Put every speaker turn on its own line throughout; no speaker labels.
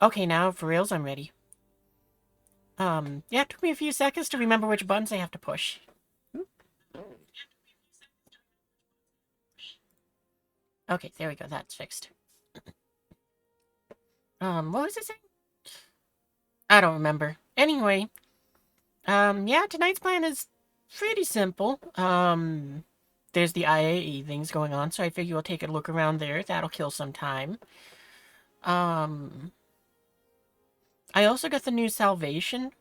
Okay, now for reals, I'm ready. Yeah, it took me a few seconds to remember which buttons I have to push. Okay, there we go, that's fixed. What was it saying? I don't remember. Anyway, yeah, tonight's plan is pretty simple. There's the IAE things going on, so I figure we'll take a look around there. That'll kill some time. Um, I also got the new Salvation,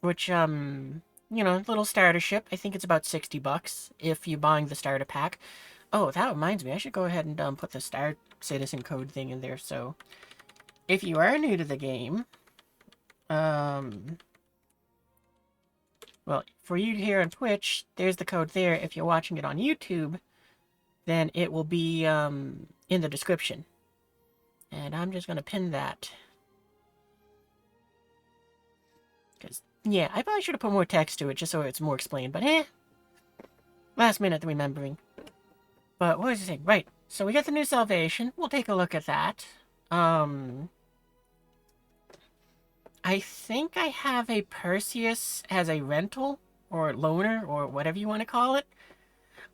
which, little starter ship. I think it's about 60 bucks if you're buying the starter pack. Oh, that reminds me, I should go ahead and put the Star Citizen code thing in there. So, if you are new to the game, um, well, for you here on Twitch, there's the code there. If you're watching it on YouTube, then it will be in the description. And I'm just gonna pin that. Because, yeah, I probably should have put more text to it just so it's more explained, but last minute remembering. But what was I saying? Right, so we got the new Salvation. We'll take a look at that. I think I have a Perseus as a rental, or loaner, or whatever you want to call it.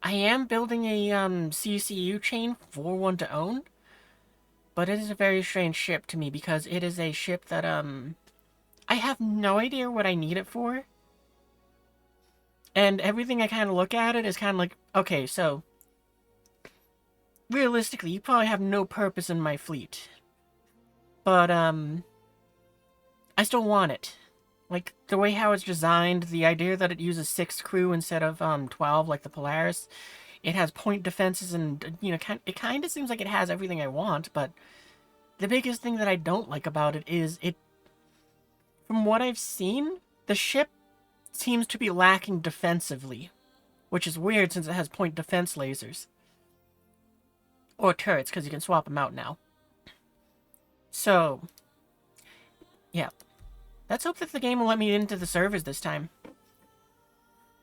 I am building a CCU chain for one to own, but it is a very strange ship to me because it is a ship that I have no idea what I need it for. And everything I kind of look at it is kind of like, okay, so realistically, you probably have no purpose in my fleet. But I still want it. Like, the way how it's designed, the idea that it uses 6 crew instead of 12 like the Polaris. It has point defenses and, it kind of seems like it has everything I want, but the biggest thing that I don't like about it is from what I've seen, the ship seems to be lacking defensively, which is weird since it has point defense lasers. Or turrets, because you can swap them out now. So, yeah. Let's hope that the game will let me into the servers this time.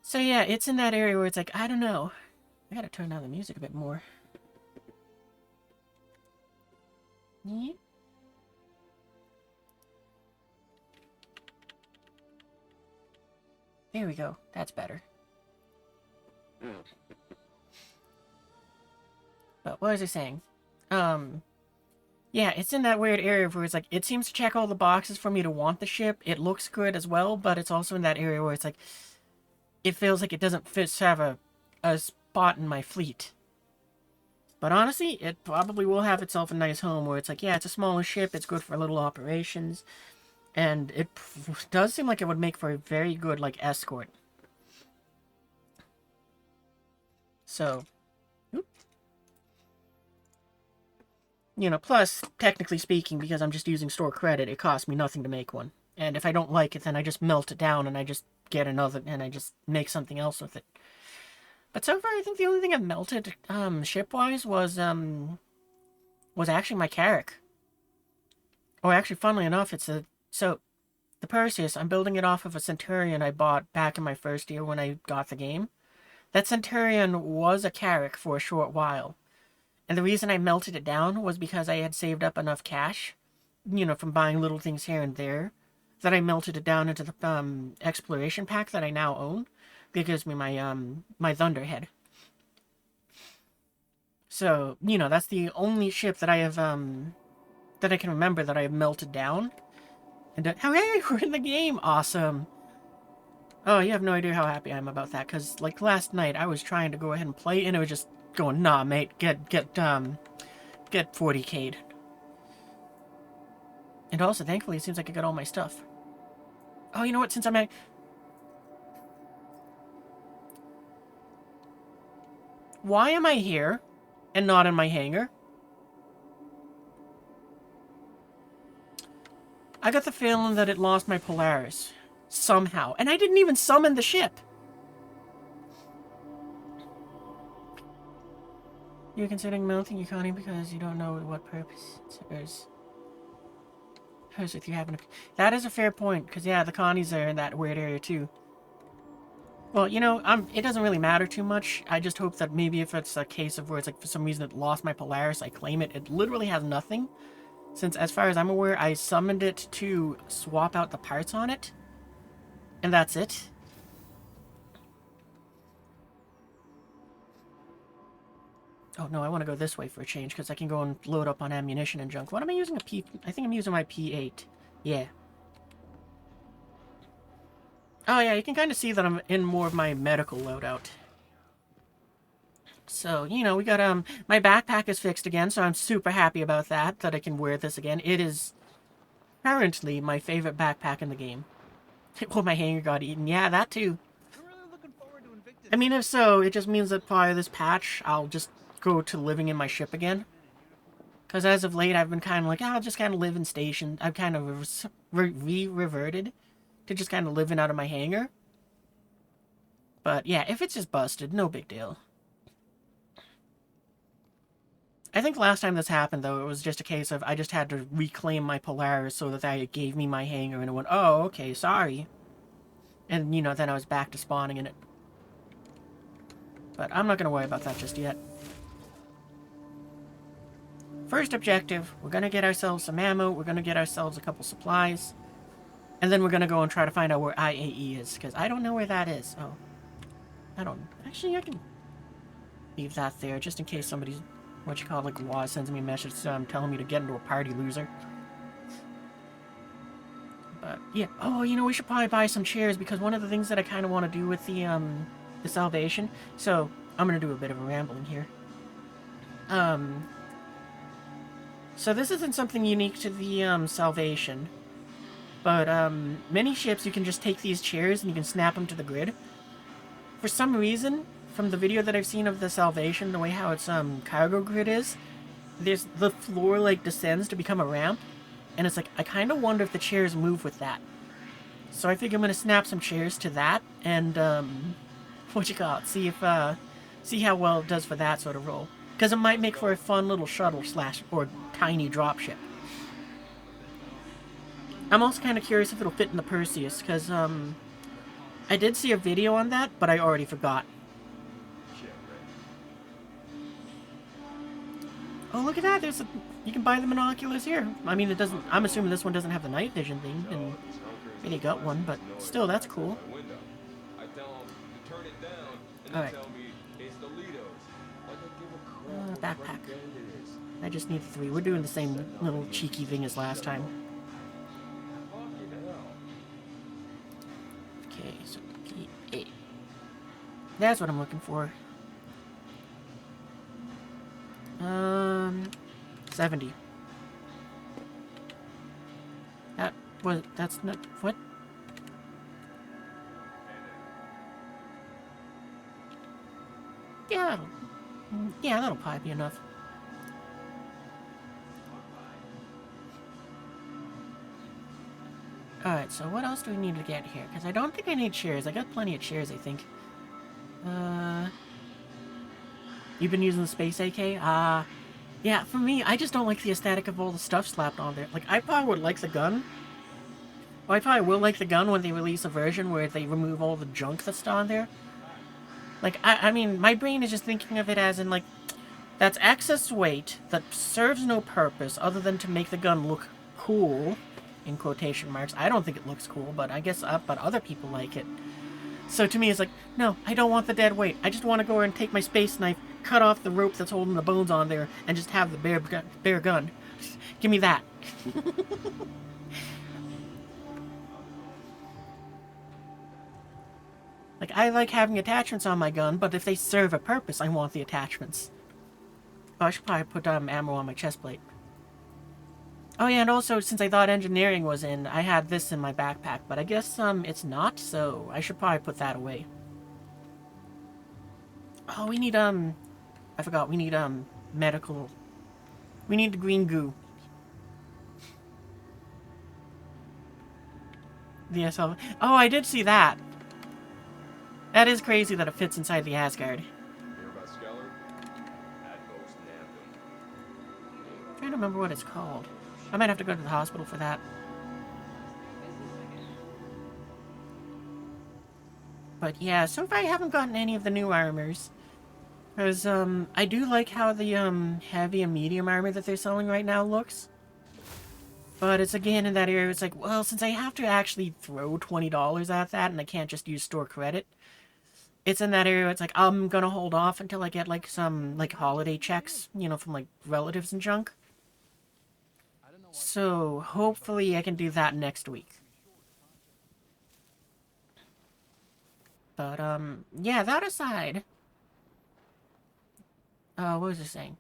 So yeah, it's in that area where it's like, I don't know. I gotta turn down the music a bit more. Yeah. There we go. That's better. But what was I saying? Yeah, it's in that weird area where it's like, it seems to check all the boxes for me to want the ship. It looks good as well, but it's also in that area where it's like, it feels like it doesn't have a spot in my fleet. But honestly, it probably will have itself a nice home where it's like, yeah, it's a smaller ship, it's good for little operations, and it does seem like it would make for a very good, like, escort. So, plus, technically speaking, because I'm just using store credit, it costs me nothing to make one. And if I don't like it, then I just melt it down and I just get another, and I just make something else with it. But so far, I think the only thing I've melted, ship-wise was actually my Carrack. Or actually, funnily enough, so, the Perseus, I'm building it off of a Centurion I bought back in my first year when I got the game. That Centurion was a Carrack for a short while. And the reason I melted it down was because I had saved up enough cash, from buying little things here and there, that I melted it down into the exploration pack that I now own. That gives me my Thunderhead. So, that's the only ship that I have that I can remember that I have melted down. And hey, we're in the game! Awesome. Oh, you have no idea how happy I am about that, because, like, last night I was trying to go ahead and play, and it was just going, nah, mate, get 40k'd. And also, thankfully, it seems like I got all my stuff. Oh, you know what, since I'm at... Why am I here and not in my hangar? I got the feeling that it lost my Polaris. Somehow. And I didn't even summon the ship. You're considering melting your Connie because you don't know what purpose it serves. If you haven't... That is a fair point, because yeah, the Connies are in that weird area too. Well, it doesn't really matter too much. I just hope that maybe if it's a case of where it's like for some reason it lost my Polaris, I claim it. It literally has nothing. Since, as far as I'm aware, I summoned it to swap out the parts on it. And that's it. Oh, no, I want to go this way for a change, because I can go and load up on ammunition and junk. What am I using a P... I think I'm using my P8. Yeah. Oh, yeah, you can kind of see that I'm in more of my medical loadout. So, you know, we got, my backpack is fixed again, so I'm super happy about that I can wear this again. It is currently my favorite backpack in the game. Well, my hanger got eaten. Yeah, that too. I mean, if so, it just means that by this patch, I'll just go to living in my ship again. Because as of late, I've been kind of like, I'll just kind of live in station. I've kind of reverted to just kind of living out of my hangar. But yeah, if it's just busted, no big deal. I think last time this happened, though, it was just a case of I just had to reclaim my Polaris so that they gave me my hangar, and it went, oh, okay, sorry. And, you know, then I was back to spawning in it. But I'm not going to worry about that just yet. First objective, we're going to get ourselves some ammo, we're going to get ourselves a couple supplies, and then we're going to go and try to find out where IAE is, because I don't know where that is. Oh. I don't... Actually, I can leave that there, just in case somebody's... What you call it, like, law sends me a message telling me to get into a party, loser. But, yeah. Oh, you know, we should probably buy some chairs, because one of the things that I kind of want to do with the Salvation... So, I'm going to do a bit of a rambling here. So this isn't something unique to the, Salvation. But, many ships, you can just take these chairs and you can snap them to the grid. For some reason... From the video that I've seen of the Salvation, the way how its cargo grid is, there's the floor like descends to become a ramp, and it's like I kind of wonder if the chairs move with that. So I think I'm gonna snap some chairs to that, and what you call it? See if see how well it does for that sort of role, because it might make for a fun little shuttle / or tiny dropship. I'm also kind of curious if it'll fit in the Perseus, because I did see a video on that, but I already forgot. Oh, look at that! There's a... You can buy the binoculars here. I mean, it doesn't... I'm assuming this one doesn't have the night vision thing, and maybe got one, but still, that's cool. Alright. Backpack. I just need 3. We're doing the same little cheeky thing as last time. Okay, so P8. That's what I'm looking for. 70. That's not, what? Yeah, that'll probably be enough. Alright, so what else do we need to get here? Because I don't think I need chairs. I got plenty of chairs, I think. You've been using the Space AK? Yeah, for me, I just don't like the aesthetic of all the stuff slapped on there. Like, I probably would like the gun. Well, I probably will like the gun when they release a version where they remove all the junk that's on there. Like, I mean, my brain is just thinking of it as in, like, that's excess weight that serves no purpose other than to make the gun look cool, in quotation marks. I don't think it looks cool, but I guess, but other people like it. So to me, it's like, no, I don't want the dead weight. I just want to go and take my space knife, cut off the rope that's holding the bones on there, and just have the bare gun. Give me that. Like, I like having attachments on my gun, but if they serve a purpose, I want the attachments. Oh, I should probably put ammo on my chest plate. Oh yeah, and also, since I thought engineering was in, I had this in my backpack, but I guess, it's not, so I should probably put that away. Oh, we need, I forgot, we need, medical... We need the green goo. The SL... Oh, I did see that! That is crazy that it fits inside the Asgard. I'm trying to remember what it's called. I might have to go to the hospital for that. But yeah, so far I haven't gotten any of the new armors. Because, I do like how the, heavy and medium armor that they're selling right now looks. But it's again in that area, it's like, well, since I have to actually throw $20 at that and I can't just use store credit, it's in that area, it's like, I'm gonna hold off until I get, like, some, like, holiday checks, you know, from, like, relatives and junk. So, hopefully I can do that next week. But, yeah, that aside... what was I saying?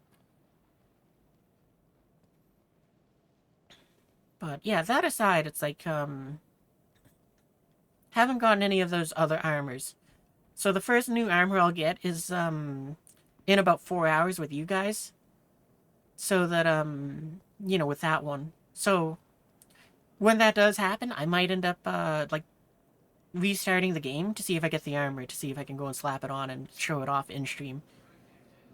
But, yeah, that aside, it's like, haven't gotten any of those other armors. So the first new armor I'll get is, in about 4 hours with you guys. So that, you know, with that one. So, when that does happen, I might end up, like, restarting the game to see if I get the armor, to see if I can go and slap it on and show it off in stream.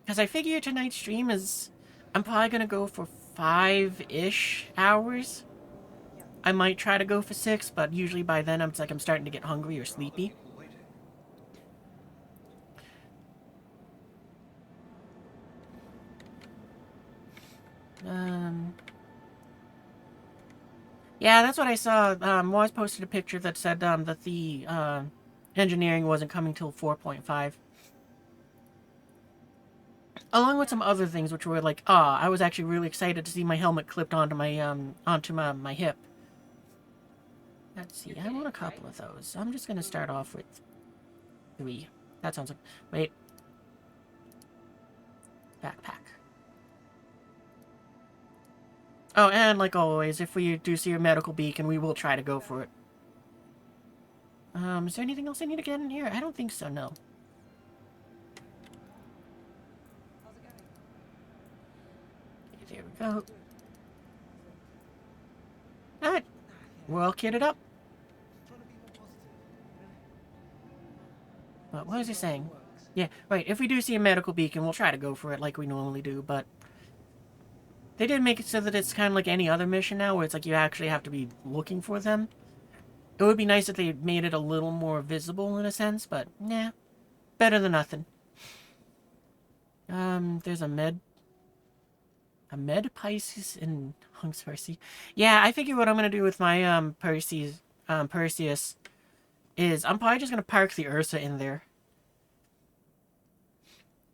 Because I figure tonight's stream is... I'm probably going to go for 5-ish hours. I might try to go for 6, but usually by then I'm starting to get hungry or sleepy. Yeah, that's what I saw. Waz posted a picture that said that the engineering wasn't coming till 4.5. Along with some other things, which were like, I was actually really excited to see my helmet clipped onto my hip. Let's see, I want a couple of those. I'm just gonna start off with 3. That sounds like... Wait. Backpack. Oh, and like always, if we do see a medical beacon, we will try to go for it. Is there anything else I need to get in here? I don't think so, no. Okay, there we go. Alright. We're all kitted up. What was he saying? Yeah, right, if we do see a medical beacon, we'll try to go for it like we normally do, but... They did make it so that it's kind of like any other mission now, where it's like you actually have to be looking for them. It would be nice if they made it a little more visible in a sense, but nah. Better than nothing. There's a med Pisces in Hunks Percy. Yeah, I figure what I'm gonna do with my Perseus is I'm probably just gonna park the Ursa in there.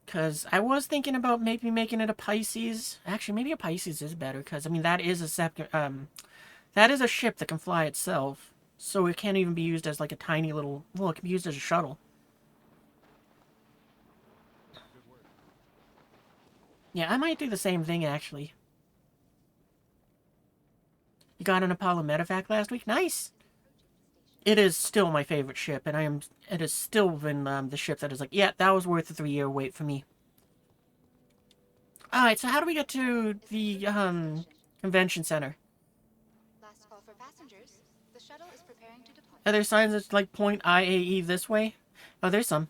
Because I was thinking about maybe making it a Pisces. Actually, maybe a Pisces is better, because, I mean, that is a ship that can fly itself. So it can't even be used as, like, a tiny little... Well, it can be used as a shuttle. Yeah, I might do the same thing, actually. You got an Apollo medevac last week? Nice! It is still my favorite ship, and it has still been the ship that is like, yeah, that was worth the 3-year wait for me. Alright, so how do we get to the convention center?
Last call for passengers. The shuttle is preparing to depart.
Are there signs that like point IAE this way? Oh, there's some.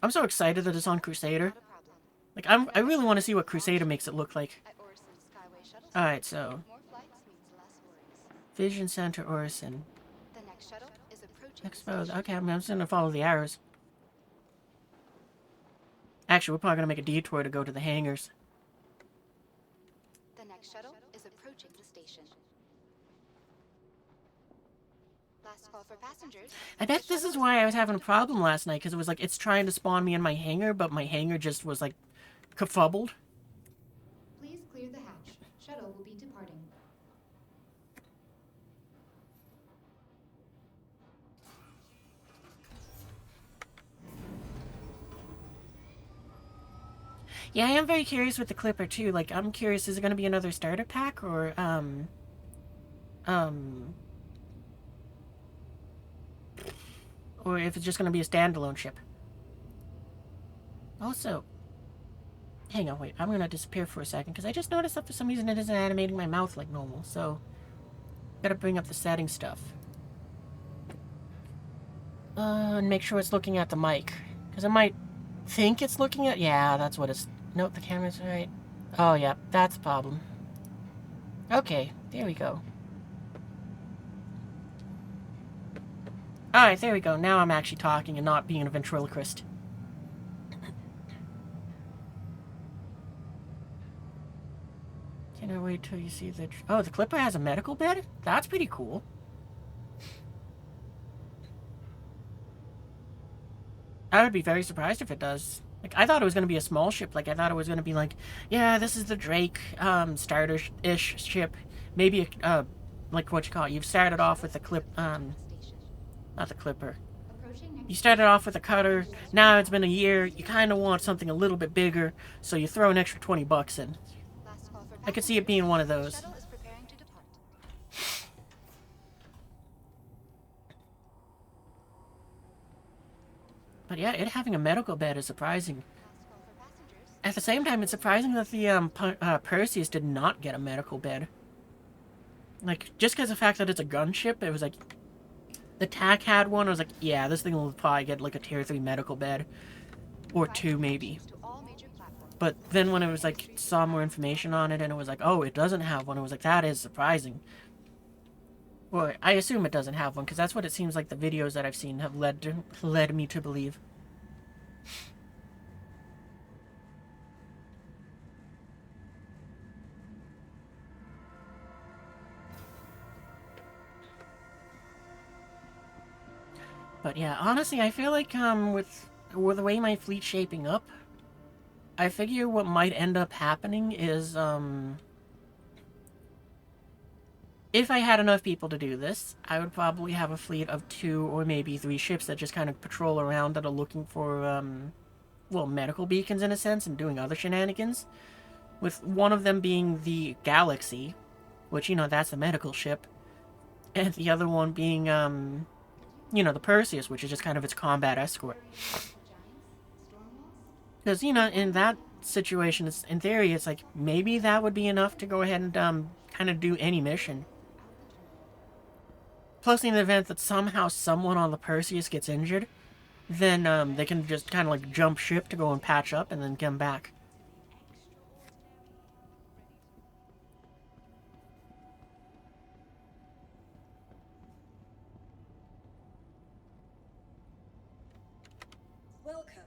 I'm so excited that it's on Crusader. Like, I really want to see what Crusader makes it look like. Alright, so... Vision Center, Orison.
The next shuttle is approaching.
Exposed. Okay, I'm just gonna follow the arrows. Actually, we're probably gonna make a detour to go to the hangars.
The next shuttle is approaching the station. Last call for passengers.
I bet this is why I was having a problem last night, because it was like, it's trying to spawn me in my hangar, but my hangar just was like, kerfubbled.
Please clear the hatch. Shuttle will be departing.
Yeah, I am very curious with the Clipper, too. Like, I'm curious, is it going to be another starter pack, or, or if it's just going to be a standalone ship. Also, hang on, wait, I'm going to disappear for a second, because I just noticed that for some reason it isn't animating my mouth like normal, so... Gotta bring up the setting stuff. And make sure it's looking at the mic. Because I might think it's looking at... Yeah, that's what it's... Nope, the camera's right. Oh, yeah, that's the problem. Okay, there we go. Alright, there we go. Now I'm actually talking and not being a ventriloquist. Can I wait till you see the... Oh, the Clipper has a medical bed? That's pretty cool. I would be very surprised if it does. I thought it was going to be a small ship. I thought it was going to be yeah, this is the Drake, starter-ish ship. Maybe, what you call it. You've started off with the not the Clipper. You started off with a cutter. Now it's been a year. You kind of want something a little bit bigger, so you throw an extra 20 bucks in. I could see it being one of those. But yeah, it having a medical bed is surprising. At the same time, it's surprising that the Perseus did not get a medical bed. Just because of the fact that it's a gunship, it was the TAC had one. I was yeah, this thing will probably get a tier 3 medical bed. Or 2, maybe. But then when it was saw more information on it and it was oh, it doesn't have one, it was that is surprising. Well, I assume it doesn't have one, because that's what it seems like the videos that I've seen have led me to believe. But yeah, honestly, I feel with the way my fleet's shaping up, I figure what might end up happening is, if I had enough people to do this, I would probably have a fleet of 2 or maybe 3 ships that just kind of patrol around that are looking for, well, medical beacons in a sense and doing other shenanigans. With one of them being the Galaxy, which, that's the medical ship, and the other one being, the Perseus, which is just kind of its combat escort. Because, in that situation, in theory, it's maybe that would be enough to go ahead and, kind of do any mission. Plus, in the event that somehow someone on the Perseus gets injured, then, they can just kind of, jump ship to go and patch up and then come back.
Welcome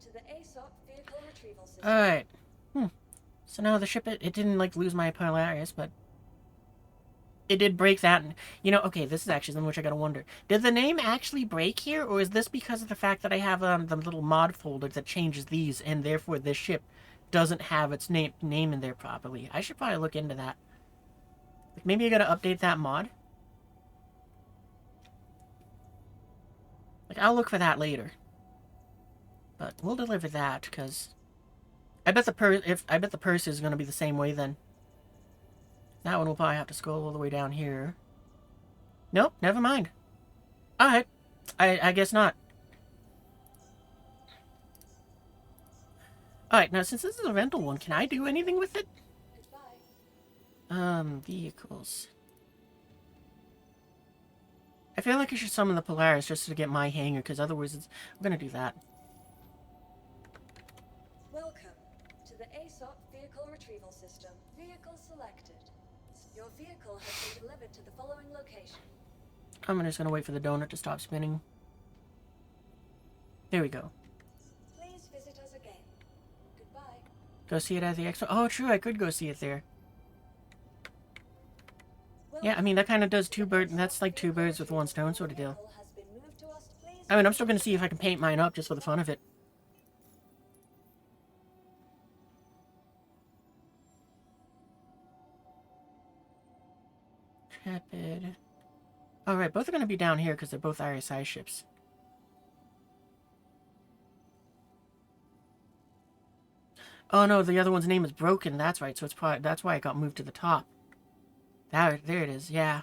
to the ASOP vehicle retrieval system.
Alright. So now the ship, it didn't, lose my Polaris, but it did break that. And, okay, this is actually something which I gotta wonder. Did the name actually break here, or is this because of the fact that I have, the little mod folder that changes these, and therefore this ship doesn't have its name in there properly? I should probably look into that. Maybe I gotta update that mod? I'll look for that later. But we'll deliver that, because I bet the purse is gonna be the same way then. That one will probably have to scroll all the way down here. Nope, never mind. Alright. I guess not. Alright, now since this is a rental one, can I do anything with it? Vehicles. I feel like I should summon the Polaris just to get my hangar, because otherwise I'm gonna do that.
Welcome to the ASOP vehicle retrieval system. Vehicle selected. Your vehicle has been delivered to the following location.
I'm just gonna wait for the donut to stop spinning. There we go.
Please visit us again. Goodbye.
Go see it at the expo. Oh, true, I could go see it there. Yeah, I mean, that kind of does 2 birds. That's 2 birds with 1 stone sort of deal. I mean, I'm still gonna see if I can paint mine up just for the fun of it. Intrepid. Alright, both are going to be down here because they're both RSI ships. Oh no, the other one's name is Broken. That's right, so it's probably, that's why it got moved to the top. There it is, yeah.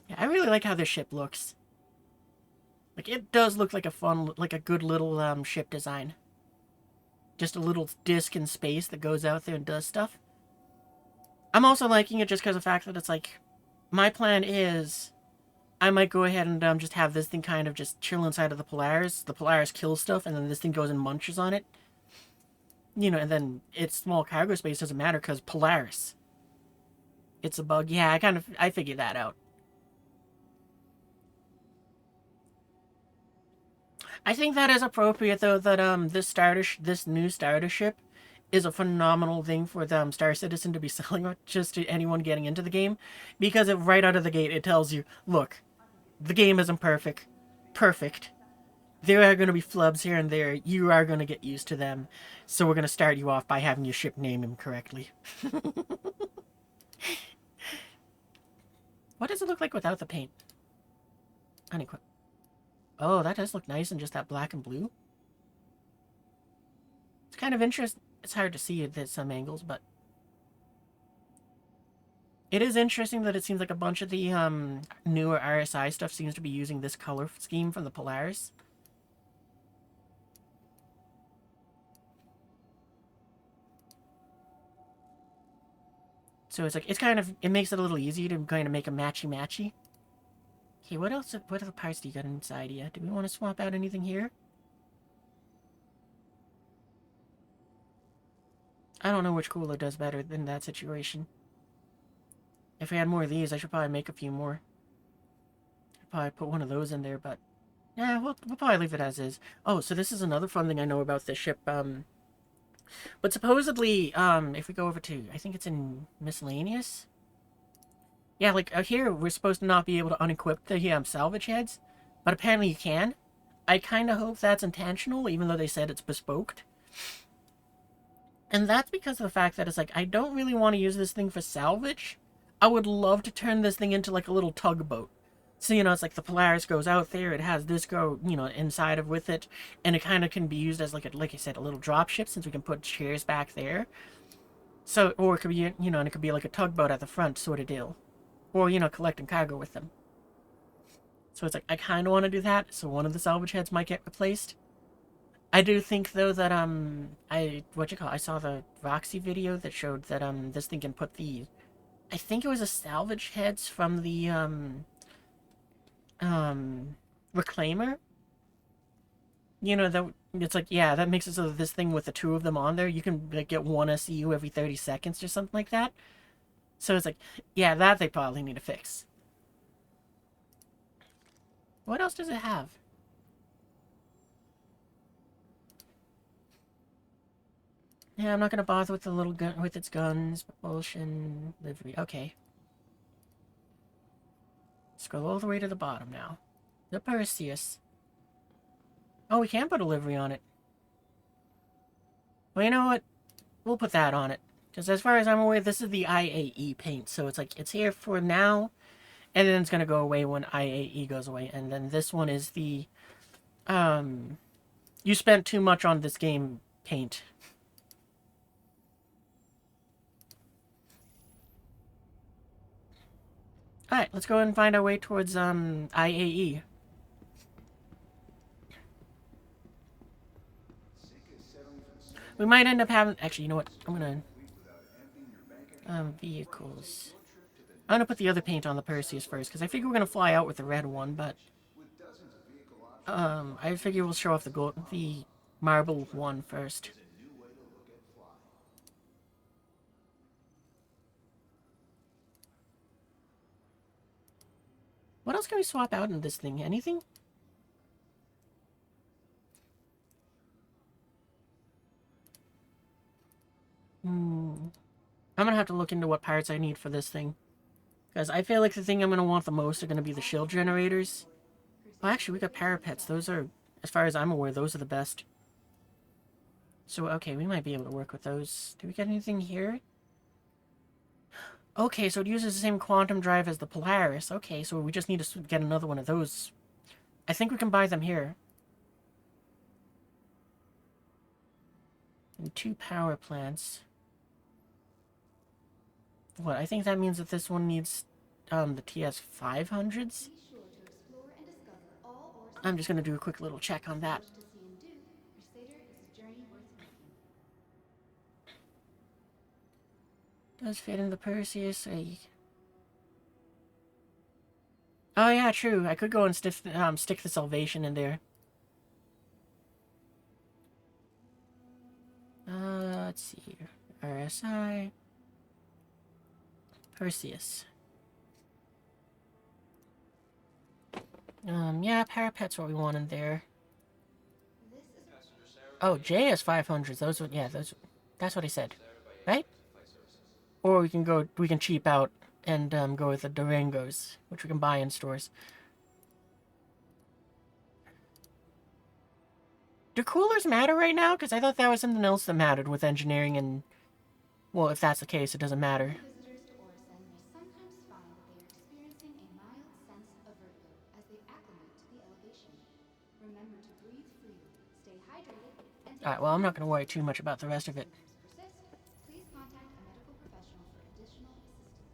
Yeah, I really like how this ship looks. It does look like a fun, a good little ship design. Just a little disc in space that goes out there and does stuff. I'm also liking it just because of the fact that it's my plan is I might go ahead and just have this thing kind of just chill inside of the Polaris. The Polaris kills stuff, and then this thing goes and munches on it. And then its small cargo space doesn't matter because Polaris. It's a bug. Yeah, I figured that out. I think that is appropriate, though, that this new starter ship is a phenomenal thing for the Star Citizen to be selling just to anyone getting into the game, because right out of the gate it tells you, look, the game isn't perfect. There are going to be flubs here and there. You are going to get used to them, so we're going to start you off by having your ship name him correctly. What does it look like without the paint? Unequip. Oh, that does look nice in just that black and blue. It's kind of interesting. It's hard to see it at some angles, but it is interesting that it seems like a bunch of the newer RSI stuff seems to be using this color scheme from the Polaris. So it's like, it makes it a little easier to kind of make a matchy-matchy. Okay, what else, what other parts do you got inside here? Do we want to swap out anything here? I don't know which cooler does better than that situation. If we had more of these, I should probably make a few more. I'd probably put one of those in there, but... yeah, we'll probably leave it as is. Oh, so this is another fun thing I know about this ship, but supposedly, if we go over to, I think it's in Miscellaneous? Yeah, like, here, we're supposed to not be able to unequip the, salvage heads, but apparently you can. I kind of hope that's intentional, even though they said it's bespoked. And that's because of the fact that it's like, I don't really want to use this thing for salvage. I would love to turn this thing into, like, a little tugboat. So, it's like the Polaris goes out there, it has this go, inside of with it, and it kind of can be used as, like I said, a little drop ship, since we can put chairs back there. So, or it could be, and it could be like a tugboat at the front sort of deal. Or, collecting cargo with them. So it's like, I kind of want to do that, so one of the salvage heads might get replaced. I do think, though, that, I saw the Roxy video that showed that, this thing can put the, I think it was a salvage heads from the, Reclaimer. That it's like, yeah, that makes it so that this thing with the two of them on there, you can like, get one SCU every 30 seconds or something like that. So it's like, yeah, that they probably need to fix. What else does it have? Yeah, I'm not gonna bother with the little gun, with its guns, propulsion, livery. Okay. Scroll all the way to the bottom now. The Perseus. Oh, we can put a livery on it. Well, you know what? We'll put that on it. Because as far as I'm aware, this is the IAE paint. So it's like, it's here for now. And then it's going to go away when IAE goes away. And then this one is the, you spent too much on this game paint. Alright, let's go and find our way towards, IAE. We might end up having... actually, you know what? I'm gonna... vehicles. I'm gonna put the other paint on the Perseus first, because I figure we're gonna fly out with the red one, but... I figure we'll show off the marble one first. What else can we swap out in this thing? Anything? I'm gonna have to look into what parts I need for this thing. Because I feel like the thing I'm gonna want the most are gonna be the shield generators. Oh, actually, we got parapets. Those are, as far as I'm aware, those are the best. So, okay, we might be able to work with those. Do we get anything here? Okay, so it uses the same quantum drive as the Polaris. Okay, so we just need to get another one of those. I think we can buy them here. And 2 power plants. What, I think that means that this one needs, the TS-500s? I'm just gonna do a quick little check on that. Does fit in the Perseus. Oh yeah, true. I could go and stick the Salvation in there. Let's see here. RSI. Perseus. Yeah, parapet's what we want in there. Oh, J has 500s. Those would, yeah, those. That's what I said, right? Or we can cheap out and go with the Durangos, which we can buy in stores. Do coolers matter right now? Because I thought that was something else that mattered with engineering and... Well, if that's the case, it doesn't matter.
Visitors to Orison may sometimes find that they are experiencing a mild sense of vertigo as they acclimate to the elevation. Remember to breathe freely, stay hydrated, and take
Alright, well, I'm not going to worry too much about the rest of it.
persist, please contact a medical professional for additional assistance.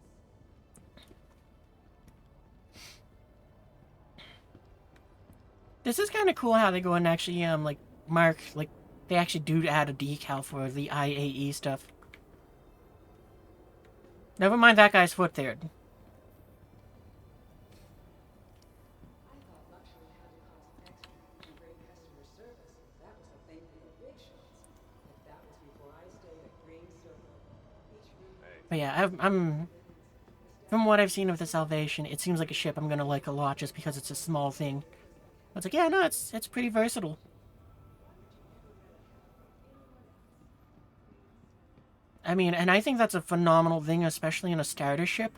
This is kind of cool how they go and actually, like, mark, like, they actually do add a decal for the IAE stuff. Never mind that guy's foot there.
I thought luxury had to cost extra and great customer service. That was a thing for the big shots. But that was before I stayed at Green Circle. Each room.
But yeah, I'm... From what I've seen of the Salvation, it seems like a ship I'm going to like a lot just because it's a small thing. It's like, yeah, no, it's pretty versatile. I mean, and I think that's a phenomenal thing, especially in a starter ship.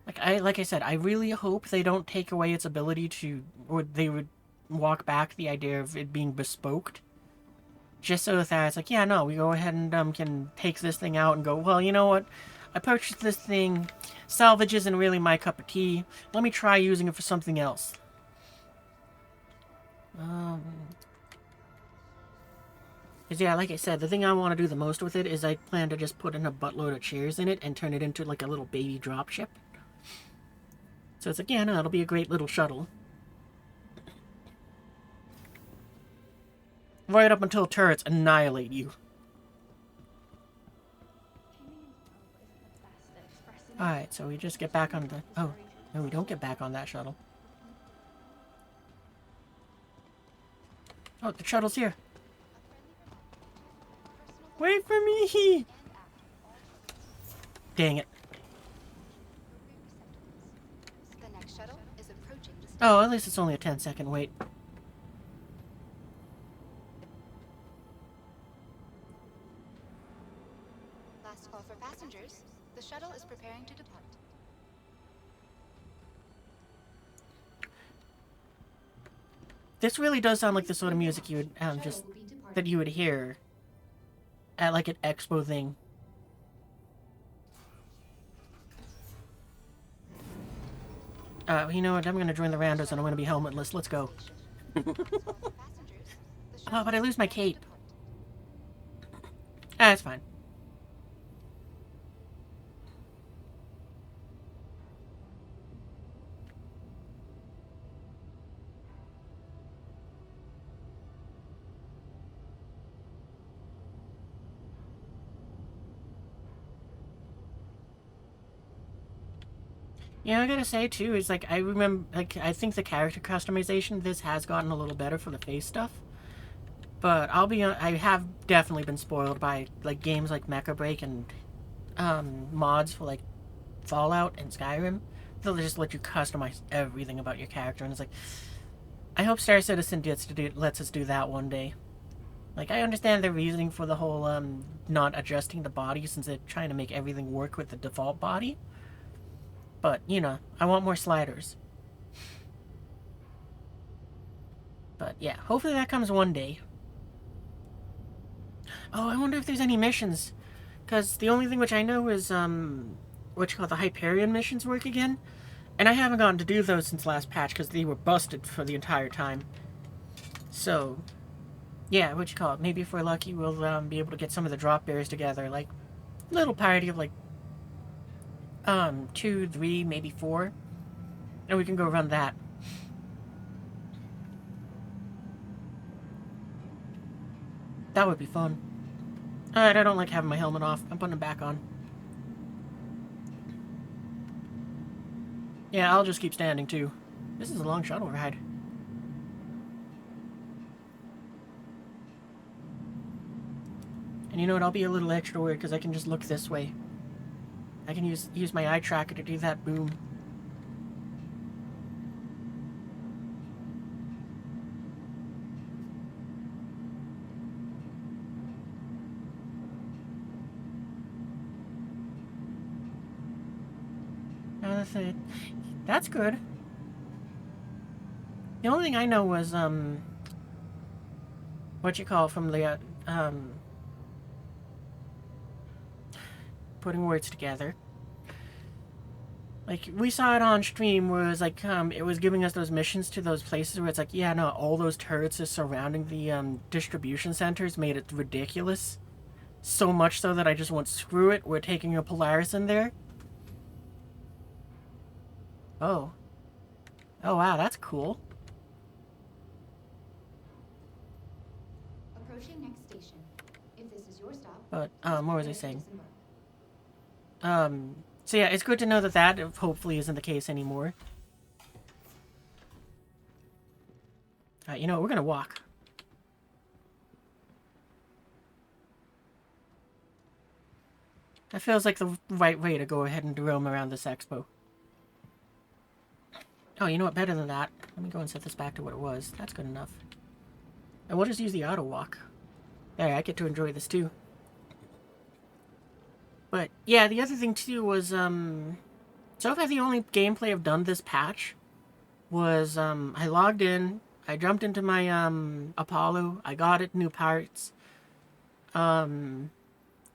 Like I said, I really hope they don't take away its ability to, or they would walk back the idea of it being bespoked. Just so that it's like, yeah, no, we go ahead and can take this thing out and go, well, you know what? I purchased this thing. Salvage isn't really my cup of tea. Let me try using it for something else. Because, yeah, like I said, the thing I want to do the most with it is I plan to just put in a buttload of chairs in it and turn it into, like, a little baby dropship. So it's like, yeah, no, it'll be a great little shuttle. Right up until turrets annihilate you. Alright, so we just get back on the... Oh, no, we don't get back on that shuttle. Oh, the shuttle's here. Wait for me! Dang it.
The next shuttle is approaching the station.
Oh, at least it's only a 10-second wait.
Last call for passengers. The shuttle is preparing to depart.
This really does sound like the sort of music you would that you would hear at like an expo thing. You know what? I'm gonna join the randos and I'm gonna be helmetless. Let's go. Oh, but I lose my cape. Ah, it's fine. Yeah, I gotta say too, is like I remember, like I think the character customization this has gotten a little better for the face stuff. But I have definitely been spoiled by like games like Mecha Break and mods for like Fallout and Skyrim. They'll just let you customize everything about your character, and it's like, I hope Star Citizen lets us do that one day. Like, I understand the reasoning for the whole not adjusting the body since they're trying to make everything work with the default body. But, you know, I want more sliders. But, yeah, hopefully that comes one day. Oh, I wonder if there's any missions. Because the only thing which I know is, what you call the Hyperion missions work again. And I haven't gotten to do those since last patch because they were busted for the entire time. So, yeah, what you call it? Maybe if we're lucky, we'll be able to get some of the drop bears together. Like, little party of, like, 2, 3, maybe 4. And we can go run that. That would be fun. Alright, I don't like having my helmet off. I'm putting it back on. Yeah, I'll just keep standing, too. This is a long shuttle ride. And you know what? I'll be a little extra weird because I can just look this way. I can use my eye tracker to do that boom. That's good. The only thing I know was, what you call from the, putting words together. Like, we saw it on stream where it was like, it was giving us those missions to those places where it's like, yeah, no, all those turrets just surrounding the, distribution centers made it ridiculous. So much so that I just went, screw it, we're taking a Polaris in there. Oh. Oh, wow, that's cool.
Approaching next station. If this is your stop,
But, what was I saying?
disembark.
So yeah, it's good to know that that hopefully isn't the case anymore. Alright, you know what, we're gonna walk. That feels like the right way to go ahead and roam around this expo. Oh, you know what, better than that. Let me go and set this back to what it was. That's good enough. And we'll just use the auto walk. There, I get to enjoy this too. But, yeah, the other thing too was, so far the only gameplay I've done this patch was, I logged in, I jumped into my, Apollo, I got it, new parts, and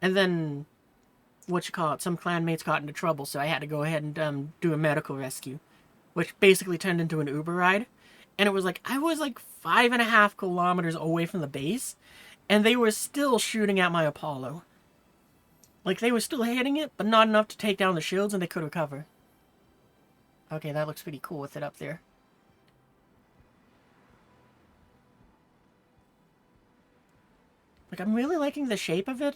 then, some clanmates got into trouble, so I had to go ahead and, do a medical rescue, which basically turned into an Uber ride, and it was like, I was like 5.5 kilometers away from the base, and they were still shooting at my Apollo. Like, they were still hitting it, but not enough to take down the shields, and they could recover. Okay, that looks pretty cool with it up there. Like, I'm really liking the shape of it.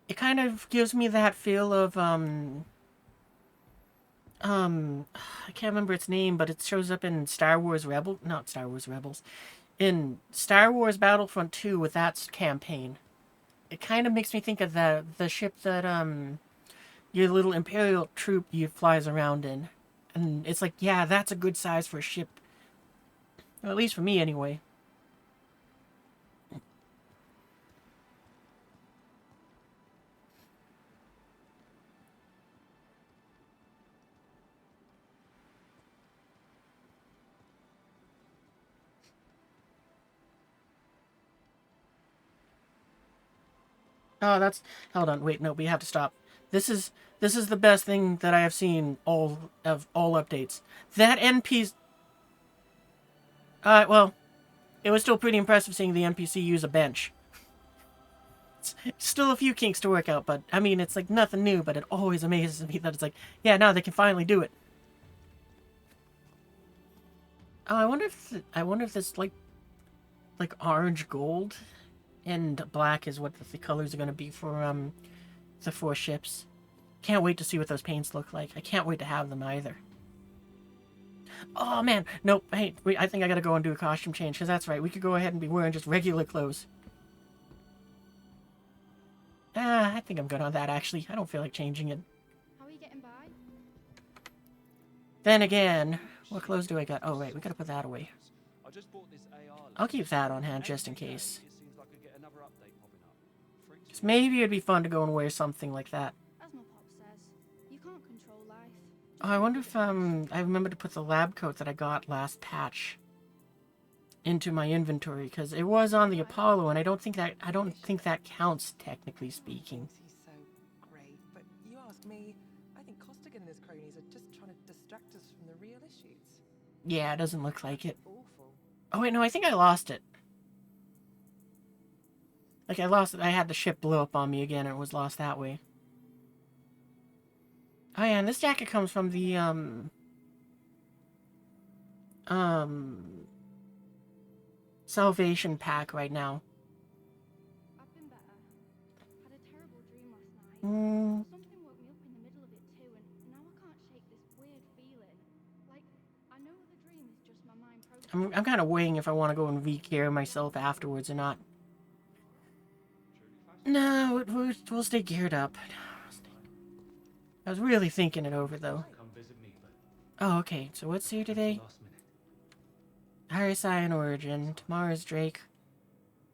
It kind of gives me that feel of, I can't remember its name, but it shows up in Star Wars Rebels. Not Star Wars Rebels. In Star Wars Battlefront 2 with that campaign. It kind of makes me think of the ship that, your little Imperial troop you flies around in. And it's like, yeah, that's a good size for a ship. Well, at least for me, anyway. Oh, that's... Hold on, wait, no, we have to stop. This is the best thing that I have seen all updates. That NPC... well, it was still pretty impressive seeing the NPC use a bench. It's still a few kinks to work out, but, I mean, it's like nothing new, but it always amazes me that it's like, yeah, now they can finally do it. Oh, I wonder if this, like orange gold and black is what the colors are going to be for, the 4 ships. Can't wait to see what those paints look like. I can't wait to have them either. Oh, man. Nope. Hey, wait, I think I gotta go and do a costume change, because that's right. We could go ahead and be wearing just regular clothes. I think I'm good on that, actually. I don't feel like changing it.
How are you getting by?
Then again, what clothes do I got? Oh, right, we gotta put that away.
I'll keep that on hand just in case. Because maybe it'd be fun to go and wear something like that.
As my pop says, you can't control life.
Oh, I wonder if, I remember to put the lab coat that I got last patch into my inventory, because it was on the Apollo, and I don't think that counts, technically speaking.
He's so great, but you ask me, I think Costigan and his cronies are just trying to distract us from the real issues.
Yeah, it doesn't look like it.
Awful.
Oh, wait, no, I think I lost it. Like, I lost it. I had the ship blow up on me again, and it was lost that way. Oh, yeah, and this jacket comes from the, Salvation pack right now.
I've been better. Had a terrible dream last night. Something woke me up in the middle of it too, and now I can't shake this weird feeling. Like, I know the dream is just my mind processing.
I'm kind of weighing if I want to go and re-care myself afterwards or not. No, we'll stay geared up. I was really thinking it over, though. Oh, okay. So what's here today? RSI and Origin. Tomorrow's Drake.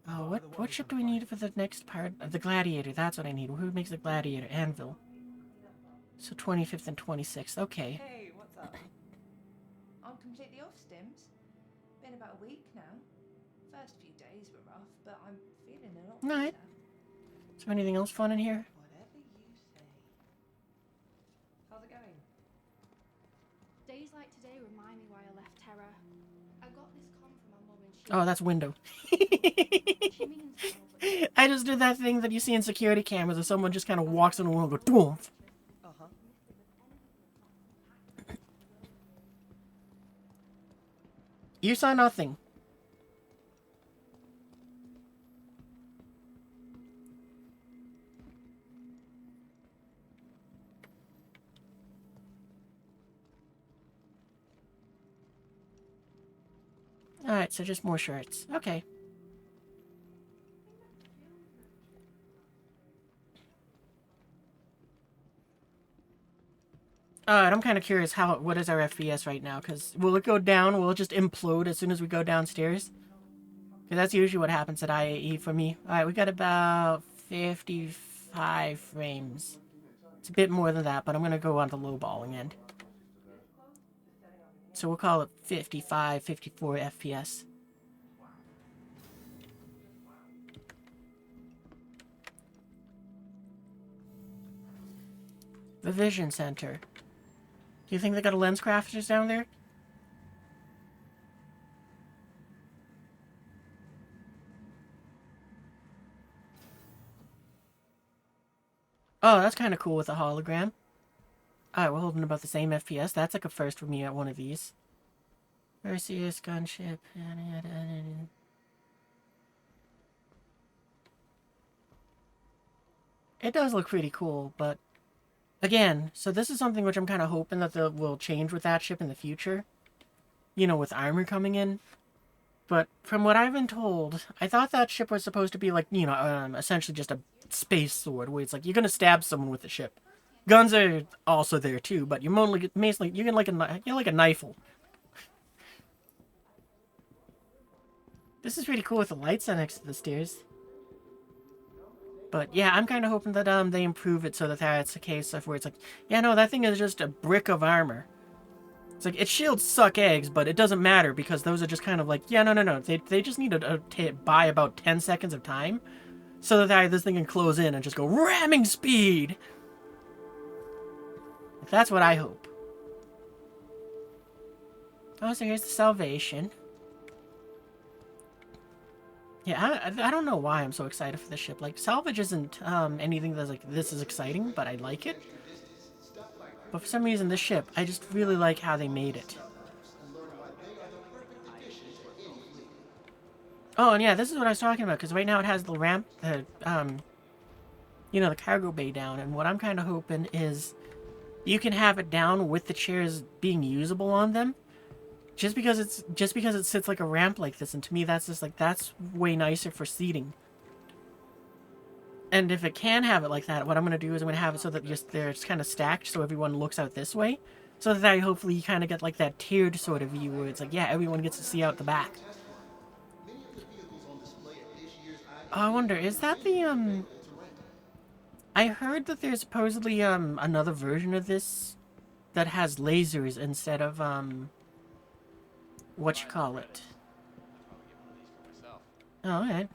Oh, what ship do we need for the next part? The Gladiator. That's what I need. Who makes the Gladiator? Anvil. So 25th and 26th. Okay.
Hey, what's up? I'm completely off stims. Been about a week now. First few days were rough, but I'm feeling a lot
Alright.
better.
Is there anything else fun in here?
Whatever you say. How's it going?
Days like today remind me why I left Terra. I got this comm from my mum and she...
Oh, that's window.
She means well, but...
I just did that thing that you see in security cameras where someone just kind of walks in the room and goes, dwarf.
Uh-huh.
You saw nothing. Alright, so just more shirts. Okay. Alright, I'm kind of curious what is our FPS right now, because will it go down? Will it just implode as soon as we go downstairs? Because that's usually what happens at IAE for me. Alright, we got about 55 frames. It's a bit more than that, but I'm going to go on the lowballing end. So we'll call it 55, 54 FPS. The Vision Center. Do you think they got a lens crafters down there? Oh, that's kind of cool with the hologram. Alright, we're holding about the same FPS. That's like a first for me at one of these. Perseus gunship. It does look pretty cool, but... Again, so this is something which I'm kind of hoping that will change with that ship in the future. You know, with armor coming in. But from what I've been told, I thought that ship was supposed to be like, you know, essentially just a space sword, where it's like, you're gonna stab someone with the ship. Guns are also there too, but you're mostly you're like a rifle. This is pretty cool with the lights next to the stairs. But yeah, I'm kind of hoping that they improve it so that that's the case of where it's like, yeah, no, that thing is just a brick of armor. It's like, its shields suck eggs, but it doesn't matter because those are just kind of like, yeah, no. They just need to buy about 10 seconds of time so that this thing can close in and just go ramming speed. That's what I hope. Oh, so here's the Salvation. Yeah, I don't know why I'm so excited for this ship. Like, salvage isn't anything that's like, this is exciting, but I like it. But for some reason, this ship, I just really like how they made it. Oh, and yeah, this is what I was talking about, because right now it has the ramp, you know, the cargo bay down, and what I'm kind of hoping is you can have it down with the chairs being usable on them. Just because it sits like a ramp like this, and to me that's just like, that's way nicer for seating. And if it can have it like that, what I'm going to do is I'm going to have it so that they're just kind of stacked so everyone looks out this way. So that I hopefully you kind of get like that tiered sort of view where it's like, yeah, everyone gets to see out the back. Oh, I wonder, is that the, I heard that there's supposedly, another version of this that has lasers instead of, what you call it. Oh, alright.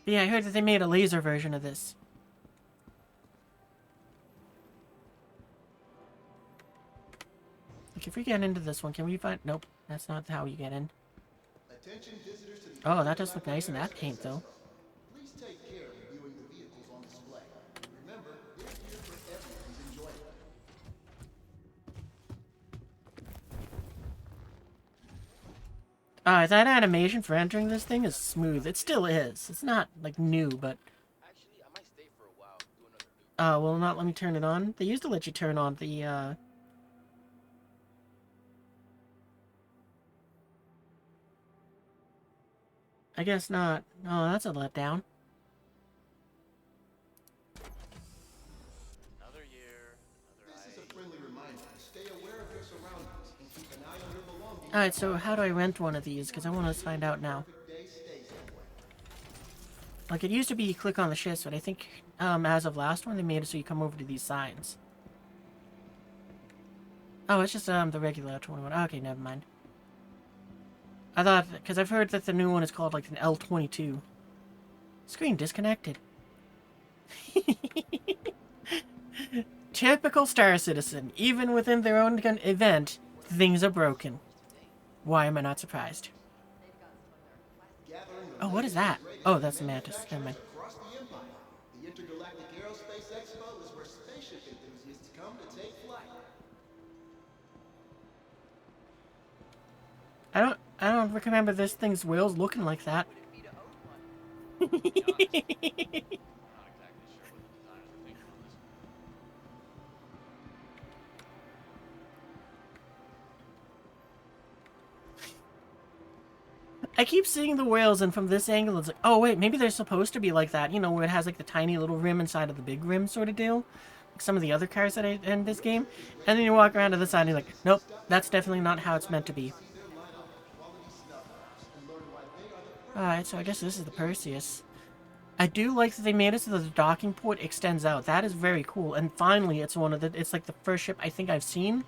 Yeah, I heard that they made a laser version of this. Like, if we get into this one, can we find... Nope, that's not how you get in. Oh, that does look nice in that paint, though.
Please take care of viewing the vehicles on display. Remember, they're here for everyone's enjoyment.
That animation for entering this thing is smooth. It still is. It's not, like, new, but...
Actually, I might stay for a while, do another loop.
Will not let me turn it on? They used to let you turn on the, I guess not. Oh, that's a letdown.
Another year, another
This is
IAE.
a friendly reminder to stay aware of your surroundings and keep an eye on your belongings.
Alright, so how do I rent one of these? Because I want to find out now.
Day stays that way.
Like, it used to be you click on the ships, but I think, as of last one, they made it so you come over to these signs. Oh, it's just, the regular 21. Okay, never mind. I thought, because I've heard that the new one is called, like, an L22. Screen disconnected. Typical Star Citizen. Even within their own event, things are broken. Why am I not surprised? Oh, what is that? Oh, that's the Mantis. Never mind.
Across the Empire, the Intergalactic Aerospace Expo is where spaceship enthusiasts come to take flight.
I don't remember this thing's wheels looking like that. I keep seeing the whales, and from this angle, it's like, oh wait, maybe they're supposed to be like that, you know, where it has like the tiny little rim inside of the big rim sort of deal. Like some of the other cars that I in this game. And then you walk around to the side and you're like, nope, that's definitely not how it's meant to be. Alright, so I guess this is the Perseus. I do like that they made it so that the docking port extends out. That is very cool. And finally, it's like the first ship I think I've seen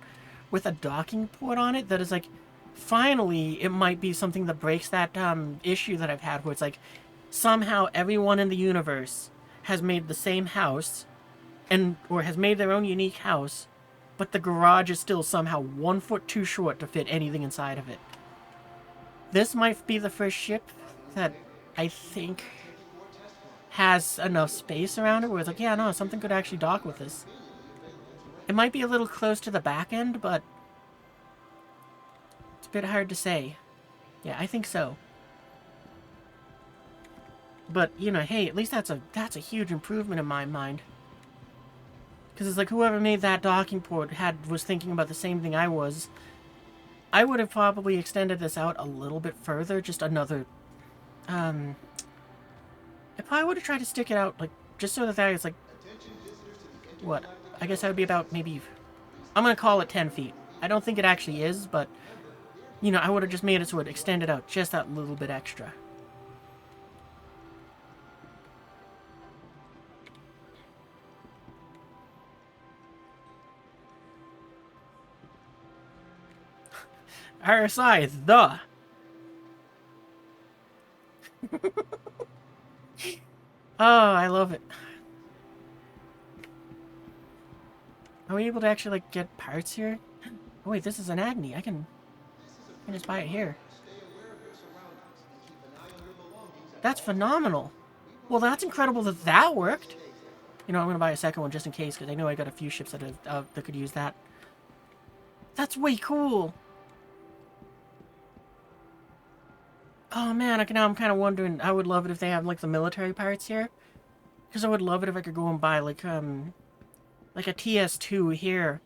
with a docking port on it that is like, finally, it might be something that breaks that issue that I've had where it's like, somehow everyone in the universe has made the same house, or has made their own unique house, but the garage is still somehow 1 foot too short to fit anything inside of it. This might be the first ship that I think has enough space around it where it's like, yeah, no, something could actually dock with this. It might be a little close to the back end, but it's a bit hard to say. Yeah, I think so. But, you know, hey, at least that's a huge improvement in my mind. Because it's like whoever made that docking port was thinking about the same thing I was. I would have probably extended this out a little bit further, just another, I probably would have tried to stick it out, like, just so that it's like, what? I guess that would be about maybe, I'm going to call it 10 feet. I don't think it actually is, but, you know, I would have just made it so it extended out just that little bit extra. RSI, the. Oh, I love it. Are we able to actually, like, get parts here? Oh, wait, this is an Agni. I can just buy it here. That's phenomenal. Well, that's incredible that that worked. You know, I'm going to buy a second one just in case, because I know I got a few ships that could use that. That's way cool. Oh man, now I'm kind of wondering, I would love it if they have, like, the military parts here. Because I would love it if I could go and buy, like a TS2 here.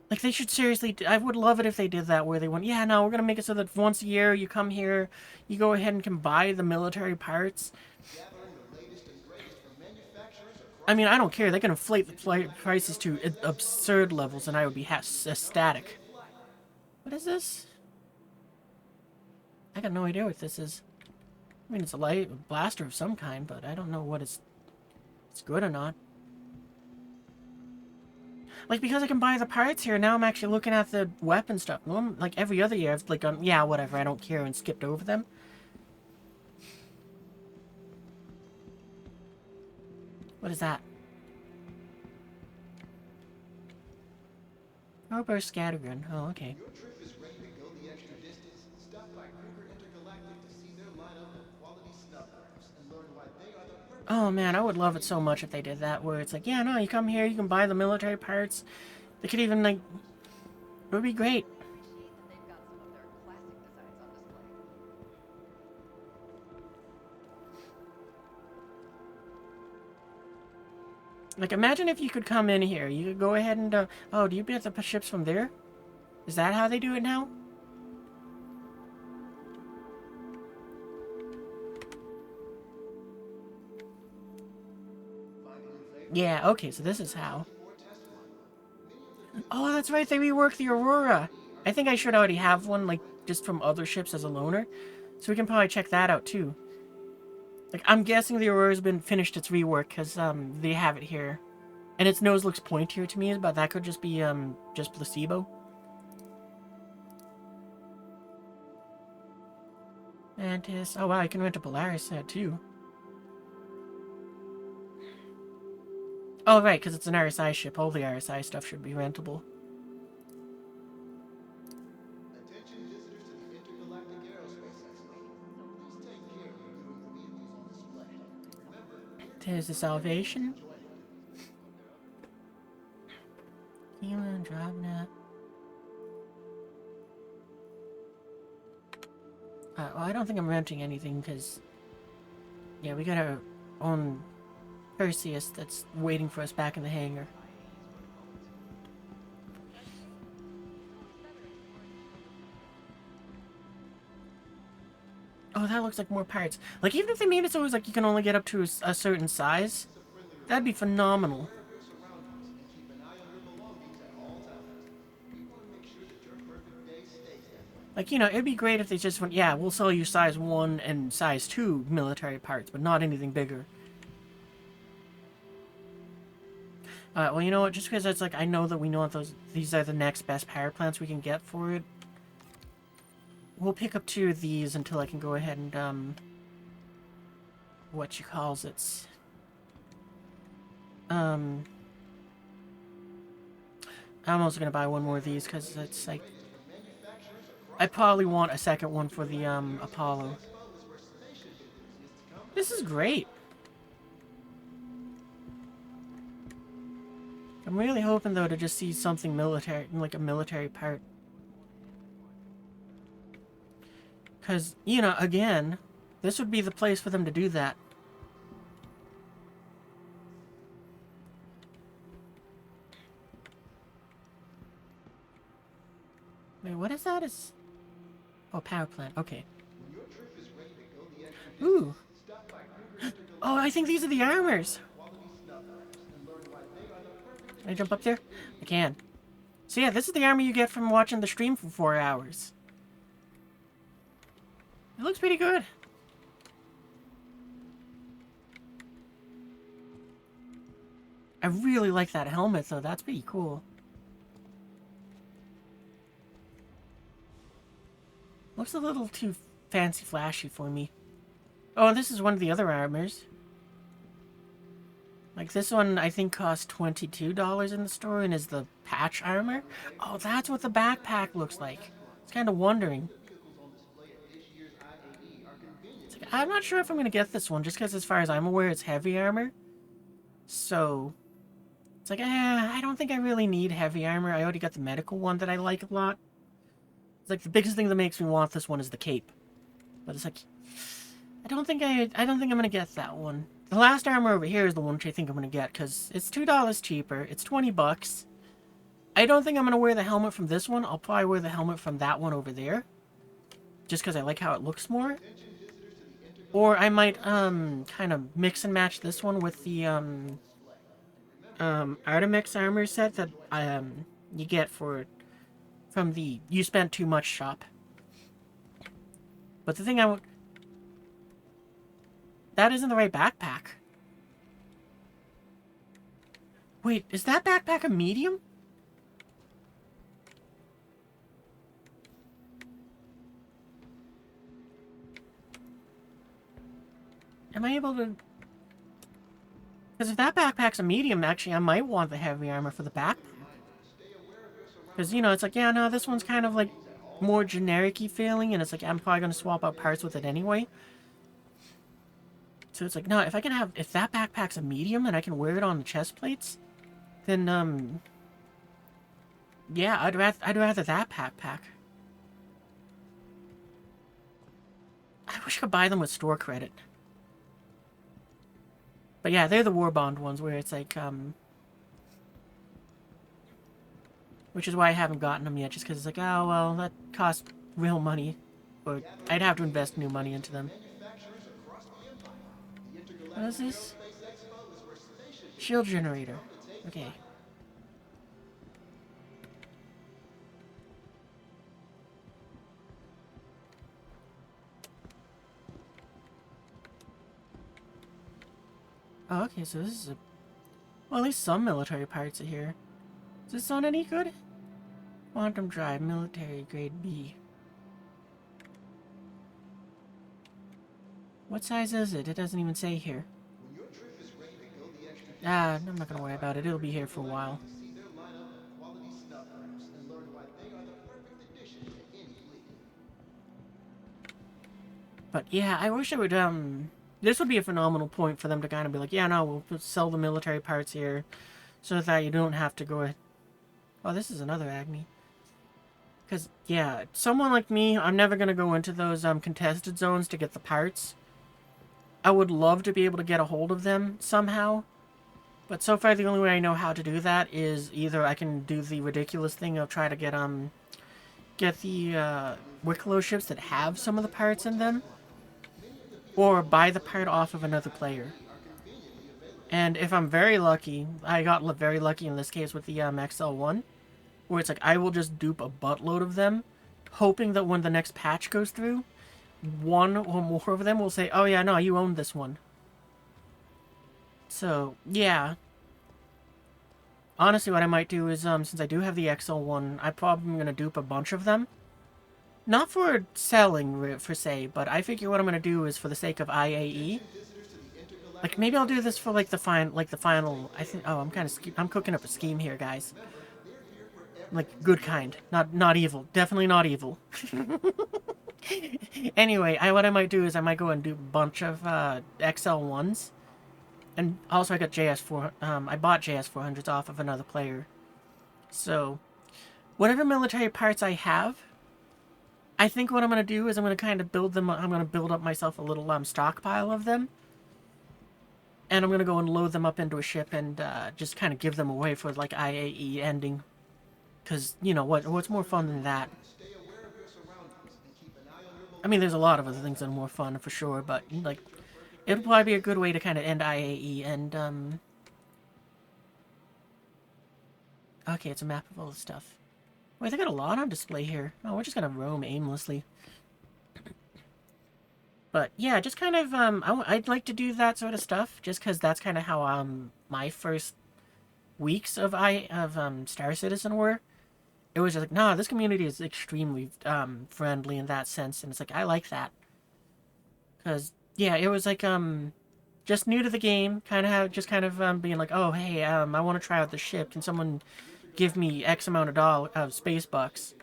Like, they should seriously, I would love it if they did that, where they went, yeah, no, we're going to make it so that once a year you come here, you go ahead and can buy the military parts. I mean, I don't care, they can inflate the prices to absurd levels, and I would be ecstatic. What is this? I got no idea what this is. I mean, it's a blaster of some kind, but I don't know what it's good or not. Like, because I can buy the parts here, now I'm actually looking at the weapon stuff. Well, like, every other year, I've, like, gone, yeah, whatever, I don't care, and skipped over them. What is that? Starburst Scattergun. Oh, okay.
Your trip is ready to go the extra distance. Stop by Kruger Intergalactic to see their lineup of quality snub crafters and learn why they are the perfect.
Oh man, I would love it so much if they did that, where it's like, yeah, no, you come here, you can buy the military parts. They could even, like, it would be great. Like, imagine if you could come in here. You could go ahead and, oh, do you get the ships from there? Is that how they do it now? Yeah, okay, so this is how. Oh, that's right, they reworked the Aurora. I think I should already have one, like, just from other ships as a loaner. So we can probably check that out, too. Like, I'm guessing the Aurora's been finished its rework, because, they have it here. And its nose looks pointier to me, but that could just be, just placebo. Mantis. Oh, wow, I can rent a Polaris set, too. Oh, right, because it's an RSI ship. All the RSI stuff should be rentable.
Attention visitors to the Intergalactic Aerospace Expo. Please take care when viewing the vehicles on display. Remember,
There's the Salvation.
joining.
Keelan, Dropnet. Well, I don't think I'm renting anything, because... Yeah, we got our own Perseus that's waiting for us back in the hangar. Oh, that looks like more parts. Like, even if they made it so it was like you can only get up to a certain size, that'd be phenomenal.
Keep an eye on your belongings at all times. We want to make sure that your perfect day stays that way.
Like, you know, it'd be great if they just went, yeah, we'll sell you size 1 and size 2 military parts, but not anything bigger. Well, you know what, just because it's like, I know that we know what these are the next best power plants we can get for it. We'll pick up 2 of these until I can go ahead and, what you calls it. I'm also gonna buy 1 more of these, because it's like, I probably want a second one for the, Apollo. This is great. I'm really hoping, though, to just see something military, like a military part. Because, you know, again, this would be the place for them to do that. Wait, what is that? Oh, power plant. Okay. Ooh. Oh, I think these are the armors. Can I jump up there? I can. So yeah, this is the armor you get from watching the stream for 4 hours. It looks pretty good. I really like that helmet, though. That's pretty cool. Looks a little too fancy flashy for me. Oh, and this is one of the other armors. Like, this one, I think, costs $22 in the store and is the patch armor. Oh, that's what the backpack looks like. I was kind of wondering. It's like, I'm not sure if I'm going to get this one, just because as far as I'm aware, it's heavy armor. So, it's like, I don't think I really need heavy armor. I already got the medical one that I like a lot. It's like, the biggest thing that makes me want this one is the cape. But it's like, I don't think I'm going to get that one. The last armor over here is the one which I think I'm going to get, because it's $2 cheaper. It's 20 bucks. I don't think I'm going to wear the helmet from this one. I'll probably wear the helmet from that one over there. Just because I like how it looks more. Or I might, kind of mix and match this one with the, Artemex armor set that, you get from the You Spent Too Much shop. But the thing that isn't the right backpack. Wait, is that backpack a medium? Am I able to... Because if that backpack's a medium, actually, I might want the heavy armor for the backpack. Because, you know, it's like, yeah, no, this one's kind of, like, more generic-y feeling, and it's like, I'm probably going to swap out parts with it anyway. So it's like, no, if that backpack's a medium and I can wear it on the chest plates, then, yeah, I'd rather that backpack. I wish I could buy them with store credit. But yeah, they're the Warbond ones where it's like, which is why I haven't gotten them yet, just because it's like, oh, well, that costs real money. Or I'd have to invest new money into them. What is this? Shield generator. Okay. Oh, okay, so this is a... Well, at least some military parts are here. Does this sound any good? Quantum drive, military grade B. What size is it? It doesn't even say here.
When your trip is ready to go the extra
Ah,
distance,
I'm not gonna
stop
worry
by
about it. It'll be here for a
Galactic
while.
to see their lineup of quality snuff crafts and learn why they are the perfect addition to any fleet.
But yeah, I wish it would, this would be a phenomenal point for them to kind of be like, yeah, no, we'll sell the military parts here so that you don't have to go... Oh, this is another Agni. Because, yeah, someone like me, I'm never going to go into those contested zones to get the parts. I would love to be able to get a hold of them somehow. But so far, the only way I know how to do that is either I can do the ridiculous thing of try to get the Wicklow ships that have some of the parts in them, or buy the part off of another player. And if I'm very lucky, I got very lucky in this case with the XL1, where it's like I will just dupe a buttload of them, hoping that when the next patch goes through, one or more of them will say, oh yeah, no, you own this one. So, yeah. Honestly, what I might do is, since I do have the XL1, I'm probably going to dupe a bunch of them. Not for selling, per se, but I figure what I'm going to do is for the sake of IAE. Like, maybe I'll do this for, like, the final, I think, oh, I'm cooking up a scheme here, guys. Like, good kind. Not evil. Definitely not evil. Anyway, what I might do is I might go and do a bunch of, XL1s. And also I got JS4, I bought JS400s off of another player. So, whatever military parts I have, I think what I'm going to do is I'm going to kind of build them, I'm going to build up myself a little, stockpile of them. And I'm going to go and load them up into a ship and, just kind of give them away for, like, IAE ending. Because, you know, what's more fun than that? I mean, there's a lot of other things that are more fun, for sure, but, like, it'll probably be a good way to kind of end IAE, and, okay, it's a map of all the stuff. Wait, they got a lot on display here. Oh, we're just gonna roam aimlessly. But, yeah, just kind of, I'd like to do that sort of stuff, just because that's kind of how, my first weeks of Star Citizen were. It was just like, no, this community is extremely, friendly in that sense, and it's like, I like that. Because, yeah, it was like, just new to the game, kind of being like, oh, hey, I want to try out the ship. Can someone give me X amount of space bucks?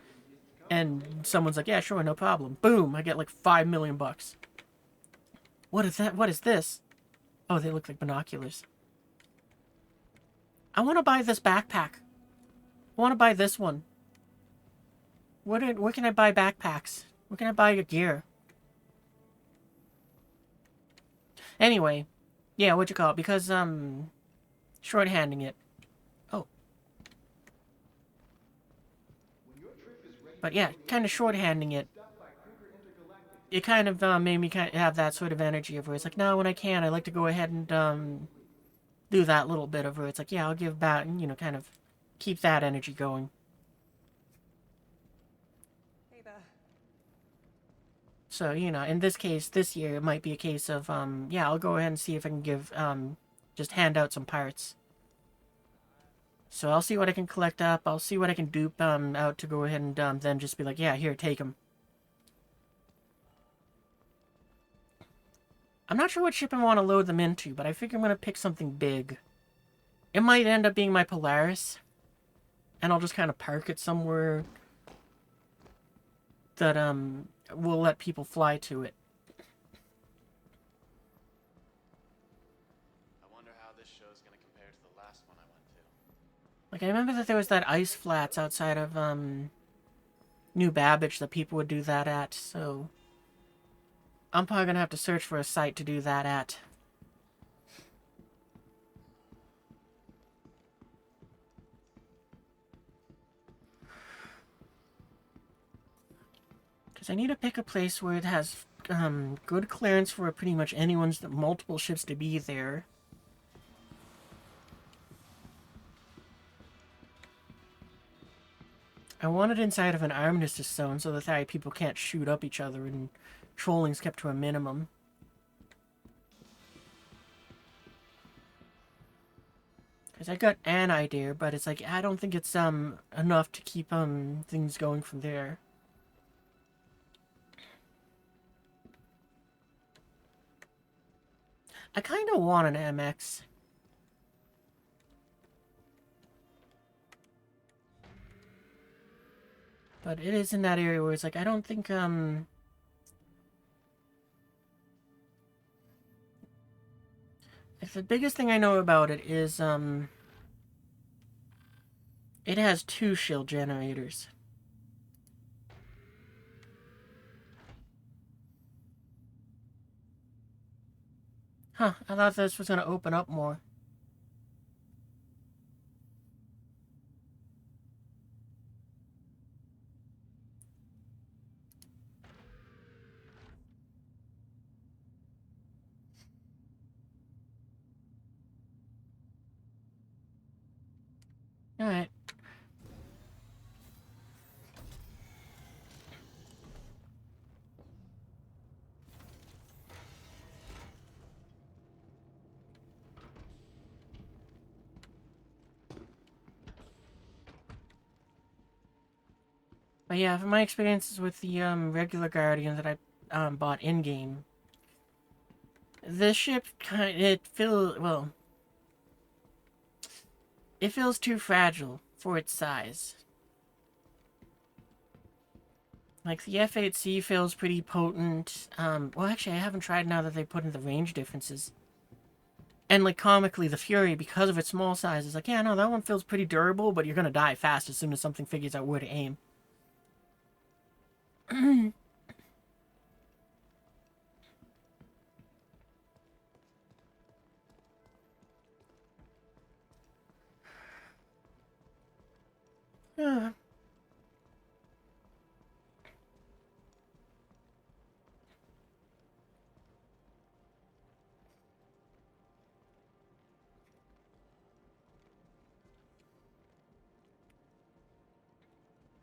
And someone's like, yeah, sure, no problem. Boom, I get like 5 million bucks. What is that? What is this? Oh, they look like binoculars. I want to buy this backpack. I want to buy this one. Where can I buy backpacks? Where can I buy your gear? Anyway, yeah, what'd you call it? Because, shorthanding it. Oh. But yeah, kind of shorthanding it. It kind of, made me kind of have that sort of energy of where it's like, no, when I can, I like to go ahead and, do that little bit of where it's like, yeah, I'll give back, and, you know, kind of keep that energy going.
Hey there.
So, you know, in this case, this year, it might be a case of, yeah, I'll go ahead and see if I can give, just hand out some parts. So I'll see what I can collect up, I'll see what I can dupe, out to go ahead and, then just be like, yeah, here, take them. I'm not sure what ship I want to load them into, but I figure I'm going to pick something big. It might end up being my Polaris, and I'll just kind of park it somewhere that, will let people fly to it.
I wonder how this show is gonna compare to the last one I went to.
Like, I remember that there was that ice flats outside of, New Babbage that people would do that at, so I'm probably gonna have to search for a site to do that at. Because I need to pick a place where it has, good clearance for pretty much anyone's multiple ships to be there. I want it inside of an armistice zone so that people can't shoot up each other and trolling's kept to a minimum. Because I got an idea, but it's like, I don't think it's, enough to keep, things going from there. I kind of want an MX. But it is in that area where it's like, I don't think, the biggest thing I know about it is, it has 2 shield generators. Huh, I thought this was going to open up more. Alright. But yeah, from my experiences with the regular Guardian that I bought in-game, this ship it feels too fragile for its size. Like, the F8C feels pretty potent. Well, actually, I haven't tried now that they put in the range differences. And, like, comically, the Fury, because of its small size, is like, yeah, no, that one feels pretty durable, but you're gonna die fast as soon as something figures out where to aim.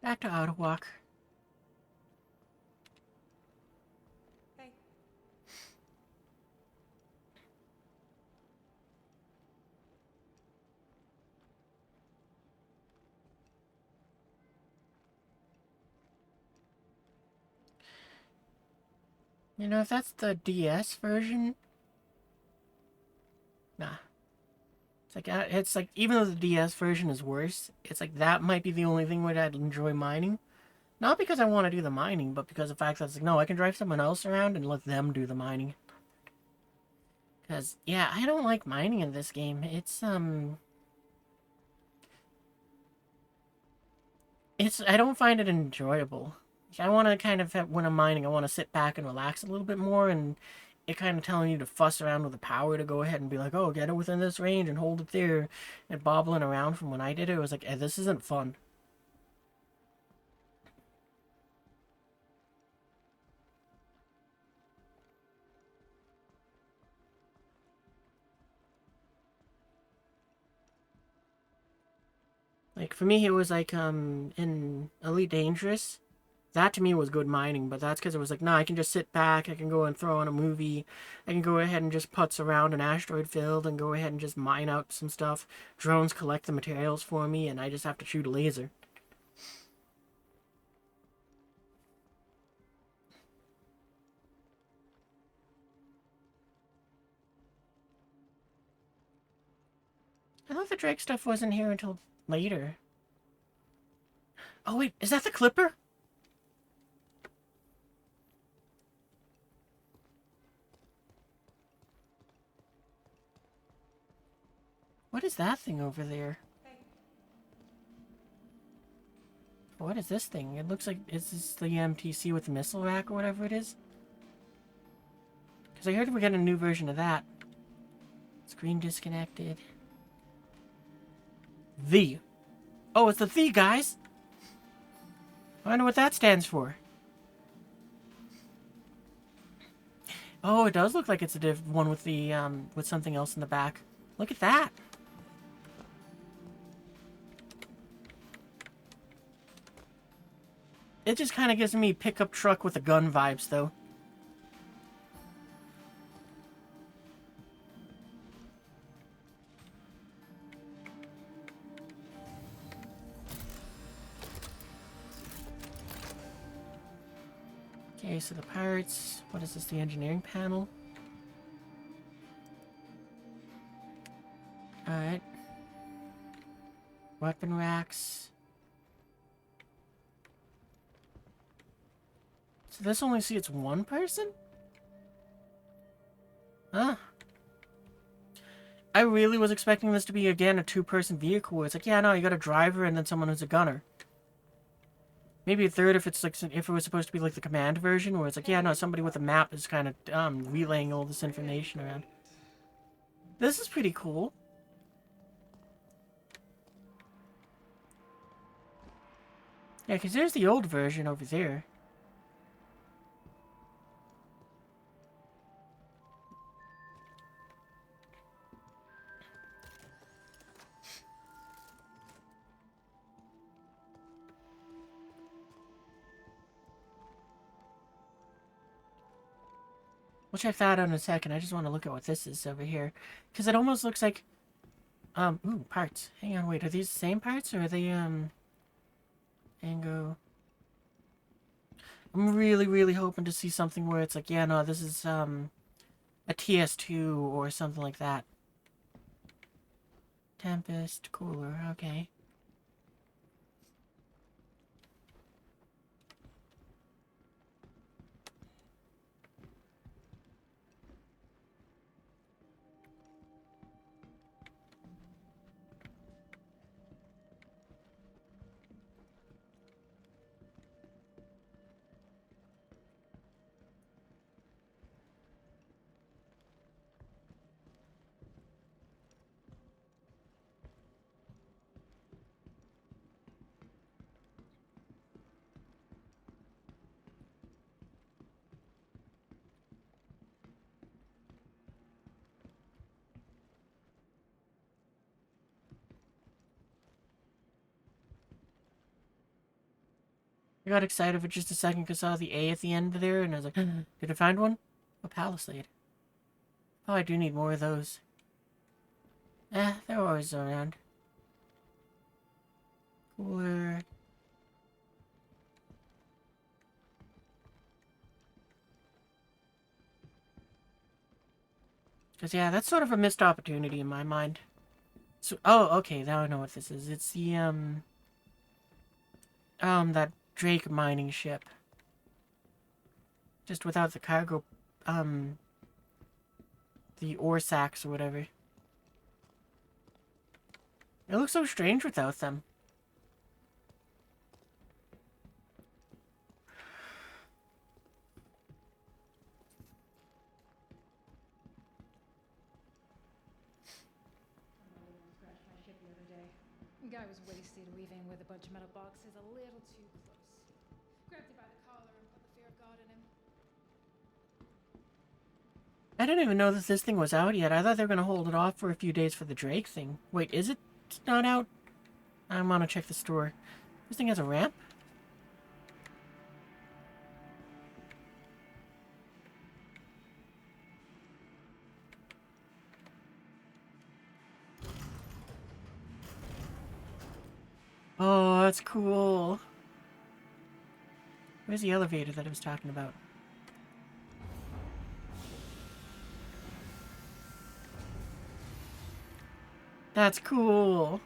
Back to Ottawa.
Hey.
You know, if that's the DS version... Nah. It's like, even though the DS version is worse, it's like, that might be the only thing where I'd enjoy mining. Not because I want to do the mining, but because of the fact that it's like, no, I can drive someone else around and let them do the mining. Because, yeah, I don't like mining in this game. It's, I don't find it enjoyable. I want to kind of, when I'm mining, I want to sit back and relax a little bit more, and it kind of telling you to fuss around with the power to go ahead and be like, oh, get it within this range and hold it there, and bobbling around from when I did it, it was like, this isn't fun. Like, for me, it was like, in Elite Dangerous, that to me was good mining, but that's because it was like, nah, I can just sit back, I can go and throw on a movie, I can go ahead and just putz around an asteroid field and go ahead and just mine out some stuff. Drones collect the materials for me, and I just have to shoot a laser. I thought the Drake stuff wasn't here until later. Oh wait, is that the Clipper? What is that thing over there?
Hey.
What is this thing? It looks like, is this the MTC with the missile rack or whatever it is? Because I heard we got a new version of that. Screen disconnected. The. Oh, it's the guys! I wonder what that stands for. Oh, it does look like it's a one with the, with something else in the back. Look at that! It just kind of gives me pickup truck with a gun vibes, though. Okay, so the parts. What is this? The engineering panel? Alright. Weapon racks. So this only seats one person? Huh? I really was expecting this to be, again, a two-person vehicle where it's like, yeah, no, you got a driver and then someone who's a gunner. Maybe a third if it's like, if it was supposed to be like the command version where it's like, yeah, no, somebody with a map is kind of relaying all this information around. This is pretty cool. Yeah, because there's the old version over there. We'll check that out in a second. I just want to look at what this is over here. Because it almost looks like... ooh, parts. Hang on, wait. Are these the same parts? Or are they, Ango... I'm really, really hoping to see something where it's like, yeah, no, this is, a TS2 or something like that. Tempest, cooler, okay. I got excited for just a second because I saw the A at the end there, and I was like, did I find one? A palisade. Oh, I do need more of those. They're always around. Cooler. Because, yeah, that's sort of a missed opportunity in my mind. So, oh, okay, now I know what this is. It's the, that Drake mining ship. Just without the cargo, the ore sacks or whatever. It looks so strange without them.
Guy was wasted weaving with a bunch of metal boxes a little too close. Grabbed him by the collar and put the fear of God in him.
I didn't even know that this thing was out yet. I thought they were going to hold it off for a few days for the Drake thing. Wait, is it not out? I want to check the store. This thing has a ramp? Oh, that's cool. Where's the elevator that I was talking about? That's cool.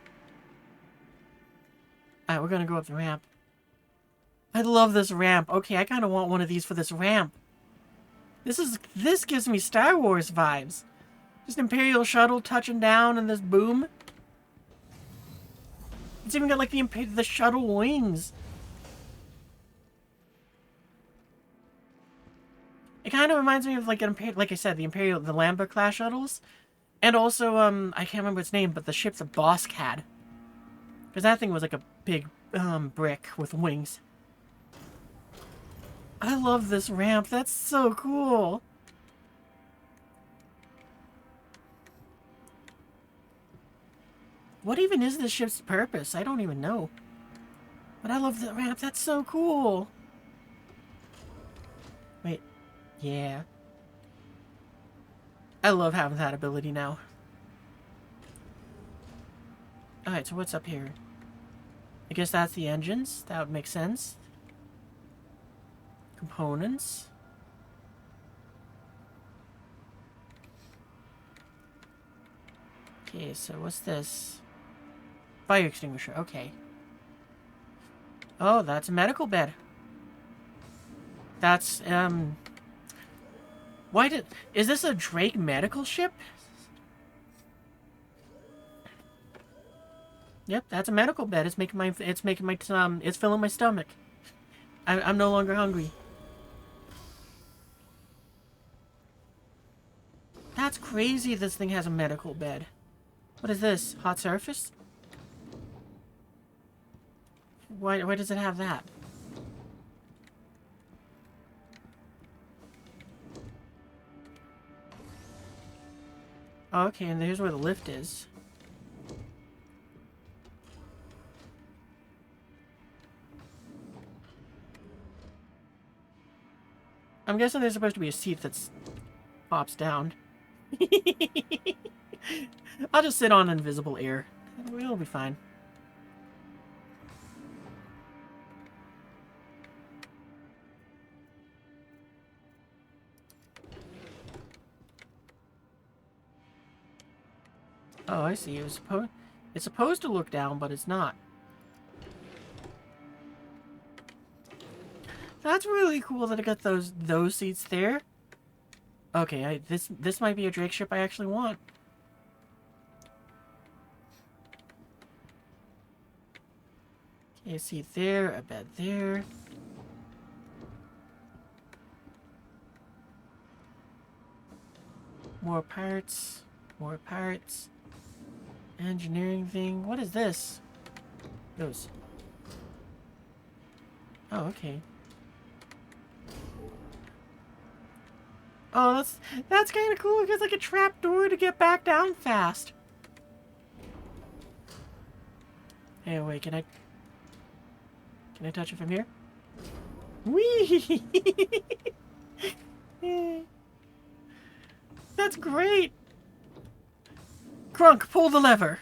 Alright, we're gonna go up the ramp. I love this ramp. Okay, I kind of want one of these for this ramp. This gives me Star Wars vibes. Just Imperial shuttle touching down and this boom. It's even got like the shuttle wings. It kind of reminds me of like like I said, the Lambda class shuttles, and also I can't remember its name, but the ship the Bosk had, because that thing was like a big brick with wings. I love this ramp. That's so cool. What even is this ship's purpose? I don't even know. But I love the ramp. That's so cool. Wait. Yeah. I love having that ability now. Alright, so what's up here? I guess that's the engines. That would make sense. Components. Okay, so what's this? Fire extinguisher, okay. Oh, that's a medical bed. That's, is this a Drake medical ship? Yep, that's a medical bed. It's making my, it's filling my stomach. I'm no longer hungry. That's crazy this thing has a medical bed. What is this? Hot surface? Why does it have that? Okay, and here's where the lift is. I'm guessing there's supposed to be a seat that's pops down. I'll just sit on invisible air. It'll be fine. Oh, I see. It's supposed to look down, but it's not. That's really cool that I got those seats there. Okay, this might be a Drake ship I actually want. Okay, a seat there, a bed there. More parts. More parts. Engineering thing. What is this? Those. Oh, okay. Oh, that's kind of cool. It has like a trap door to get back down fast. Hey, wait, can I touch it from here? Whee! That's great! Crunk, pull the lever!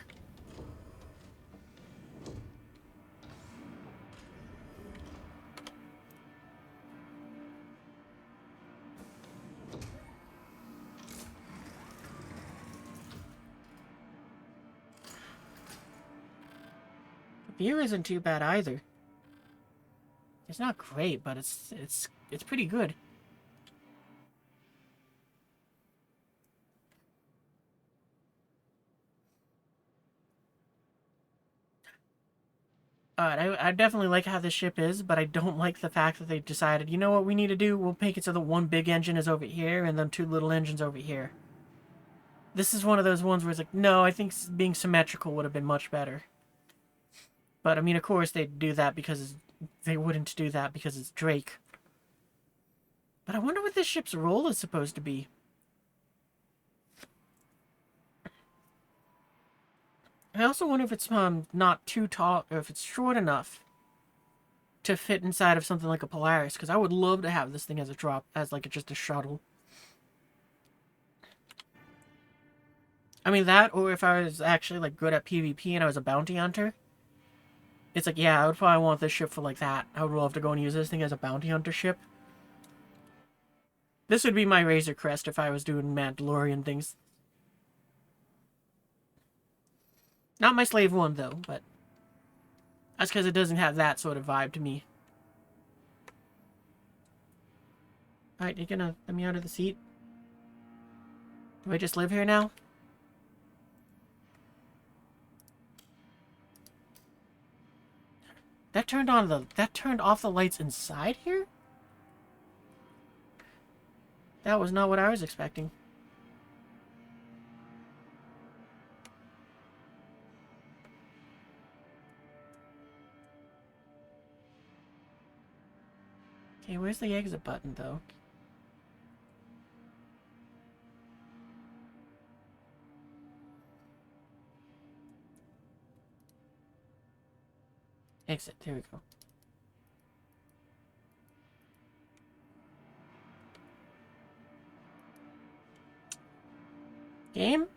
The beer isn't too bad either. It's not great, but it's pretty good. I definitely like how this ship is, but I don't like the fact that they decided, you know what we need to do? We'll make it so the one big engine is over here, and then two little engines over here. This is one of those ones where it's like, no, I think being symmetrical would have been much better. But, I mean, of course they'd do that because they wouldn't do that because it's Drake. But I wonder what this ship's role is supposed to be. I also wonder if it's not too tall, or if it's short enough to fit inside of something like a Polaris, because I would love to have this thing as a drop, as like just a shuttle. I mean that, or if I was actually like good at PvP and I was a bounty hunter, it's like, yeah, I would probably want this ship for like that. I would love to go and use this thing as a bounty hunter ship. This would be my Razor Crest if I was doing Mandalorian things. Not my Slave one, though, but that's because it doesn't have that sort of vibe to me. Alright, you're gonna let me out of the seat? Do I just live here now? That turned off the lights inside here? That was not what I was expecting. Okay, where's the exit button, though? Exit, there we go. Game?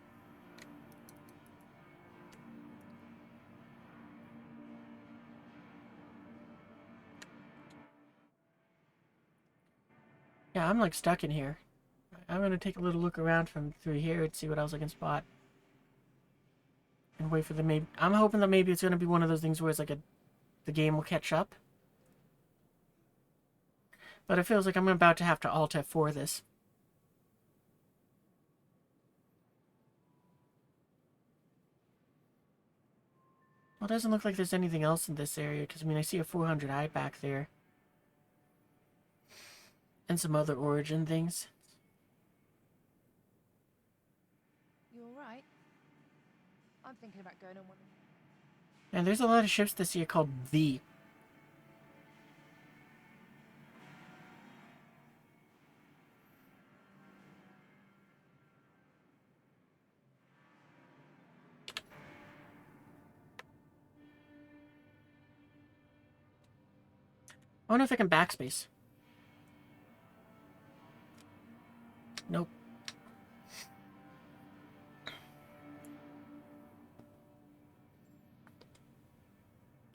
Yeah, I'm like stuck in here. I'm gonna take a little look around from through here and see what else I can spot. And wait for the maybe. I'm hoping that maybe it's gonna be one of those things where it's like the game will catch up. But it feels like I'm about to have to Alt F4 this. Well, it doesn't look like there's anything else in this area, because, I mean, I see a 400i back there. And some other Origin things.
You alright? I'm thinking about going on one.
And there's a lot of ships this year called V. I wonder if I can backspace. Nope.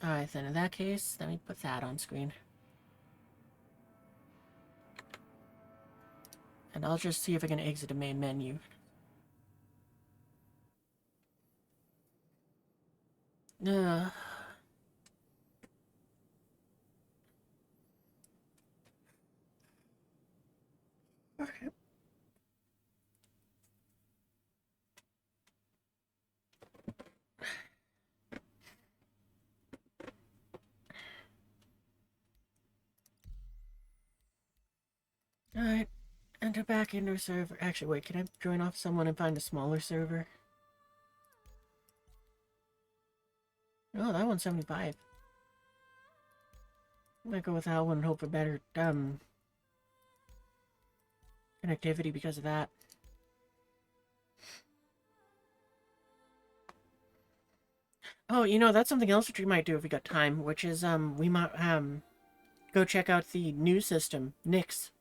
Alright, then in that case, let me put that on screen. And I'll just see if I can exit the main menu. Uh, okay. Alright, enter back into a server. Actually, wait, can I join off someone and find a smaller server? Oh, that one's 75. I might go with that one and hope for better, connectivity because of that. Oh, you know, that's something else that we might do if we got time, which is, we might, go check out the new system, Nix.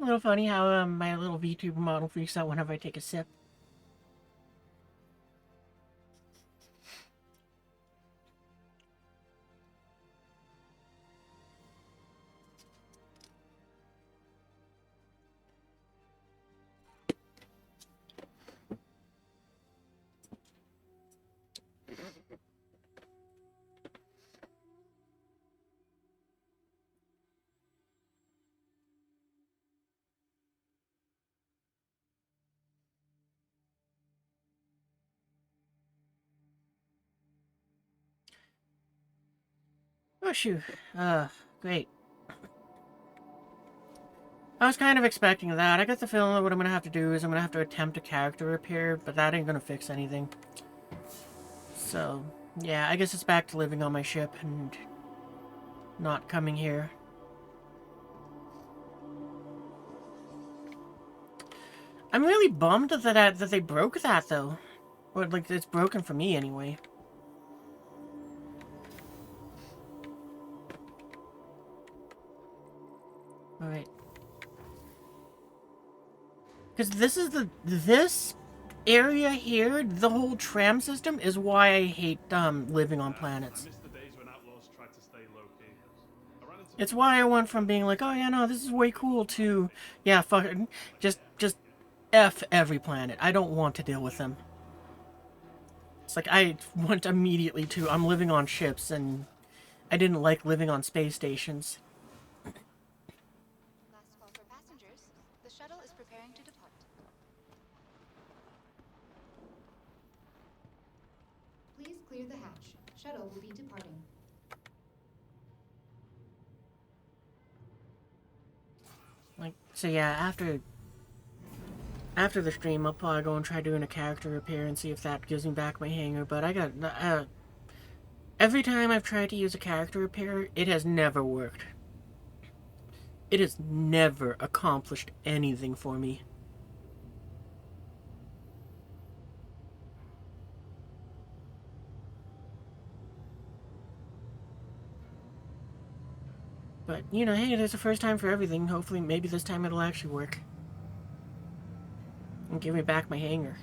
A little funny how, my little VTuber model freaks out whenever I take a sip. Oh, shoot. Great. I was kind of expecting that. I got the feeling that what I'm gonna have to do is I'm gonna have to attempt a character repair, but that ain't gonna fix anything. So, yeah, I guess it's back to living on my ship and not coming here. I'm really bummed that they broke that, though. Or, like, it's broken for me, anyway. Alright. Because this area here, the whole tram system, is why I hate, living on planets.
I miss the days when outlaws tried to stay low-key. I ran into
It's why I went from being like, oh yeah, no, this is way cool, to, yeah, fuck it, just F every planet. I don't want to deal with them. It's like, I went immediately to, I'm living on ships, and I didn't like living on space stations.
Last call for passengers. The shuttle is preparing to depart.
Please clear the hatch. Shuttle will be departing.
Like, so yeah, after the stream, I'll probably go and try doing a character repair and see if that gives me back my hanger, but I got, every time I've tried to use a character repair, it has never worked. it has never accomplished anything for me. But, you know, hey, there's a first time for everything. Hopefully, maybe this time it'll actually work. And give me back my hanger.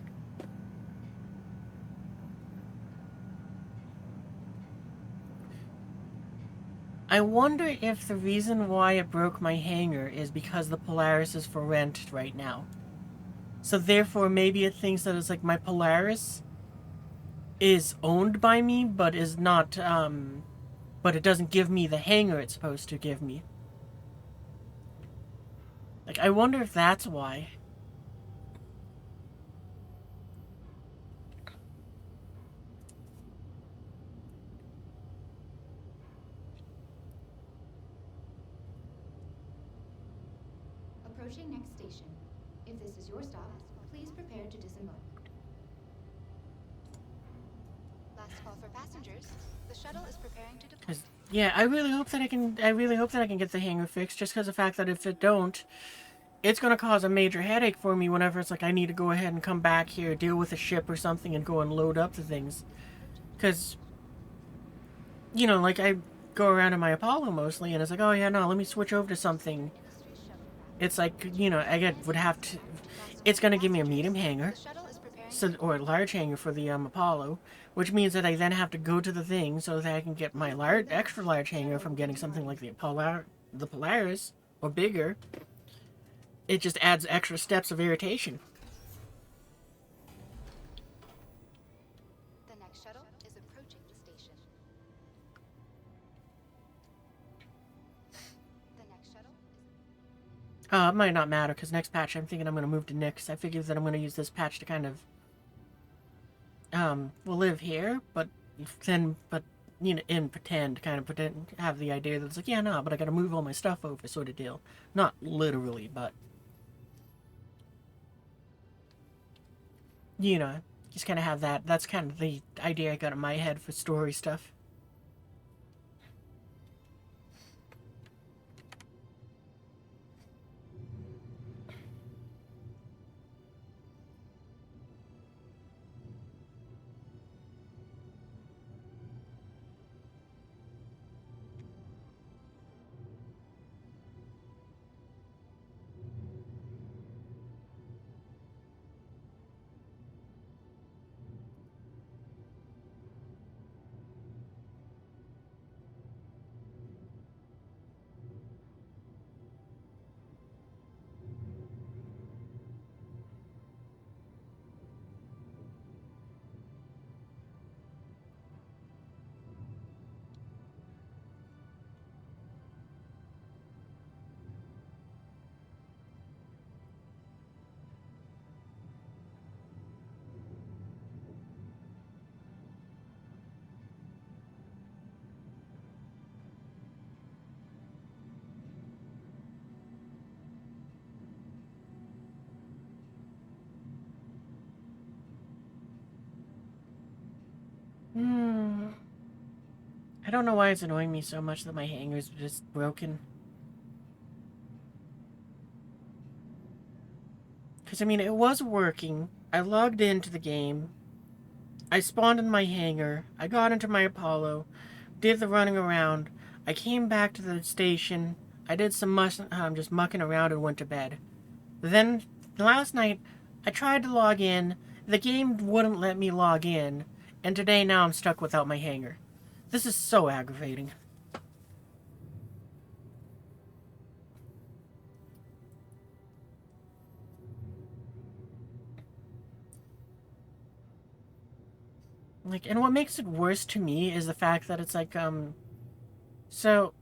I wonder if the reason why it broke my hanger is because the Polaris is for rent right now. So therefore, maybe it thinks that it's like my Polaris is owned by me, but is not, but it doesn't give me the hanger it's supposed to give me. Like, I wonder if that's why.
Approaching next station. If this is your stop, please prepare to disembark.
Last call for passengers. The shuttle is preparing to depart.
Yeah, I really hope that I can get the hanger fixed, just because of the fact that if it don't, it's going to cause a major headache for me whenever it's like I need to go ahead and come back here, deal with a ship or something, and go and load up the things. Because, you know, like, I go around in my Apollo mostly, and it's like, oh yeah, no, let me switch over to something. It's like, you know, would have to... It's going to give me a medium hanger, so, or a large hanger for the Apollo, which means that I then have to go to the thing so that I can get my extra large hanger from getting something like the Polaris, or bigger. It just adds extra steps of irritation.
The next shuttle is approaching the station. The next shuttle is...
It might not matter, because next patch I'm thinking I'm going to move to Nyx. I figure that I'm going to use this patch to kind of, we'll live here, but then, you know, have the idea that it's like, yeah, no, but I got to move all my stuff over, sort of deal. Not literally, but, you know, just kind of have that. That's kind of the idea I got in my head for story stuff. I don't know why it's annoying me so much that my hanger's just broken. Because, I mean, it was working. I logged into the game. I spawned in my hangar. I got into my Apollo. Did the running around. I came back to the station. I did some just mucking around and went to bed. Then, last night, I tried to log in. The game wouldn't let me log in. And today, now I'm stuck without my hangar. This is so aggravating. Like, and what makes it worse to me is the fact that it's like, so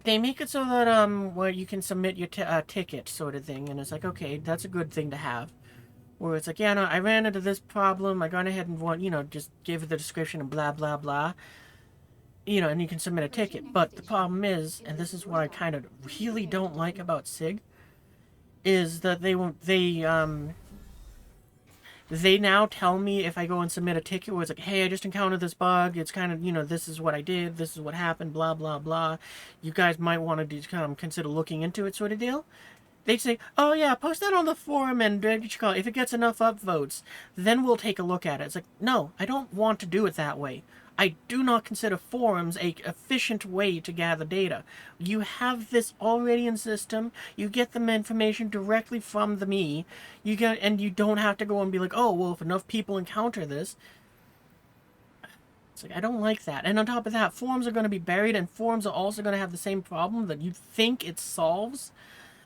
they make it so that, where you can submit your ticket sort of thing, and it's like, okay, that's a good thing to have. Where it's like, yeah, no, I ran into this problem, I gone ahead and, you know, just gave it the description and blah, blah, blah. You know, and you can submit a ticket. But the problem is, and this is what I kind of really don't like about SIG, is that they now tell me if I go and submit a ticket where it's like, hey, I just encountered this bug. It's kind of, you know, this is what I did. This is what happened, blah, blah, blah. You guys might want to kind of consider looking into it sort of deal. They'd say, oh, yeah, post that on the forum and if it gets enough upvotes, then we'll take a look at it. It's like, no, I don't want to do it that way. I do not consider forums a efficient way to gather data. You have this already in system. You get the information directly from the me. And you don't have to go and be like, oh, well, if enough people encounter this. It's like, I don't like that. And on top of that, forums are going to be buried, and forums are also going to have the same problem that you think it solves.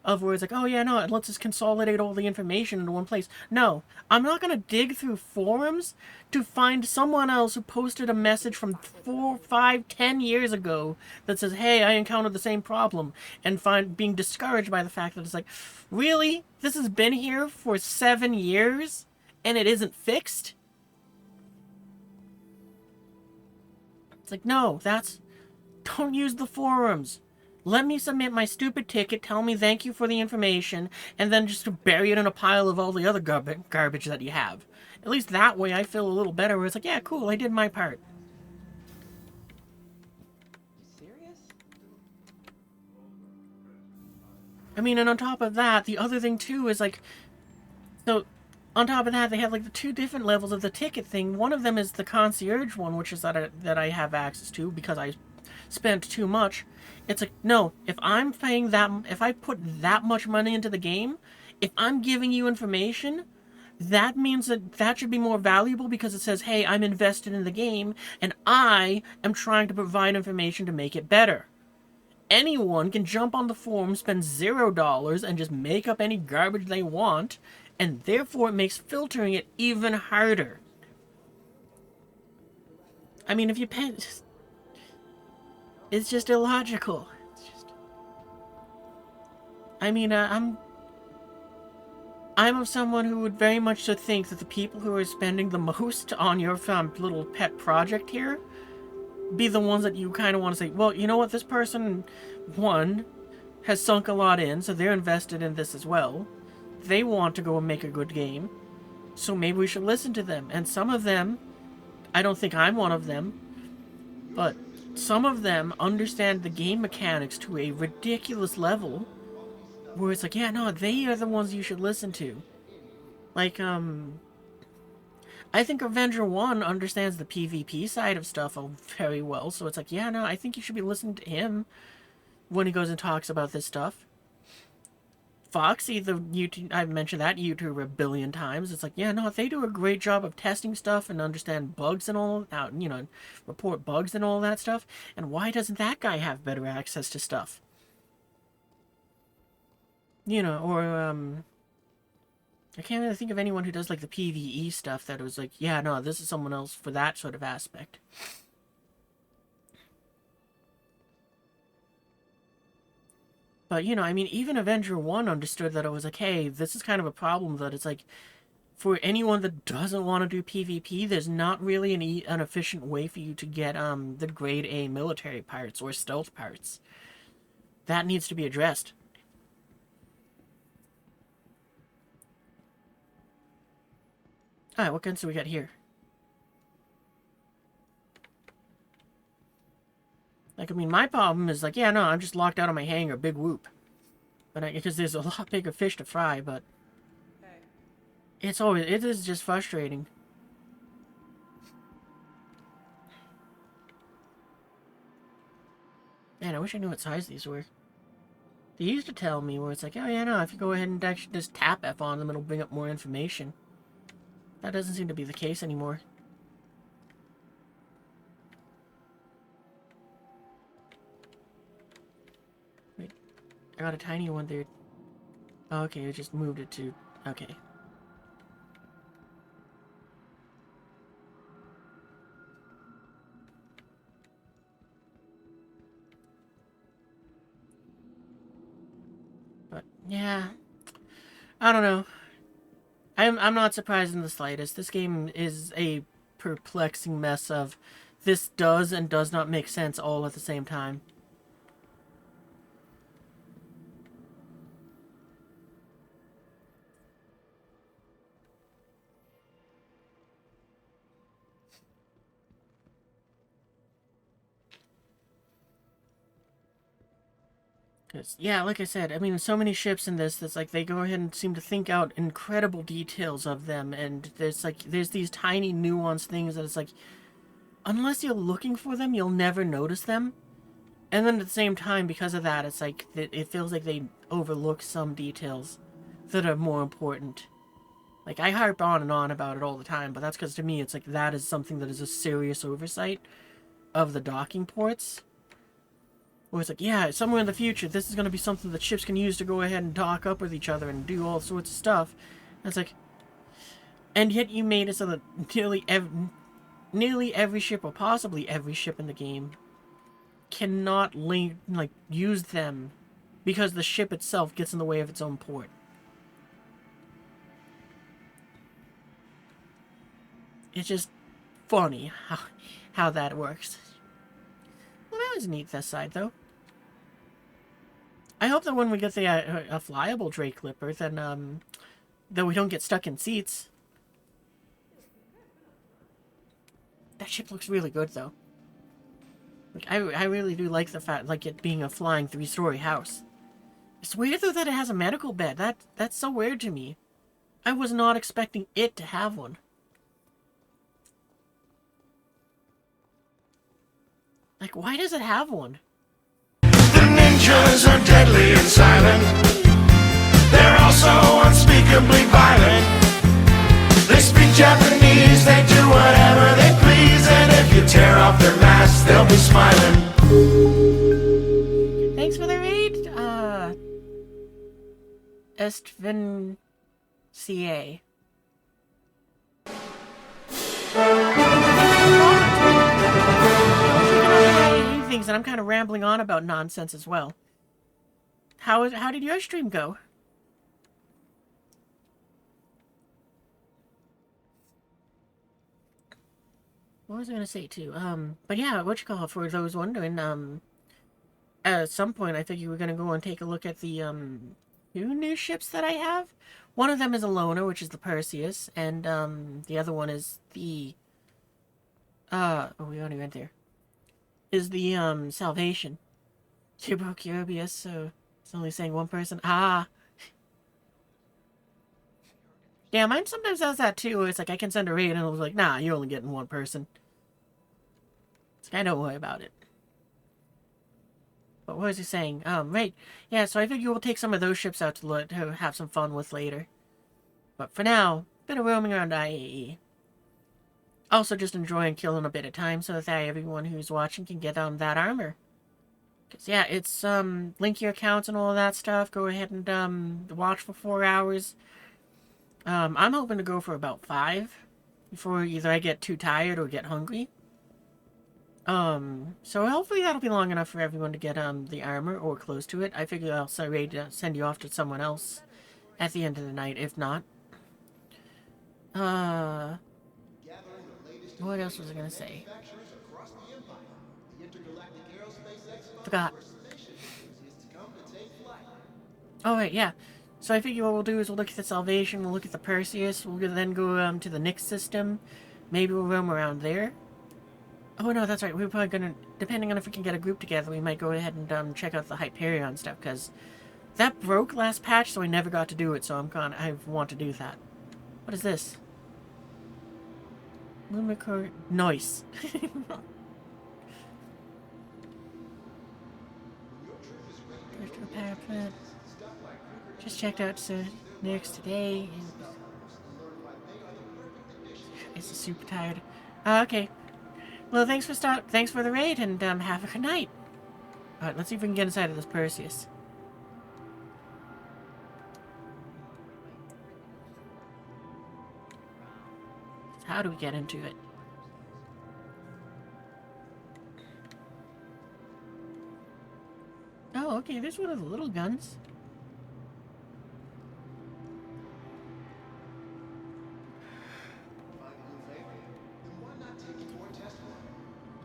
Of where it's like, oh yeah, no, it lets us consolidate all the information into one place. No, I'm not going to dig through forums to find someone else who posted a message from 4, 5, 10 years ago that says, hey, I encountered the same problem, and being discouraged by the fact that it's like, really? This has been here for 7 years, and it isn't fixed? It's like, no, don't use the forums. Let me submit my stupid ticket, tell me thank you for the information, and then just to bury it in a pile of all the other garbage that you have. At least that way I feel a little better, where it's like, yeah, cool, I did my part.
You serious?
I mean, and on top of that, the other thing too is like, so on top of that, they have like the 2 different levels of the ticket thing. One of them is the concierge one, which is that I have access to because I spent too much. It's like, no, if I'm paying that, if I put that much money into the game, if I'm giving you information, that means that should be more valuable because it says, hey, I'm invested in the game and I am trying to provide information to make it better. Anyone can jump on the forum, spend $0 and just make up any garbage they want, and therefore it makes filtering it even harder. I mean, if you pay... It's just illogical. I mean, I'm of someone who would very much so think that the people who are spending the most on your little pet project here be the ones that you kind of want to say, well, you know what, this person, one, has sunk a lot in, so they're invested in this as well. They want to go and make a good game, so maybe we should listen to them. And some of them, I don't think I'm one of them, but some of them understand the game mechanics to a ridiculous level where it's like, yeah, no, they are the ones you should listen to. Like, I think Avenger 1 understands the PvP side of stuff very well, so it's like, yeah, no, I think you should be listening to him when he goes and talks about this stuff. Foxy, the YouTube, I've mentioned that YouTuber a billion times. It's like, yeah, no, they do a great job of testing stuff and understand bugs and all, you know, report bugs and all that stuff. And why doesn't that guy have better access to stuff? You know, or, I can't really think of anyone who does, like, the PvE stuff that was like, yeah, no, this is someone else for that sort of aspect. But, you know, I mean, even Avenger 1 understood that it was like, hey, this is kind of a problem that it's like, for anyone that doesn't want to do PvP, there's not really an efficient way for you to get, the grade A military parts or stealth parts. That needs to be addressed. Alright, what guns do we got here? Like, I mean, my problem is like, yeah, no, I'm just locked out of my hangar, big whoop. But because there's a lot bigger fish to fry, but
Hey.
it is just frustrating. Man, I wish I knew what size these were. They used to tell me where it's like, oh yeah, no, if you go ahead and actually just tap F on them, it'll bring up more information. That doesn't seem to be the case anymore. Wait, I got a tiny one there. Oh, okay, I just moved it to... Okay. But, yeah. I don't know. I'm not surprised in the slightest. This game is a perplexing mess of this does and does not make sense all at the same time. 'Cause, yeah, like I said, I mean, so many ships in this that's like they go ahead and seem to think out incredible details of them, and there's these tiny nuanced things that it's like, unless you're looking for them, you'll never notice them. And then at the same time, because of that, it's like it feels like they overlook some details that are more important. Like, I harp on about it all the time, but that's because to me, it's like that is something that is a serious oversight of the docking ports. Where it's like, yeah, somewhere in the future, this is going to be something that ships can use to go ahead and dock up with each other and do all sorts of stuff. And it's like, and yet you made it so that nearly every ship, or possibly every ship in the game, cannot use them because the ship itself gets in the way of its own port. It's just funny how that works. Well, that was neat, this side, though. I hope that when we get the a flyable Drake Clipper, then that we don't get stuck in seats. That ship looks really good, though. Like, I really do like the fact, like, it being a flying 3-story house. It's weird, though, that it has a medical bed. That's so weird to me. I was not expecting it to have one. Like, why does it have one?
The ninjas are deadly and silent. They're also unspeakably violent. They speak Japanese, they do whatever they please, and if you tear off their masks, they'll be smiling.
Thanks for the raid, Estven CA. Things, and I'm kind of rambling on about nonsense as well. How did your stream go? What was I gonna say too? But yeah, for those wondering, at some point I think you were gonna go and take a look at the two new ships that I have. One of them is a loner, which is the Perseus, and the other one is the oh, we already went there. Is the Salvation. You broke your OBS, so it's only saying one person. Ah. Yeah, mine sometimes does that too. It's like I can send a raid and it was like, nah, you're only getting one person. It's like, I don't worry about it. But what was he saying? Right. Yeah, so I think you will take some of those ships out to have some fun with later. But for now, bit of roaming around IAE. Also just enjoying killing a bit of time so that everyone who's watching can get that armor. Because, yeah, it's, link your accounts and all of that stuff. Go ahead and, watch for 4 hours. I'm hoping to go for about 5 before either I get too tired or get hungry. So hopefully that'll be long enough for everyone to get, the armor or close to it. I figure I'll send you off to someone else at the end of the night, if not. What else was I gonna say? Forgot. Oh, right, yeah. So I figure what we'll do is we'll look at the Salvation, we'll look at the Perseus, we'll then go to the Nyx system. Maybe we'll roam around there. Oh, no, that's right. We're probably gonna, depending on if we can get a group together, we might go ahead and check out the Hyperion stuff, because that broke last patch, so I never got to do it, so I want to do that. What is this? Lumicore. Nice. Parapet. Just checked out Nyx today. It's super tired. Okay. Well, thanks for the raid, and have a good night. All right, let's see if we can get inside of this Perseus. How do we get into it? Oh, okay, there's one of the little guns.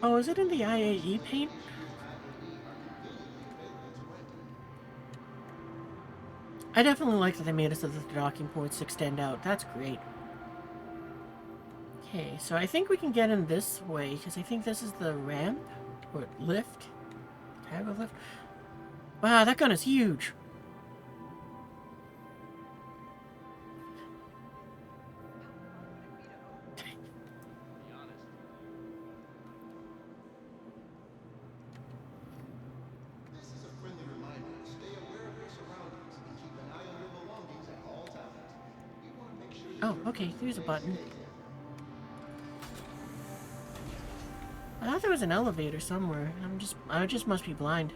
Oh, is it in the IAE paint? I definitely like that they made it so that the docking ports extend out. That's great. Okay, so I think we can get in this way, because I think this is the ramp, or lift, cargo lift. Wow, that gun is huge.
This is a friendly reminder. Stay aware of your surroundings and keep an eye on your belongings at all times. We want to make sure that
Oh,
your
okay,
personal
there's a
space
button.
stays there.
I thought there was an elevator somewhere. I just must be blind.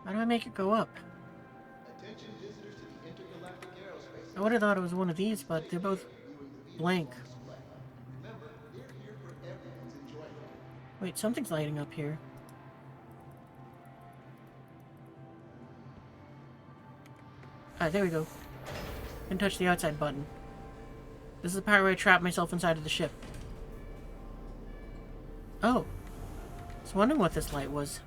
How do I make it go up?
Attention visitors to the intergalactic aerospace.
I would have thought it was one of these, but they're both blank.
Remember, we're here for everyone's enjoyment.
Wait, something's lighting up here. Alright, there we go. Can touch the outside button. This is the part where I trap myself inside of the ship. Oh. I was wondering what this light was.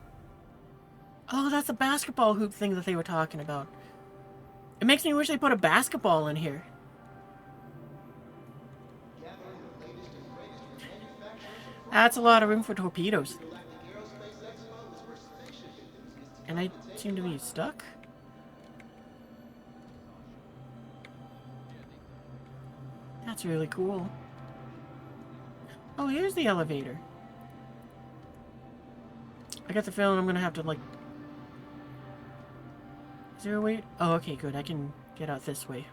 Oh, that's the basketball hoop thing that they were talking about. It makes me wish they put a basketball in here.
Gathering the latest and greatest from manufacturers
That's a lot of room for torpedoes.
Intergalactic Aerospace Expo is where spaceship enthusiasts
And I seem to be stuck. That's really cool. Oh, here's the elevator. I got the feeling I'm gonna have to, like... Is there a way? Oh, okay, good. I can get out this way.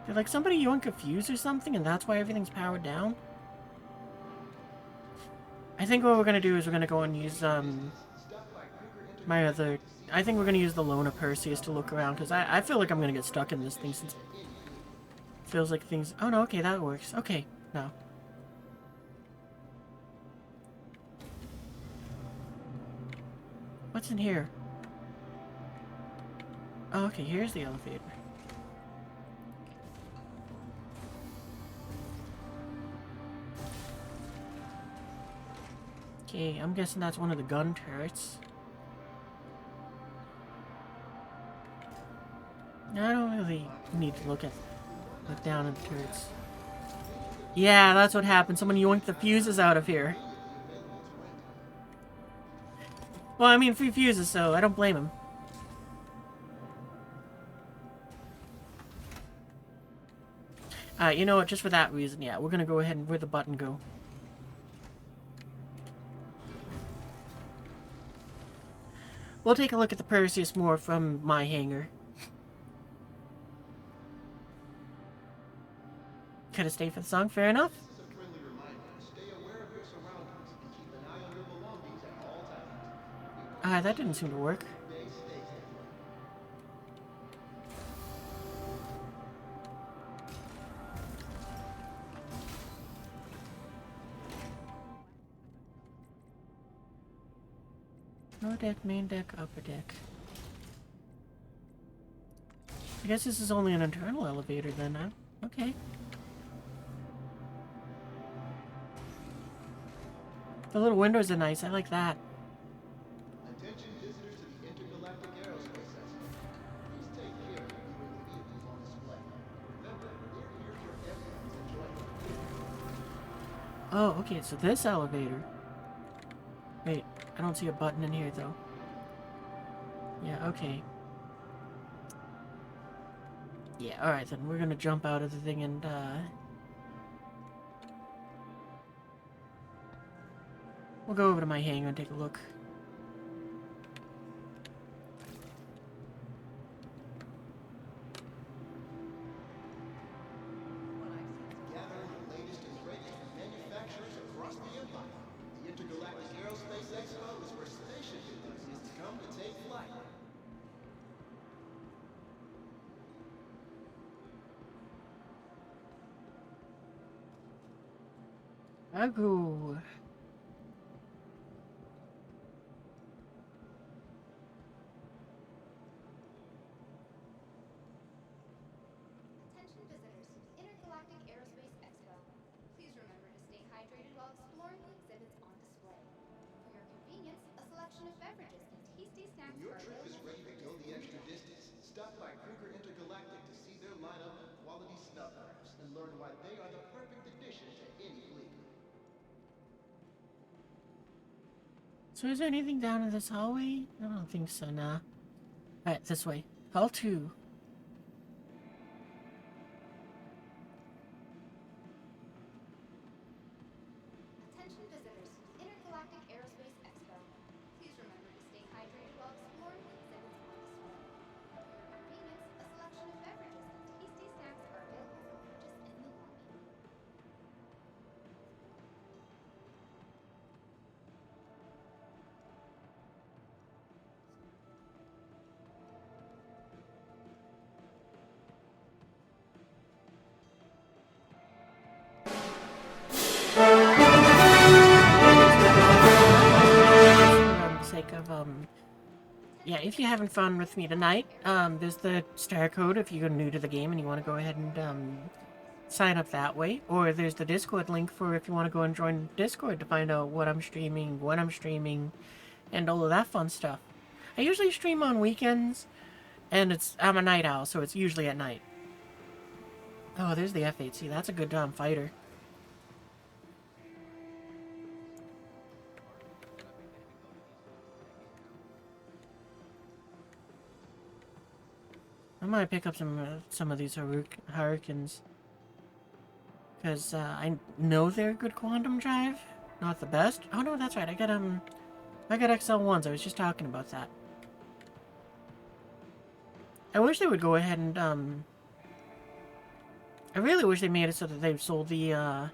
Did, like, somebody yoink a fuse or something, and that's why everything's powered down? I think what we're gonna do is we're gonna go and use, my other... I think we're gonna use the Lona Perseus to look around, because I feel like I'm gonna get stuck in this thing since... It feels like things... Oh, no, okay, that works. Okay, no. What's in here? Oh, okay, here's the elevator. Okay, I'm guessing that's one of the gun turrets. I don't really need to look down at the turrets. Yeah, that's what happened. Someone yoinked the fuses out of here. Well, I mean, free fuses, so I don't blame him. You know what? Just for that reason, yeah, we're gonna go ahead and where'd the button go? We'll take a look at the Perseus more from my hangar. Could have stayed for the song, fair enough.
This is a friendly reminder. Stay aware of your surroundings and keep an eye on your belongings at all times.
That didn't seem to work.
Day stays that way.
Lower deck, main deck, upper deck. I guess this is only an internal elevator then, huh? Okay. The little windows are nice, I like that.
Attention visitors to the Intergalactic Aerospace Expo. Please take care of viewing the vehicles on display. Remember, we're here for everyone's enjoyment.
Oh, okay, so this elevator. Wait, I don't see a button in here though. Yeah, okay. Yeah, alright then, we're gonna jump out of the thing and, we'll go over to my hangar and take a look.
Gathering the latest and greatest from manufacturers across the empire. The Intergalactic Aerospace Expo is where spaceship enthusiasts come to take flight.
Agu.
Attention visitors, Intergalactic Aerospace Expo. Please remember to stay hydrated while exploring the exhibits selection of beverages and tasty snacks
When your
are
trip is
available
ready
for
to go
purchase
the
in the
extra
lobby.
distance, stop by Kruger Intergalactic to see their lineup of quality snuff crafts and learn why they are the perfect addition to any fleet.
So is there anything down in this hallway? I don't think so, nah. Alright, this way. Hall 2.
Attention visitors to the Intergalactic Aerospace Expo. Please remember to stay hydrated while exploring the exhibits on display. For your convenience, a selection of beverages and tasty snacks are available for purchase in the lobby.
For the sake of, yeah, if you're having fun with me tonight, there's the star code if you're new to the game and you want to go ahead and, sign up that way. Or there's the Discord link for if you want to go and join Discord to find out what I'm streaming, when I'm streaming, and all of that fun stuff. I usually stream on weekends, and I'm a night owl, so it's usually at night. Oh, there's the F8. See, that's a good fighter. I might pick up some of these Hurricanes. Because I know they're good quantum drive. Not the best. Oh no, that's right. I got XL1s. I was just talking about that. I wish they would go ahead and I really wish they made it so that they've sold the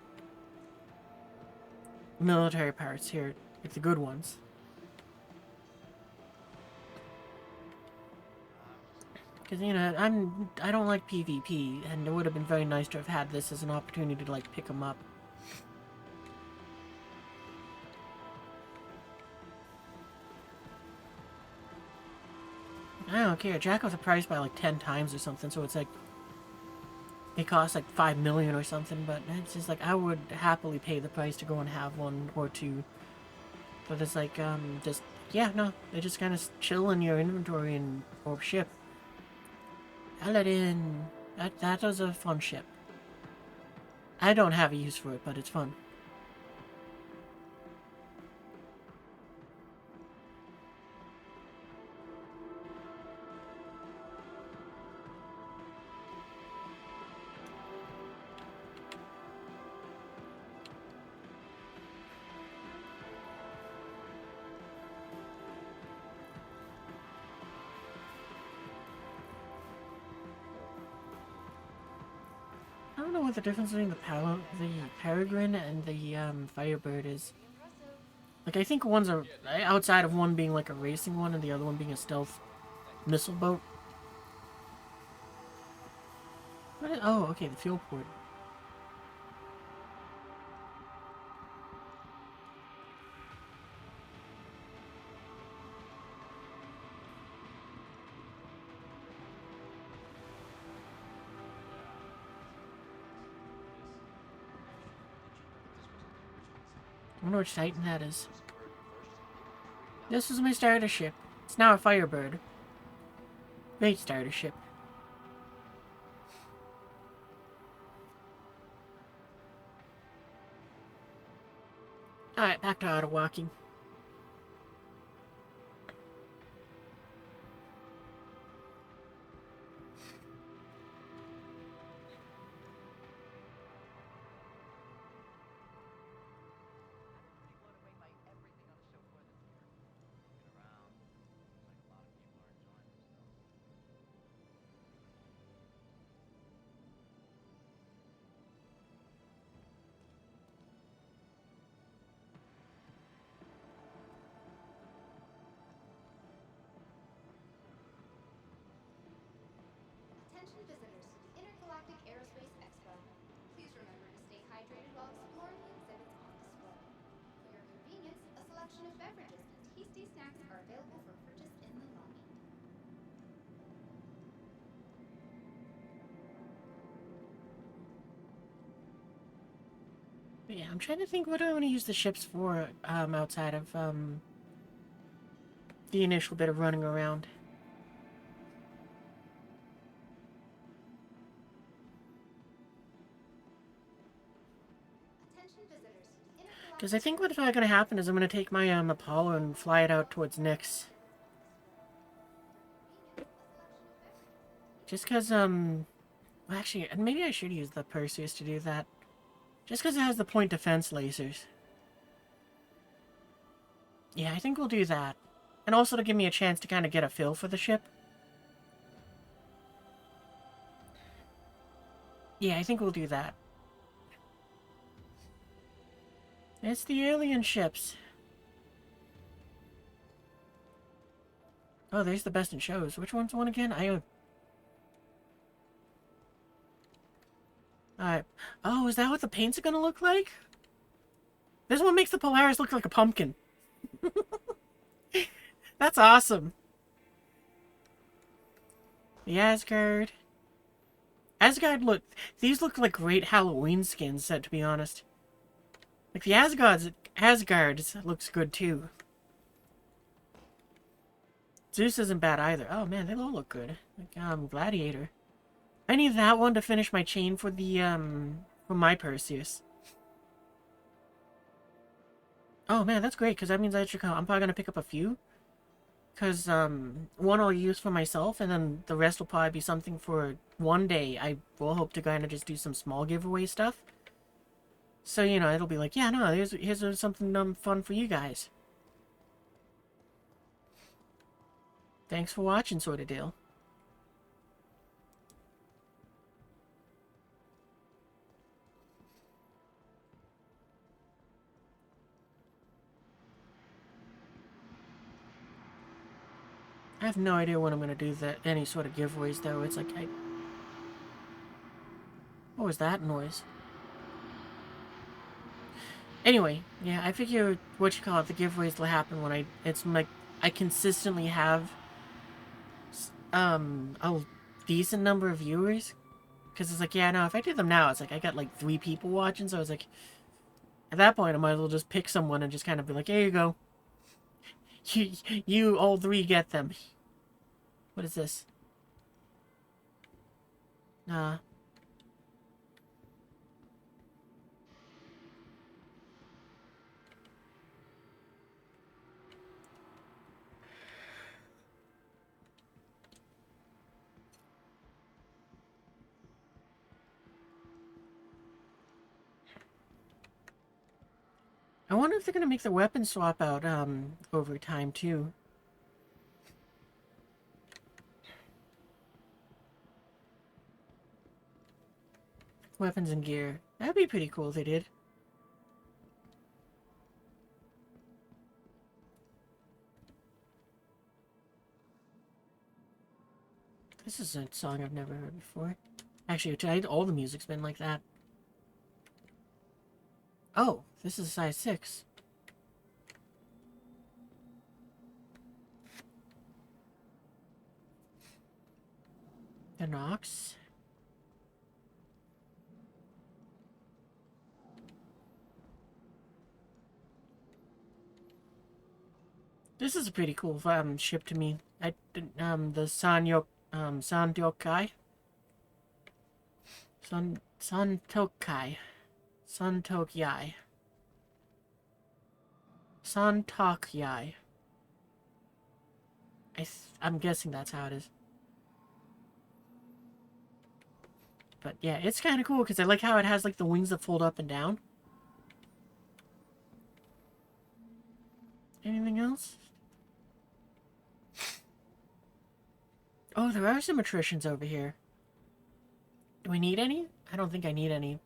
military parts here, like the good ones. Because, you know, I don't like PvP, and it would have been very nice to have had this as an opportunity to, like, pick them up. I don't care. Jack was the price by, like, 10 times or something, so it's like... It costs, like, 5 million or something, but it's just, like, I would happily pay the price to go and have one or two. But it's like, just... Yeah, no. They just kind of chill in your inventory and... or ship. Aladdin. That was a fun ship. I don't have a use for it, but it's fun. I don't know what the difference between the Peregrine and the Firebird is. Like, I think one's outside of one being like a racing one and the other one being a stealth missile boat. Oh, okay, the fuel port. I wonder which Titan that is. This was my starter ship. It's now a Firebird. Great starter ship. Alright, back to auto walking.
Attention visitors to the Intergalactic Aerospace Expo. Please remember to stay hydrated while exploring the exhibits on display. For your convenience, a selection of beverages and tasty snacks are available for purchase in the lobby.
But yeah, I'm trying to think what do I want to use the ships for outside of the initial bit of running around. Because I think what's going to happen is I'm going to take my Apollo and fly it out towards Nyx. Just because, well, actually, maybe I should use the Perseus to do that. Just because it has the point defense lasers. Yeah, I think we'll do that. And also to give me a chance to kind of get a feel for the ship. Yeah, I think we'll do that. It's the alien ships. Oh, there's the best in shows. Which one's one again? Alright. Oh, is that what the paints are gonna look like? This one makes the Polaris look like a pumpkin. That's awesome. The Asgard. These look like great Halloween skins, to be honest. Like the Asgard looks good too. Zeus isn't bad either. Oh man, they all look good. Like Gladiator. I need that one to finish my chain for the for my Perseus. Oh man, that's great, because that means I'm probably gonna pick up a few. Because one I'll use for myself, and then the rest will probably be something for one day. I will hope to kind of just do some small giveaway stuff. So, you know, it'll be like, yeah, no, here's something fun for you guys. Thanks for watching, sort of deal. I have no idea when I'm going to do any sort of giveaways, though. It's like, what was that noise? Anyway, yeah, I figure, the giveaways will happen when it's like, I consistently have, a decent number of viewers. Because it's like, yeah, no, if I did them now, it's like, I got like 3 people watching, so I was like, at that point, I might as well just pick someone and just kind of be like, here you go. You all 3 get them. What is this? Nah. I wonder if they're gonna make the weapon swap out, over time, too. Weapons and gear. That'd be pretty cool if they did. This is a song I've never heard before. Actually, all the music's been like that. Oh, this is size 6. The Nox. This is a pretty cool ship to me. The Sanyokai. Santokai. Santokyai. Santokyai. I'm guessing that's how it is. But yeah, it's kind of cool because I like how it has like the wings that fold up and down. Anything else? Oh, there are some attritions over here. Do we need any? I don't think I need any.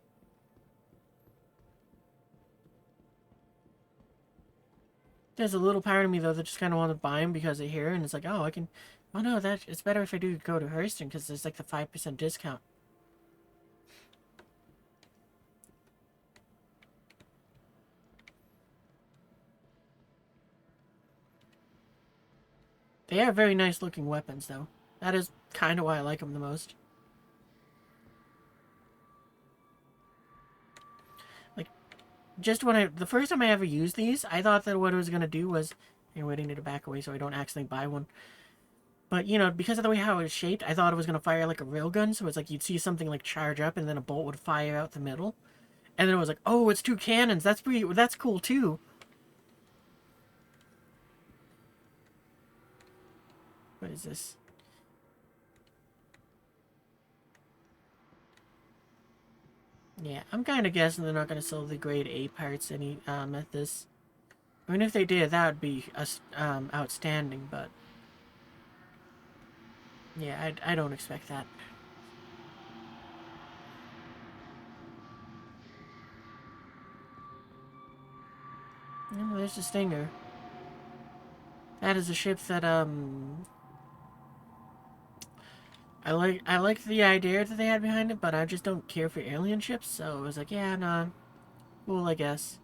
There's a little part of me, though, that just kind of want to buy them because they're here, and it's like, oh, I can... Oh, no, it's better if I do go to Hurston, because there's, like, the 5% discount. They are very nice-looking weapons, though. That is kind of why I like them the most. Like, just the first time I ever used these, I thought that what it was going to do was and waiting to back away so I don't accidentally buy one. But, you know, because of the way how it was shaped, I thought it was going to fire like a railgun. So it's like you'd see something like charge up and then a bolt would fire out the middle. And then it was like, oh, it's 2 cannons. That's cool too. What is this? Yeah, I'm kind of guessing they're not going to sell the grade A parts at this. I mean, if they did, that would be outstanding, but yeah, I don't expect that. Oh, there's the Stinger. That is a ship that I like the idea that they had behind it, but I just don't care for alien ships, so I was like, yeah, nah, cool, I guess.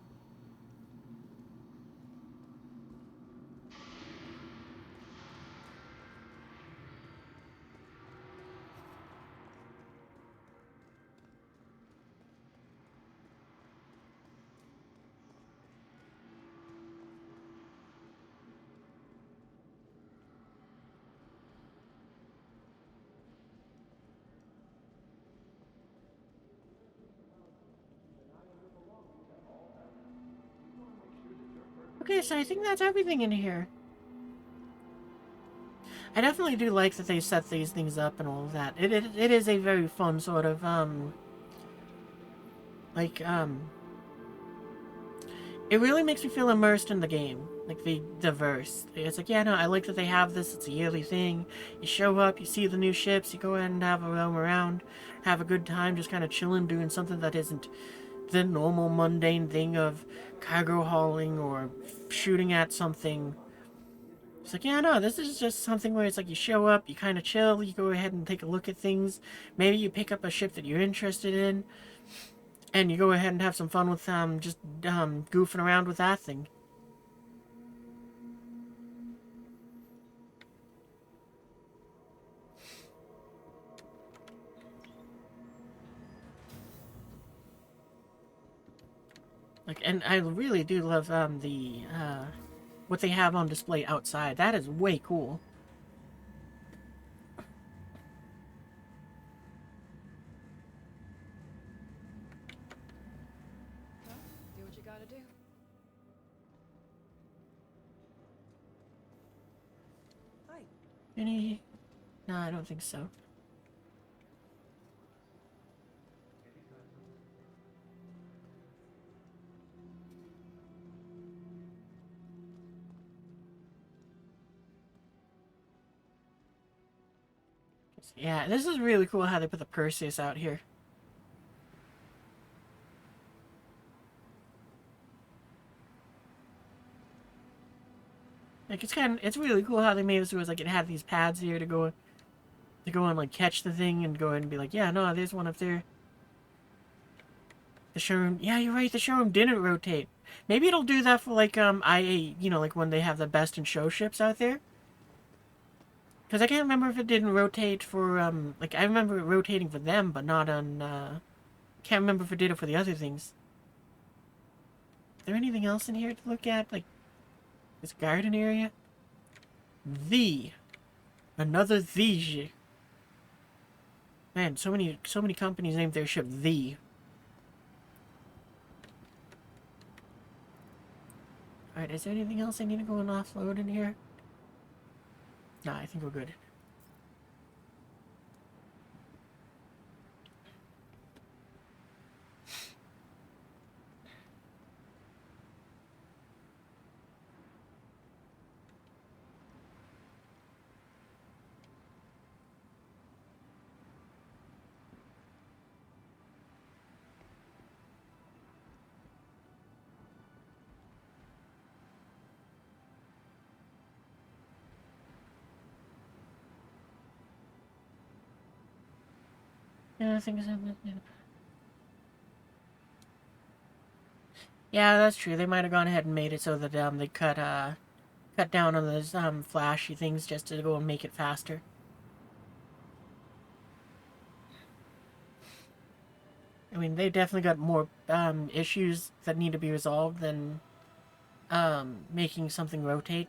Okay, so I think that's everything in here. I definitely do like that they set these things up and all of that. It is a very fun sort of, it really makes me feel immersed in the game. Like, the verse. It's like, yeah, no, I like that they have this. It's a yearly thing. You show up, you see the new ships, you go ahead and have a roam around, have a good time, just kind of chilling, doing something that isn't the normal mundane thing of cargo hauling or shooting at something. It's like, yeah, no, this is just something where it's like you show up, you kind of chill, you go ahead and take a look at things. Maybe you pick up a ship that you're interested in, and you go ahead and have some fun with just goofing around with that thing. Like, and I really do love what they have on display outside. That is way cool.
Well, do what you gotta do.
Hi.
Any? No, I don't think so. Yeah, this is really cool how they put the Perseus out here. Like, it's really cool how they made it so it was like it had these pads here to go and like catch the thing and go and be like, yeah, no, there's one up there. The showroom, yeah, you're right, the showroom didn't rotate. Maybe it'll do that for like IAE, you know, like when they have the best in show ships out there. Because I can't remember if it didn't rotate for, like, I remember it rotating for them, but not on, can't remember if it did it for the other things. Is there anything else in here to look at? Like, this garden area? Another The. Man, so many companies named their ship The. Alright, is there anything else I need to go and offload in here? Nah, I think we're good. Yeah, I think it's... Yeah, that's true. They might have gone ahead and made it so that they cut down on those flashy things just to go and make it faster. I mean, they definitely got more issues that need to be resolved than making something rotate.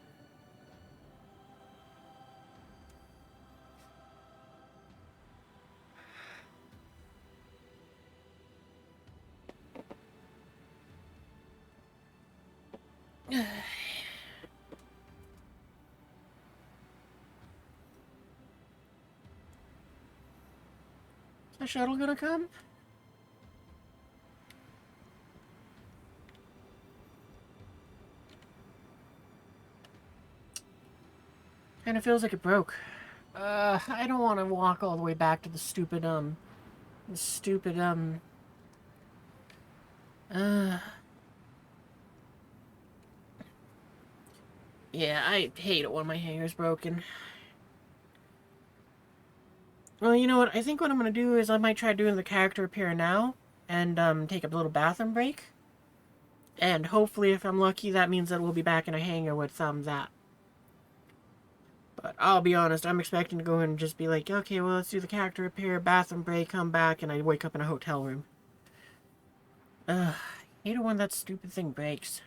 the shuttle gonna come? Kinda feels like it broke. I don't want to walk all the way back to the stupid, yeah, I hate it when my hanger's broken. Well, you know what? I think what I'm gonna do is I might try doing the character repair now, and, take a little bathroom break. And hopefully, if I'm lucky, that means that we'll be back in a hangar with, that. But I'll be honest, I'm expecting to go in and just be like, okay, well, let's do the character repair, bathroom break, come back, and I wake up in a hotel room. I hate it when that stupid thing breaks.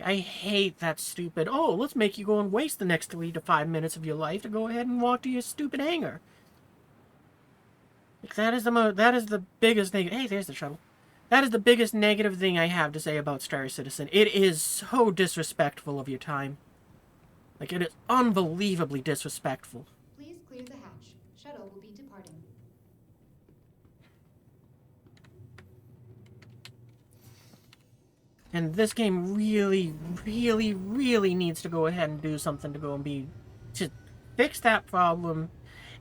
I hate that stupid, oh, let's make you go and waste the next 3 to 5 minutes of your life to go ahead and walk to your stupid hangar. Like, that is the biggest negative. Hey, there's the shuttle. That is the biggest negative thing I have to say about Star Citizen. It is so disrespectful of your time. Like, it is unbelievably disrespectful.
Please clear the hatch. Shuttle will be departing.
And this game really, really, really needs to go ahead and do something to fix that problem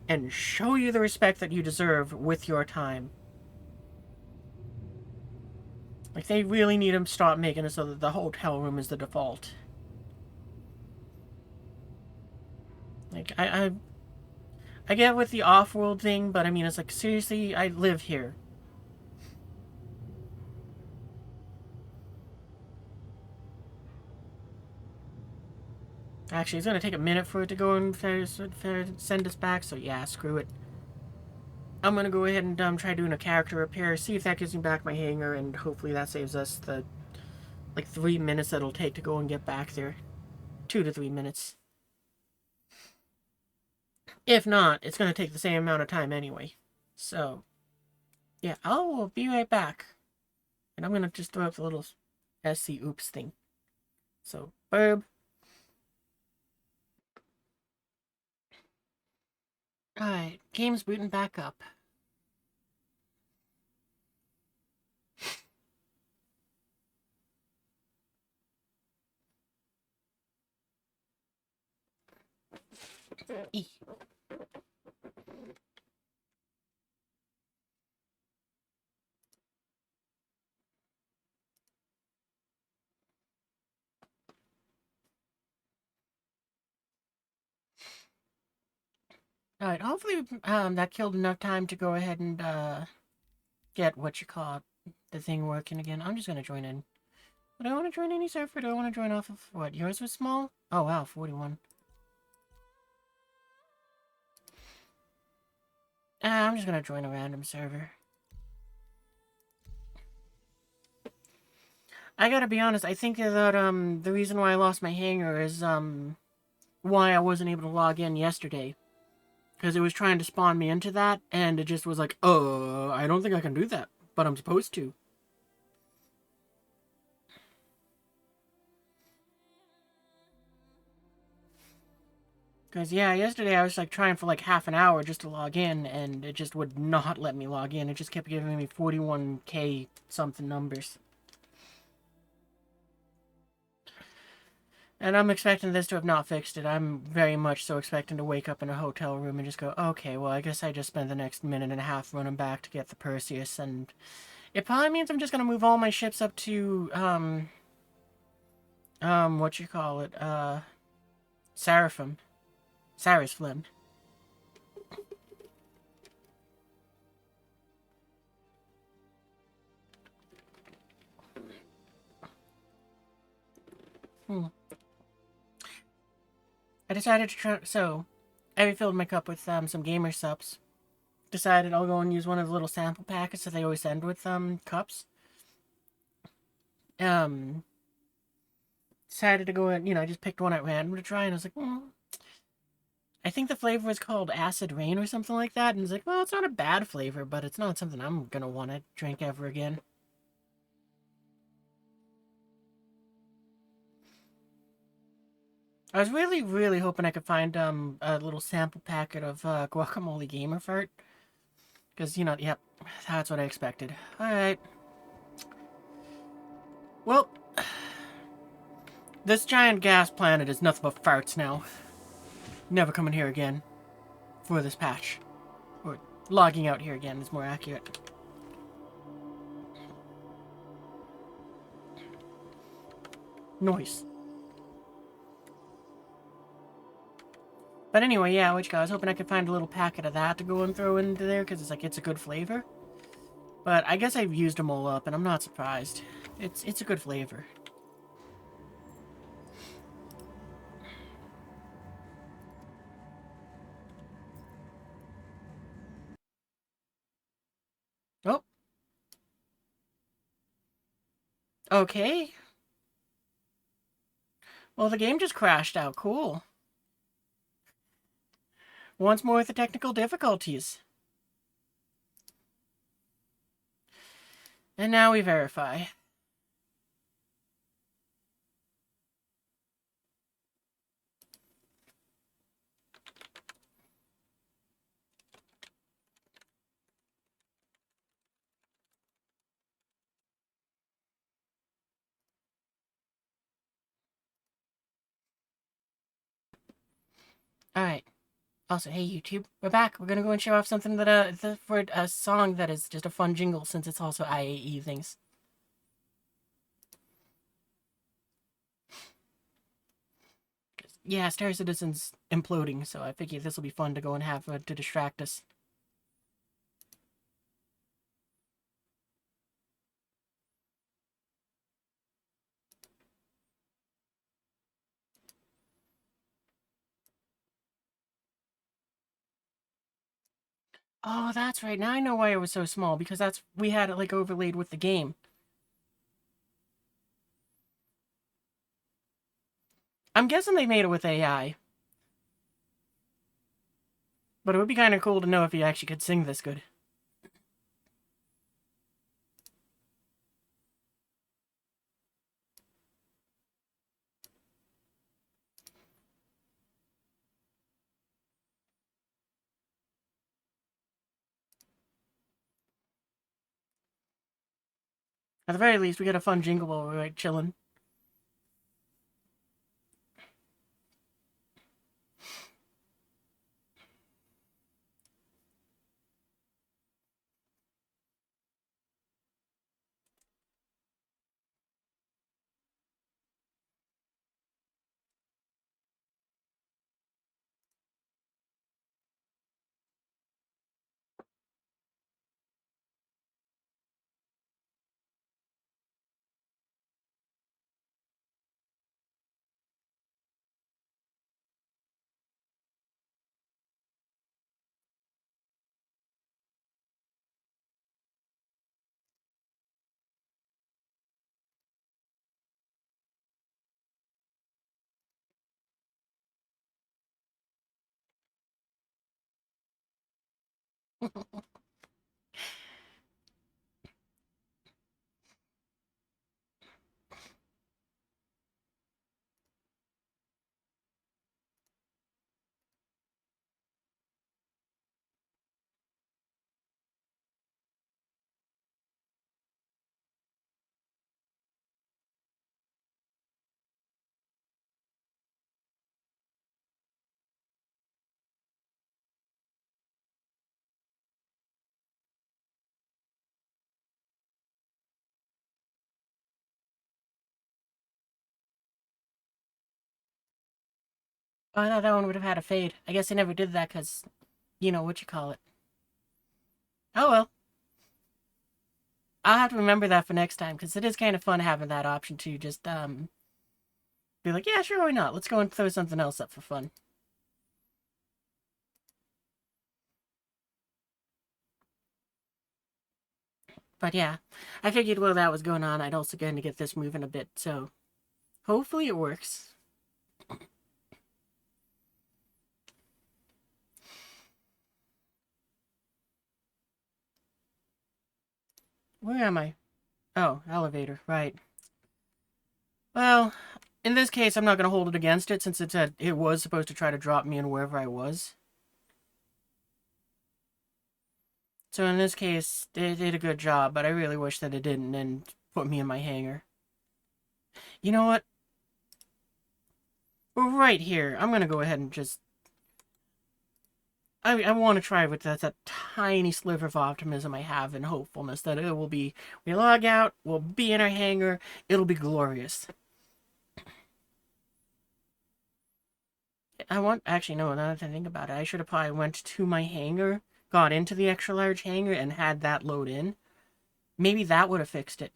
and show you the respect that you deserve with your time. Like, they really need to stop making it so that the hotel room is the default. Like, I get with the off-world thing, but I mean, it's like, seriously, I live here. Actually, it's going to take a minute for it to go and send us back, so yeah, screw it. I'm going to go ahead and try doing a character repair, see if that gives me back my hangar, and hopefully that saves us the, like, 3 minutes that it'll take to go and get back there. 2 to 3 minutes. If not, it's going to take the same amount of time anyway. So, yeah, I'll be right back. And I'm going to just throw up the little SC oops thing. So, burb. Alright, game's booting back up. E. Alright, hopefully that killed enough time to go ahead and get what you call the thing working again. I'm just gonna join in. Do I want to join any server? Do I want to join off of what? Yours was small? Oh wow, 41. I'm just gonna join a random server. I gotta be honest, I think that the reason why I lost my hangar is why I wasn't able to log in yesterday. Because it was trying to spawn me into that, and it just was like, I don't think I can do that, but I'm supposed to. Because, yeah, yesterday I was, like, trying for, like, half an hour just to log in, and it just would not let me log in. It just kept giving me 41K something numbers. And I'm expecting this to have not fixed it. I'm very much so expecting to wake up in a hotel room and just go, okay, well, I guess I just spent the next minute and a half running back to get the Perseus, and it probably means I'm just gonna move all my ships up to, Seraphim. Cyrus Flynn. I decided to try, so, I refilled my cup with, some gamer subs. Decided I'll go and use one of the little sample packets that they always send with, cups. Decided to go and, I just picked one at random to try, and I was like, I think the flavor was called Acid Rain or something like that, and it's like, well, it's not a bad flavor, but it's not something I'm gonna want to drink ever again. I was really, really hoping I could find, a little sample packet of, Guacamole Gamer Fart. Because, you know, yep, that's what I expected. Alright. Well, this giant gas planet is nothing but farts now. Never coming here again for this patch. Or logging out here again is more accurate. Noise. But anyway, yeah, which guy? I was hoping I could find a little packet of that to go and throw into there, because it's like, it's a good flavor. But I guess I've used them all up, and I'm not surprised. It's a good flavor. Oh. Okay. Well, the game just crashed out. Cool. Once more with the technical difficulties. And now we verify. Alright. Also, hey YouTube, we're back. We're gonna go and show off something that, for a song that is just a fun jingle, since it's also IAE things. Yeah, Star Citizen's imploding, so I figured this will be fun to go and have to distract us. Oh, that's right. Now I know why it was so small, because we had it like overlaid with the game. I'm guessing they made it with AI. But it would be kind of cool to know if he actually could sing this good. At the very least, we get a fun jingle while we're like chilling. Oh, I thought that one would have had a fade. I guess they never did that because, you know, what you call it. Oh well. I'll have to remember that for next time, because it is kind of fun having that option to just, be like, yeah, sure, why not? Let's go and throw something else up for fun. But yeah, I figured while that was going on, I'd also going to get this moving a bit, so hopefully it works. Where am I? Oh, elevator, right. Well, in this case, I'm not going to hold it against it, since it was supposed to try to drop me in wherever I was. So in this case, it did a good job, but I really wish that it didn't and put me in my hangar. You know what? We're right here. I'm gonna go ahead and just... I want to try with that tiny sliver of optimism I have and hopefulness that it will be... We log out, we'll be in our hangar, it'll be glorious. Actually, no, now that I think about it, I should have probably went to my hangar, got into the extra large hangar, and had that load in. Maybe that would have fixed it.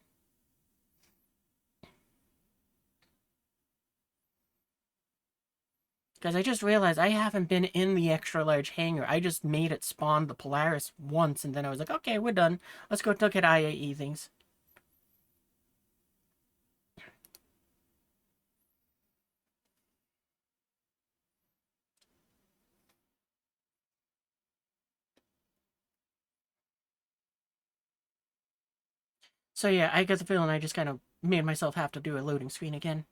Because I just realized I haven't been in the extra large hangar. I just made it spawn the Polaris once, and then I was like, okay, we're done. Let's go look at IAE things. So yeah, I get the feeling I just kind of made myself have to do a loading screen again.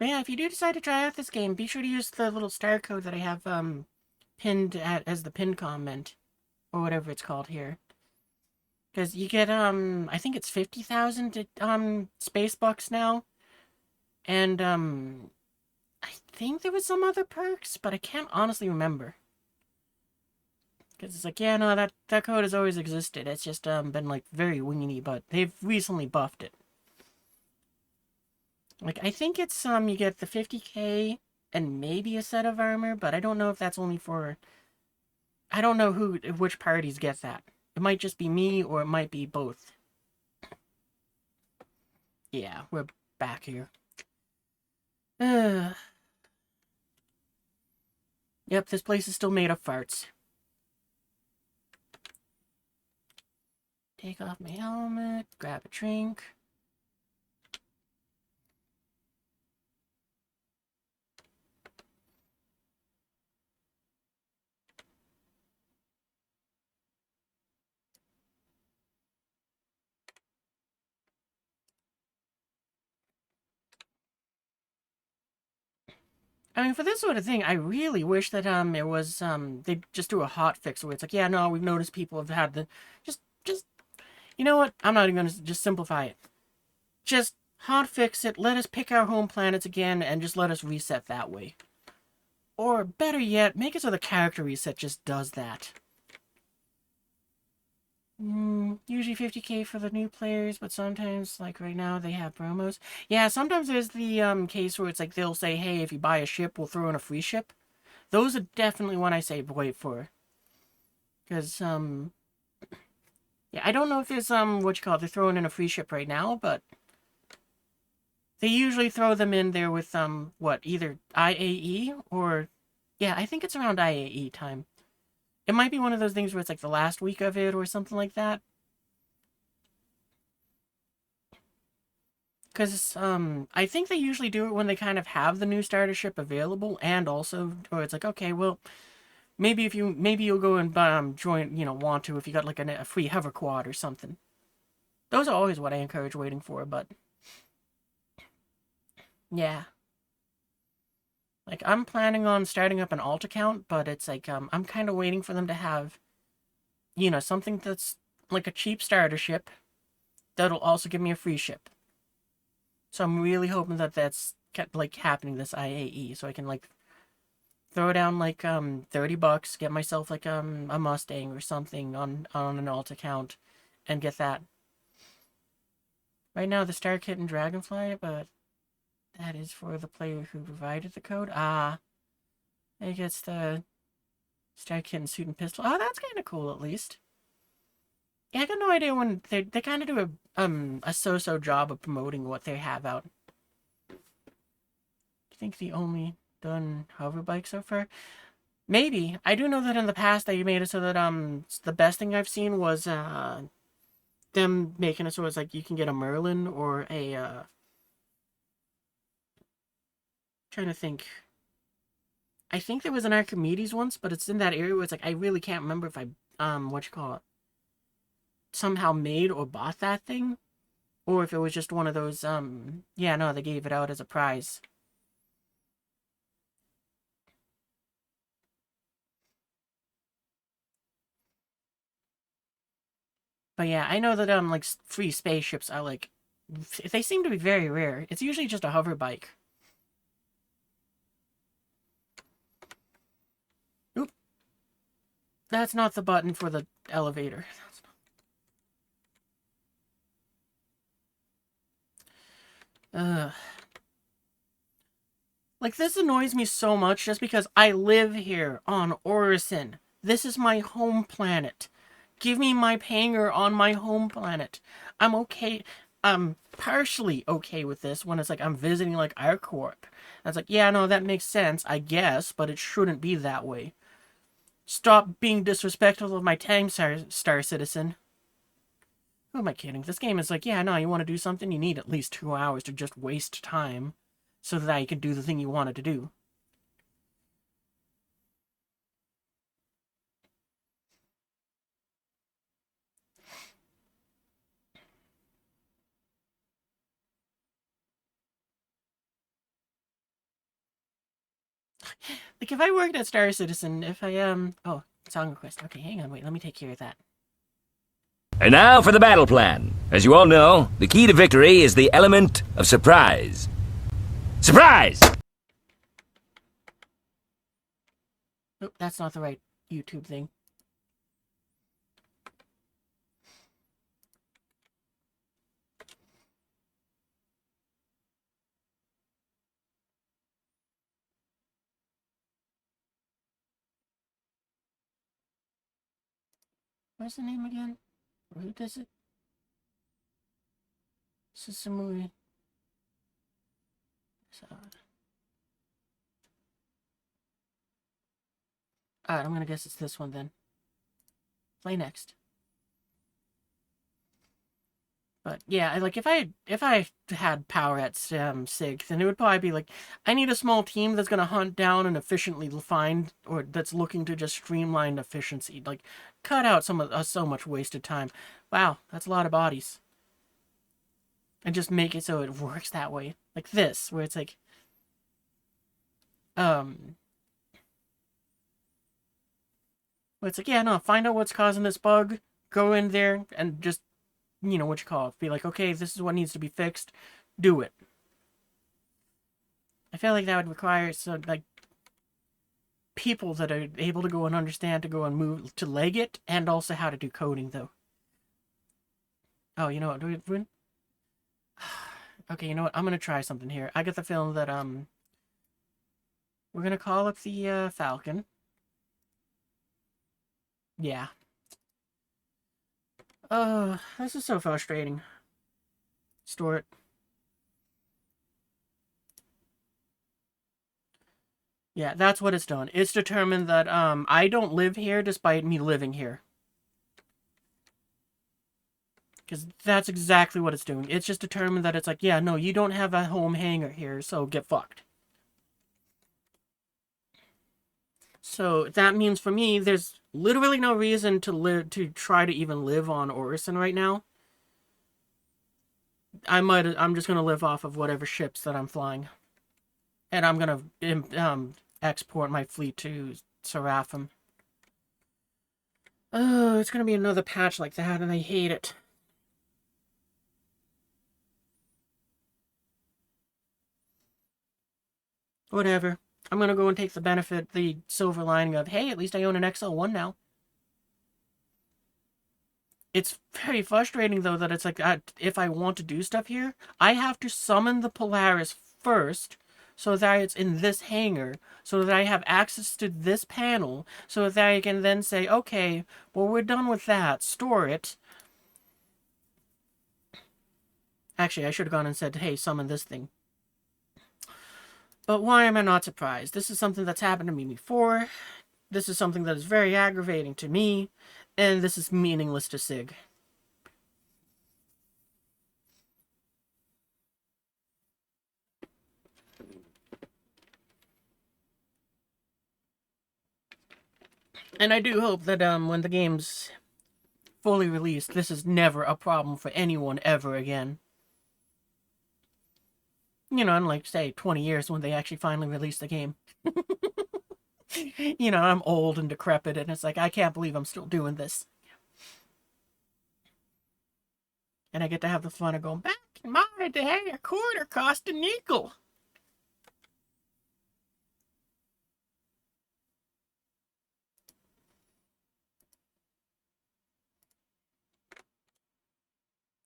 But yeah, if you do decide to try out this game, be sure to use the little star code that I have pinned as the pinned comment, or whatever it's called here. Because you get I think it's 50,000 space bucks now, and I think there was some other perks, but I can't honestly remember. Because it's like, yeah, no, that code has always existed. It's just been like very weeny, but they've recently buffed it. Like, I think it's you get the 50k and maybe a set of armor, but I don't know if that's only for... I don't know which parties get that. It might just be me, or it might be both. Yeah, we're back here. Yep, this place is still made of farts. Take off my helmet, grab a drink. I mean, for this sort of thing, I really wish that it was they just do a hot fix where it's like, yeah, no, we've noticed people have had the just you know what? I'm not even gonna just simplify it. Just hot fix it. Let us pick our home planets again, and just let us reset that way. Or better yet, make it so the character reset just does that. Usually 50k for the new players, but sometimes, like right now, they have promos. Yeah, sometimes there's the case where it's like they'll say, hey, if you buy a ship, we'll throw in a free ship. Those are definitely one I say wait for. Because, yeah, I don't know if there's, what you call it, they're throwing in a free ship right now, but they usually throw them in there with, what, either IAE or, yeah, I think it's around IAE time. It might be one of those things where it's like the last week of it or something like that. Because, I think they usually do it when they kind of have the new starter ship available, and also, or it's like, okay, well, maybe you'll go and, join, want to if you got, like, a free hover quad or something. Those are always what I encourage waiting for, but... Yeah. Like, I'm planning on starting up an alt account, but it's like, I'm kind of waiting for them to have, something that's like a cheap starter ship that'll also give me a free ship. So I'm really hoping that that's like happening this IAE, so I can like throw down like $30, get myself like a Mustang or something on an alt account, and get that. Right now the Star Kit and Dragonfly, but that is for the player who provided the code. Ah, it gets the Star Kit and Suit and Pistol. Oh, that's kind of cool at least. Yeah, I got no idea when they kind of do a so-so job of promoting what they have out. I think the only done hover bike so far. Maybe. I do know that in the past they made it so that the best thing I've seen was them making it so it's like you can get a Merlin or a trying to think. I think there was an Archimedes once, but it's in that area where it's like I really can't remember if I what you call it. somehow made or bought that thing, or if it was just one of those, yeah, no, they gave it out as a prize. But yeah, I know that, like, free spaceships are, like, they seem to be very rare. It's usually just a hover bike. Oop. That's not the button for the elevator. Like, this annoys me so much just because I live here on Orison. This is my home planet. Give me my panger on my home planet. I'm okay. I'm partially okay with this when it's like I'm visiting, like, ArcCorp. That's like, yeah, no, that makes sense, I guess, but it shouldn't be that way. Stop being disrespectful of my time, Star Citizen. Who am I kidding? This game is like, yeah, no, you want to do something? You need at least 2 hours to just waste time so that you can do the thing you wanted to do. Like, if I worked at Star Citizen, if I, oh, song request. Okay, hang on, wait, let me take care of that.
And now for the battle plan. As you all know, the key to victory is the element of surprise. Surprise!
Nope, that's not the right YouTube thing. What's the name again? Who does it? Susamui. Alright, I'm gonna guess it's this one then. Play next. But yeah, like if I had power at SIG, then it would probably be like, I need a small team that's gonna hunt down and efficiently find, or that's looking to just streamline efficiency, like cut out so much wasted time. Wow, that's a lot of bodies. And just make it so it works that way, like this, where it's like, where it's like, yeah, no, find out what's causing this bug, go in there and just, you know, what you call it, be like, okay, this is what needs to be fixed, do it. I feel like that would require some, like, people that are able to go and understand to go and move, to leg it, and also how to do coding, though. Oh, you know what, do we win? Okay, you know what, I'm gonna try something here. I get the feeling that, we're gonna call up the, Falcon. Yeah. This is so frustrating. Store it. Yeah, that's what it's done. It's determined that, I don't live here despite me living here. Because that's exactly what it's doing. It's just determined that it's like, yeah, no, you don't have a home hangar here, so get fucked. So that means for me, there's literally no reason to try to even live on Orison right now. I'm just gonna live off of whatever ships that I'm flying. And I'm gonna export my fleet to Seraphim. Oh, it's gonna be another patch like that, and I hate it. Whatever. I'm gonna go and take the silver lining of, hey, at least I own an XL1 now. It's very frustrating, though, that it's like, if I want to do stuff here, I have to summon the Polaris first, so that it's in this hangar, so that I have access to this panel, so that I can then say, okay, well, we're done with that, store it. Actually, I should have gone and said, hey, summon this thing. But why am I not surprised? This is something that's happened to me before. This is something that is very aggravating to me. And this is meaningless to SIG. And I do hope that when the game's fully released, this is never a problem for anyone ever again. You know, unlike, say, 20 years when they actually finally released the game. You know, I'm old and decrepit, and it's like, I can't believe I'm still doing this. And I get to have the fun of going, back in my day, a quarter cost a nickel.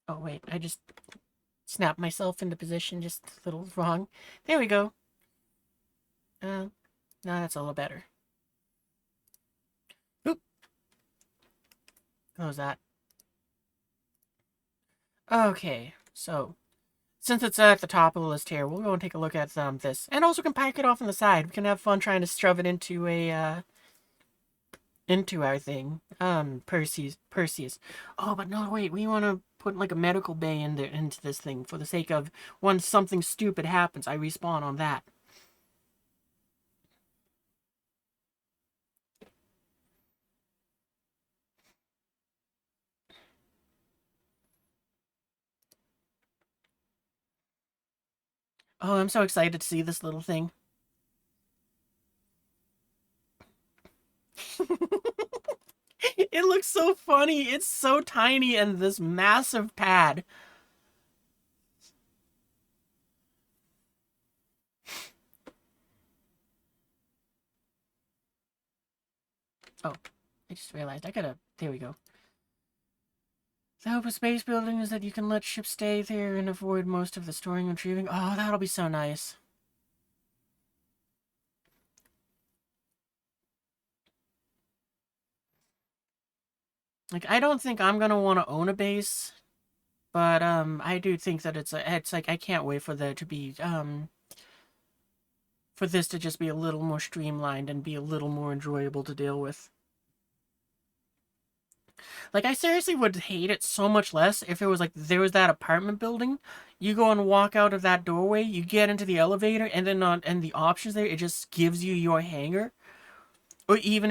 Oh, wait, I just snapped myself into position just a little wrong. There we go. No, that's a little better. Oop. Close that. Okay, so since it's at the top of the list here, we'll go and take a look at this, and also can pack it off on the side. We can have fun trying to shove it into a into our thing. Perseus. Oh, but no, wait. We want to put like a medical bay in there into this thing for the sake of when something stupid happens, I respawn on that. Oh, I'm so excited to see this little thing. It looks so funny. It's so tiny and this massive pad. Oh, I just realized I gotta... There we go. The hope of space building is that you can let ships stay there and avoid most of the storing and retrieving. Oh, that'll be so nice. Like, I don't think I'm gonna want to own a base, but I do think that it's like I can't wait for there to be for this to just be a little more streamlined and be a little more enjoyable to deal with. Like, I seriously would hate it so much less if it was like there was that apartment building. You go and walk out of that doorway, you get into the elevator, and then and the options there, it just gives you your hangar. Or even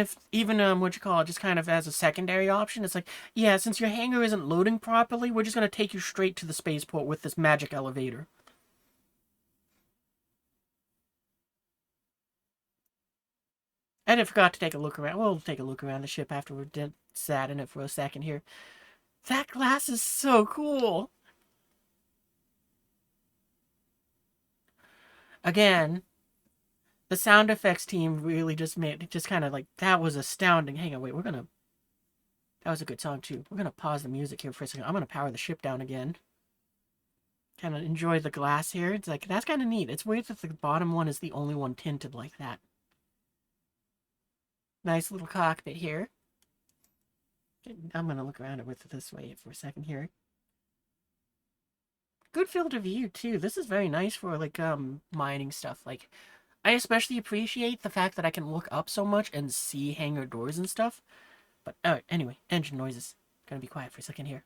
what you call it, just kind of as a secondary option. It's like, yeah, since your hangar isn't loading properly, we're just gonna take you straight to the spaceport with this magic elevator. And I forgot to take a look around. We'll take a look around the ship after we're sat in it for a second here. That glass is so cool. Again, the sound effects team really just kind of like, that was astounding. Hang on, wait, that was a good song too. We're gonna pause the music here for a second. I'm gonna power the ship down again. Kind of enjoy the glass here. It's like, that's kind of neat. It's weird that the bottom one is the only one tinted like that. Nice little cockpit here. I'm gonna look around it with it this way for a second here. Good field of view too. This is very nice for like mining stuff. Like, I especially appreciate the fact that I can look up so much and see hangar doors and stuff. But anyway, engine noises. Gonna be quiet for a second here.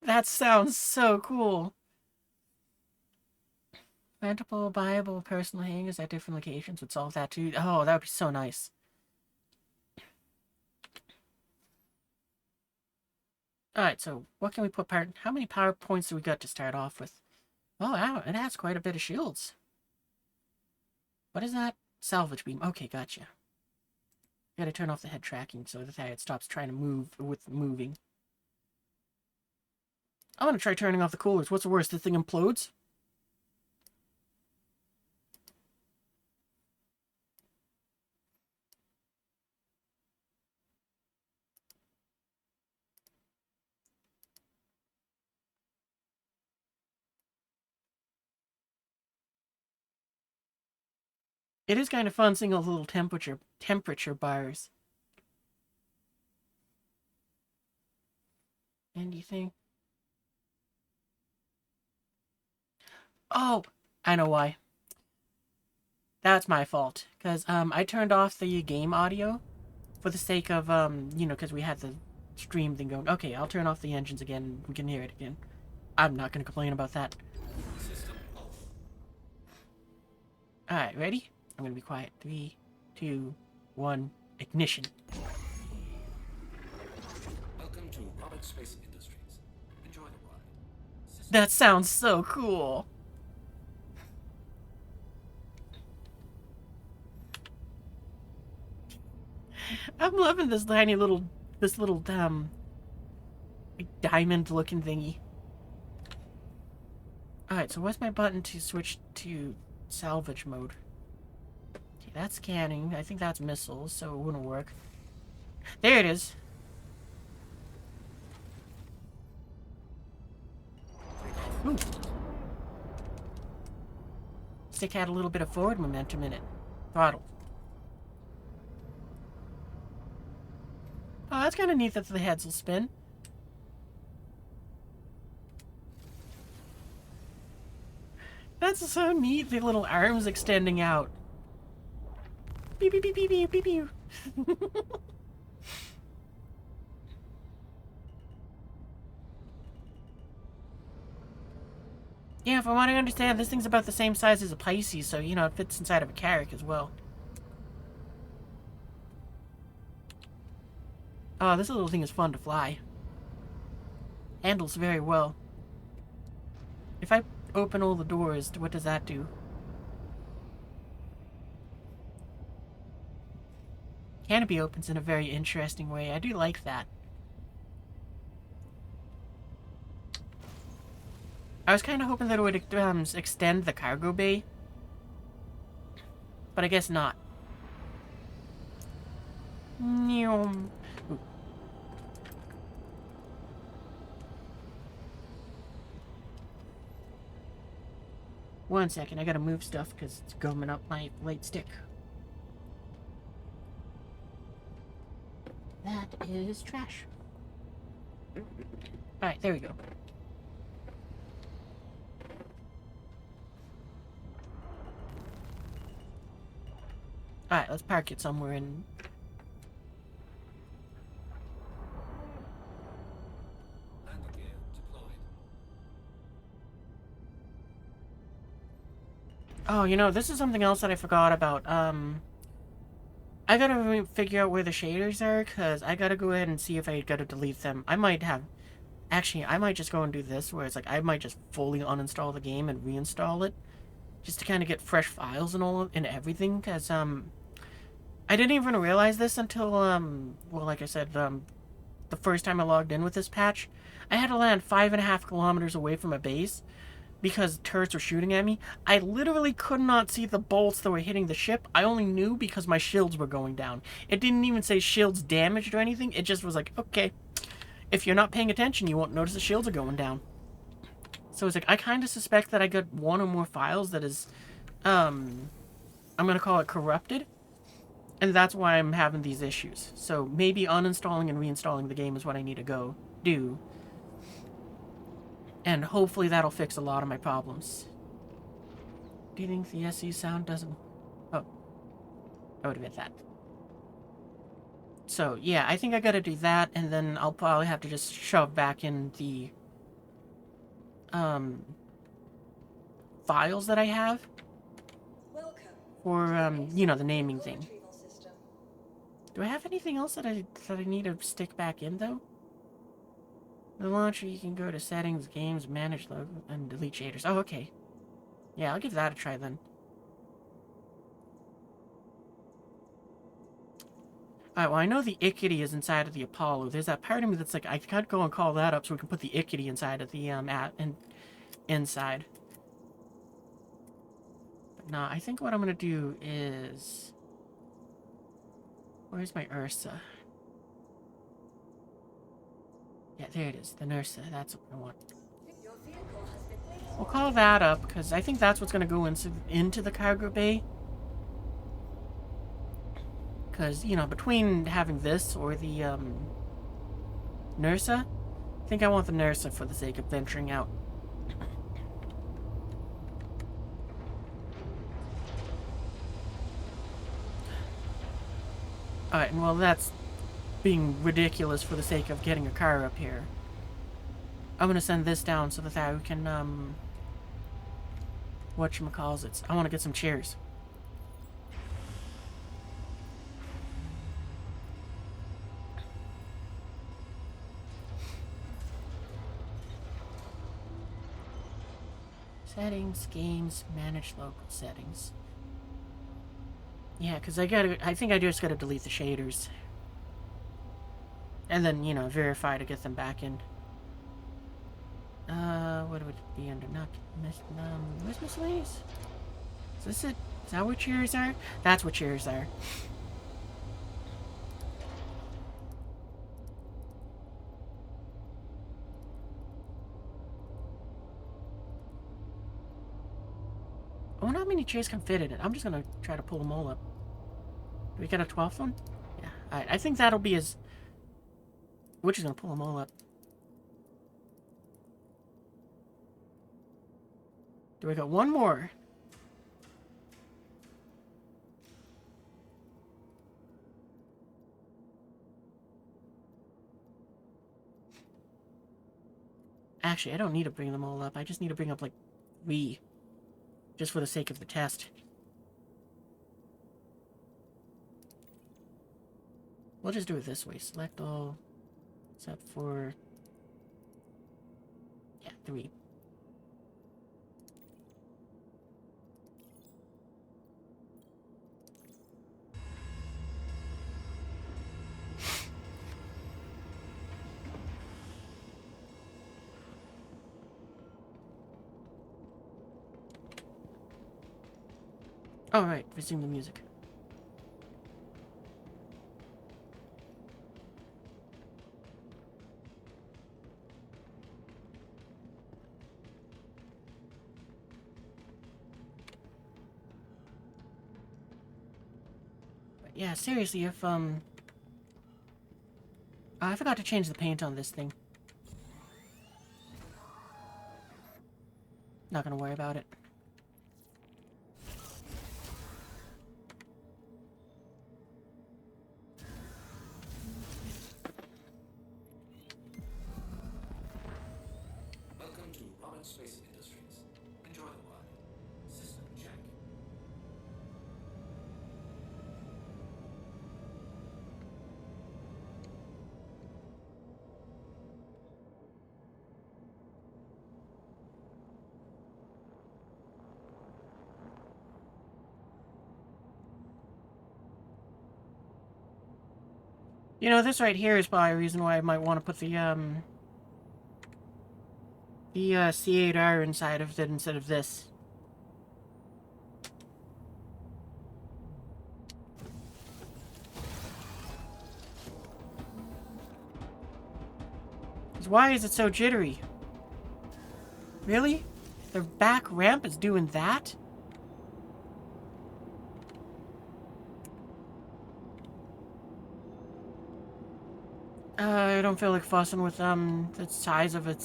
That sounds so cool. Rentable, buyable personal hangars at different locations would solve that too. Oh, that would be so nice. Alright, so what can we put how many power points do we got to start off with? Oh, wow, it has quite a bit of shields. What is that? Salvage beam. Okay, gotcha. Gotta turn off the head tracking so that it stops trying to move with moving. I'm gonna try turning off the coolers. What's the worst? The thing implodes? It is kind of fun seeing all the little temperature bars. Anything? Oh, I know why. That's my fault. Because I turned off the game audio for the sake of, you know, because we had the stream thing going. Okay, I'll turn off the engines again. We can hear it again. I'm not going to complain about that. Alright, ready? I'm going to be quiet. 3, 2, 1, ignition.
Welcome to Robert Space Industries. Enjoy the ride.
That sounds so cool. I'm loving this tiny little, like diamond-looking thingy. Alright, so what's my button to switch to salvage mode? Okay, that's scanning. I think that's missiles, so it wouldn't work. There it is. Ooh. Stick had a little bit of forward momentum in it. Throttle. Oh, that's kind of neat that the heads will spin. That's so neat, the little arms extending out. Beep, beep, beep, beep, beep, beep, beep. Yeah, from what I understand, this thing's about the same size as a Pisces, so, you know, it fits inside of a Carrack as well. Oh, this little thing is fun to fly. Handles very well. If I open all the doors, what does that do? Canopy opens in a very interesting way. I do like that. I was kind of hoping that it would extend the cargo bay. But I guess not. Ooh. One second, I gotta move stuff because it's gumming up my light stick. That is trash. Alright, there we go. Alright, let's park it somewhere in... Oh, you know, this is something else that I forgot about. I gotta figure out where the shaders are, because I gotta go ahead and see if I gotta delete them. I might have... Actually, I might just go and do this, where it's like, I might just fully uninstall the game and reinstall it. Just to kind of get fresh files and all, and everything, because, I didn't even realize this until, well, like I said, the first time I logged in with this patch. I had to land 5.5 kilometers away from a base, because turrets were shooting at me. I literally could not see the bolts that were hitting the ship. I only knew because my shields were going down. It didn't even say shields damaged or anything. It just was like, okay, if you're not paying attention, you won't notice the shields are going down. So it's like, I kind of suspect that I got one or more files that is, I'm going to call it corrupted. And that's why I'm having these issues. So maybe uninstalling and reinstalling the game is what I need to go do. And hopefully that'll fix a lot of my problems. Do you think the SE sound doesn't... Oh. I would admit that. So, yeah, I think I gotta do that, and then I'll probably have to just shove back in the... files that I have. For, you know, the naming thing. Do I have anything else that I need to stick back in, though? The launcher, you can go to settings, games, manage logo, and delete shaders. Oh, okay. Yeah, I'll give that a try then. Alright, well, I know the Ickety is inside of the Apollo. There's that part of me that's like, I can't go and call that up so we can put the Ickety inside of the, inside. But nah, I think what I'm gonna do is... Where's my Ursa? Yeah, there it is. The Nursa. That's what I want. We'll call that up, because I think that's what's going to go into the cargo bay. Because, you know, between having this or the, Nursa, I think I want the Nursa for the sake of venturing out. Alright, and well, that's being ridiculous for the sake of getting a car up here. I'm gonna send this down so that I can, whatchamacallit. I want to get some chairs. Settings, games, manage local settings. Yeah, because I think I just gotta delete the shaders. And then, you know, verify to get them back in. What would it be under? Not miscellaneous? Is this it? Is that what cheers are? That's what cheers are. I wonder how many chairs can fit in it. I'm just gonna try to pull them all up. Do we get a 12th one? Yeah, alright. I think that'll be as... We're just gonna pull them all up. Do we got one more? Actually, I don't need to bring them all up. I just need to bring up, like, 3. Just for the sake of the test. We'll just do it this way. Select all, except for... Yeah, 3. Oh, right. Resume the music. But yeah, seriously, if, I forgot to change the paint on this thing. Not gonna worry about it.
Space Industries. Enjoy the ride. System check.
You know, this right here is probably a reason why I might want to put the C8R inside of it instead of this. Why is it so jittery? Really? The back ramp is doing that? I don't feel like fussing with the size of a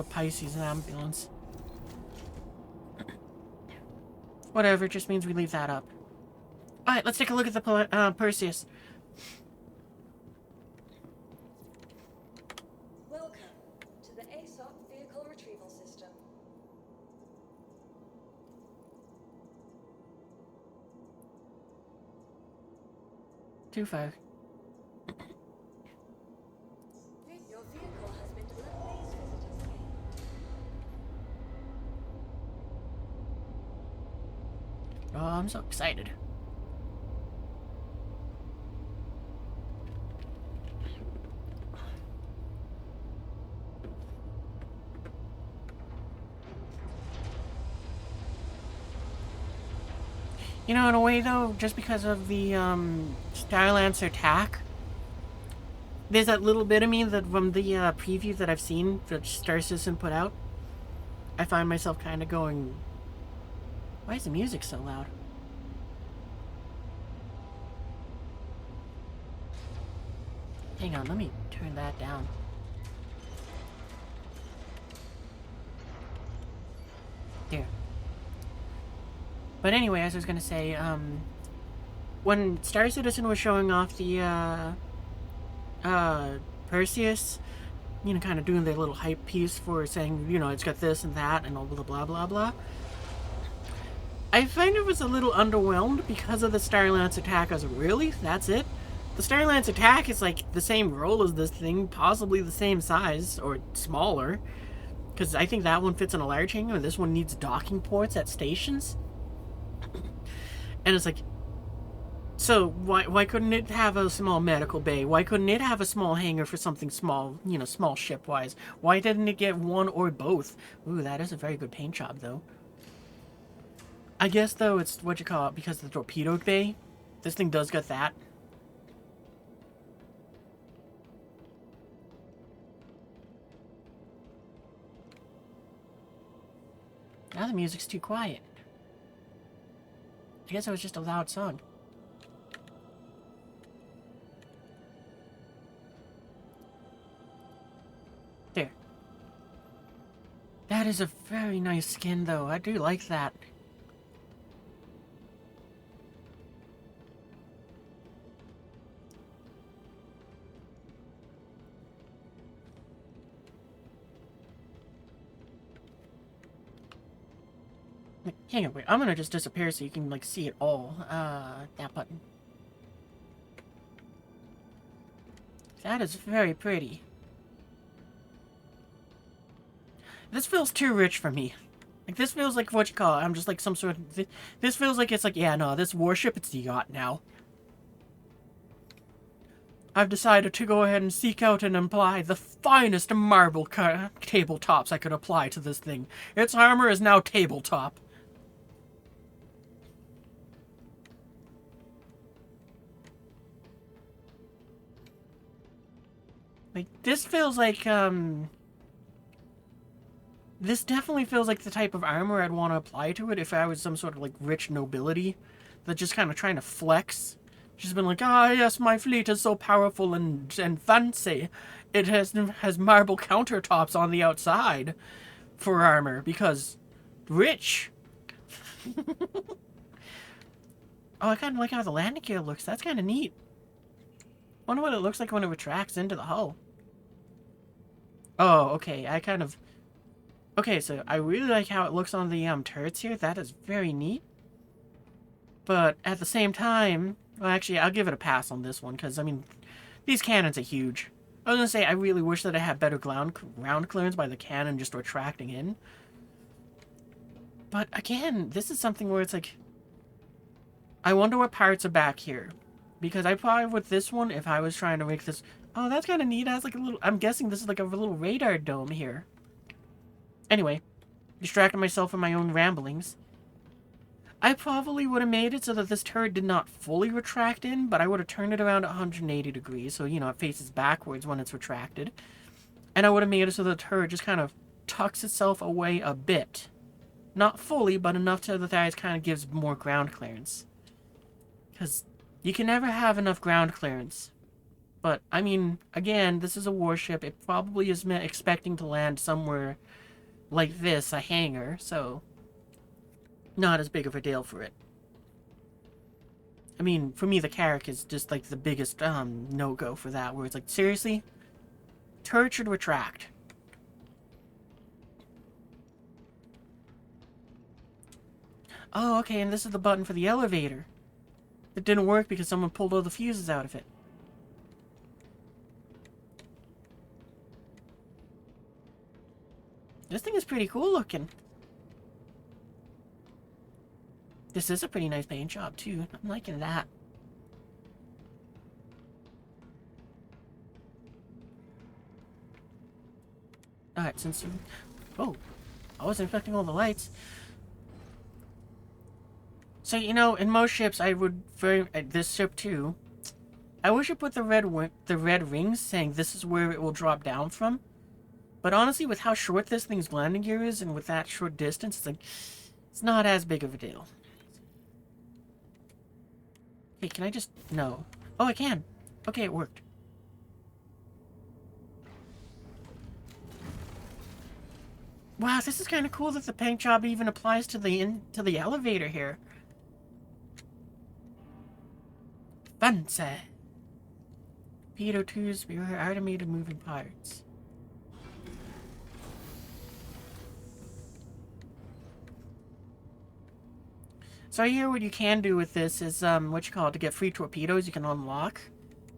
Pisces ambulance. Whatever, it just means we leave that up. Alright, let's take a look at the Perseus.
Welcome to the ASOP Vehicle Retrieval System.
Too far.
Your vehicle has been to Lebanese Visitors Gate.
Oh, I'm so excited. You know, in a way, though, just because of the Spaaaaace attack, there's that little bit of me that from the preview that I've seen that Star Citizen put out, I find myself kind of going, why is the music so loud? Hang on, let me turn that down. There. But anyway, as I was going to say, when Star Citizen was showing off the Perseus, you know, kind of doing their little hype piece for saying, you know, it's got this and that and all blah, blah, blah, blah. I find it was a little underwhelmed because of the Spaaaaace attack. I was like, really? That's it? The Spaaaaace attack is like the same role as this thing, possibly the same size, or smaller. Because I think that one fits in a large hangar, and this one needs docking ports at stations. And it's like, so why couldn't it have a small medical bay? Why couldn't it have a small hangar for something small, you know, small ship-wise? Why didn't it get one or both? Ooh, that is a very good paint job, though. I guess, though, it's what you call it, because of the torpedo bay. This thing does get that. Now the music's too quiet. I guess it was just a loud song. There. That is a very nice skin, though. I do like that. Hang on, wait. I'm gonna just disappear so you can, like, see it all. That button. That is very pretty. This feels too rich for me. Like, this feels like what you call it. I'm just like some sort of... This feels like it's like, yeah, no, this warship, it's a yacht now. I've decided to go ahead and seek out and apply the finest marble tabletops I could apply to this thing. Its armor is now tabletop. Like, this feels like, this definitely feels like the type of armor I'd want to apply to it if I was some sort of, like, rich nobility that just kind of trying to flex. She's been like, ah, yes, my fleet is so powerful and fancy. It has marble countertops on the outside for armor, because rich. Oh, I kind of like how the landing gear looks. That's kind of neat. Wonder what it looks like when it retracts into the hull. Oh, okay, okay, so I really like how it looks on the turrets here. That is very neat. But at the same time, well, actually, I'll give it a pass on this one, because, I mean, these cannons are huge. I was going to say, I really wish that I had better ground clearance by the cannon just retracting in. But, again, this is something where it's like, I wonder what parts are back here. Because I probably, with this one, if I was trying to make this... Oh, that's kind of neat. It has like a little... I'm guessing this is like a little radar dome here. Anyway, distracting myself from my own ramblings. I probably would have made it so that this turret did not fully retract in, but I would have turned it around 180 degrees, so, you know, it faces backwards when it's retracted. And I would have made it so the turret just kind of tucks itself away a bit. Not fully, but enough so that it kind of gives more ground clearance. Because you can never have enough ground clearance. But, I mean, again, this is a warship. It probably is expecting to land somewhere like this, a hangar, so not as big of a deal for it. I mean, for me, the Carrack is just, like, the biggest, no-go for that, where it's like, seriously? Turret should retract. Oh, okay, and this is the button for the elevator. It didn't work because someone pulled all the fuses out of it. This thing is pretty cool looking. This is a pretty nice paint job, too. I'm liking that. Alright, since... Oh, I wasn't affecting all the lights. So, you know, in most ships, I would... this ship, too. I wish it put the red rings saying this is where it will drop down from. But honestly, with how short this thing's landing gear is, and with that short distance, it's like, it's not as big of a deal. Hey, can I just... No. Oh, I can. Okay, it worked. Wow, this is kind of cool that the paint job even applies to the elevator here. Fancy. Torpedo 2's automated moving parts. So here what you can do with this is, what you call it, to get free torpedoes you can unlock.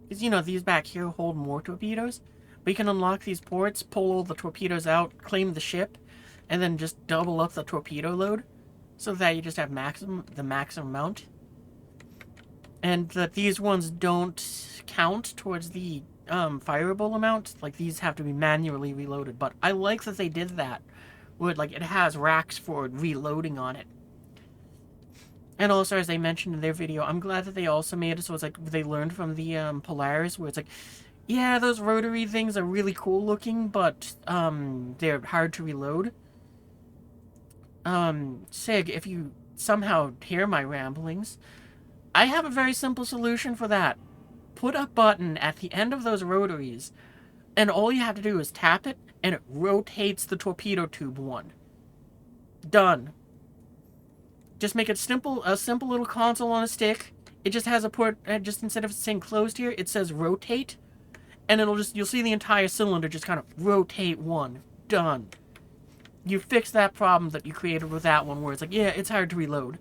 Because, you know, these back here hold more torpedoes. We can unlock these ports, pull all the torpedoes out, claim the ship, and then just double up the torpedo load, so that you just have the maximum amount. And that these ones don't count towards the fireable amount. Like, these have to be manually reloaded. But I like that they did that. Where, like, it has racks for reloading on it. And also, as they mentioned in their video, I'm glad that they also made it so it's like they learned from the Polaris, where it's like, yeah, those rotary things are really cool looking, but they're hard to reload. Sig, if you somehow hear my ramblings, I have a very simple solution for that. Put a button at the end of those rotaries, and all you have to do is tap it, and it rotates the torpedo tube one. Done. Just make it simple, a simple little console on a stick. It just has a port, just instead of saying closed here, it says rotate. And it'll just, you'll see the entire cylinder just kind of rotate one. Done. You fix that problem that you created with that one where it's like, yeah, it's hard to reload.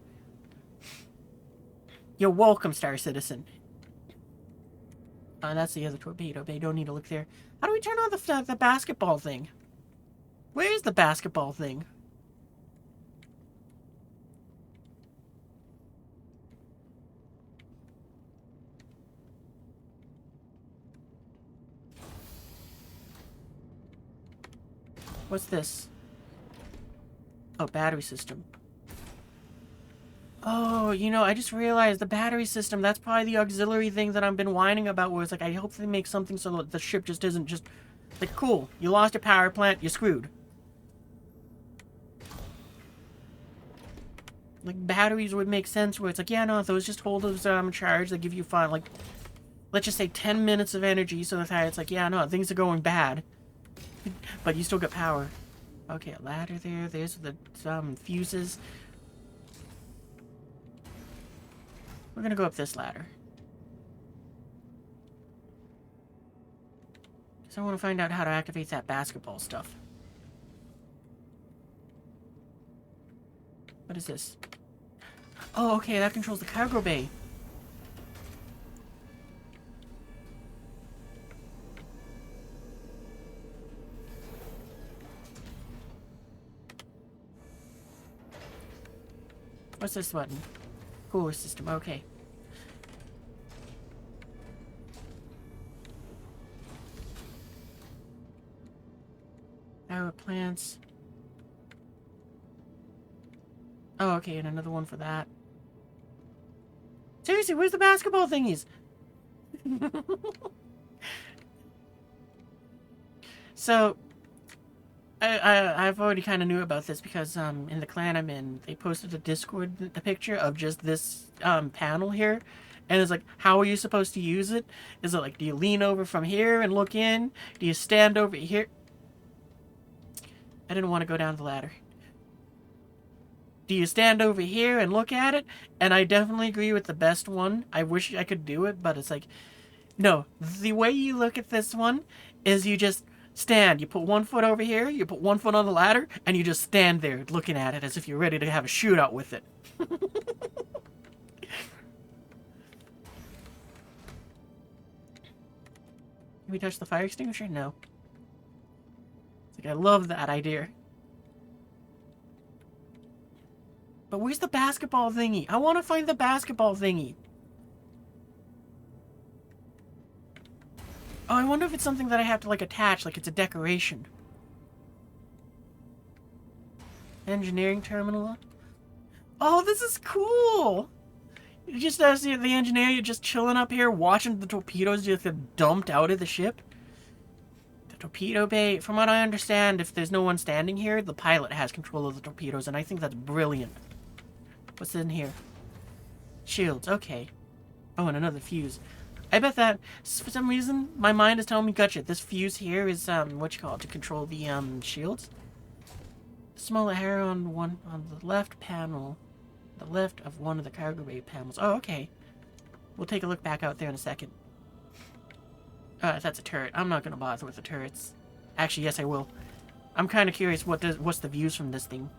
You're welcome, Star Citizen. That's the other torpedo bay. Don't need to look there. How do we turn on the basketball thing? Where is the basketball thing? What's this? Oh, battery system. Oh, you know, I just realized the battery system, that's probably the auxiliary thing that I've been whining about, where it's like, I hope they make something so that the ship just isn't just, like, cool, you lost your power plant, you're screwed. Like, batteries would make sense where it's like, yeah, no, those just hold those, charge, they give you fun, like, let's just say 10 minutes of energy, so that it's like, yeah, no, things are going bad. But you still got power. Okay, a ladder there, there's the, fuses. We're gonna go up this ladder. Because I want to find out how to activate that basketball stuff. What is this? Oh, okay, that controls the cargo bay. What's this button? Cooler system, okay. Power plants. Oh, okay, and another one for that. Seriously, where's the basketball thingies? So, I've already kind of knew about this because in the clan I'm in, they posted a Discord picture of just this panel here, and it's like, how are you supposed to use it? Is it like, do you lean over from here and look in? Do you stand over here? I didn't want to go down the ladder. Do you stand over here and look at it? And I definitely agree with the best one. I wish I could do it, but it's like, no, the way you look at this one is you just stand. You put one foot over here, you put one foot on the ladder, and you just stand there looking at it as if you're ready to have a shootout with it. Can we touch the fire extinguisher? No. It's like, I love that idea. But where's the basketball thingy? I want to find the basketball thingy. Oh, I wonder if it's something that I have to, like, attach, like it's a decoration. Engineering terminal. Oh, this is cool! You just, as the engineer, you're just chilling up here, watching the torpedoes just get dumped out of the ship. The torpedo bay, from what I understand, if there's no one standing here, the pilot has control of the torpedoes, and I think that's brilliant. What's in here? Shields, okay. Oh, and another fuse. I bet that, for some reason, my mind is telling me, gotcha, this fuse here is, what you call it, to control the, shields. Small arrow on the left panel. The left of one of the cargo bay panels. Oh, okay. We'll take a look back out there in a second. That's a turret. I'm not gonna bother with the turrets. Actually, yes, I will. I'm kind of curious what's the views from this thing.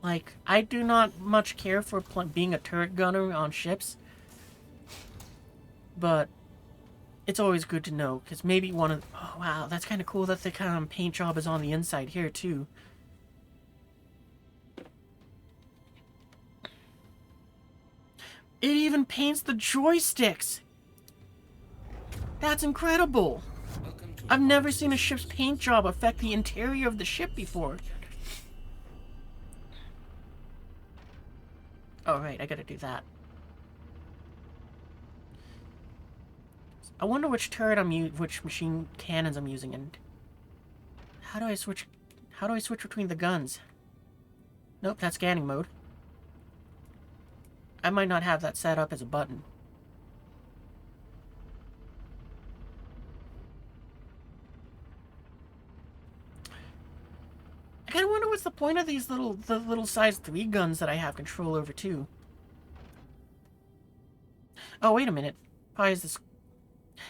Like, I do not much care for being a turret gunner on ships. But it's always good to know, because maybe one of... Oh, wow, that's kind of cool that the paint job is on the inside here, too. It even paints the joysticks! That's incredible! I've never seen a ship's paint job affect the interior of the ship before. Oh, right, I gotta do that. I wonder which turret which machine cannons I'm using, and how do I switch between the guns? Nope, that's scanning mode. I might not have that set up as a button. I kinda wonder what's the point of these the little size 3 guns that I have control over too. Oh, wait a minute. Why is this?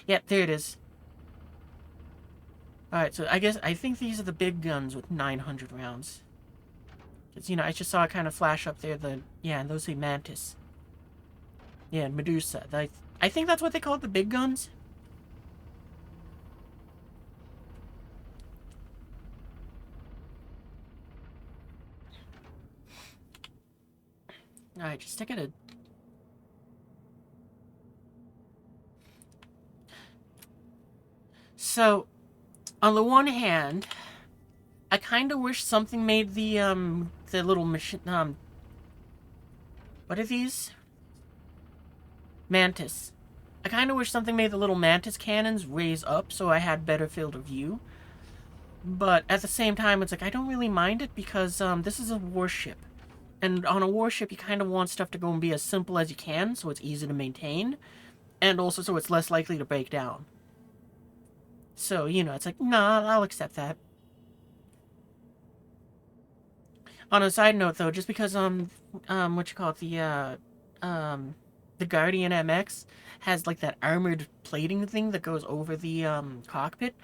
Yep, there it is. Alright, so I think these are the big guns with 900 rounds. Because, you know, I just saw it kind of flash up there, yeah, and those say Mantis. Yeah, and Medusa. I think that's what they call it, the big guns. Alright, just stick it in. So, on the one hand, I kind of wish something made the little machine, what are these? Mantis. I kind of wish something made the little Mantis cannons raise up so I had better field of view. But at the same time, it's like, I don't really mind it because, this is a warship. And on a warship, you kind of want stuff to go and be as simple as you can, so it's easy to maintain. And also so it's less likely to break down. So, you know, it's like, nah, I'll accept that. On a side note, though, just because, what you call it, the Guardian MX has, like, that armored plating thing that goes over the, cockpit.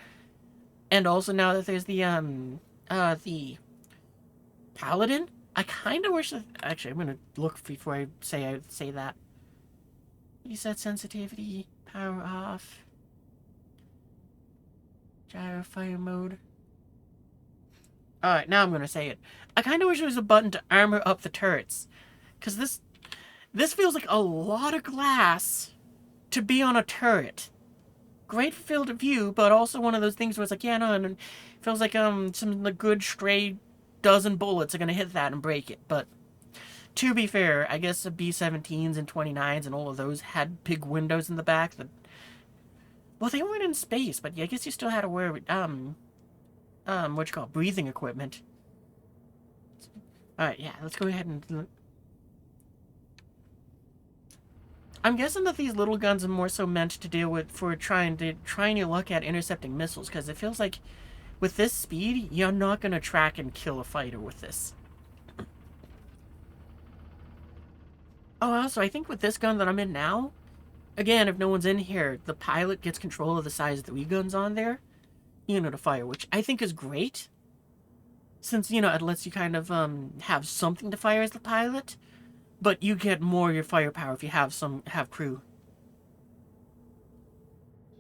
And also now that there's the Paladin, I kind of wish that... Actually, I'm gonna look before I say that. Reset sensitivity, power off. Gyro fire mode. Alright, now I'm gonna say it. I kind of wish there was a button to armor up the turrets. Because this feels like a lot of glass to be on a turret. Great field of view, but also one of those things where it's like, yeah, no, and it feels like some good stray dozen bullets are gonna hit that and break it. But to be fair, I guess the B-17s and 29s and all of those had big windows in the back that... Well, they weren't in space, but I guess you still had to wear, what you call it, breathing equipment. Alright, yeah, let's go ahead and... I'm guessing that these little guns are more so meant to deal with, for trying your luck at intercepting missiles, because it feels like, with this speed, you're not going to track and kill a fighter with this. Oh, also, I think with this gun that I'm in now, again, if no one's in here, the pilot gets control of the size 3 guns on there, you know, to fire, which I think is great. Since, you know, it lets you kind of, have something to fire as the pilot, but you get more of your firepower if you have crew.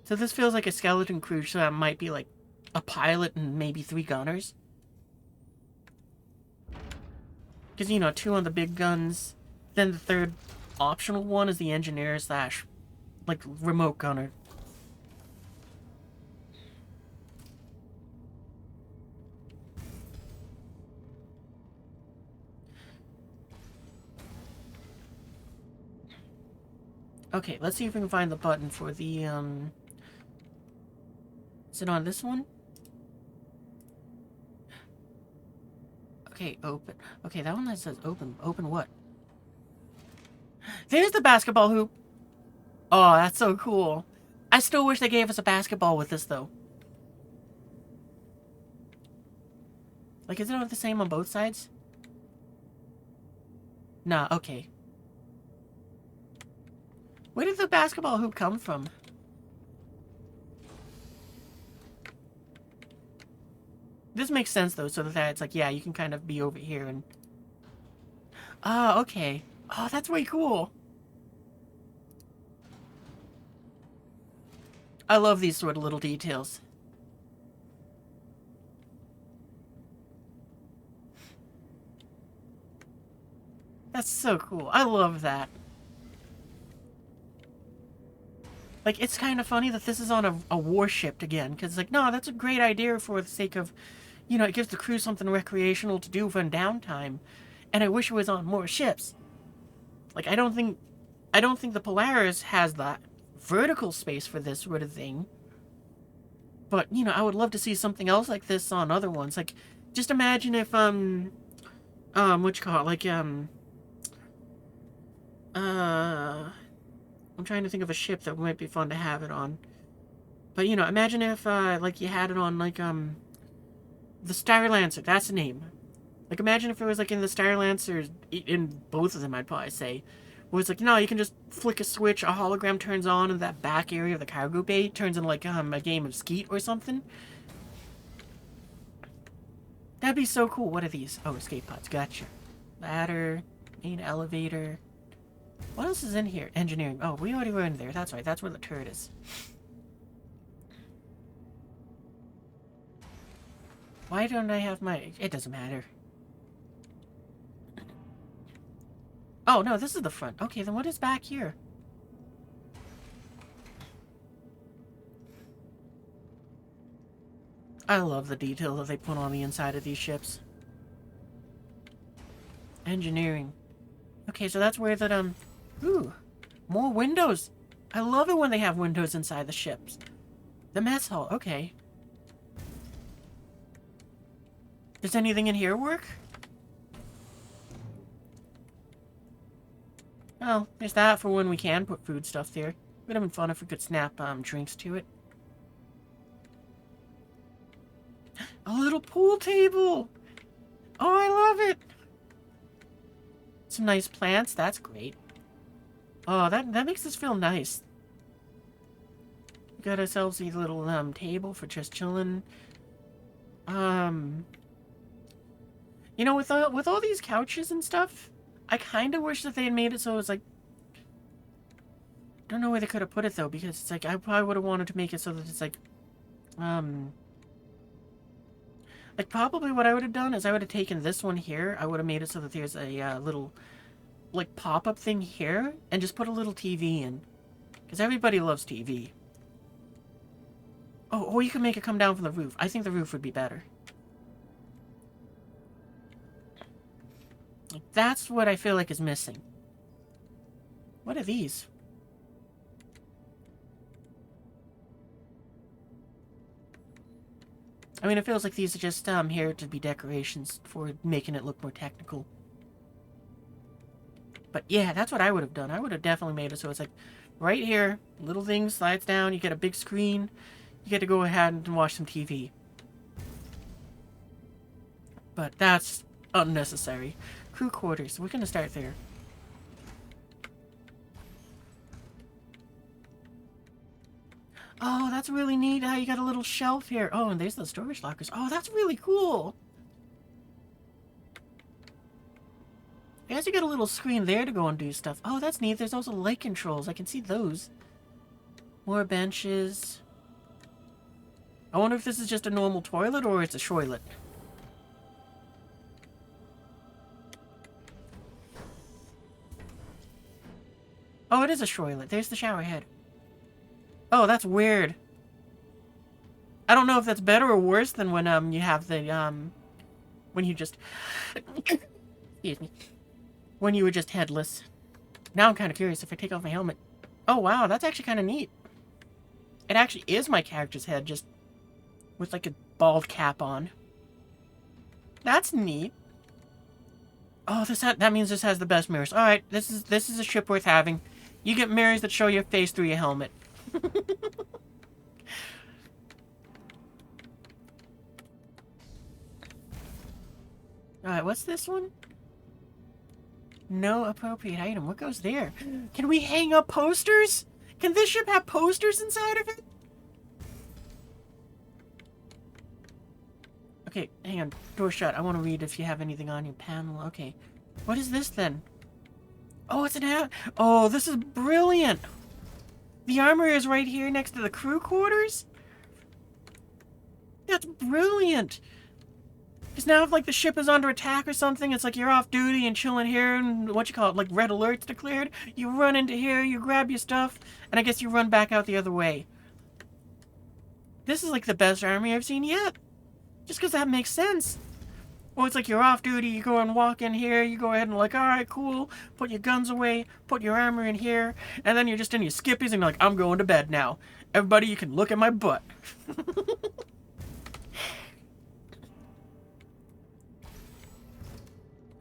So this feels like a skeleton crew, so that might be like a pilot and maybe 3 gunners. Because, you know, 2 on the big guns, then the 3rd optional one is the engineer slash, like, remote gunner. Okay, let's see if we can find the button for the, Is it on this one? Okay, open. Okay, that one that says open. Open what? There's the basketball hoop! Oh, that's so cool. I still wish they gave us a basketball with this, though. Like, is it the same on both sides? Nah, okay. Where did the basketball hoop come from? This makes sense, though, so that it's like, yeah, you can kind of be over here and... Oh, okay. Oh, that's way cool. I love these sort of little details. That's so cool. I love that. Like, it's kind of funny that this is on a warship again, because, like, no, that's a great idea for the sake of, you know, it gives the crew something recreational to do for downtime, and I wish it was on more ships. Like, I don't think the Polaris has that vertical space for this sort of thing, but, you know, I would love to see something else like this on other ones. Like, just imagine if, what you call it, like, I'm trying to think of a ship that might be fun to have it on. But, you know, imagine if, like, you had it on, like, the Star Lancer. That's the name. Like, imagine if it was, like, in the Star Lancer, in both of them, I'd probably say. Where it's like, no, you can just flick a switch, a hologram turns on, and that back area of the cargo bay turns into, like, a game of Skeet or something. That'd be so cool. What are these? Oh, escape pods. Gotcha. Ladder. Main elevator. What else is in here? Engineering. Oh, we already were in there. That's right. That's where the turret is. Why don't I have my... It doesn't matter. Oh, no, this is the front. Okay, then what is back here? I love the detail that they put on the inside of these ships. Engineering. Okay, so that's where that, ooh, more windows. I love it when they have windows inside the ships. The mess hall, okay. Does anything in here work? Well, there's that for when we can put food stuff there. Would have been fun if we could snap, drinks to it. A little pool table! Oh, I love it! Some nice plants, that's great. Oh, that makes us feel nice. We got ourselves a little, table for just chilling. You know, with all these couches and stuff, I kind of wish that they had made it so it was like... I don't know where they could have put it, though, because it's like, I probably would have wanted to make it so that it's like, like, probably what I would have done is I would have taken this one here, I would have made it so that there's a, little, like, pop-up thing here, and just put a little TV in. Because everybody loves TV. Oh, or you can make it come down from the roof. I think the roof would be better. Like, that's what I feel like is missing. What are these? I mean, it feels like these are just here to be decorations for making it look more technical. But yeah, that's what I would have done. I would have definitely made it so it's like right here, little thing slides down, you get a big screen, you get to go ahead and watch some TV. But that's unnecessary. Crew quarters, we're gonna start there. Oh, that's really neat how you got a little shelf here. Oh, and there's the storage lockers. Oh, that's really cool. I guess you got a little screen there to go and do stuff. Oh, that's neat. There's also light controls. I can see those. More benches. I wonder if this is just a normal toilet or it's a shoilet. Oh, it is a shoilet. There's the shower head. Oh, that's weird. I don't know if that's better or worse than when you have the when you just excuse me. When you were just headless. Now I'm kind of curious if I take off my helmet. Oh wow, that's actually kind of neat. It actually is my character's head, just with like a bald cap on. That's neat. Oh, that means this has the best mirrors. All right, this is a ship worth having. You get mirrors that show your face through your helmet. Alright, what's this one? No appropriate item. What goes there? Can we hang up posters? Can this ship have posters inside of it? Okay, hang on. Door shut. I want to read if you have anything on your panel. Okay. What is this then? Oh, it's an ad. Oh, this is brilliant. The armor is right here next to the crew quarters? That's brilliant! Because now if, like, the ship is under attack or something, it's like you're off duty and chilling here and, what you call it, like, red alert's declared. You run into here, you grab your stuff, and I guess you run back out the other way. This is, like, the best army I've seen yet. Just because that makes sense. Well, it's like you're off duty, you go and walk in here, you go ahead and like, alright, cool, put your guns away, put your armor in here, and then you're just in your skippies and you're like, I'm going to bed now. Everybody, you can look at my butt.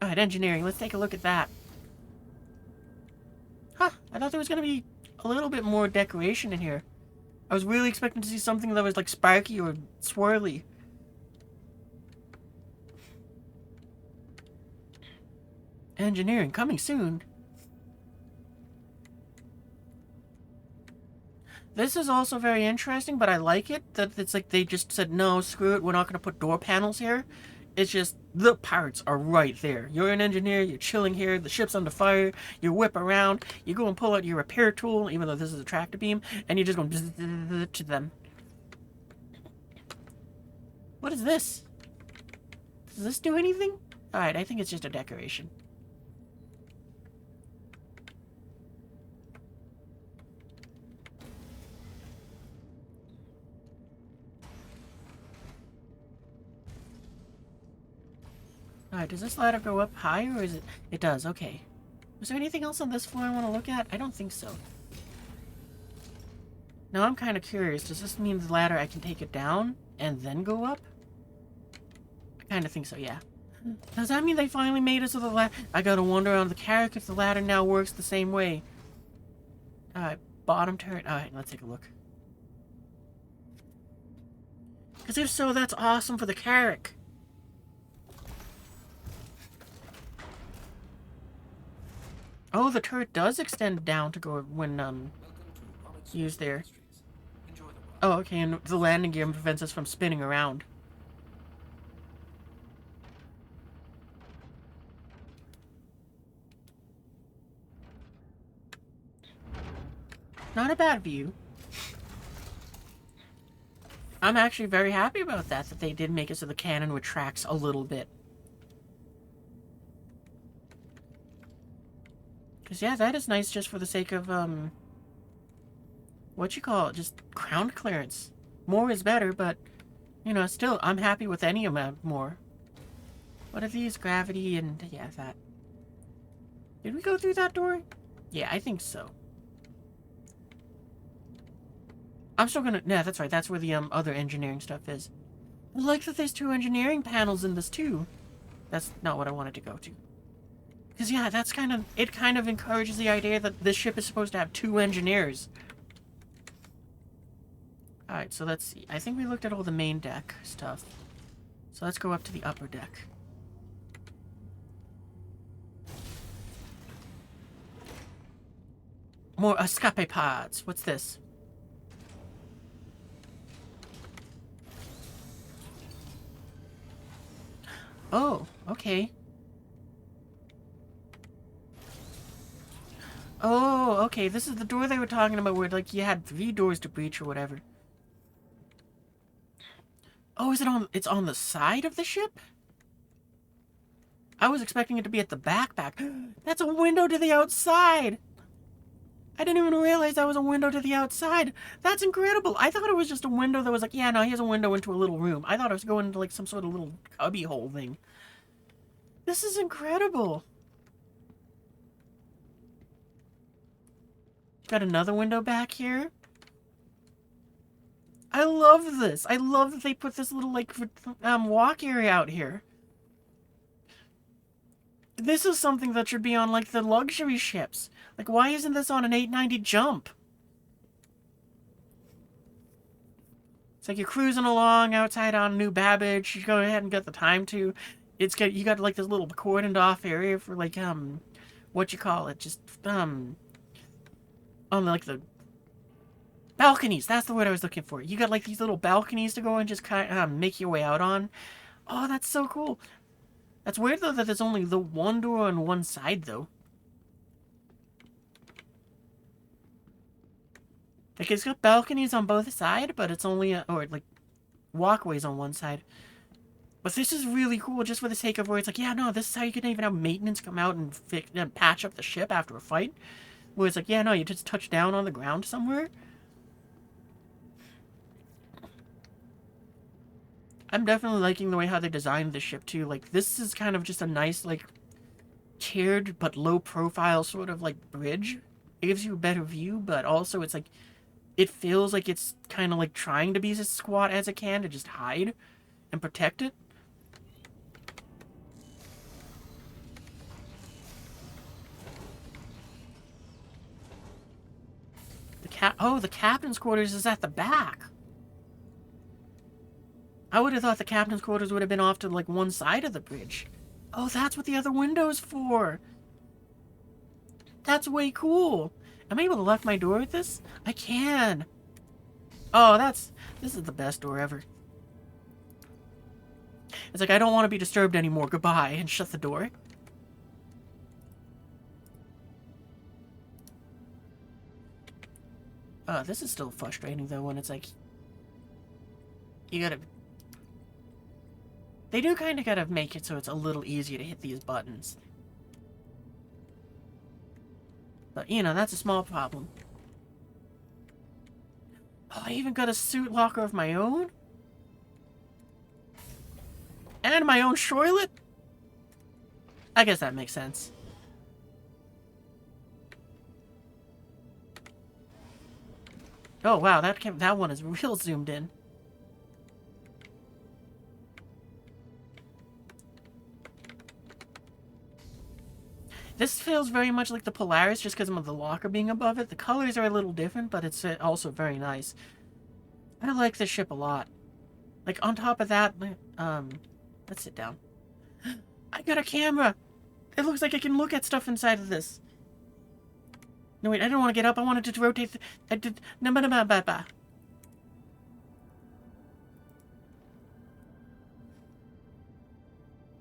Alright, engineering, let's take a look at that. Huh, I thought there was going to be a little bit more decoration in here. I was really expecting to see something that was like sparky or swirly. Engineering coming soon. This is also very interesting, but I like it that it's like they just said, no, screw it, we're not going to put door panels here. It's just the parts are right there. You're an engineer, you're chilling here, the ship's under fire, you whip around, you go and pull out your repair tool, even though this is a tractor beam, and you're just going to them. What is this? Does this do anything? Alright, I think it's just a decoration. Alright, does this ladder go up higher, or is it... It does, okay. Was there anything else on this floor I want to look at? I don't think so. Now I'm kind of curious. Does this mean the ladder I can take it down and then go up? I kind of think so, yeah. Does that mean they finally made it so the ladder... I gotta wonder on the Carrack if the ladder now works the same way. Alright, bottom turret. Alright, let's take a look. Because if so, that's awesome for the Carrack. Oh, the turret does extend down to go when, used there. Oh, okay, and the landing gear prevents us from spinning around. Not a bad view. I'm actually very happy about that they did make it so the cannon retracts a little bit. Because, yeah, that is nice just for the sake of, what you call it, just ground clearance. More is better, but, you know, still, I'm happy with any amount more. What are these? Gravity and, yeah, that. Did we go through that door? Yeah, I think so. I'm still gonna, yeah, that's right, that's where the, other engineering stuff is. I like that there's 2 engineering panels in this, too. That's not what I wanted to go to. Because, yeah, that's kind of... It kind of encourages the idea that this ship is supposed to have 2 engineers. Alright, so let's see. I think we looked at all the main deck stuff. So let's go up to the upper deck. More escape pods. What's this? Oh, okay. Oh, okay, this is the door they were talking about where, like, you had 3 doors to breach or whatever. Oh, is it on... It's on the side of the ship? I was expecting it to be at the back. That's a window to the outside! I didn't even realize that was a window to the outside. That's incredible! I thought it was just a window that was like, yeah, no, here's a window into a little room. I thought it was going into, like, some sort of little cubby hole thing. This is incredible! Got another window back here. I love this. I love that they put this little, like, walk area out here. This is something that should be on, like, the luxury ships. Like, why isn't this on an 890 jump? It's like you're cruising along outside on New Babbage. You go ahead and get the time to. You got, like, this little cordoned off area for, like, what you call it? Just, on, like, the balconies. That's the word I was looking for. You got, like, these little balconies to go and just kind of make your way out on. Oh, that's so cool. That's weird, though, that there's only the one door on one side, though. Like, it's got balconies on both sides, but it's only, or, like, walkways on one side. But this is really cool just for the sake of where it's like, yeah, no, this is how you can even have maintenance come out and fix and patch up the ship after a fight. Where it's like, yeah, no, you just touch down on the ground somewhere. I'm definitely liking the way how they designed the ship too. Like, this is kind of just a nice, like, tiered but low profile sort of like bridge. It gives you a better view, but also it's like, it feels like it's kind of like trying to be as squat as it can to just hide and protect it. The captain's quarters is at the back. I would have thought the captain's quarters would have been off to like one side of the bridge. Oh, that's what the other window's for. That's way cool. Am I able to lock my door with this? I can. Oh, this is the best door ever. It's like, I don't want to be disturbed anymore. Goodbye. And shut the door. This is still frustrating though when it's like, you gotta... They do kind of gotta make it so it's a little easier to hit these buttons. But, you know, that's a small problem. Oh, I even got a suit locker of my own? And my own shoilet? I guess that makes sense. Oh, wow, that one is real zoomed in. This feels very much like the Polaris just because of the locker being above it. The colors are a little different, but it's also very nice. I like this ship a lot. Like, on top of that, let's sit down. I got a camera! It looks like I can look at stuff inside of this. No, wait, I didn't want to get up. I wanted to rotate. I did.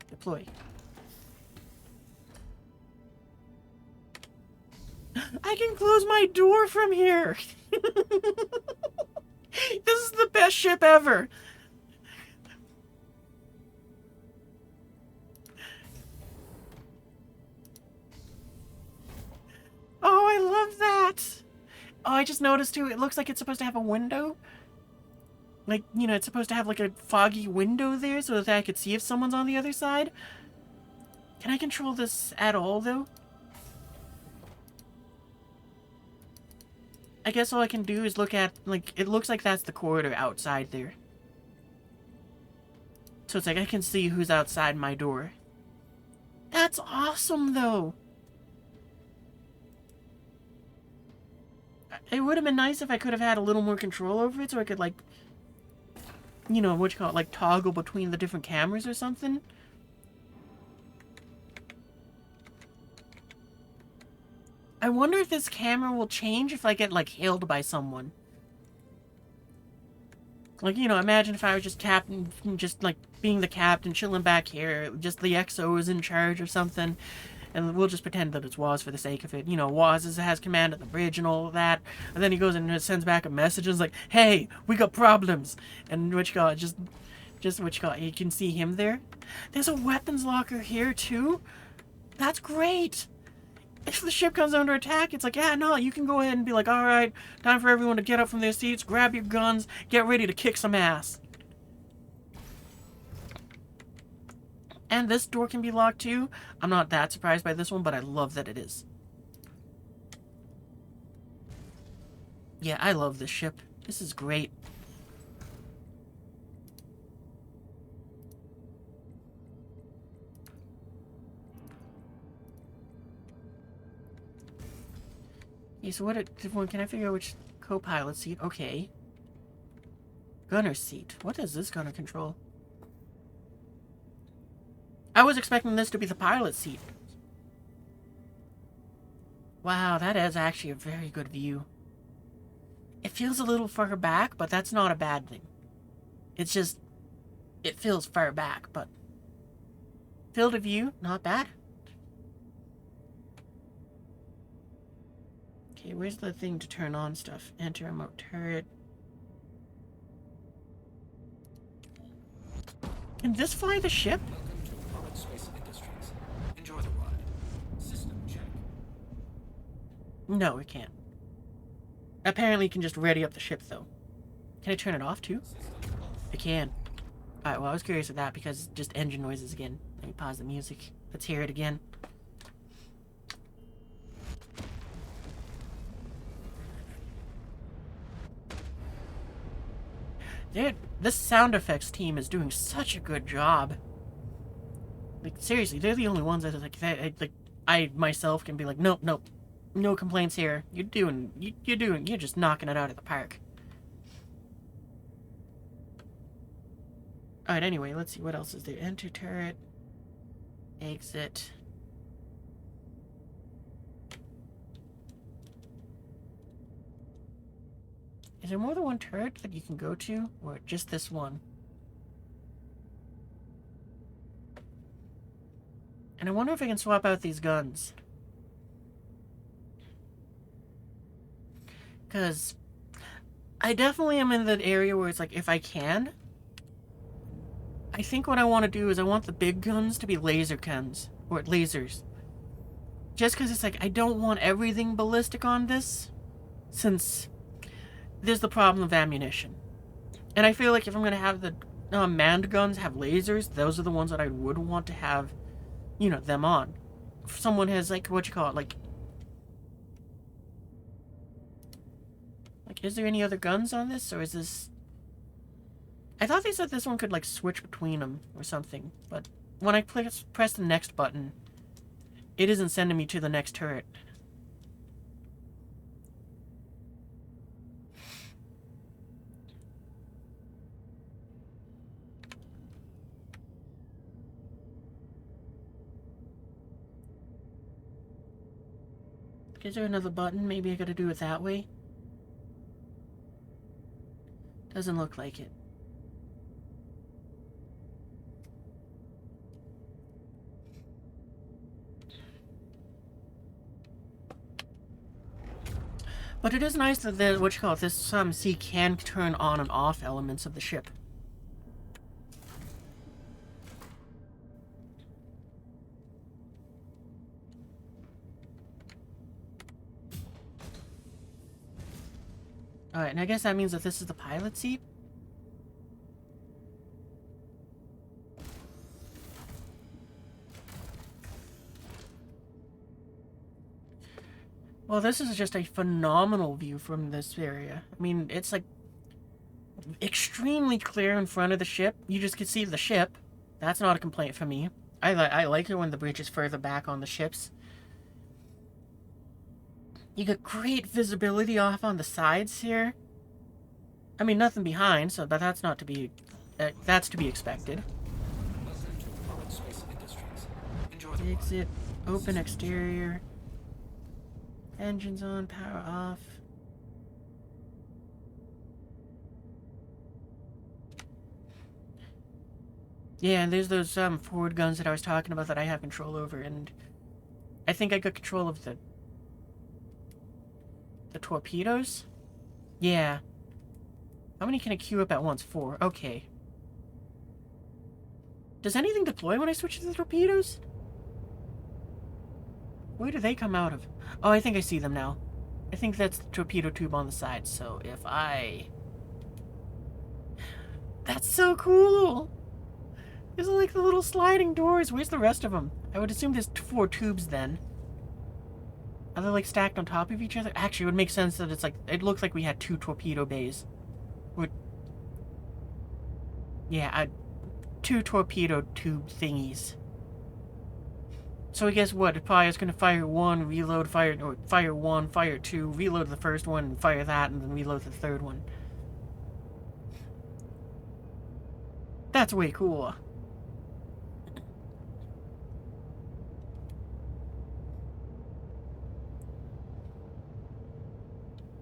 Deploy. I can close my door from here. This is the best ship ever. Oh, I love that. Oh, I just noticed too, it looks like it's supposed to have a window. Like, you know, it's supposed to have like a foggy window there so that I could see if someone's on the other side. Can I control this at all, though? I guess all I can do is look at, like, it looks like that's the corridor outside there. So it's like I can see who's outside my door. That's awesome, though. It would have been nice if I could have had a little more control over it so I could, like, you know, what you call it, like, toggle between the different cameras or something. I wonder if this camera will change if I get, like, hailed by someone. Like, you know, imagine if I was just captain, just, like, being the captain, chilling back here, just the XO is in charge or something, and we'll just pretend that it's Waz for the sake of it. You know, Waz has command at the bridge and all of that, and then he goes and sends back a message and is like, hey, we got problems, and you can see him there. There's a weapons locker here, too? That's great! If the ship comes under attack, it's like, yeah, no, you can go ahead and be like, alright, time for everyone to get up from their seats, grab your guns, get ready to kick some ass. And this door can be locked too. I'm not that surprised by this one, but I love that it is. Yeah, I love this ship. This is great. Okay, so can I figure out which co-pilot seat? Okay. Gunner seat. What is this gunner control? I was expecting this to be the pilot seat. Wow, that is actually a very good view. It feels a little far back, but that's not a bad thing. It's just, it feels far back, but field of view, not bad. Okay, where's the thing to turn on stuff? Enter remote turret. Can this fly the ship?
Welcome to RazgrizRaptor Industries. Enjoy the ride. System check.
No, it can't. Apparently, you can just ready up the ship, though. Can I turn it off, too? I can. Alright, well, I was curious of that because just engine noises again. Let me pause the music. Let's hear it again. Dude, this sound effects team is doing such a good job. Like, seriously, they're the only ones that, like, I myself can be like, nope, nope. No complaints here. You're just knocking it out of the park. Alright, anyway, let's see what else is there. Enter turret. Exit. Is there more than one turret that you can go to? Or just this one? And I wonder if I can swap out these guns. Because I definitely am in that area where it's like, if I can, I think what I want to do is I want the big guns to be laser guns. Or lasers. Just because it's like, I don't want everything ballistic on this. Since there's the problem of ammunition. And I feel like if I'm going to have the manned guns have lasers, those are the ones that I would want to have, you know, them on. If someone has, like, what you call it, like, is there any other guns on this, or is this... I thought they said this one could, like, switch between them or something, but when I press the next button, it isn't sending me to the next turret. Is there another button? Maybe I gotta do it that way? Doesn't look like it. But it is nice that the, what you call it, this sea can turn on and off elements of the ship. Alright, and I guess that means that this is the pilot seat? Well, this is just a phenomenal view from this area. I mean, it's like extremely clear in front of the ship. You just can see the ship. That's not a complaint for me. I like it when the bridge is further back on the ships. You get great visibility off on the sides here. I mean, nothing behind, so but that's not to be that's to be expected. Exit, open exterior. Engines on, power off. Yeah, and there's those forward guns that I was talking about that I have control over, and I think I got control of the torpedoes? Yeah. How many can I queue up at once? 4. Okay. Does anything deploy when I switch to the torpedoes? Where do they come out of? Oh, I think I see them now. I think that's the torpedo tube on the side, so if I... That's so cool! These are like the little sliding doors. Where's the rest of them? I would assume there's 4 tubes then. Are they like stacked on top of each other? Actually, it would make sense that it's like... It looks like we had 2 torpedo bays. Yeah, 2 torpedo tube thingies. So I guess what? It probably is going to fire 1, reload, fire... Or fire 1, fire 2, reload the first one, and fire that, and then reload the third one. That's way cool.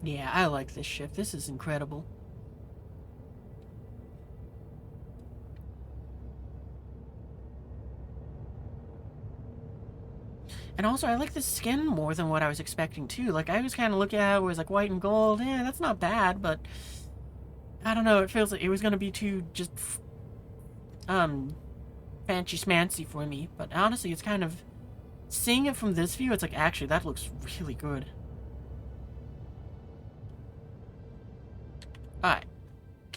Yeah, I like this ship. This is incredible. And also, I like the skin more than what I was expecting, too. Like, I was kind of looking at it, it was like white and gold. Yeah, that's not bad, but I don't know. It feels like it was going to be too just, fancy schmancy for me. But honestly, it's kind of, seeing it from this view, it's like, actually, that looks really good. Alright.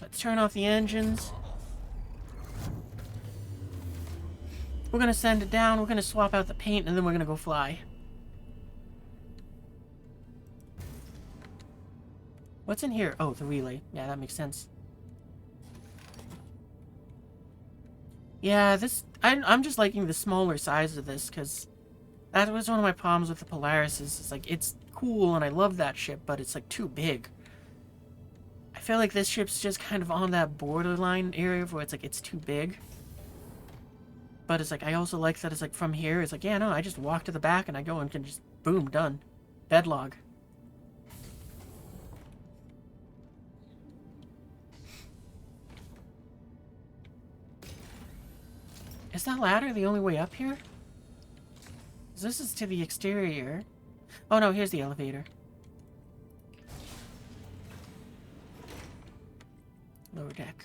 Let's turn off the engines. We're going to send it down, we're going to swap out the paint, and then we're going to go fly. What's in here? Oh, the relay. Yeah, that makes sense. Yeah, this... I'm just liking the smaller size of this, because that was one of my problems with the Polaris. It's like, it's cool, and I love that ship, but it's, like, too big. I feel like this ship's just kind of on that borderline area where it's, like, it's too big. But it's like, I also like that it's like, from here, it's like, yeah, no, I just walk to the back and I go and can just, boom, done. Bedlog. Is that ladder the only way up here? 'Cause this is to the exterior. Oh no, here's the elevator. Lower deck.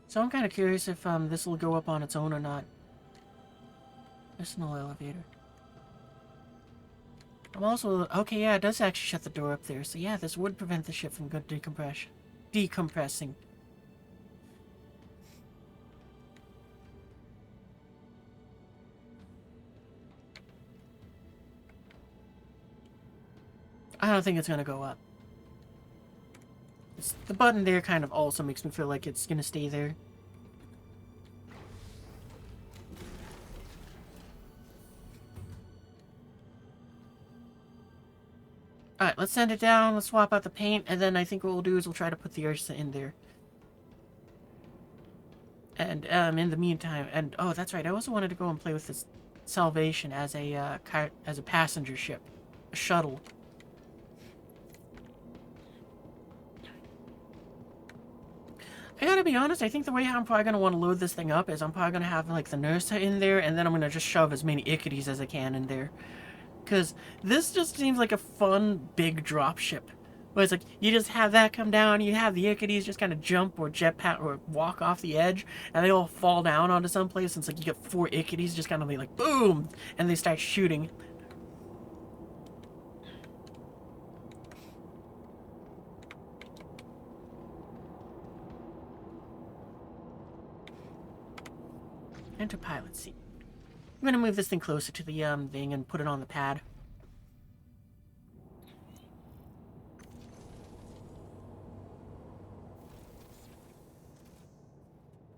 So I'm kind of curious if this will go up on its own or not. There's no elevator. I'm also... Okay, yeah, it does actually shut the door up there. So yeah, this would prevent the ship from good decompressing. I don't think it's going to go up. The button there kind of also makes me feel like it's going to stay there. Alright, let's send it down, let's swap out the paint, and then I think what we'll do is we'll try to put the Ursa in there. And, in the meantime, and, oh, that's right, I also wanted to go and play with this Salvation as a passenger ship. A shuttle. I gotta be honest, I think the way I'm probably gonna want to load this thing up is I'm probably gonna have, like, the Nursa in there, and then I'm gonna just shove as many Icadies as I can in there. Because this just seems like a fun, big drop ship. Where it's like, you just have that come down, you have the Icadies just kind of jump or jetpack or walk off the edge, and they all fall down onto someplace, and it's like you get 4 Icadies just kind of like, boom! And they start shooting. Enter pilot seat. I'm gonna move this thing closer to the thing and put it on the pad.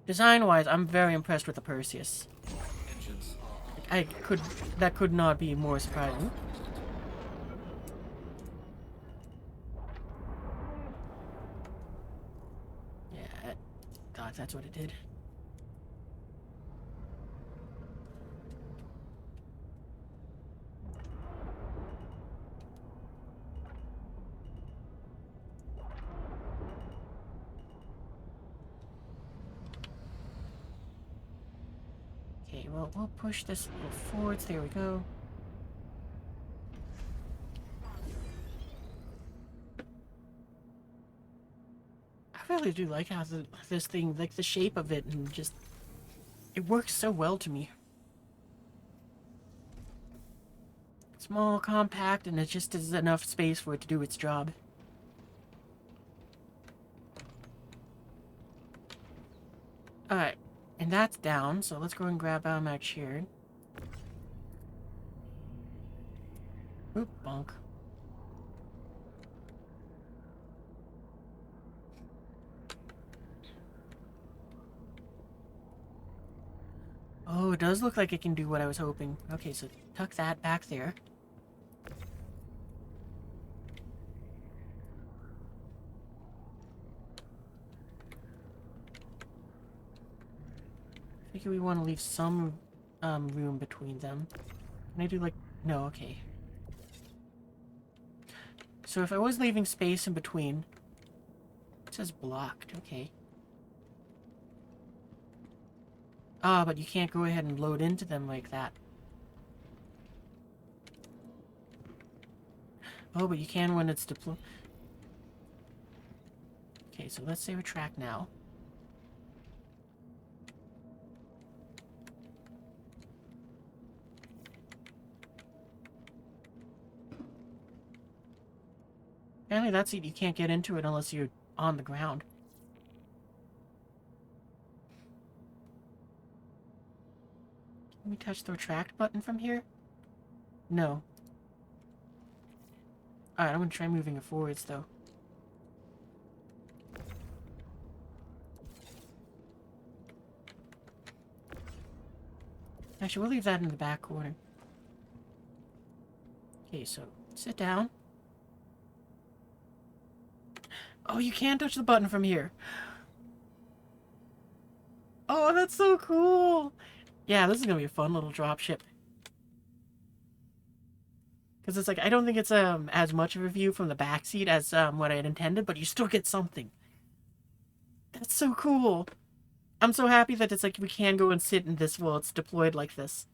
Design-wise, I'm very impressed with the Perseus. That could not be more surprising. Yeah, I thought that's what it did. Okay, well, we'll push this a little forwards. There we go. I really do like how this thing, like the shape of it, and just it works so well to me. Small, compact, and it just is enough space for it to do its job. Alright, and that's down, so let's go and grab Max here. Oop, bonk. Oh, it does look like it can do what I was hoping. Okay, so tuck that back there. I think we want to leave some room between them. Can I do like... No, okay. So if I was leaving space in between... It says blocked, okay. Ah, but you can't go ahead and load into them like that. Oh, but you can when it's deployed. Okay, so let's say retract now. Apparently that's it, you can't get into it unless you're on the ground. Can we touch the retract button from here? No. Alright, I'm gonna try moving it forwards though. Actually, we'll leave that in the back corner. Okay, so sit down. Oh, you can touch the button from here. Oh, that's so cool. Yeah, this is gonna be a fun little dropship. Because it's like, I don't think it's as much of a view from the backseat as what I had intended, but you still get something. That's so cool. I'm so happy that it's like we can go and sit in this while it's deployed like this.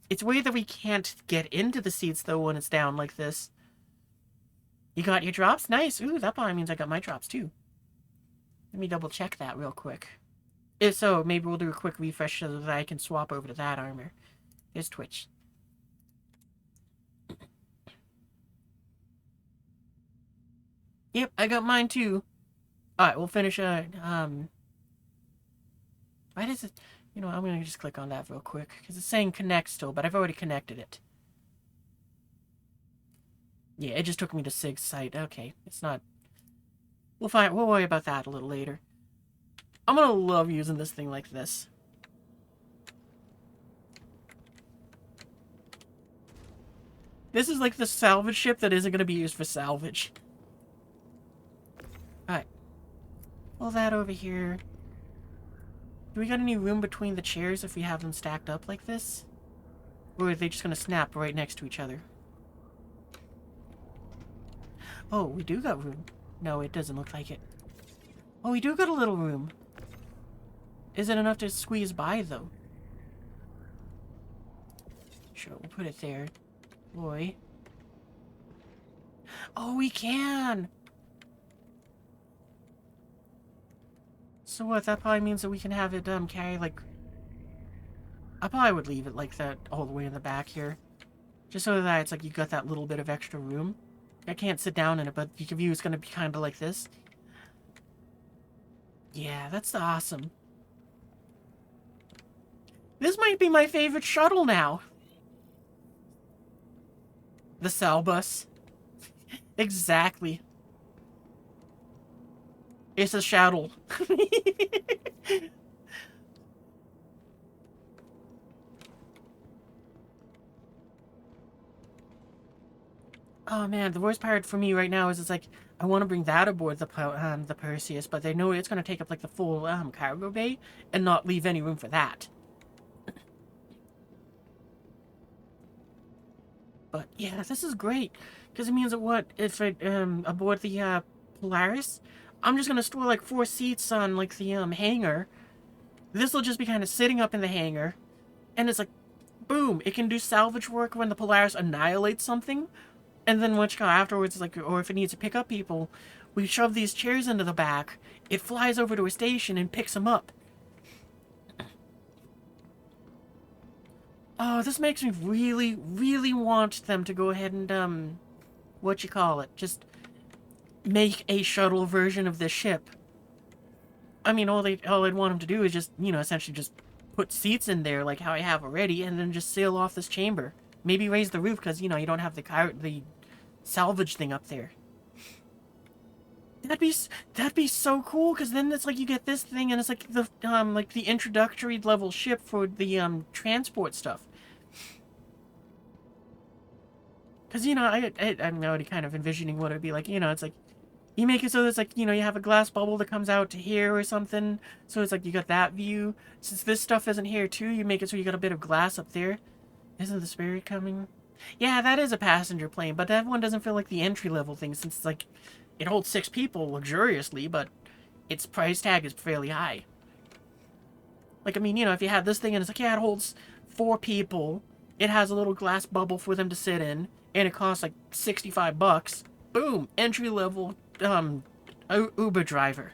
It's weird that we can't get into the seats though when it's down like this. You got your drops? Nice. Ooh, that probably means I got my drops too. Let me double check that real quick. If so, maybe we'll do a quick refresh so that I can swap over to that armor. There's Twitch. Yep, I got mine too. Alright, we'll finish, why does it... You know, I'm gonna just click on that real quick, because it's saying connect still, but I've already connected it. Yeah, it just took me to Sig's site. Okay, it's not... We'll worry about that a little later. I'm gonna love using this thing like this. This is like the salvage ship that isn't gonna be used for salvage. Alright. Pull that over here. Do we got any room between the chairs if we have them stacked up like this? Or are they just gonna snap right next to each other? Oh, we do got room. No, it doesn't look like it. Oh, we do got a little room. Is it enough to squeeze by, though? Sure, we'll put it there. Boy. Oh, we can! So what, that probably means that we can have it, carry, like... I probably would leave it like that all the way in the back here. Just so that it's like you got that little bit of extra room. I can't sit down in it, but your view is going to be kind of like this. Yeah, that's awesome. This might be my favorite shuttle now. The cell bus. Exactly. It's a shuttle. Oh man, the worst part for me right now is it's like I want to bring that aboard the Perseus, but they know it's going to take up like the full cargo bay and not leave any room for that. But yeah, this is great because it means that what if I aboard the Polaris, I'm just going to store like 4 seats on like the hangar. This will just be kind of sitting up in the hangar, and it's like, boom! It can do salvage work when the Polaris annihilates something. And then afterwards, like, or if it needs to pick up people, we shove these chairs into the back. It flies over to a station and picks them up. Oh, this makes me really, really want them to go ahead and, just make a shuttle version of this ship. I mean, all I'd want them to do is just, essentially just put seats in there like how I have already, and then just sail off this chamber. Maybe raise the roof because, you don't have the salvage thing up there. That'd be so cool, because then it's like you get this thing, and it's like the introductory level ship for the transport stuff. Because, you know, I'm already kind of envisioning what it'd be like. You know, it's like, you make it so it's like, you know, you have a glass bubble that comes out to here or something. So it's like you got that view. Since this stuff isn't here too, you make it so you got a bit of glass up there. Isn't the spirit coming? Yeah, that is a passenger plane, but that one doesn't feel like the entry-level thing, since it's like, it holds 6 people luxuriously, but its price tag is fairly high. Like, I mean, you know, if you had this thing and it's like, yeah, it holds 4 people, it has a little glass bubble for them to sit in, and it costs like $65. Boom! Entry-level, Uber driver.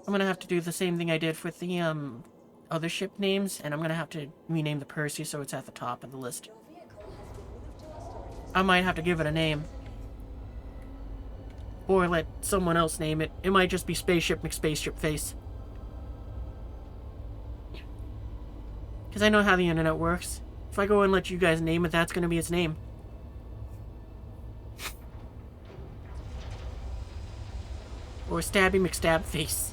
I'm gonna have to do the same thing I did with the, other ship names, and I'm gonna have to rename the Percy so it's at the top of the list. I might have to give it a name. Or let someone else name it. It might just be Spaceship McSpaceship Face. Because I know how the internet works. If I go and let you guys name it, that's gonna be its name. Or Stabby McStab Face.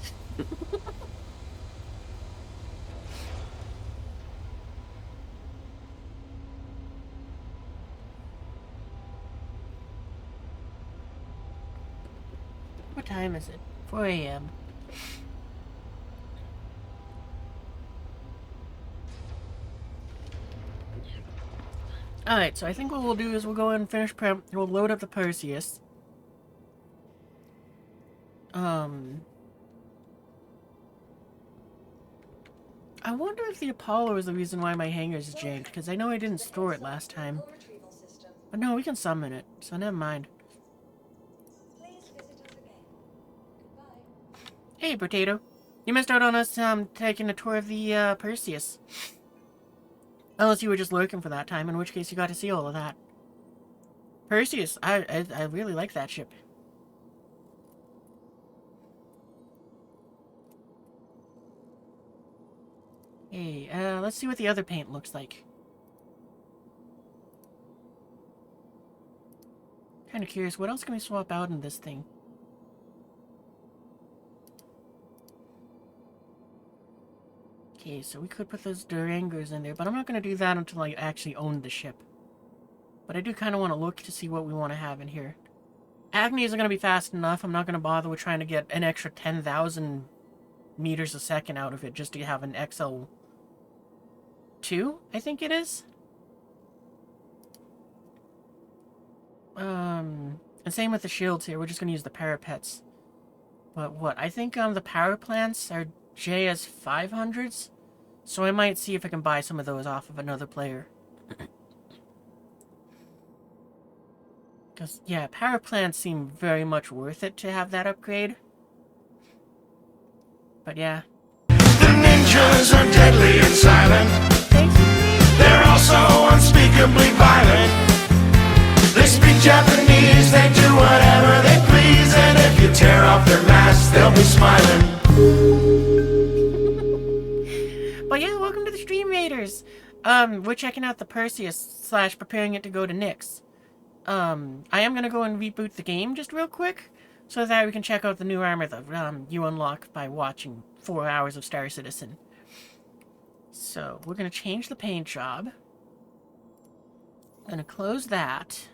What time is it? 4 a.m. Alright, so I think what we'll do is we'll go ahead and finish prep. We'll load up the Perseus. I wonder if the Apollo is the reason why my hangar is janked, because I know I didn't store it last time. But no, we can summon it, so never mind. Hey, Potato. You missed out on us, taking a tour of the, Perseus. Unless you were just lurking for that time, in which case you got to see all of that. Perseus, I really like that ship. Hey, let's see what the other paint looks like. Kind of curious, what else can we swap out in this thing? Okay, so we could put those Durangers in there, but I'm not going to do that until I actually own the ship. But I do kind of want to look to see what we want to have in here. Agnes are going to be fast enough. I'm not going to bother with trying to get an extra 10,000 meters a second out of it just to have an XL2, I think it is. And same with the shields here. We're just going to use the parapets. But what? I think the power plants are JS 500s. So I might see if I can buy some of those off of another player. Because, yeah, power plants seem very much worth it to have that upgrade. But yeah.
The ninjas are deadly and silent. They're also unspeakably violent. They speak Japanese, they do whatever they please. And if you tear off their masks, they'll be smiling.
But yeah, welcome to the Stream Raiders. We're checking out the Perseus / preparing it to go to Nyx. I am gonna go and reboot the game just real quick, so that we can check out the new armor that you unlock by watching 4 hours of Star Citizen. So we're gonna change the paint job. Gonna close that.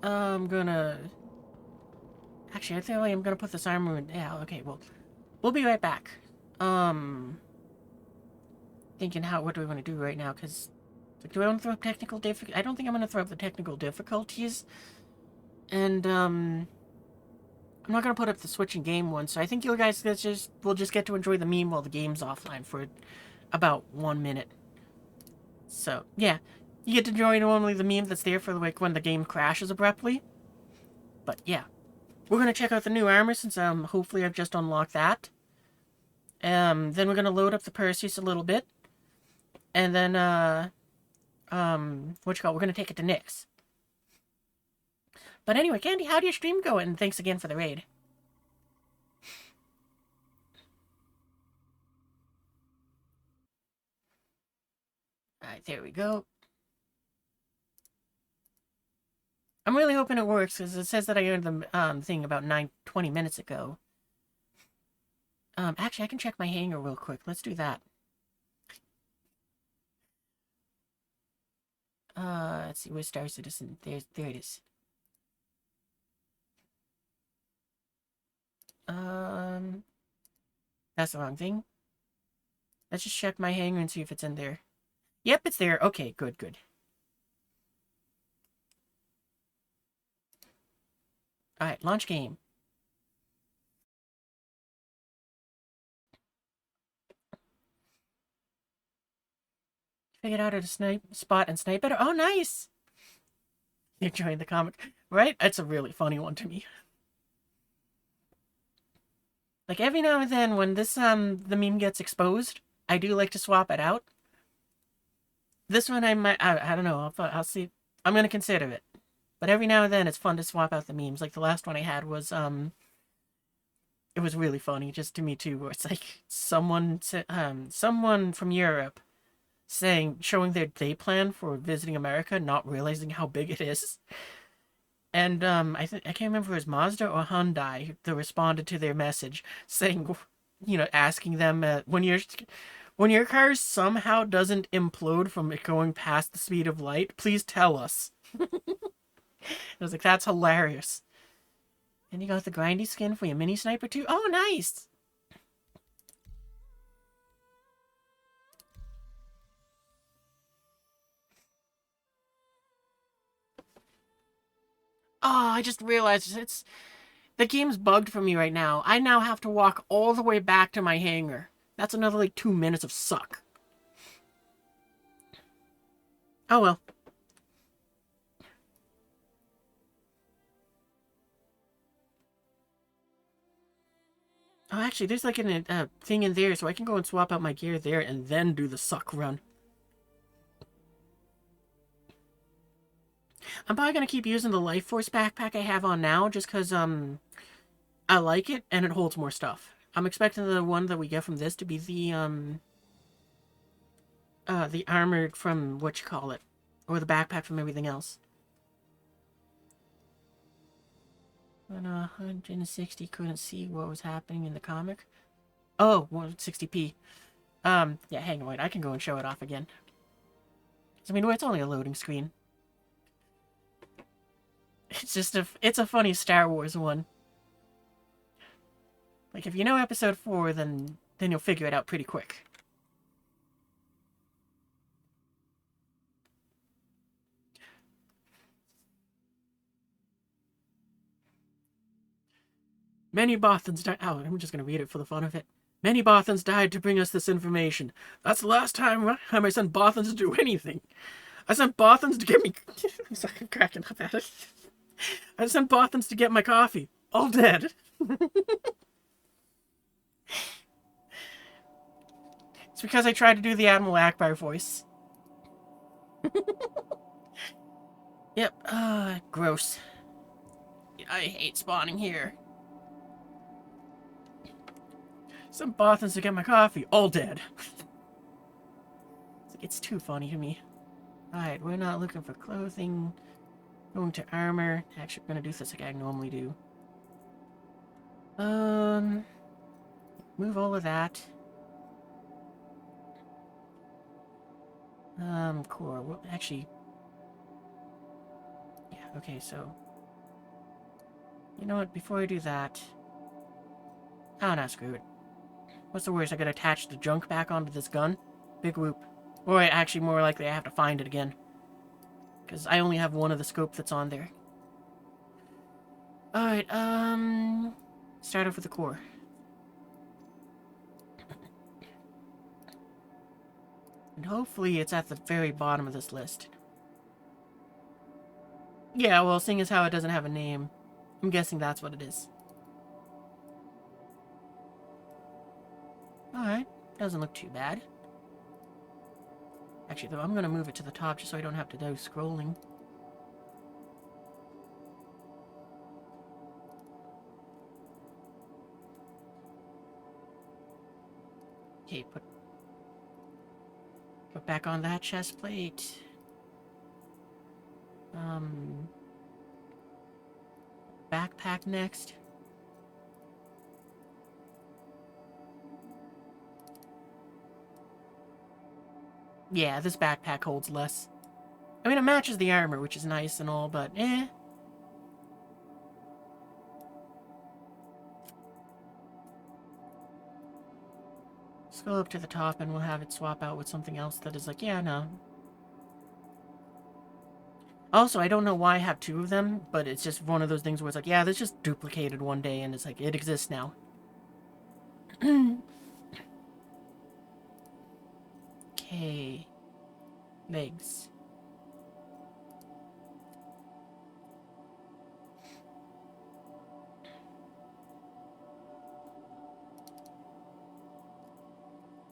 I'm gonna. Actually, I think I'm gonna put this armor in. Yeah, okay. Well, we'll be right back. Thinking what do I want to do right now? Because, like, do I want to throw up technical difficulties? I don't think I'm going to throw up the technical difficulties. And, I'm not going to put up the switching game one, so I think you guys will just get to enjoy the meme while the game's offline for about 1 minute. So, yeah. You get to enjoy normally the meme that's there for, like, when the game crashes abruptly. But, yeah. We're going to check out the new armor since, hopefully I've just unlocked that. Then we're going to load up the Perseus a little bit. And then, we're going to take it to Nyx. But anyway, Candy, how'd your stream go? And thanks again for the raid. Alright, there we go. I'm really hoping it works, because it says that I earned the thing about 20 minutes ago. Actually, I can check my hangar real quick. Let's do that. Let's see, where's Star Citizen? There it is. That's the wrong thing. Let's just check my hangar and see if it's in there. Yep, it's there. Okay, good, good. Alright, launch game. Figured out how to spot and snipe better. Oh, nice! You enjoying the comic, right? It's a really funny one to me. Like, every now and then, when this, the meme gets exposed, I do like to swap it out. This one I might, I don't know, I'll see. I'm gonna consider it. But every now and then, it's fun to swap out the memes. Like, the last one I had was, it was really funny, just to me too, where it's like, someone from Europe showing their day plan for visiting America, not realizing how big it is. And, I can't remember if it was Mazda or Hyundai that responded to their message, saying, you know, asking them, when your car somehow doesn't implode from it going past the speed of light, please tell us. I was like, that's hilarious. And you got the grindy skin for your mini sniper too? Oh, nice! Oh, I just realized the game's bugged for me right now. I now have to walk all the way back to my hangar. That's another, like, 2 minutes of suck. Oh, well. Oh, actually, there's, like, a thing in there, so I can go and swap out my gear there and then do the suck run. I'm probably gonna keep using the Life Force backpack I have on now, just because, I like it, and it holds more stuff. I'm expecting the one that we get from this to be the armored from whatchamacallit, or the backpack from everything else. When 160 couldn't see what was happening in the comic. Oh, 160p. Yeah, hang on, wait, I can go and show it off again. I mean, it's only a loading screen. It's just it's a funny Star Wars one. Like, if you know episode 4, then you'll figure it out pretty quick. Many Bothans died. Oh, I'm just gonna read it for the fun of it. Many Bothans died to bring us this information. That's the last time I sent Bothans to do anything. I sent Bothans to get me... I'm sorry, I'm cracking up at it. I sent Bothans to get my coffee. All dead. It's because I tried to do the Admiral Akbar voice. Yep, gross. I hate spawning here. Some Bothans to get my coffee. All dead. It's too funny to me. Alright, we're not looking for clothing. Going to armor. Actually, I'm gonna do this like I normally do. Move all of that. Core. Well, actually... Yeah, okay, so... You know what, before I do that... Oh, no, screw it. What's the worst? I gotta attach the junk back onto this gun? Big whoop. Or actually, more likely, I have to find it again. Because I only have one of the scope that's on there. Alright, start off with the core. And hopefully it's at the very bottom of this list. Yeah, well, seeing as how it doesn't have a name, I'm guessing that's what it is. Alright, doesn't look too bad. Actually, though, I'm gonna move it to the top just so I don't have to do scrolling. Okay, Put back on that chest plate. Backpack next. Yeah, this backpack holds less. I mean, it matches the armor, which is nice and all, but eh. Let's go up to the top and we'll have it swap out with something else that is like, yeah, no. Also, I don't know why I have two of them, but it's just one of those things where it's like, yeah, this just duplicated one day and it's like, it exists now. Okay. Legs.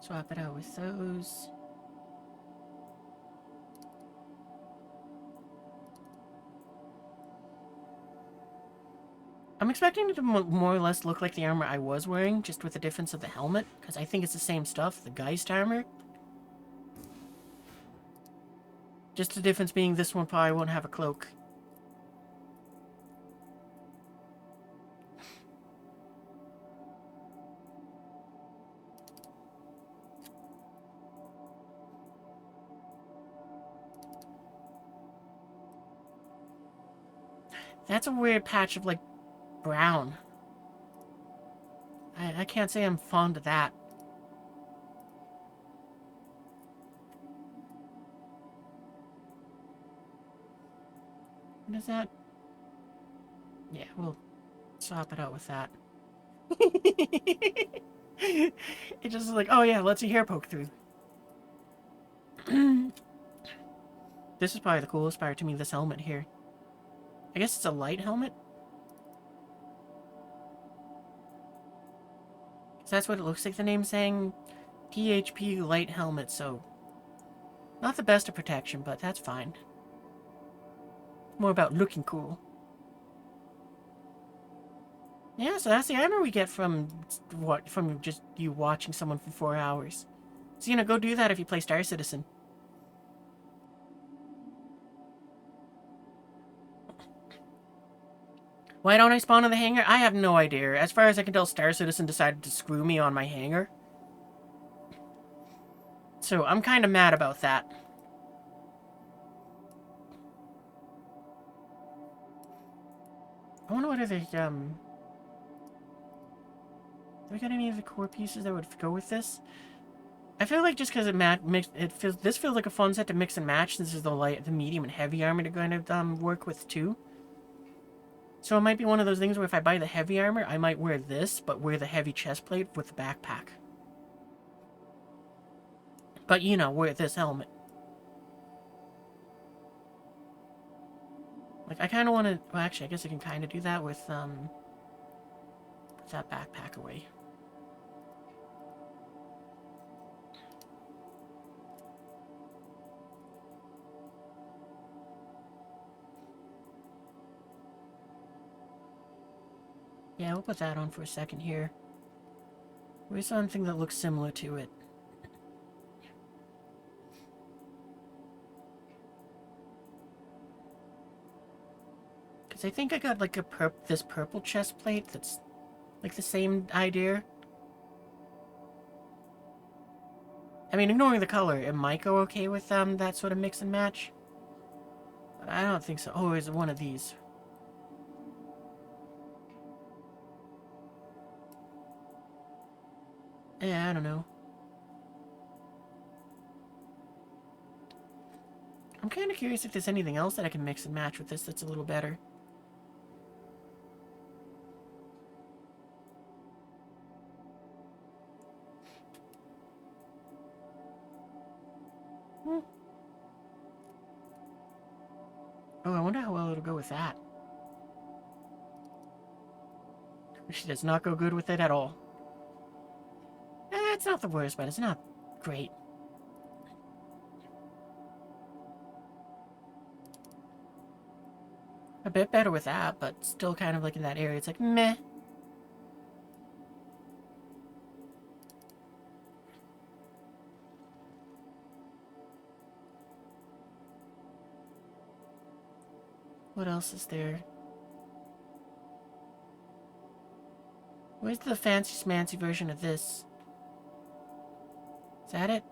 Swap it out with those. I'm expecting it to more or less look like the armor I was wearing, just with the difference of the helmet, because I think it's the same stuff, the Geist armor. Just the difference being this one probably won't have a cloak. That's a weird patch of, like, brown. I can't say I'm fond of that. What is that? Yeah, we'll swap it out with that. It just is like, oh yeah, let's see hair poke through. This is probably the coolest part to me, this helmet here. I guess it's a light helmet? So that's what it looks like the name's saying. PHP light helmet, so... Not the best of protection, but that's fine. More about looking cool. Yeah, so that's the armor we get from what? From just you watching someone for 4 hours. So, you know, go do that if you play Star Citizen. Why don't I spawn in the hangar? I have no idea. As far as I can tell, Star Citizen decided to screw me on my hangar. So, I'm kind of mad about that. I wonder what other, do we got any of the core pieces that would go with this? I feel like just because this feels like a fun set to mix and match. This is the light, the medium, and heavy armor to kind of work with too. So it might be one of those things where if I buy the heavy armor, I might wear this, but wear the heavy chest plate with the backpack. But you know, wear this helmet. Like I kind of want to. Well, actually, I guess I can kind of do that with put that backpack away. Yeah, we'll put that on for a second here. Where's something that looks similar to it? Because I think I got like this purple chest plate that's like the same idea. I mean, ignoring the color, it might go okay with that sort of mix and match. But I don't think so. Oh, is it one of these? Yeah, I don't know. I'm kind of curious if there's anything else that I can mix and match with this that's a little better. Oh, I wonder how well it'll go with that. She does not go good with it at all. It's not the worst, but it's not great. A bit better with that, but still kind of like in that area. It's like, meh. What else is there? Where's the fancy smancy version of this? Is that it?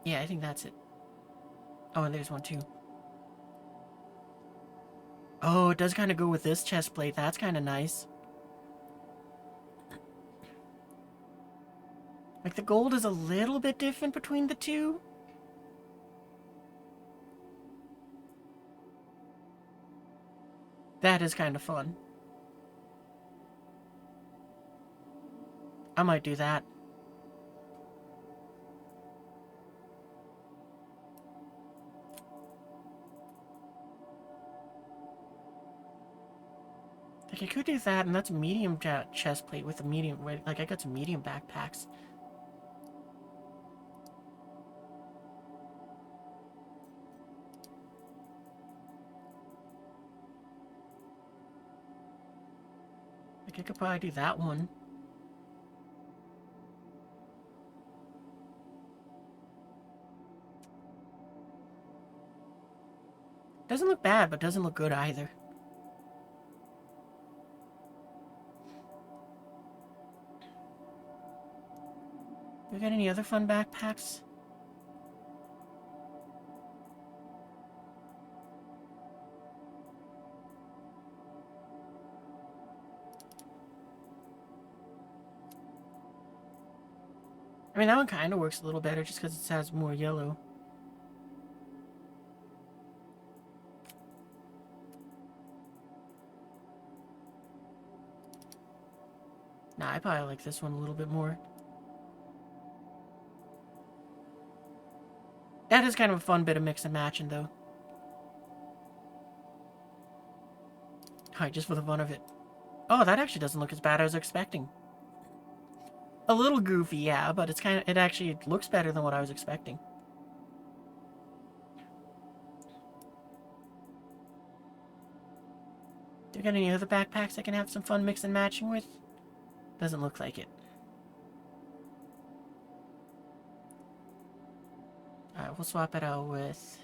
Yeah, I think that's it. Oh, and there's one too. Oh, it does kind of go with this chest plate. That's kind of nice. Like, the gold is a little bit different between the two. That is kind of fun. I might do that. Like, I could do that, and that's a medium chest plate with a medium... Like, I got some medium backpacks. Like, I could probably do that one. Doesn't look bad, but doesn't look good either. We got any other fun backpacks? I mean, that one kind of works a little better just because it has more yellow. Nah, I probably like this one a little bit more. That is kind of a fun bit of mix and matching, though. Alright, just for the fun of it. Oh, that actually doesn't look as bad as I was expecting. A little goofy, yeah, but it's kind of... It actually looks better than what I was expecting. Do you got any other backpacks I can have some fun mix and matching with? Doesn't look like it. Alright, we'll swap it out with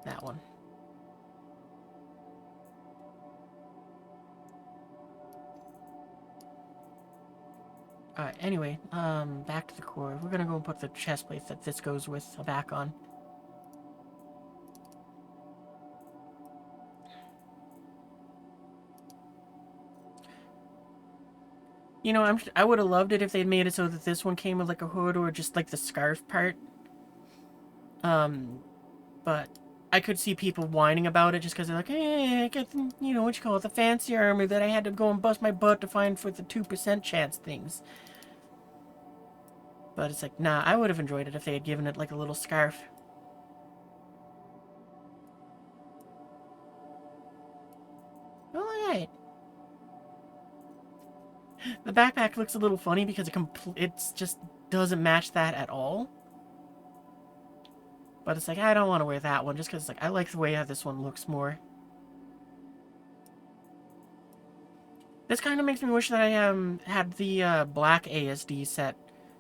that one. Alright, anyway, back to the core. We're gonna go and put the chest plate that this goes with back on. You know, I would have loved it if they'd made it so that this one came with like a hood or just like the scarf part. But I could see people whining about it just because they're like, hey, I get, you know, what you call it, the fancy armor that I had to go and bust my butt to find for the 2% chance things. But it's like, nah, I would have enjoyed it if they had given it like a little scarf. Alright. The backpack looks a little funny because it just doesn't match that at all. But it's like, I don't want to wear that one just because like, I like the way how this one looks more. This kind of makes me wish that I had the black ASD set.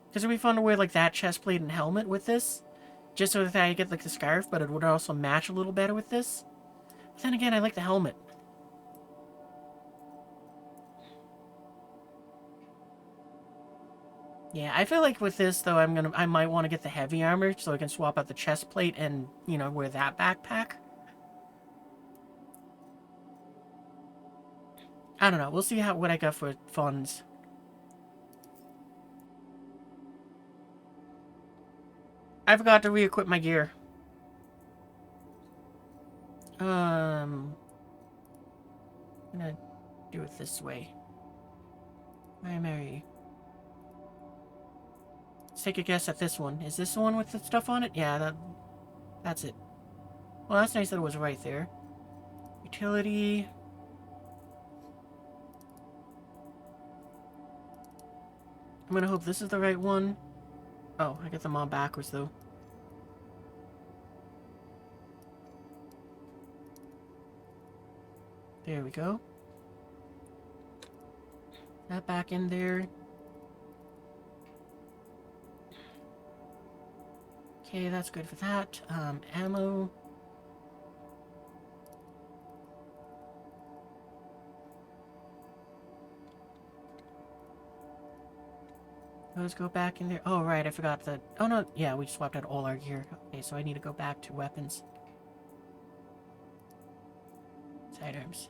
Because it would be fun to wear like that chest plate and helmet with this. Just so that I get like the scarf, but it would also match a little better with this. But then again, I like the helmet. Yeah, I feel like with this though, I might want to get the heavy armor so I can swap out the chest plate and, you know, wear that backpack. I don't know. We'll see what I got for funds. I forgot to re-equip my gear. I'm gonna do it this way. Primary. Let's take a guess at this one. Is this the one with the stuff on it? Yeah, that's it. Well, that's nice that it was right there. Utility. I'm gonna hope this is the right one. Oh, I got them all backwards though. There we go. That back in there. Okay, that's good for that. Ammo. Let's go back in there. Oh, right, I forgot that. Oh, no, yeah, we swapped out all our gear. Okay, so I need to go back to weapons. Sidearms.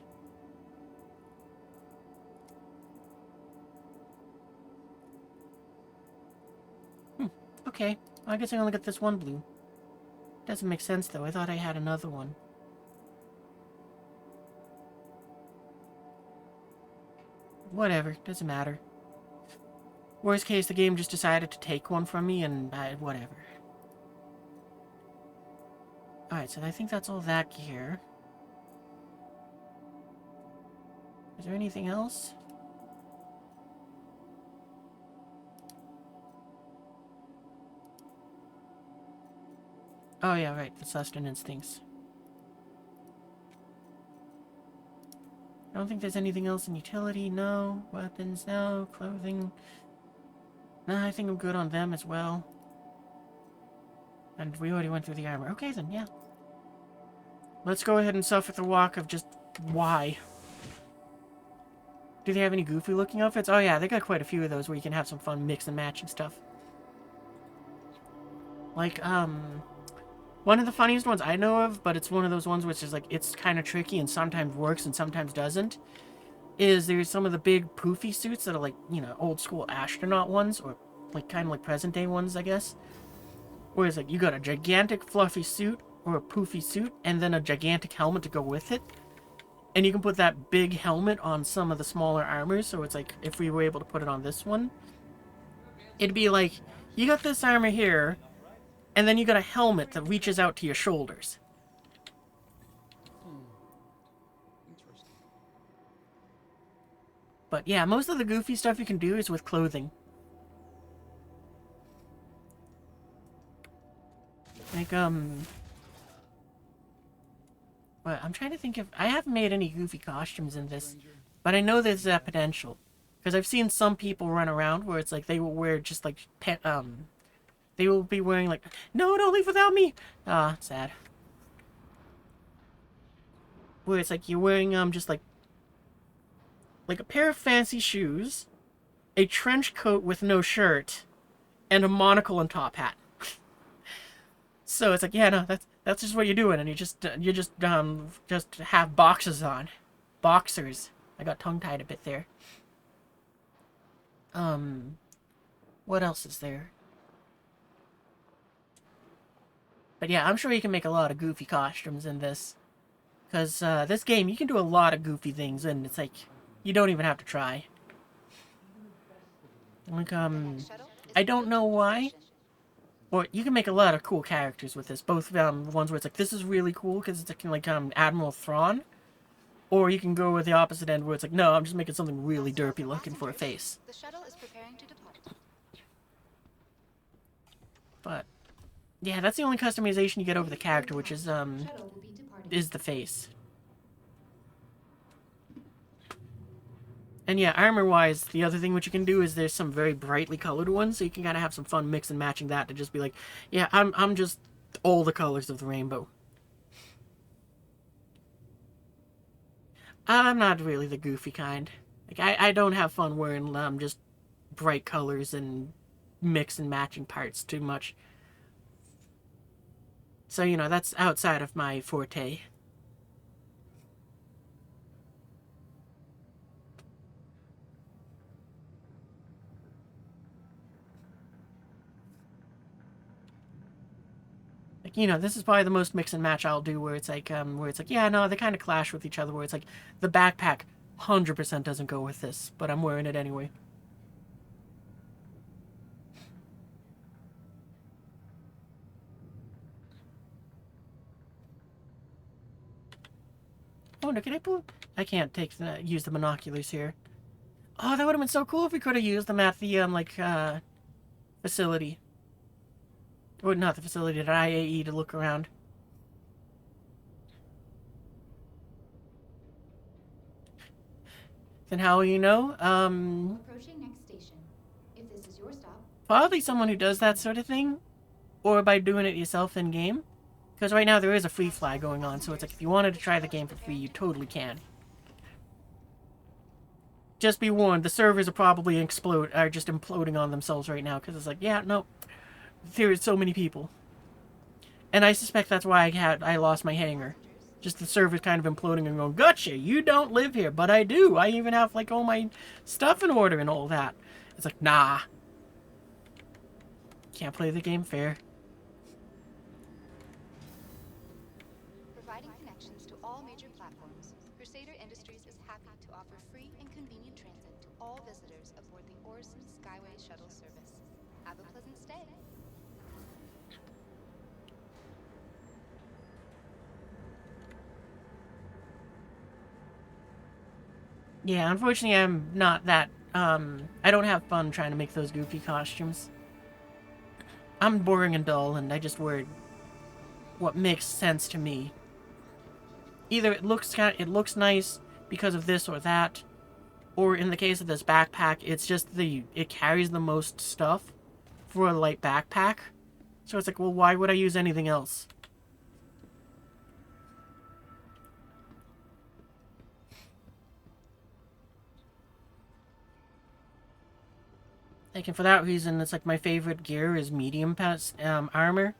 Okay, well, I guess I only got this one blue. Doesn't make sense, though. I thought I had another one. Whatever, doesn't matter. Worst case, the game just decided to take one from me, and whatever. Alright, so I think that's all that gear. Is there anything else? Oh yeah, right, the sustenance things. I don't think there's anything else in utility, no. Weapons, no. Clothing. No, I think I'm good on them as well. And we already went through the armor. Okay then, yeah. Let's go ahead and suffer the walk of just why. Do they have any goofy looking outfits? Oh yeah, they got quite a few of those where you can have some fun mix and matching stuff. Like, one of the funniest ones I know of, but it's one of those ones which is like, it's kind of tricky and sometimes works and sometimes doesn't, is there's some of the big poofy suits that are like, you know, old school astronaut ones, or like kind of like present day ones, I guess. Where it's like, you got a gigantic fluffy suit, or a poofy suit, and then a gigantic helmet to go with it. And you can put that big helmet on some of the smaller armors, so it's like, if we were able to put it on this one, it'd be like, you got this armor here, and then you got a helmet that reaches out to your shoulders. But yeah, most of the goofy stuff you can do is with clothing. Like, well, I'm trying to think if... I haven't made any goofy costumes in this, but I know there's that potential. Because I've seen some people run around where it's like they will wear just like... they will be wearing like... No, don't leave without me! Ah, sad. Where it's like you're wearing, just like a pair of fancy shoes, a trench coat with no shirt, and a monocle and top hat. So it's like, yeah, no, that's just what you're doing, and you just have boxes on. Boxers. I got tongue-tied a bit there. What else is there? But yeah, I'm sure you can make a lot of goofy costumes in this. Because, this game, you can do a lot of goofy things, and it's like, you don't even have to try. Like, I don't know why. Or, you can make a lot of cool characters with this. Both, ones where it's like, this is really cool, because it's like, Admiral Thrawn. Or you can go with the opposite end, where it's like, no, I'm just making something really derpy looking for a face.
The shuttle is preparing to depart.
But, yeah, that's the only customization you get over the character, which is the face. And yeah, armor-wise, the other thing which you can do is there's some very brightly colored ones, so you can kind of have some fun mix and matching that to just be like, yeah, I'm just all the colors of the rainbow. I'm not really the goofy kind. Like, I don't have fun wearing, just bright colors and mix and matching parts too much. So, you know, that's outside of my forte. Like, you know, this is probably the most mix and match I'll do, where it's like, yeah, no, they kind of clash with each other, where it's like, the backpack 100% doesn't go with this, but I'm wearing it anyway. Oh, no, can I pull? I can't use the binoculars here. Oh, that would have been so cool if we could have used them at the, facility. Or not the facility, at IAE to look around. Then how will you know?
Approaching next station. If this is your stop.
Probably someone who does that sort of thing. Or by doing it yourself in-game. Because right now there is a free fly going on, so it's like if you wanted to try the game for free, you totally can. just be warned, the servers are probably are just imploding on themselves right now, because it's like, yeah, no, there are so many people. And I suspect that's why I lost my hangar. Just the server's kind of imploding and going, gotcha, you don't live here, but I do. I even have, like, all my stuff in order and all that. It's like, nah. Can't play the game fair.
Providing connections to all major platforms, Crusader Industries is happy to offer free and convenient transit to all visitors aboard the Orson Skyway shuttle service. Have a pleasant stay.
Yeah, unfortunately I'm not that, I don't have fun trying to make those goofy costumes. I'm boring and dull, and I just wear what makes sense to me. Either it looks nice because of this or that, or in the case of this backpack, it's just it carries the most stuff for a light backpack. So it's like, well, why would I use anything else? Like, and for that reason, it's like my favorite gear is medium armor.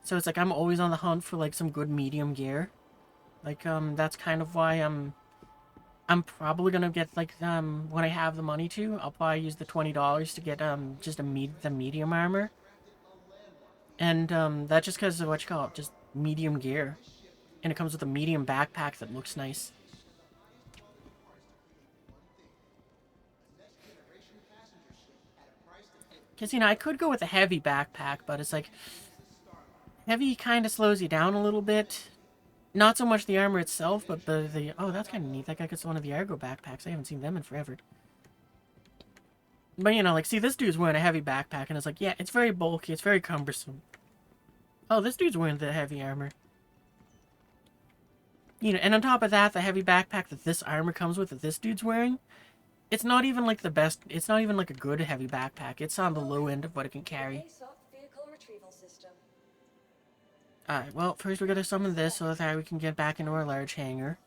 So it's like I'm always on the hunt for like some good medium gear. Like, that's kind of why I'm probably gonna get like when I have the money to, I'll probably use the $20 to get just the medium armor. And that's just because of what you call it, just medium gear. And it comes with a medium backpack that looks nice. Because, you know, I could go with a heavy backpack, but it's like, heavy kind of slows you down a little bit. Not so much the armor itself, but oh, that's kind of neat. That guy gets one of the Argo backpacks. I haven't seen them in forever. But, you know, like, see, this dude's wearing a heavy backpack, and it's like, yeah, it's very bulky, it's very cumbersome. Oh, this dude's wearing the heavy armor. You know, and on top of that, the heavy backpack that this armor comes with, that this dude's wearing, it's not even like the best, it's not even like a good heavy backpack. It's on the low end of what it can carry. Alright, well, first we gotta summon this so that we can get back into our large hangar.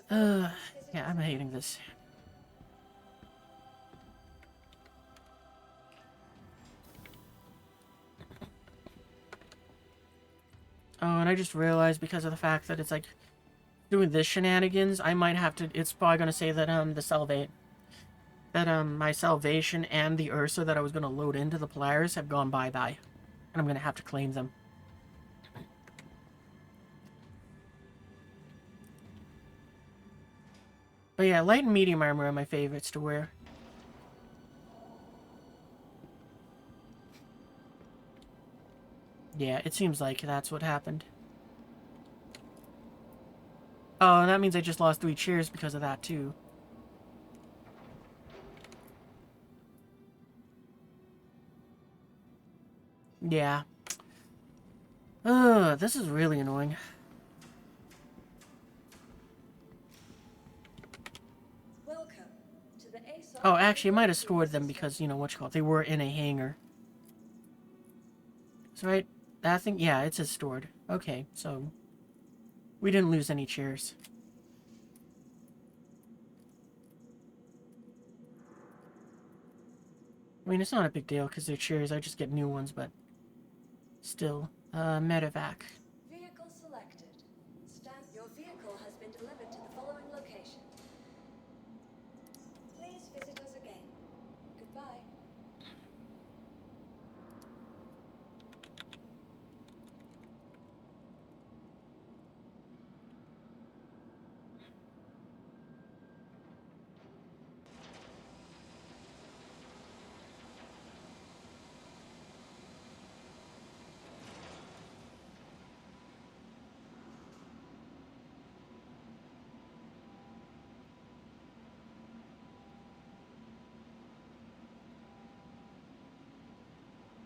Yeah, I'm hating this. Oh, and I just realized because of the fact that it's like doing this shenanigans, I might have to, it's probably gonna say that my salvation and the Ursa that I was gonna load into the Polaris have gone bye-bye. And I'm gonna have to claim them. But yeah, light and medium armor are my favorites to wear. Yeah, it seems like that's what happened. Oh, and that means I just lost 3 cheers because of that, too. Yeah. This is really annoying. Oh, actually, I might have stored them because, you know, what you call it, they were in a hangar. So, right, that thing, yeah, it says stored. Okay, so we didn't lose any chairs. I mean, it's not a big deal because they're chairs, I just get new ones, but still, medevac.
Vehicle selected. Your vehicle has been delivered to the following location. Please visit us again. Goodbye.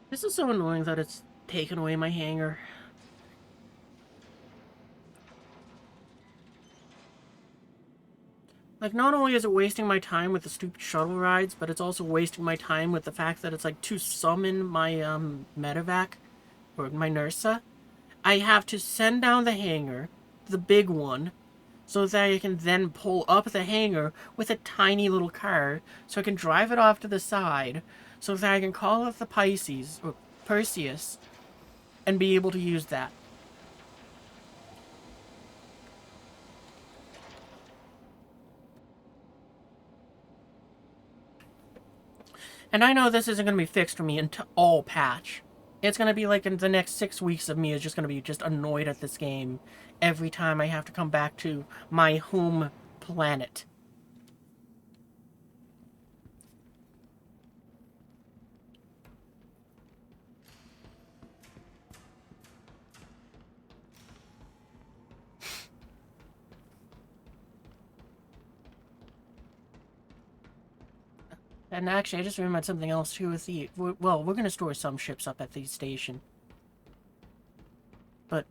This is so annoying that it's taken away my hangar. Like, not only is it wasting my time with the stupid shuttle rides, but it's also wasting my time with the fact that it's like, to summon my, medevac, or my Nursa, I have to send down the hangar, the big one, so that I can then pull up the hangar with a tiny little car, so I can drive it off to the side, so that I can call it the Pisces, or Perseus, and be able to use that. And I know this isn't going to be fixed for me until all patch. It's going to be like in the next 6 weeks of me is just going to be just annoyed at this game every time I have to come back to my home planet. And actually, I just remembered something else too with the... Well, we're going to store some ships up at the station. But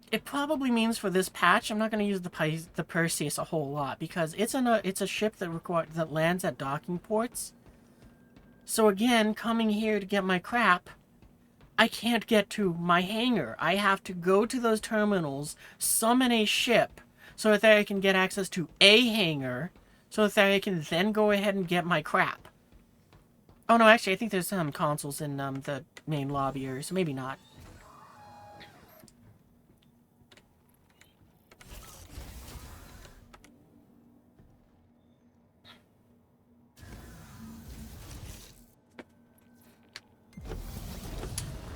it probably means for this patch, I'm not going to use the Perseus a whole lot, because it's a ship that lands at docking ports. So again, coming here to get my crap, I can't get to my hangar. I have to go to those terminals, summon a ship, so that I can get access to a hangar, so that I can then go ahead and get my crap. Oh no, actually, I think there's some consoles in the main lobby area, so maybe not.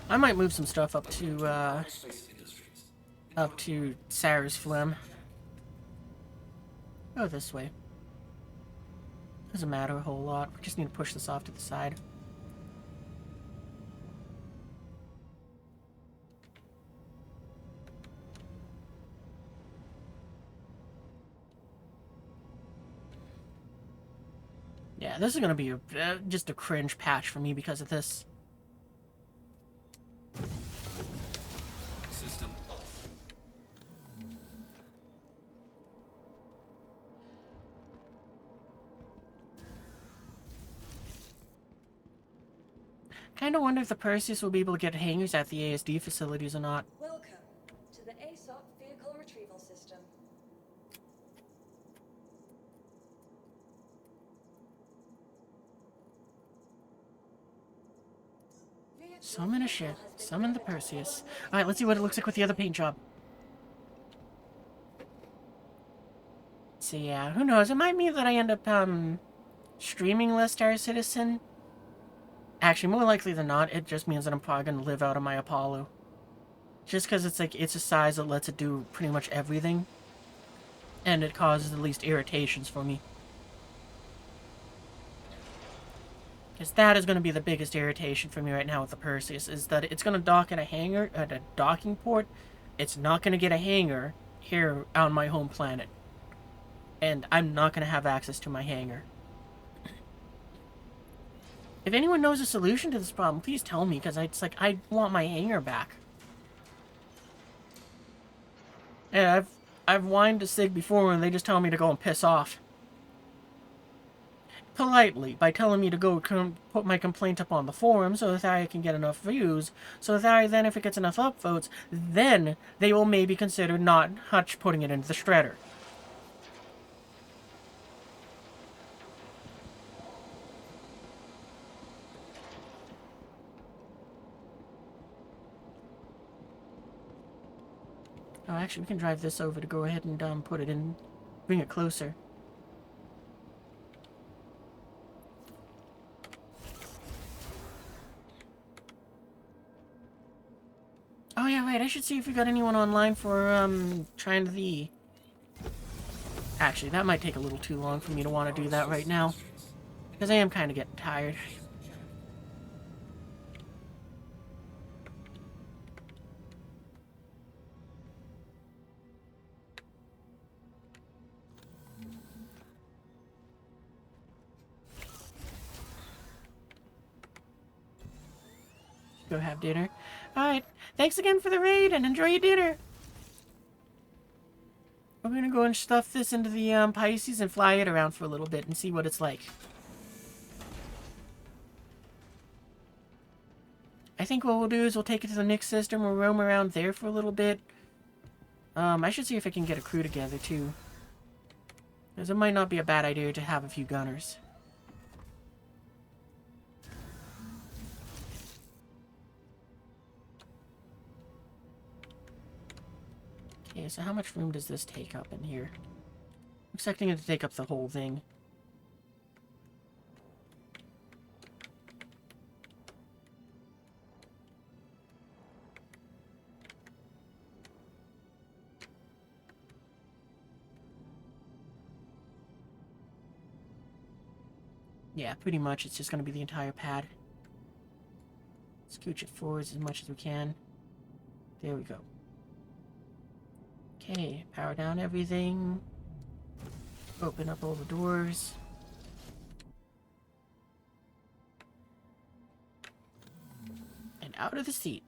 I might move some stuff up to Sarah's Phlegm. Go this way. Doesn't matter a whole lot. We just need to push this off to the side. Yeah, this is gonna be just a cringe patch for me because of this.
System.
Kinda wonder if the Perseus will be able to get hangars at the ASD facilities or not.
Welcome to the ASOP Vehicle Retrieval System.
Summon a ship. Summon the Perseus. Alright, let's see what it looks like with the other paint job. So yeah, who knows? It might mean that I end up, streaming less Star Citizen. Actually, more likely than not, it just means that I'm probably going to live out of my Apollo. Just because it's like, it's a size that lets it do pretty much everything. And it causes the least irritations for me. Because that is going to be the biggest irritation for me right now with the Perseus, is that it's going to dock at a hangar, at a docking port. It's not going to get a hangar here on my home planet. And I'm not going to have access to my hangar. If anyone knows a solution to this problem, please tell me, because it's like, I want my hangar back. Yeah, I've whined to SIG before and they just tell me to go and piss off. Politely, by telling me to go put my complaint up on the forum so that I can get enough views, so that I then, if it gets enough upvotes, then they will maybe consider not Hutch putting it into the shredder. Oh, actually, we can drive this over to go ahead and put it in, bring it closer. Oh yeah, right, I should see if we got anyone online for, trying the... Actually, that might take a little too long for me to want to do that right now. Because I am kind of getting tired. Go have dinner. Alright, thanks again for the raid and enjoy your dinner. We're gonna go and stuff this into the Pisces and fly it around for a little bit and see what it's like. I think what we'll do is we'll take it to the Nick system, we'll roam around there for a little bit. I should see if I can get a crew together, too. Because it might not be a bad idea to have a few gunners. Okay, so how much room does this take up in here? I'm expecting it to take up the whole thing. Yeah, pretty much. It's just going to be the entire pad. Scooch it forwards as much as we can. There we go. Okay, power down everything. Open up all the doors. And out of the seat.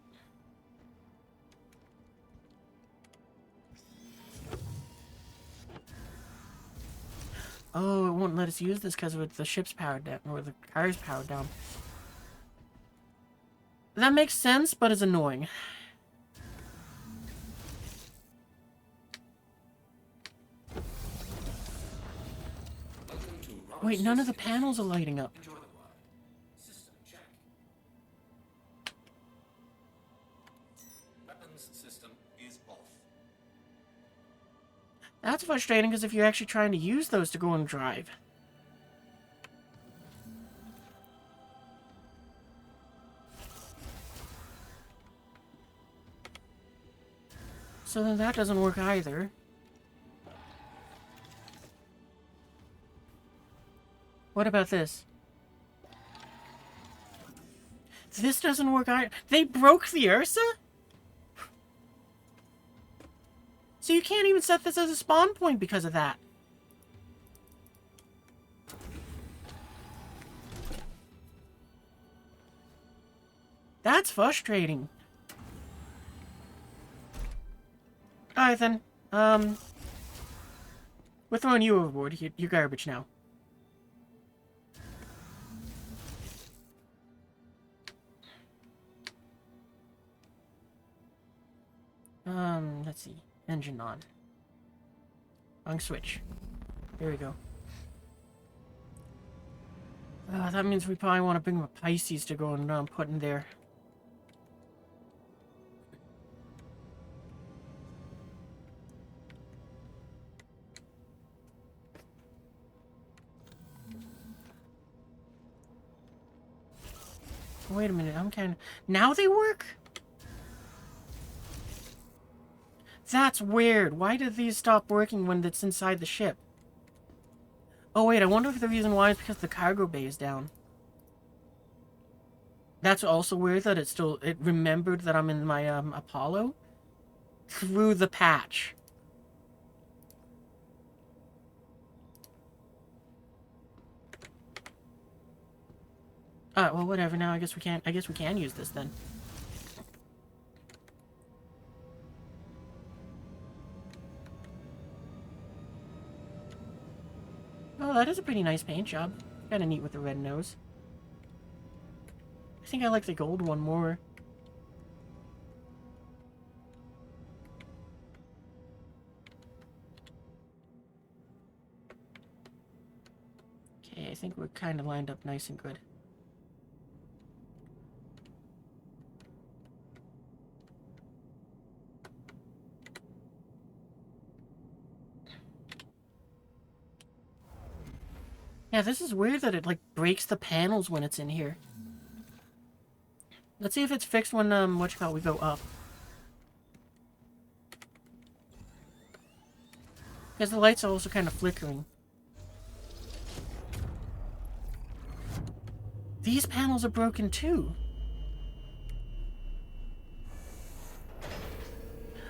Oh, it won't let us use this because the ship's powered down, or the car's powered down. That makes sense, but it's annoying. Wait, none of the panels are lighting up.
Enjoy the ride. System check. Weapons system is off.
That's frustrating, because if you're actually trying to use those to go and drive. So then that doesn't work either. What about this? This doesn't work either. They broke the Ursa? So you can't even set this as a spawn point because of that. That's frustrating. Alright then. We're throwing you overboard. You're garbage now. Let's see. Engine on. Wrong switch. There we go. That means we probably want to bring a Pisces to go and put in there. Wait a minute, I'm kind of... Now they work? That's weird. Why did these stop working when it's inside the ship? Oh wait, I wonder if the reason why is because the cargo bay is down. That's also weird that it remembered that I'm in my Apollo through the patch. Well whatever, now I guess we can use this then. Oh, that is a pretty nice paint job. Kinda neat with the red nose. I think I like the gold one more. Okay, I think we're kind of lined up nice and good. Yeah, this is weird that it, like, breaks the panels when it's in here. Let's see if it's fixed when, we go up. Because the lights are also kind of flickering. These panels are broken, too.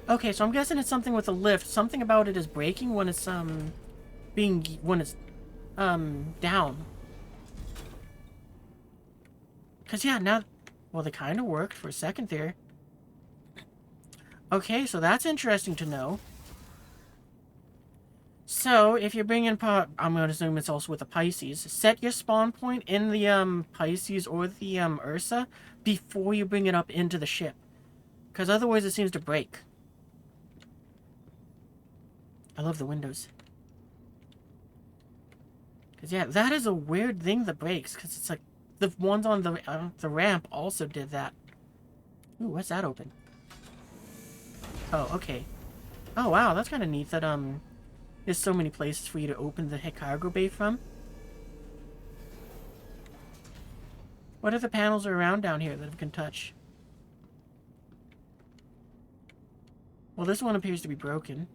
Okay, so I'm guessing it's something with the lift. Something about it is breaking when it's, down. Because, yeah, now... Well, they kind of worked for a second there. Okay, so that's interesting to know. So, if you're bringing... I'm going to assume it's also with the Pisces. Set your spawn point in the, Pisces or the, Ursa before you bring it up into the ship. Because otherwise it seems to break. I love the windows. Because, yeah, that is a weird thing that breaks. Because it's like, the ones on the ramp also did that. Ooh, what's that open? Oh, okay. Oh, wow, that's kind of neat that, there's so many places for you to open the cargo bay from. What other panels are around down here that I can touch? Well, this one appears to be broken.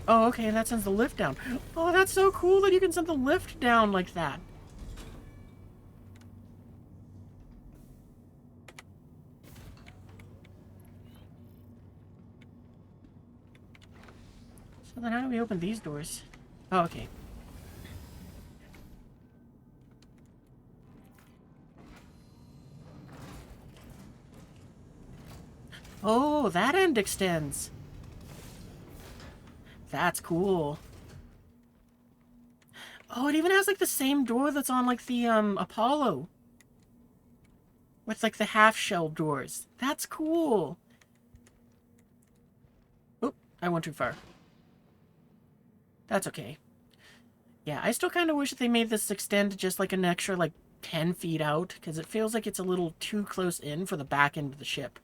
Oh, okay, that sends the lift down. Oh, that's so cool that you can send the lift down like that. So then how do we open these doors? Oh, okay. Oh, that end extends. That's cool. Oh, it even has, like, the same door that's on, like, the, Apollo. With, like, the half-shell doors. That's cool. Oop, I went too far. That's okay. Yeah, I still kind of wish that they made this extend just, like, an extra, like, 10 feet out. Because it feels like it's a little too close in for the back end of the ship.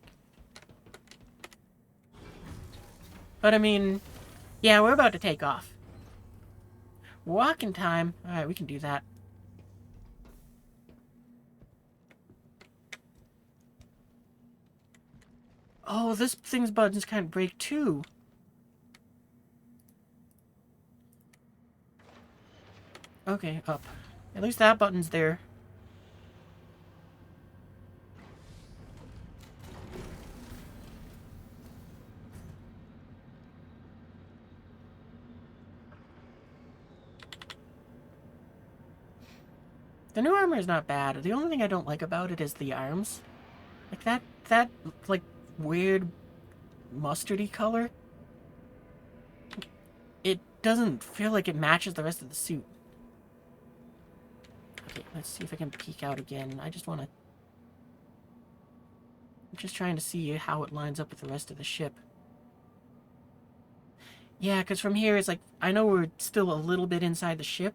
But, I mean... yeah, we're about to take off. Walking time. Alright, we can do that. Oh, this thing's buttons kind of break too. Okay, up. At least that button's there. The new armor is not bad. The only thing I don't like about it is the arms. Like that like, weird mustardy color. It doesn't feel like it matches the rest of the suit. Okay, let's see if I can peek out again. I'm just trying to see how it lines up with the rest of the ship. Yeah, because from here, it's like, I know we're still a little bit inside the ship,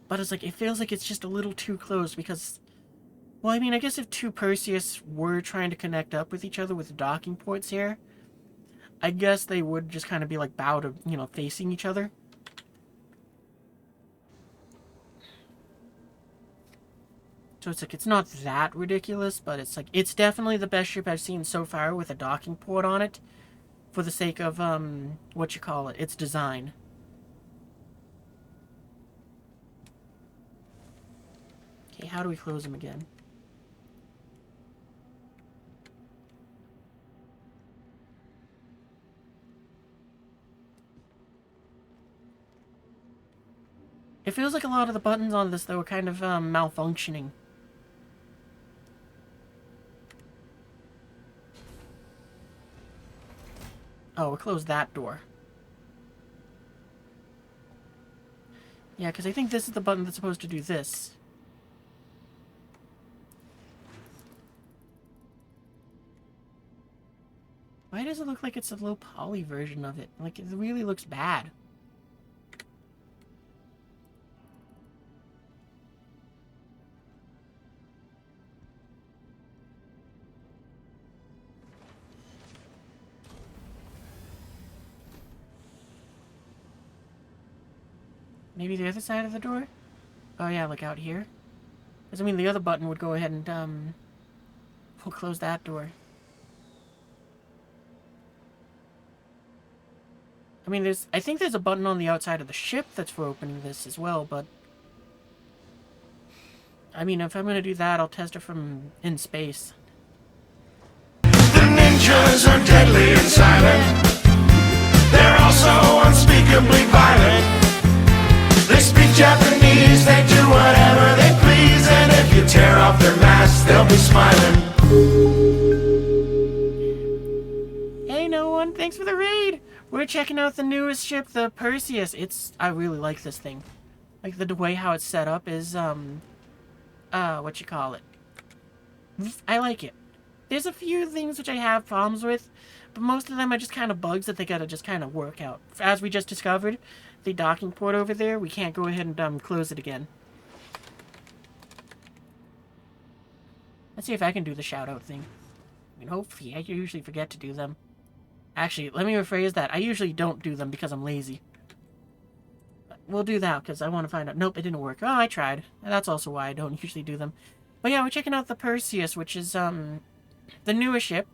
but it's like, it feels like it's just a little too close because, well, I mean, I guess if two Perseus were trying to connect up with each other with docking ports here, I guess they would just kind of be like bow to, you know, facing each other. So it's like, it's not that ridiculous, but it's like, it's definitely the best ship I've seen so far with a docking port on it, for the sake of, its design. Okay, how do we close them again? It feels like a lot of the buttons on this, though, are kind of, malfunctioning. Oh, we'll close that door. Yeah, because I think this is the button that's supposed to do this. Why does it look like it's a low poly version of it? Like, it really looks bad. Maybe the other side of the door? Oh yeah, like out here? Because, I mean, the other button would go ahead and, we'll close that door. I mean, I think there's a button on the outside of the ship that's for opening this as well, but... I mean, if I'm gonna do that, I'll test it from in space.
The ninjas are deadly and silent. They're also unspeakably violent. They speak Japanese, they do whatever they please, and if you tear off their masks, they'll be smiling.
Hey, no one, thanks for the raid! We're checking out the newest ship, the Perseus. I really like this thing. Like, the way how it's set up is, I like it. There's a few things which I have problems with, but most of them are just kind of bugs that they gotta just kind of work out. As we just discovered, the docking port over there, we can't go ahead and close it again. Let's see if I can do the shout-out thing. I mean, hopefully, I usually forget to do them. Actually, let me rephrase that. I usually don't do them because I'm lazy. But we'll do that because I want to find out. Nope, it didn't work. Oh, I tried. That's also why I don't usually do them. But yeah, we're checking out the Perseus, which is, the newer ship.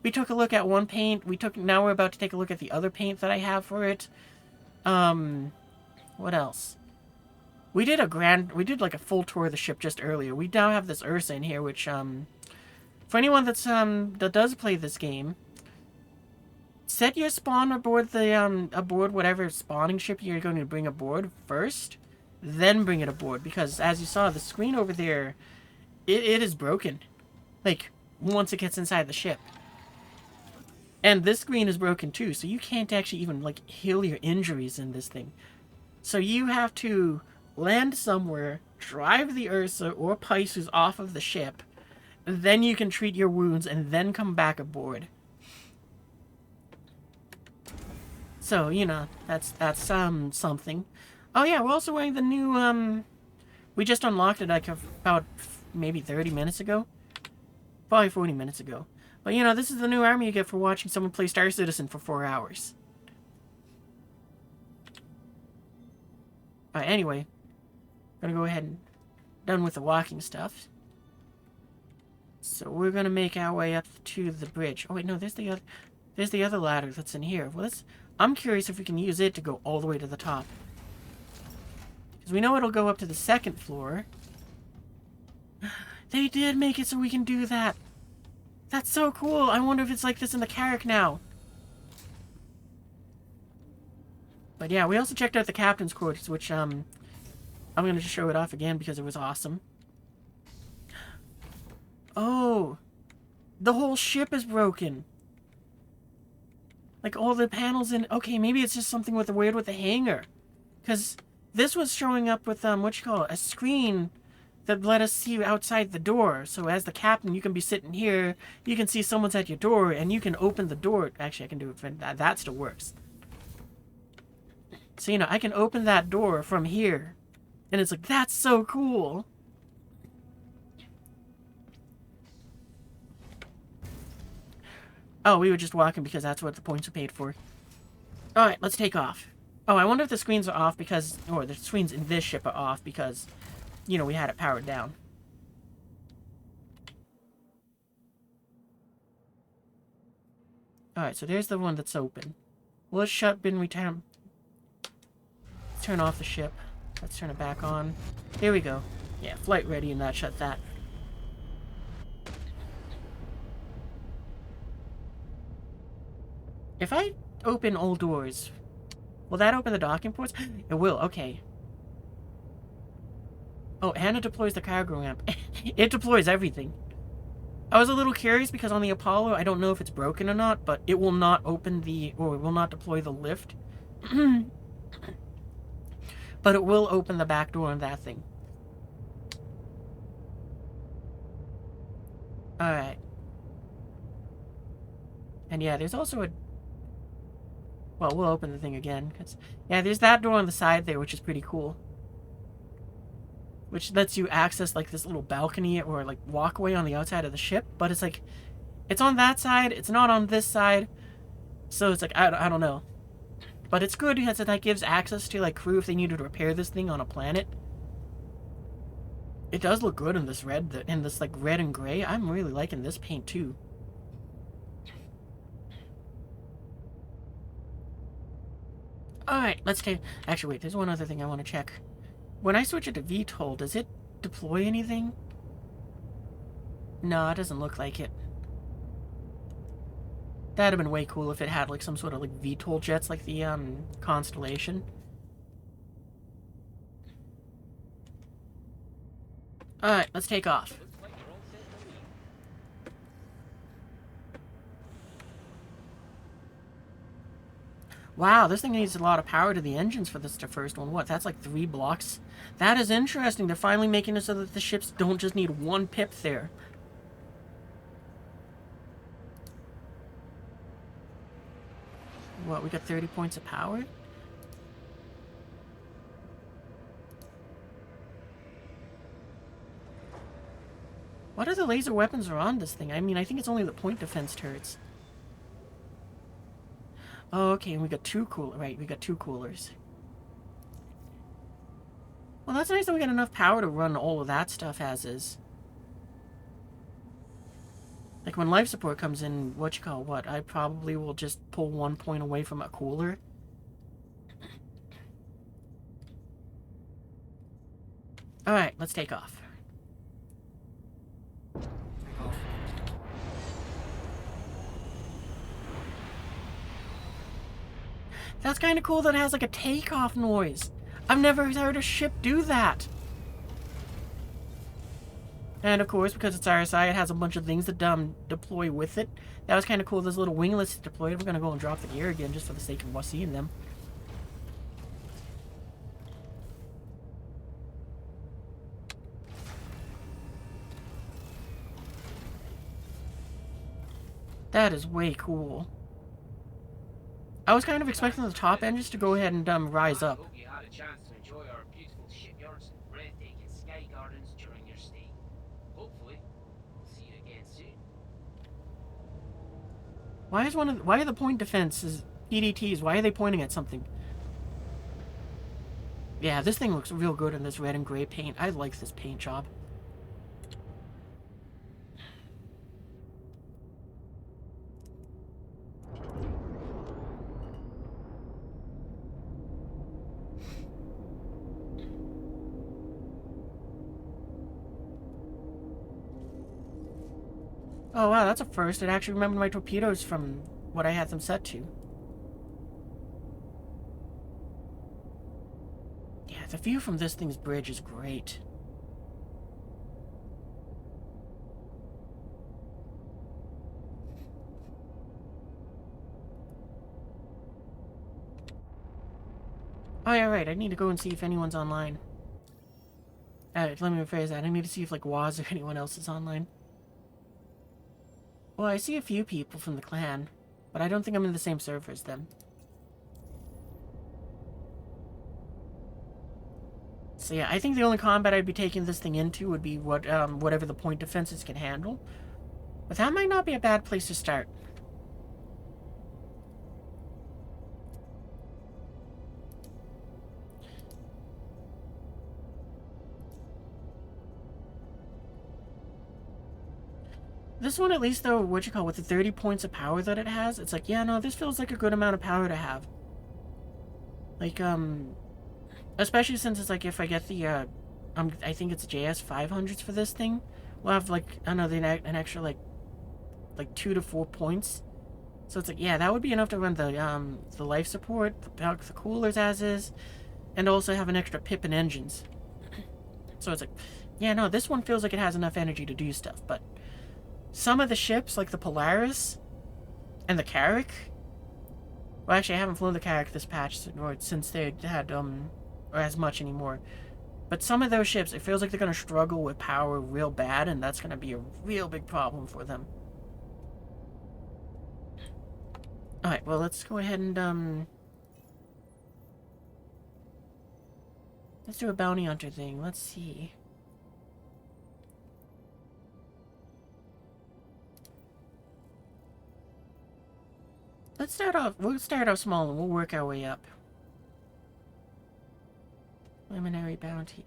We took a look at one paint. Now we're about to take a look at the other paint that I have for it. What else? We did like a full tour of the ship just earlier. We now have this Ursa in here, which, for anyone that's, that does play this game, set your spawn aboard the, aboard whatever spawning ship you're going to bring aboard first, then bring it aboard, because as you saw, the screen over there, it is broken. Like, once it gets inside the ship. And this screen is broken too, so you can't actually even, like, heal your injuries in this thing. So you have to land somewhere, drive the Ursa or Pisces off of the ship, then you can treat your wounds and then come back aboard. So, you know, that's something. Oh yeah, we're also wearing the new, we just unlocked it like about maybe 30 minutes ago. Probably 40 minutes ago. But, you know, this is the new armor you get for watching someone play Star Citizen for 4 hours. Alright, anyway. I'm gonna go ahead and done with the walking stuff. So we're gonna make our way up to the bridge. Oh wait, no, there's the other ladder that's in here. Well, I'm curious if we can use it to go all the way to the top. Because we know it'll go up to the second floor. They did make it so we can do that. That's so cool. I wonder if it's like this in the Carrack now. But yeah, we also checked out the captain's quarters, which, I'm going to just show it off again because it was awesome. Oh, the whole ship is broken. Like, all the panels in... Okay, maybe it's just something with the weird with the hangar. Because this was showing up with, a screen that let us see outside the door. So as the captain, you can be sitting here, you can see someone's at your door, and you can open the door. Actually, I can do it. That still works. So, you know, I can open that door from here. And it's like, that's so cool. Oh, we were just walking because that's what the points are paid for. Alright, let's take off. Oh, I wonder if the screens are off because... Or the screens in this ship are off because... You know, we had it powered down. Alright, so there's the one that's open. Well, let's shut bin return. Turn off the ship. Let's turn it back on. Here we go. Yeah, flight ready and that shut that. If I open all doors, will that open the docking ports? It will, okay. Oh, and it deploys the cargo ramp. It deploys everything. I was a little curious because on the Apollo, I don't know if it's broken or not, but it will not open the, or it will not deploy the lift. But it will open the back door on that thing. Alright. And yeah, there's also a... Well, we'll open the thing again. Yeah, there's that door on the side there, which is pretty cool. Which lets you access, like, this little balcony or, like, walkway on the outside of the ship. But it's, like, it's on that side. It's not on this side. So it's, like, I don't know. But it's good because that gives access to, like, crew if they needed to repair this thing on a planet. It does look good in this red, like, red and gray. I'm really liking this paint, too. Alright, let's take... Actually, wait, there's one other thing I want to check. When I switch it to VTOL, does it deploy anything? No, it doesn't look like it. That'd have been way cool if it had, like, some sort of, like, VTOL jets, like the, Constellation. Alright, let's take off. Wow, this thing needs a lot of power to the engines for this first one. What, that's like 3 blocks? That is interesting. They're finally making it so that the ships don't just need 1 pip there. what, we got 30 points of power? What other laser weapons are on this thing? I mean, I think it's only the point defense turrets. Oh, okay, and we got two right, we got two coolers. Well, that's nice that we got enough power to run all of that stuff as is. Like, when life support comes in, what, I probably will just pull 1 point away from a cooler. Alright, let's take off. That's kind of cool that it has, like, a takeoff noise. I've never heard a ship do that. And of course, because it's RSI, it has a bunch of things that deploy with it. That was kind of cool. Those little winglets deployed. We're going to go and drop the gear again just for the sake of seeing them. That is way cool. I was kind of expecting the top engines to go ahead and rise up. Why are the point defenses PDTs? Why are they pointing at something? Yeah, this thing looks real good in this red and gray paint. I like this paint job. Oh wow, that's a first. It actually remembered my torpedoes from what I had them set to. Yeah, the view from this thing's bridge is great. Oh yeah, right. I need to go and see if anyone's online. Let me rephrase that. I need to see if, like, Waz or anyone else is online. Well, I see a few people from the clan, but I don't think I'm in the same server as them. So yeah, I think the only combat I'd be taking this thing into would be whatever the point defenses can handle. But that might not be a bad place to start. This one, at least, though, with the 30 points of power that it has, it's like, yeah, no, this feels like a good amount of power to have. Like, especially since it's like, if I get the, I think it's JS 500s for this thing, we'll have, like, I don't know, an extra, like 2 to 4 points. So it's like, yeah, that would be enough to run the life support, the coolers as is, and also have an extra pip and engines. So it's like, yeah, no, this one feels like it has enough energy to do stuff, but some of the ships, like the Polaris and the Carrack, well, actually, I haven't flown the Carrack this patch since they had, or as much anymore. But some of those ships, it feels like they're going to struggle with power real bad, and that's going to be a real big problem for them. Alright, well, let's go ahead and, let's do a bounty hunter thing. Let's see. We'll start off small and we'll work our way up. Preliminary bounty,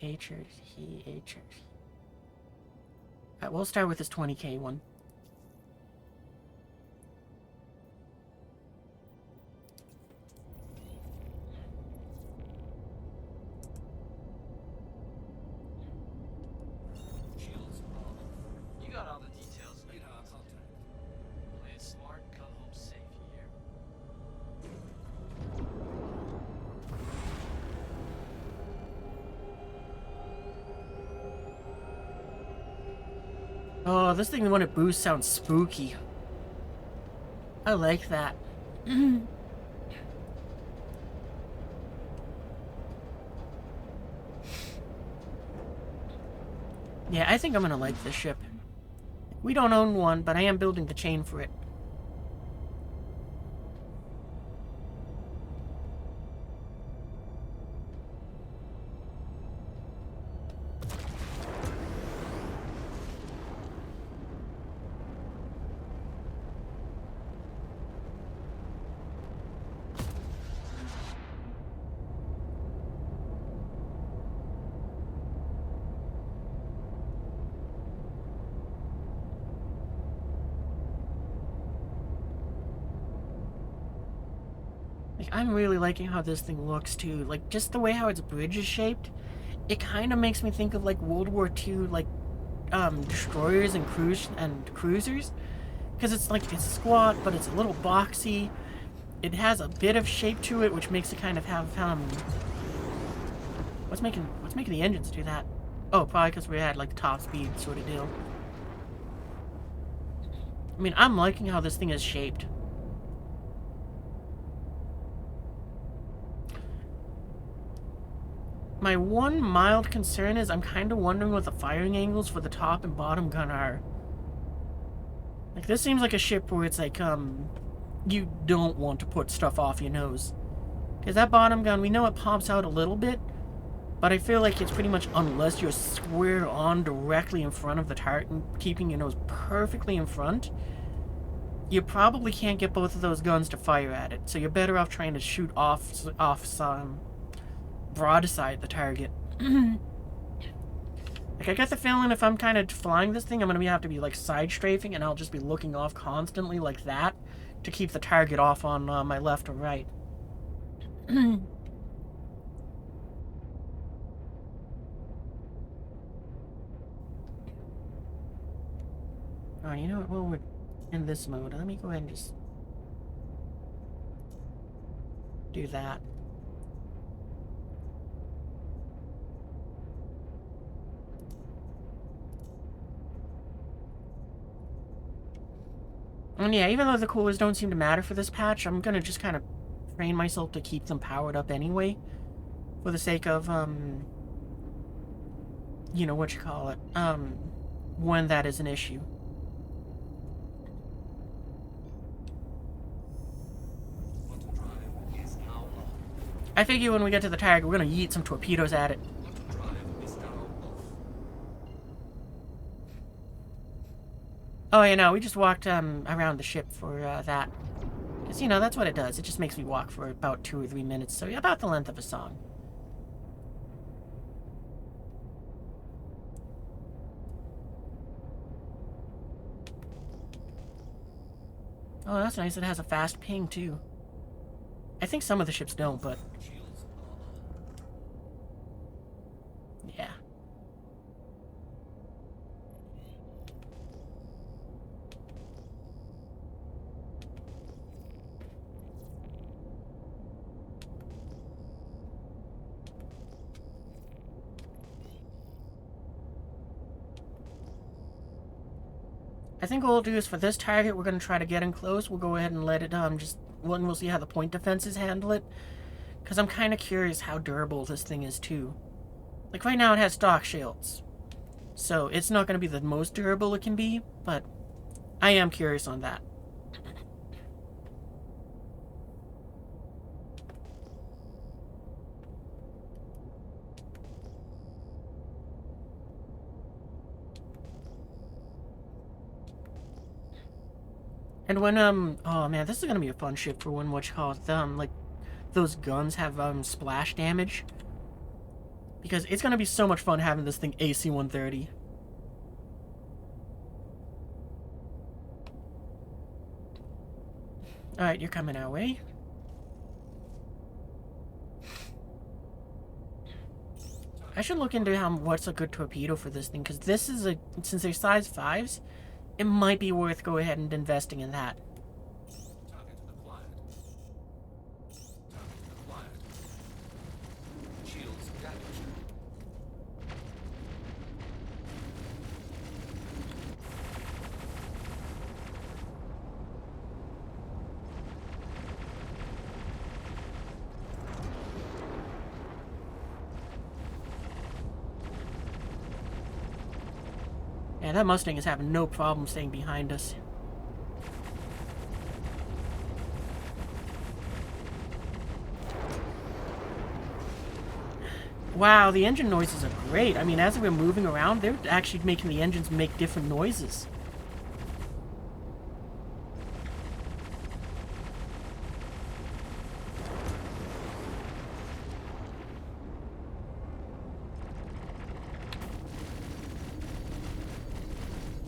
Alright, we'll start with this 20k one.
You got all the details. Play it smart, come home safe, you hear?
Oh, this thing when it boosts sounds spooky. I like that. Yeah, I think I'm gonna like this ship. We don't own one, but I am building the chain for it. Like, I'm really liking how this thing looks, too. Like, just the way how its bridge is shaped, it kind of makes me think of, like, World War II, like, destroyers and cruisers. Because it's, like, it's squat, but it's a little boxy. It has a bit of shape to it, which makes it kind of have, What's making the engines do that? Oh, probably because we had, like, top speed sort of deal. I mean, I'm liking how this thing is shaped. My one mild concern is I'm kind of wondering what the firing angles for the top and bottom gun are. Like, this seems like a ship where it's like, you don't want to put stuff off your nose. Because that bottom gun, we know it pops out a little bit, but I feel like it's pretty much unless you're square on directly in front of the target and keeping your nose perfectly in front, you probably can't get both of those guns to fire at it. So you're better off trying to shoot off some broadside the target. Like, I get the feeling if I'm kind of flying this thing, I'm going to have to be, like, side strafing, and I'll just be looking off constantly like that to keep the target off on my left or right. Oh, you know what? Well, we're in this mode. Let me go ahead and just do that. And yeah, even though the coolers don't seem to matter for this patch, I'm gonna just kind of train myself to keep them powered up anyway. For the sake of, you know, what you call it, when that is an issue. I figure when we get to the target, we're gonna yeet some torpedoes at it. Oh, yeah, no, we just walked around the ship for that. Because, you know, that's what it does. It just makes me walk for about 2 or 3 minutes, so about the length of a song. Oh, that's nice. It has a fast ping, too. I think some of the ships don't, but... yeah. I think what we'll do is for this target, we're going to try to get in close. We'll go ahead and let it, we'll see how the point defenses handle it. Because I'm kind of curious how durable this thing is, too. Like, right now it has stock shields. So, it's not going to be the most durable it can be, but I am curious on that. And when, oh man, this is gonna be a fun ship for when, like, those guns have, splash damage. Because it's gonna be so much fun having this thing AC-130. Alright, you're coming our way. I should look into what's a good torpedo for this thing, because this is since they're size 5s, it might be worth go ahead and investing in that. Yeah, that Mustang is having no problem staying behind us. Wow, the engine noises are great. I mean, as we're moving around, they're actually making the engines make different noises.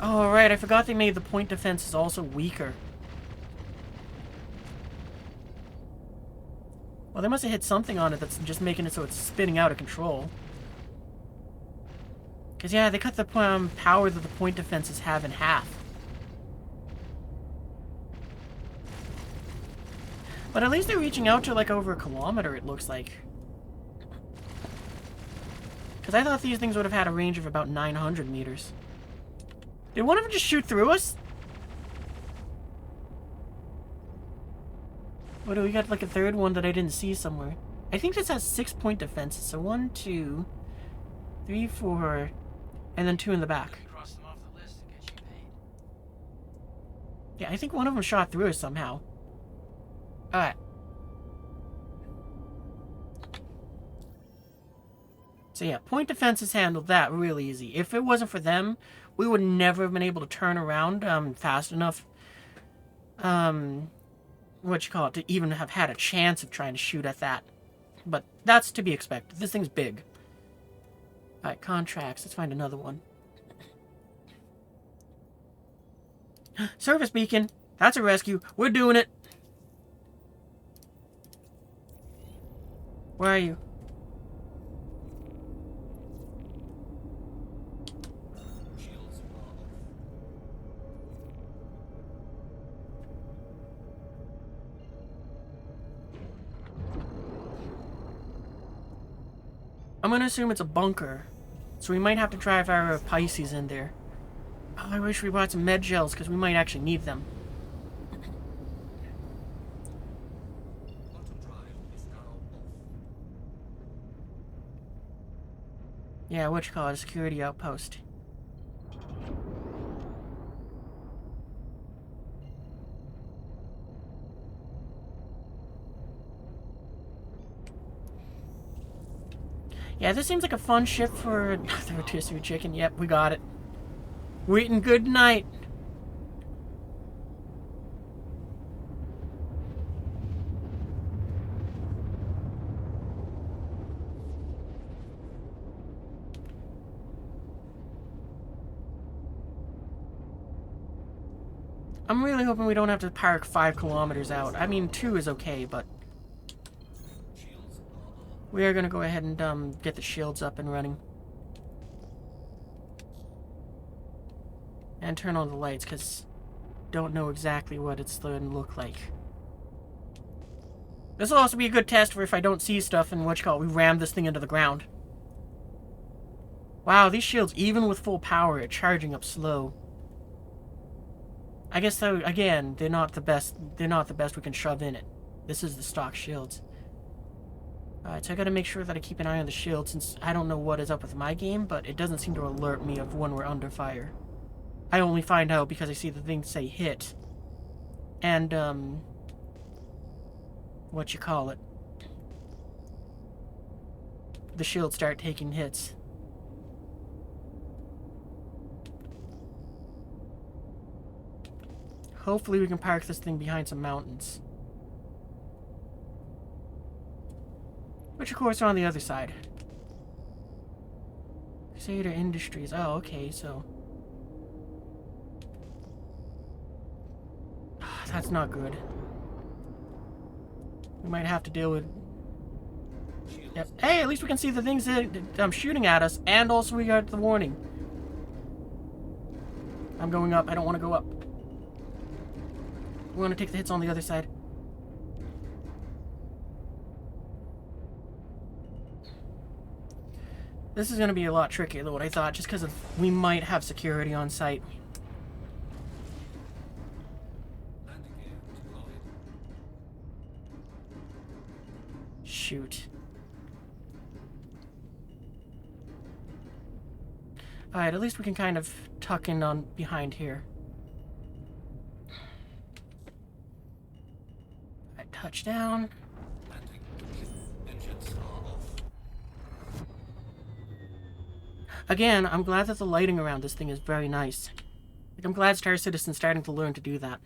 Oh, right, I forgot they made the point defenses also weaker. Well, they must have hit something on it that's just making it so it's spinning out of control. Because, yeah, they cut the power that the point defenses have in half. But at least they're reaching out to, like, over a kilometer, it looks like. Because I thought these things would have had a range of about 900 meters. Did one of them just shoot through us? What do we got? Like a third one that I didn't see somewhere. I think this has 6 point defenses. So 1, 2, 3, 4, and then 2 in the back.
Cross them off the list and get you paid.
Yeah, I think one of them shot through us somehow. Alright. So yeah, point defenses handled that really easy. If it wasn't for them, we would never have been able to turn around fast enough. To even have had a chance of trying to shoot at that. But that's to be expected. This thing's big. Alright, contracts. Let's find another one. Service beacon. That's a rescue. We're doing it. Where are you? I'm gonna assume it's a bunker, so we might have to drive our Pisces in there. Oh, I wish we brought some med gels, because we might actually need them. Yeah, what you call it, a security outpost. Yeah, this seems like a fun ship for the rotisserie chicken. Yep, we got it. We're eating good tonight. I'm really hoping we don't have to park 5 kilometers out. I mean, 2 is okay, but we are going to go ahead and get the shields up and running. And turn on the lights, because don't know exactly what it's going to look like. This will also be a good test for if I don't see stuff and we ram this thing into the ground. Wow, these shields, even with full power, are charging up slow. I guess, though, again, they're not the best we can shove in it. This is the stock shields. Alright, so I gotta make sure that I keep an eye on the shield, since I don't know what is up with my game, but it doesn't seem to alert me of when we're under fire. I only find out because I see the thing say hit. And, what you call it. The shields start taking hits. Hopefully we can park this thing behind some mountains. Which, of course, are on the other side. Crusader Industries. Oh, okay, so... That's not good. We might have to deal with... Yep. Hey, at least we can see the things that shooting at us, and also we got the warning. I'm going up. I don't want to go up. We want to take the hits on the other side. This is going to be a lot trickier than what I thought, just because we might have security on site. Shoot. Alright, at least we can kind of tuck in on behind here. Alright, touchdown. Again, I'm glad that the lighting around this thing is very nice. Like, I'm glad Star Citizen's starting to learn to do that.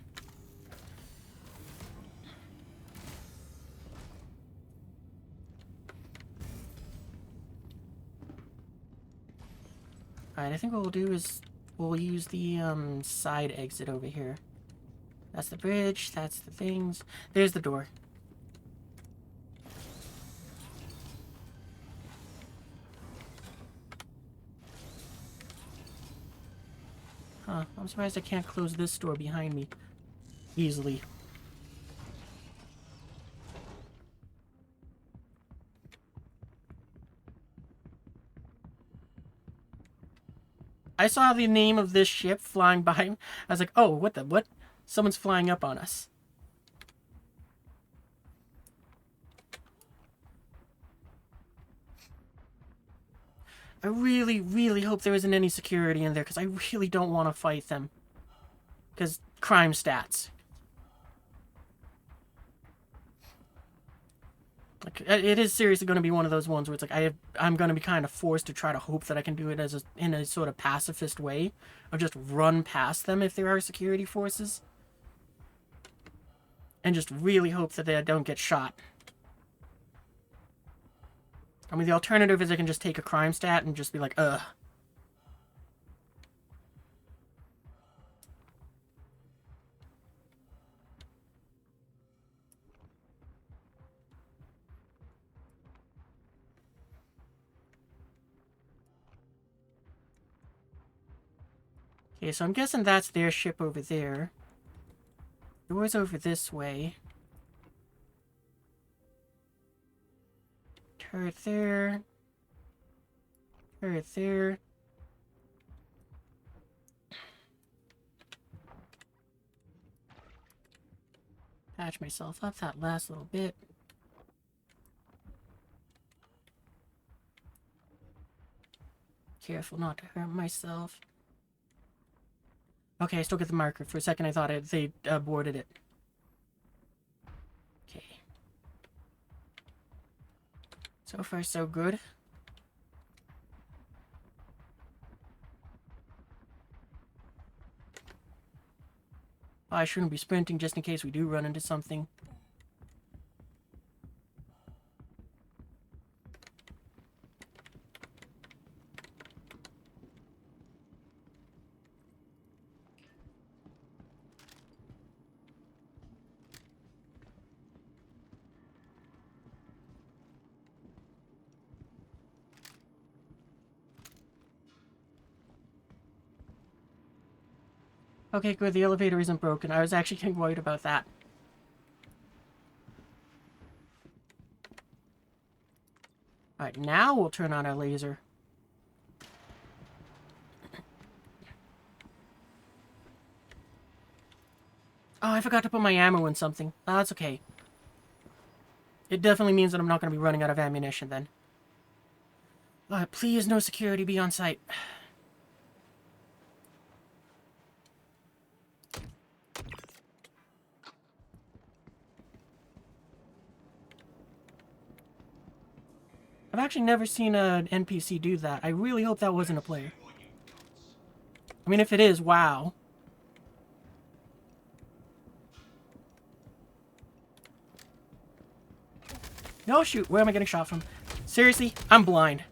Alright, I think what we'll do is we'll use the side exit over here. That's the bridge, that's the things. There's the door. I'm surprised I can't close this door behind me easily. I saw the name of this ship flying by. I was like, oh, what? Someone's flying up on us. I really, really hope there isn't any security in there, because I really don't want to fight them. Because crime stats. Like, it is seriously going to be one of those ones where it's like I'm going to be kind of forced to try to hope that I can do it in a sort of pacifist way, of just run past them if there are security forces, and just really hope that they don't get shot. I mean, the alternative is I can just take a crime stat and just be like, ugh. Okay, so I'm guessing that's their ship over there. Door's over this way. Turret there. Turret there. Patch myself up that last little bit. Careful not to hurt myself. Okay, I still get the marker. For a second I thought they boarded it. Okay. So far so good. I shouldn't be sprinting just in case we do run into something. Okay, good. The elevator isn't broken. I was actually getting worried about that. Alright, now we'll turn on our laser. Oh, I forgot to put my ammo in something. Oh, that's okay. It definitely means that I'm not going to be running out of ammunition then. Alright, please no security be on site. I've actually never seen an NPC do that. I really hope that wasn't a player. I mean, if it is, wow. No, shoot. Where am I getting shot from? Seriously? I'm blind.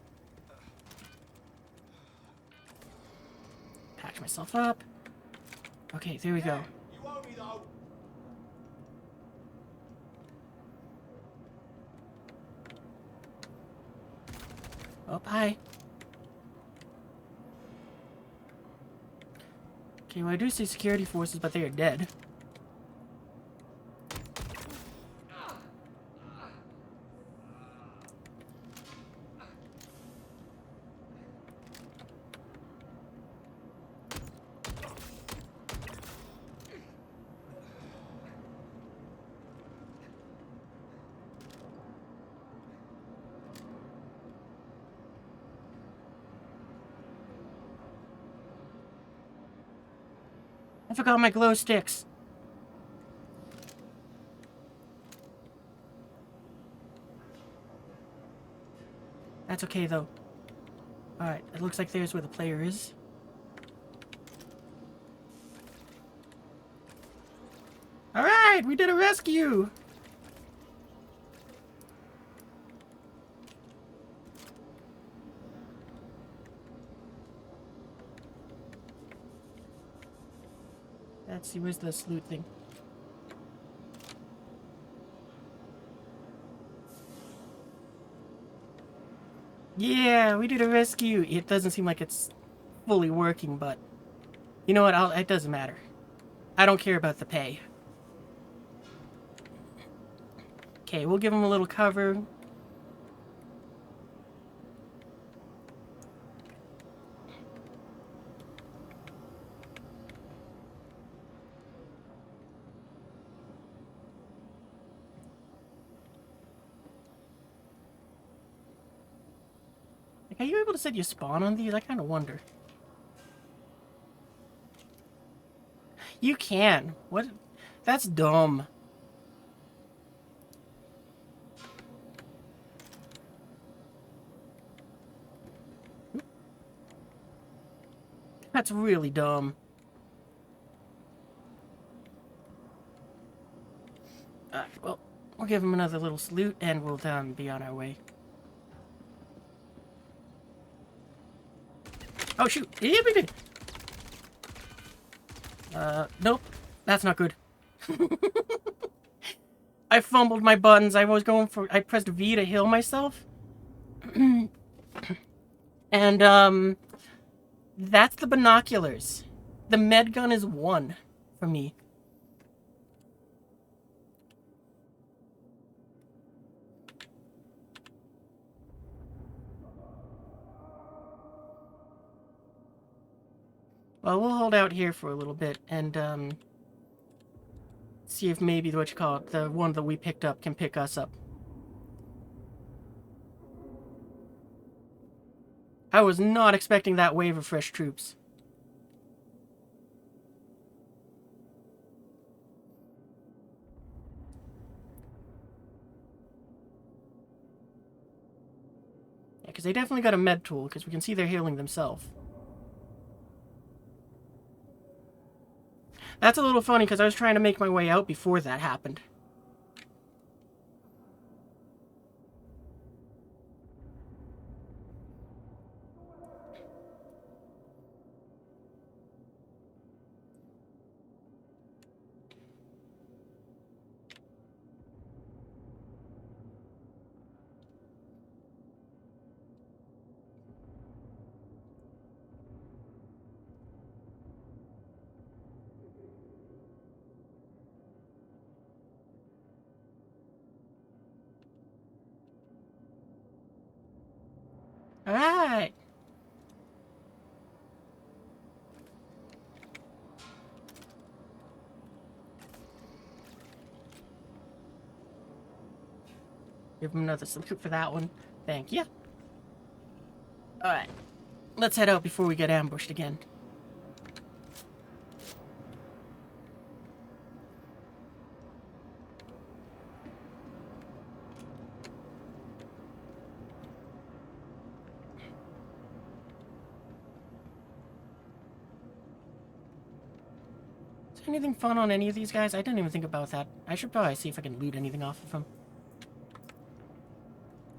Patch myself up. Okay, there we go. Oh, hi. Okay, well, I do see security forces, but they are dead. I forgot my glow sticks. That's okay, though. Alright, it looks like there's where the player is. Alright, we did a rescue! Let's see, where's this loot thing? Yeah, we did a rescue! It doesn't seem like it's fully working, but You know what? It doesn't matter. I don't care about the pay. Okay, we'll give him a little cover. Like, are you able to set your spawn on these? I kind of wonder. You can. What? That's dumb. That's really dumb. Well, we'll give him another little salute and we'll be on our way. Oh, shoot. Nope. That's not good. I fumbled my buttons. I pressed V to heal myself. And, that's the binoculars. The med gun is 1 for me. Well, we'll hold out here for a little bit and, see if maybe, the one that we picked up can pick us up. I was not expecting that wave of fresh troops. Yeah, because they definitely got a med tool, because we can see they're healing themselves. That's a little funny, because I was trying to make my way out before that happened. Alright! Give him another salute for that one. Thank you. Alright. Let's head out before we get ambushed again. Is there anything fun on any of these guys? I didn't even think about that. I should probably see if I can loot anything off of them.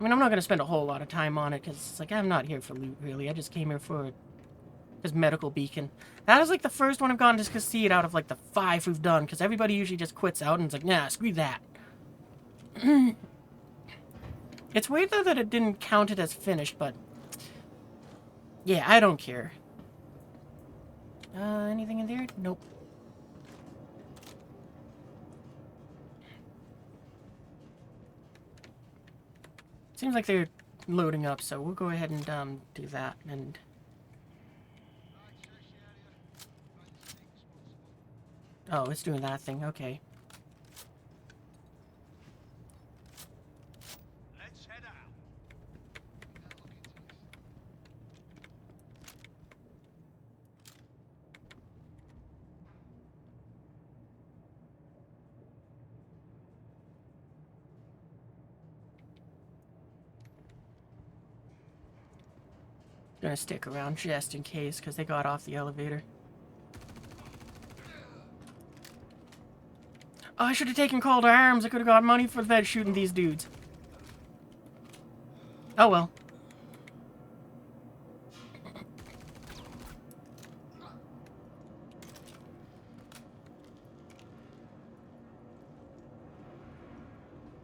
I mean, I'm not going to spend a whole lot of time on it, because it's like, I'm not here for loot, really. I just came here for this medical beacon. That is, like, the first one I've gotten to succeed out of, like, the 5 we've done, because everybody usually just quits out and it's like, nah, screw that. It's weird, though, that it didn't count it as finished, but... yeah, I don't care. Anything in there? Nope. Seems like they're loading up, so we'll go ahead and do that, and... oh, it's doing that thing, okay.
Let's head out.
Gonna stick around just in case, because they got off the elevator. Oh, I should have taken call to arms. I could have got money for the bed shooting these dudes. Oh well.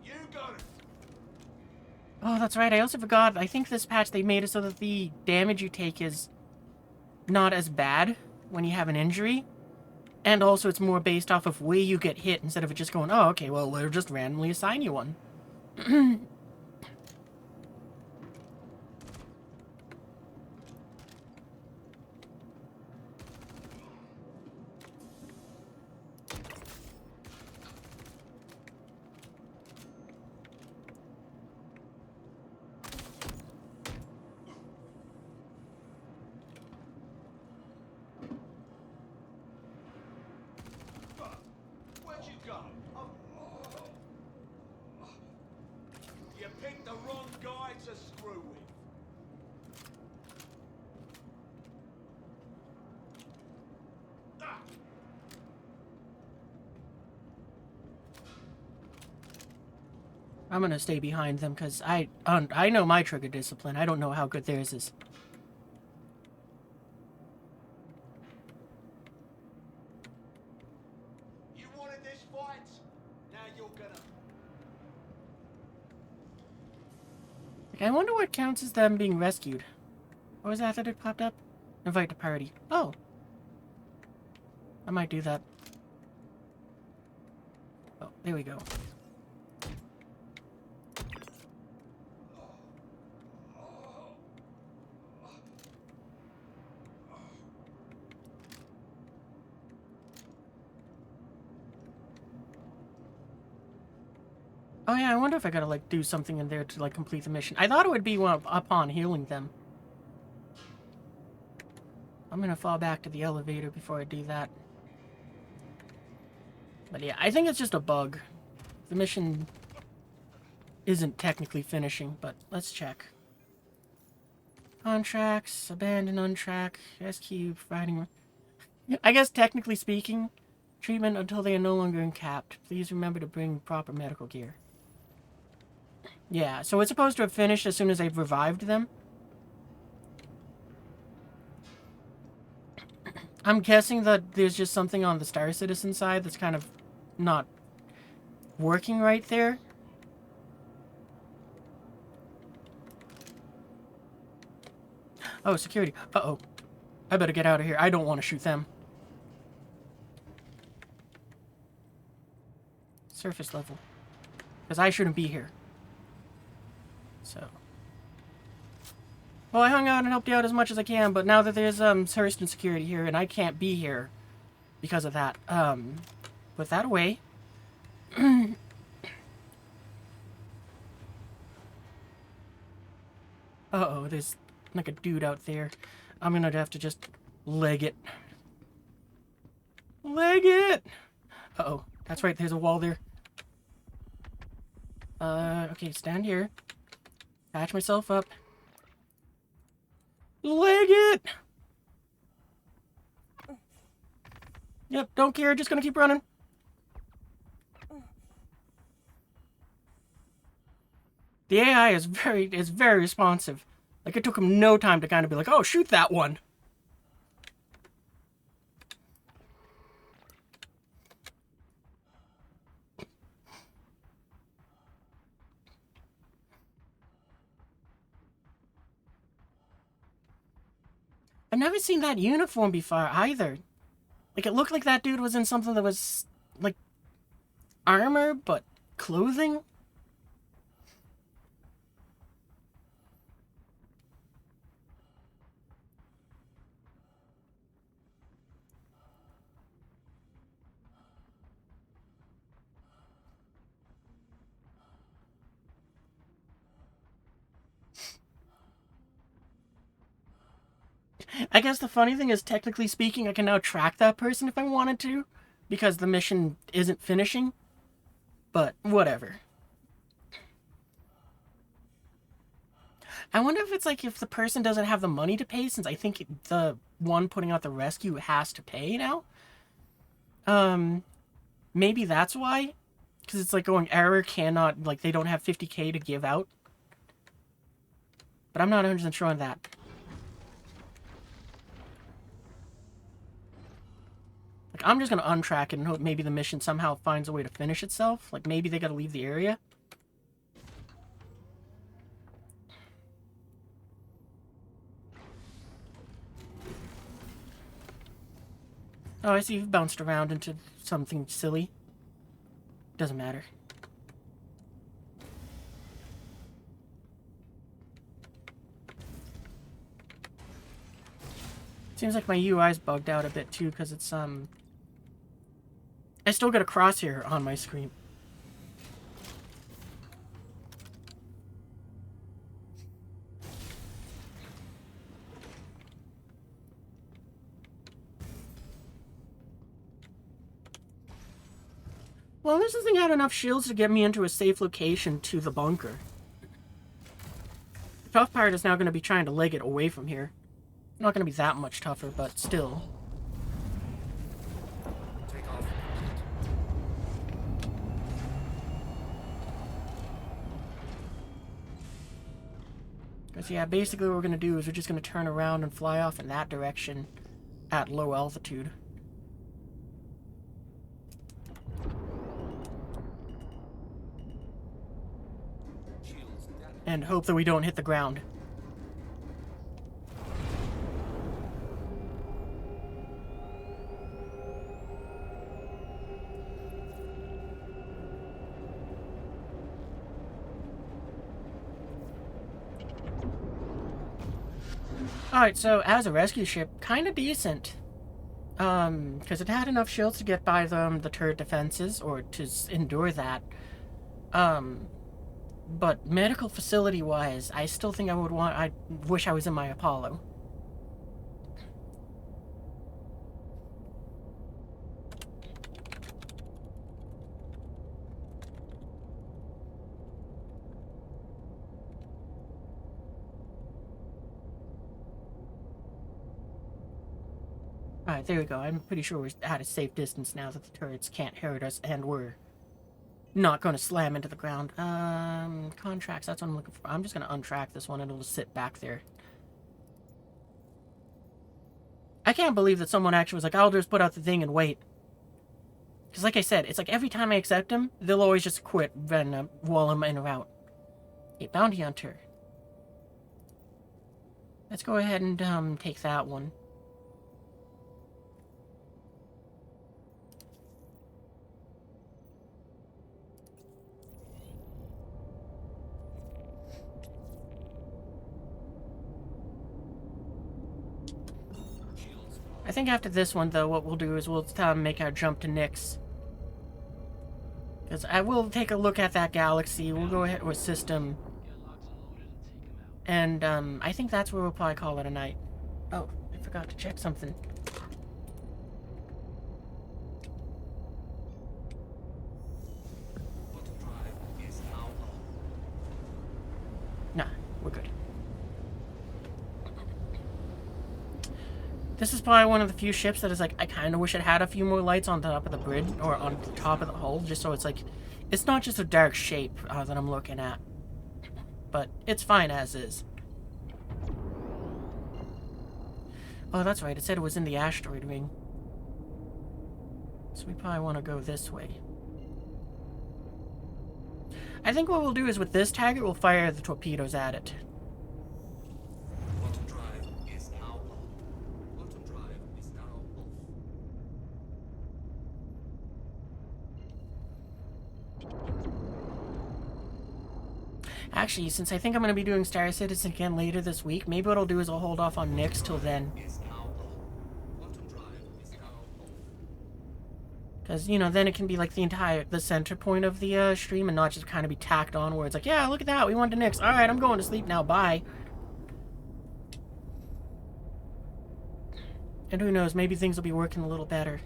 You got it.
Oh, that's right. I also forgot. I think this patch they made it so that the damage you take is not as bad when you have an injury. And also it's more based off of where you get hit instead of it just going, oh, okay, well, they'll just randomly assign you one.
Where'd you go? You picked the wrong guy to screw with. Ah!
I'm gonna stay behind them because I know my trigger discipline. I don't know how good theirs is.
You wanted this fight? Now you're gonna.
Like, I wonder what counts as them being rescued. What was that it popped up? Invite to party. Oh. I might do that. Oh, there we go. Oh yeah, I wonder if I gotta, like, do something in there to, like, complete the mission. I thought it would be upon healing them. I'm gonna fall back to the elevator before I do that. But yeah, I think it's just a bug. The mission isn't technically finishing, but let's check. Contracts, abandon untrack, SQ, providing... I guess technically speaking, treatment until they are no longer capped. Please remember to bring proper medical gear. Yeah, so it's supposed to have finished as soon as I've revived them. I'm guessing that there's just something on the Star Citizen side that's kind of not working right there. Oh, security. Uh-oh. I better get out of here. I don't want to shoot them. Surface level. Because I shouldn't be here. So. Well, I hung out and helped you out as much as I can, but now that there's Hurston security here and I can't be here because of that, put that away. Uh-oh, there's like a dude out there. I'm gonna have to just leg it. Leg it! Uh-oh, that's right, there's a wall there. Okay, stand here. Patch myself up. Leg it! Yep, don't care, just gonna keep running. The AI is very responsive. Like, it took him no time to kind of be like, oh, shoot that one. I've never seen that uniform before, either. Like, it looked like that dude was in something that was, like, armor, but clothing? I guess the funny thing is, technically speaking, I can now track that person if I wanted to, because the mission isn't finishing. But, whatever. I wonder if it's like if the person doesn't have the money to pay, since I think the one putting out the rescue has to pay now. Maybe that's why. Because it's like going error cannot, like they don't have 50k to give out. But I'm not 100% sure on that. Like, I'm just gonna untrack it and hope maybe the mission somehow finds a way to finish itself. Like, maybe they gotta leave the area. Oh, I see you've bounced around into something silly. Doesn't matter. Seems like my UI's bugged out a bit too, because it's, I still got a crosshair on my screen. Well, this thing had enough shields to get me into a safe location to the bunker. The tough part is now going to be trying to leg it away from here. Not going to be that much tougher, but still.
Take off.
Because, yeah, basically what we're going to do is we're just going to turn around and fly off in that direction at low altitude. And hope that we don't hit the ground. Alright, so as a rescue ship, kind of decent. Because it had enough shields to get by the turret defenses, or to endure that. But medical facility-wise, I still think I wish I was in my Apollo. Alright, there we go. I'm pretty sure we're at a safe distance now that the turrets can't hurt us, and we're not going to slam into the ground. Contracts, that's what I'm looking for. I'm just going to untrack this one and it'll just sit back there. I can't believe that someone actually was like, I'll just put out the thing and wait. Because like I said, it's like every time I accept them, they'll always just quit when, while I'm in a route. A bounty hunter. Let's go ahead and take that one. I think after this one, though, what we'll do is we'll make our jump to Nyx. Because I will take a look at that galaxy. We'll go ahead with system. And I think that's where we'll probably call it a night. Oh, I forgot to check something. Nah, we're good. This is probably one of the few ships that is like, I kind of wish it had a few more lights on top of the bridge, or on the top of the hull, just so it's like, it's not just a dark shape that I'm looking at. But it's fine as is. Oh, that's right, it said it was in the asteroid ring. So we probably want to go this way. I think what we'll do is with this target, we'll fire the torpedoes at it. Actually, since I think I'm going to be doing Star Citizen again later this week, maybe what I'll do is I'll hold off on Nyx till then. Because, you know, then it can be like the center point of the stream and not just kind of be tacked on where it's like, yeah, look at that, we went to Nyx. Alright, I'm going to sleep now, bye. And who knows, maybe things will be working a little better.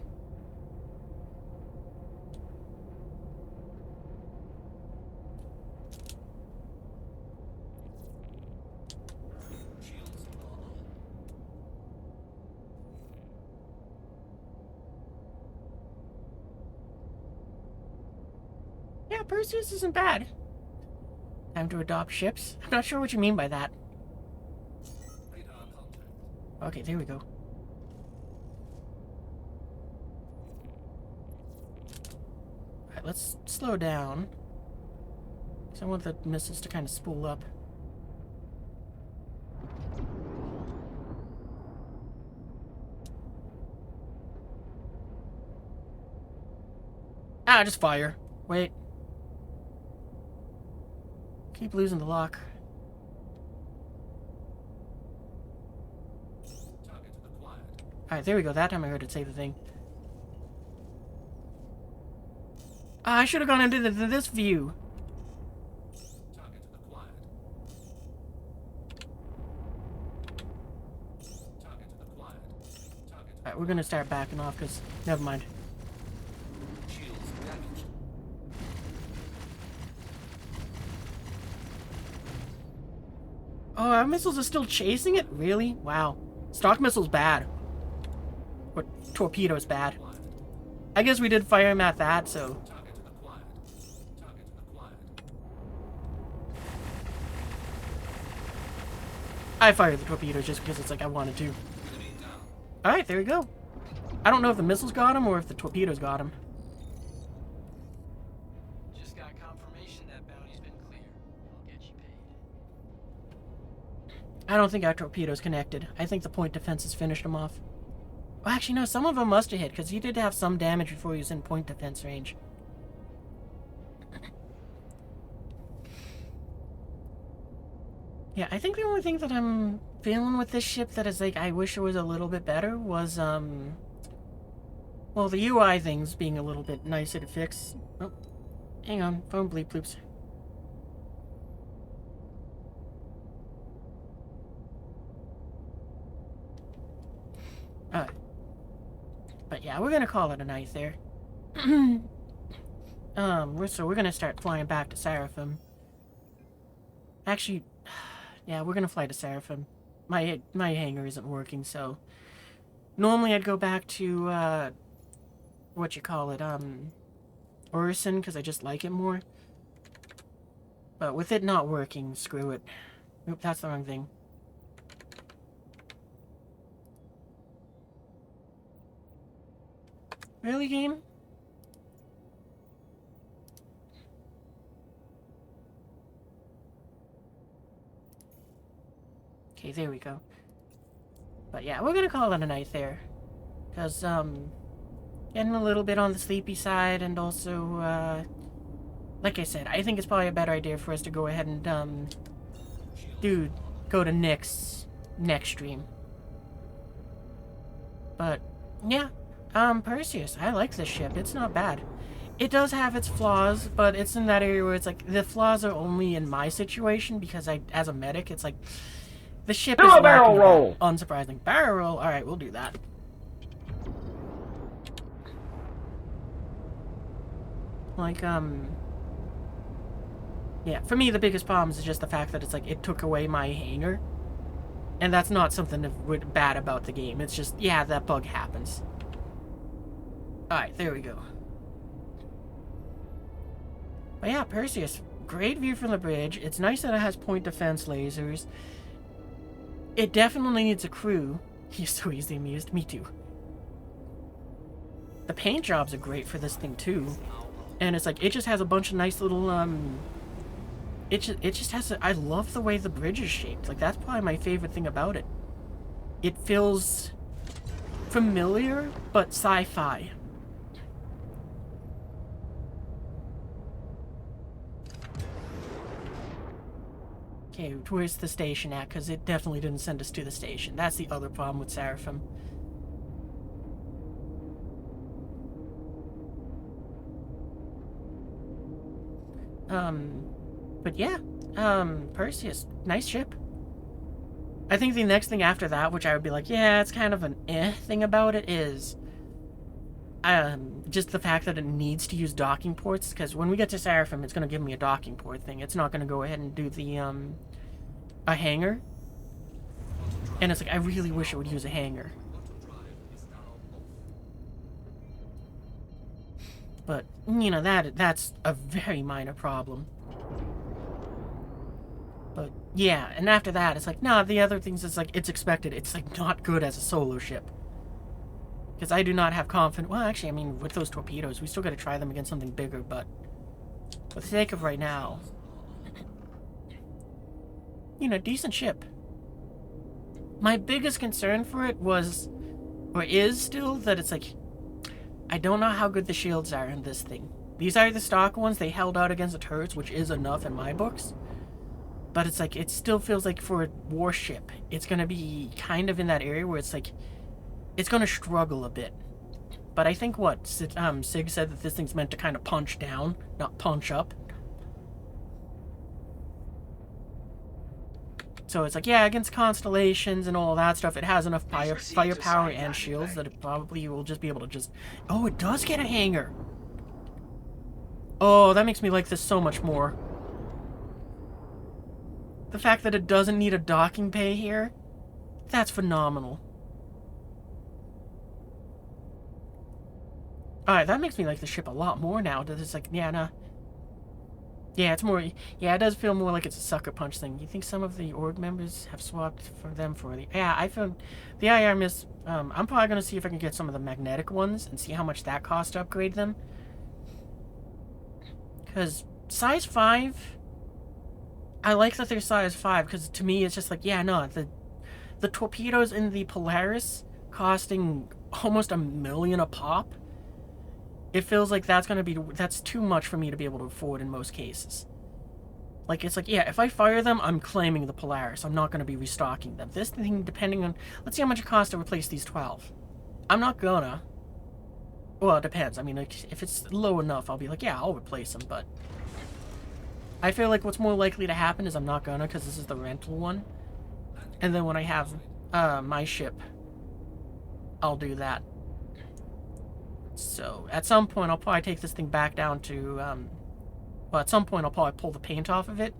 Yeah, Perseus isn't bad. Time to adopt ships? I'm not sure what you mean by that. Okay, there we go. Alright, let's slow down. Because I want the missiles to kind of spool up. Ah, just fire. Wait. Keep losing the lock. Alright, there we go. That time I heard it say the thing. Ah, I should have gone into this view. Alright, we're gonna start backing off because never mind. Oh, our missiles are still chasing it? Really? Wow. Stock missile's bad. Or torpedo's bad. I guess we did fire him at that, so... I fired the torpedo just because it's like I wanted to. Alright, there we go. I don't know if the missiles got him or if the torpedoes got him.
Just got confirmation that bounty's been cleared. I'll get you paid.
I don't think our torpedoes connected. I think the point defenses finished him off. Well, actually, no, some of them must have hit, because he did have some damage before he was in point defense range. Yeah, I think the only thing that I'm feeling with this ship that is like, I wish it was a little bit better was, well, the UI things being a little bit nicer to fix. Oh, hang on, phone bleep bloops. Alright. But yeah, we're gonna call it a night there. So we're gonna start flying back to Seraphim. Actually, yeah, we're gonna fly to Seraphim. My hangar isn't working, so normally I'd go back to Orison, because I just like it more. But with it not working, screw it. Oop, that's the wrong thing. Really, game? Okay, there we go. But yeah, we're gonna call it a night there. Because, getting a little bit on the sleepy side, and also, like I said, I think it's probably a better idea for us to go ahead and, go to next stream. But, yeah. Perseus, I like this ship. It's not bad. It does have its flaws, but it's in that area where it's like, the flaws are only in my situation, because as a medic, it's like, the ship is barrel roll. Unsurprising. Barrel roll. Alright, we'll do that. Like, yeah, for me, the biggest problem is just the fact that it's like, it took away my hangar. And that's not something bad about the game. It's just, yeah, that bug happens. Alright, there we go. But yeah, Perseus, great view from the bridge. It's nice that it has point defense lasers. It definitely needs a crew. He's so easily amused. Me too. The paint jobs are great for this thing too. And it's like, it just has a bunch of nice little, it just has I love the way the bridge is shaped. Like, that's probably my favorite thing about it. It feels familiar, but sci-fi. Okay, where's the station at? Because it definitely didn't send us to the station. That's the other problem with Seraphim. But yeah, Perseus, nice ship. I think the next thing after that, which I would be like, yeah, it's kind of an thing about it, is just the fact that it needs to use docking ports, because when we get to Seraphim, it's going to give me a docking port thing. It's not going to go ahead and do the, a hangar. And it's like, I really wish it would use a hangar. But, you know, that's a very minor problem. But, yeah, and after that, it's like, nah, the other things, it's like, it's expected. It's, like, not good as a solo ship. Because I do not have confidence. Well, actually, I mean, with those torpedoes, we still got to try them against something bigger, but for the sake of right now, you know, decent ship. My biggest concern for it was, or is still, that it's like, I don't know how good the shields are in this thing. These are the stock ones. They held out against the turrets, which is enough in my books. But it's like, it still feels like for a warship, it's going to be kind of in that area where it's like, it's going to struggle a bit. But I think what Sig said that this thing's meant to kind of punch down, not punch up. So it's like, yeah, against constellations and all that stuff, it has enough firepower and shields that it probably will just be able to just... Oh, it does get a hangar! Oh, that makes me like this so much more. The fact that it doesn't need a docking bay here, that's phenomenal. Alright, that makes me like the ship a lot more now. It's like, yeah, nah. Yeah, it's more... Yeah, it does feel more like it's a sucker punch thing. You think some of the org members have swapped for them for the... Yeah, I feel... The IR miss... I'm probably going to see if I can get some of the magnetic ones and see how much that costs to upgrade them. Because size 5... I like that they're size 5, because to me it's just like, yeah, no, the torpedoes in the Polaris costing almost $1 million a pop, it feels like that's too much for me to be able to afford in most cases. Like, it's like, yeah, if I fire them, I'm claiming the Polaris. I'm not going to be restocking them. This thing, depending on... Let's see how much it costs to replace these 12. I'm not gonna. Well, it depends. I mean, like, if it's low enough, I'll be like, yeah, I'll replace them, but... I feel like what's more likely to happen is I'm not gonna, because this is the rental one. And then when I have my ship, I'll do that. So, at some point, I'll probably take this thing back down to, well, at some point, I'll probably pull the paint off of it.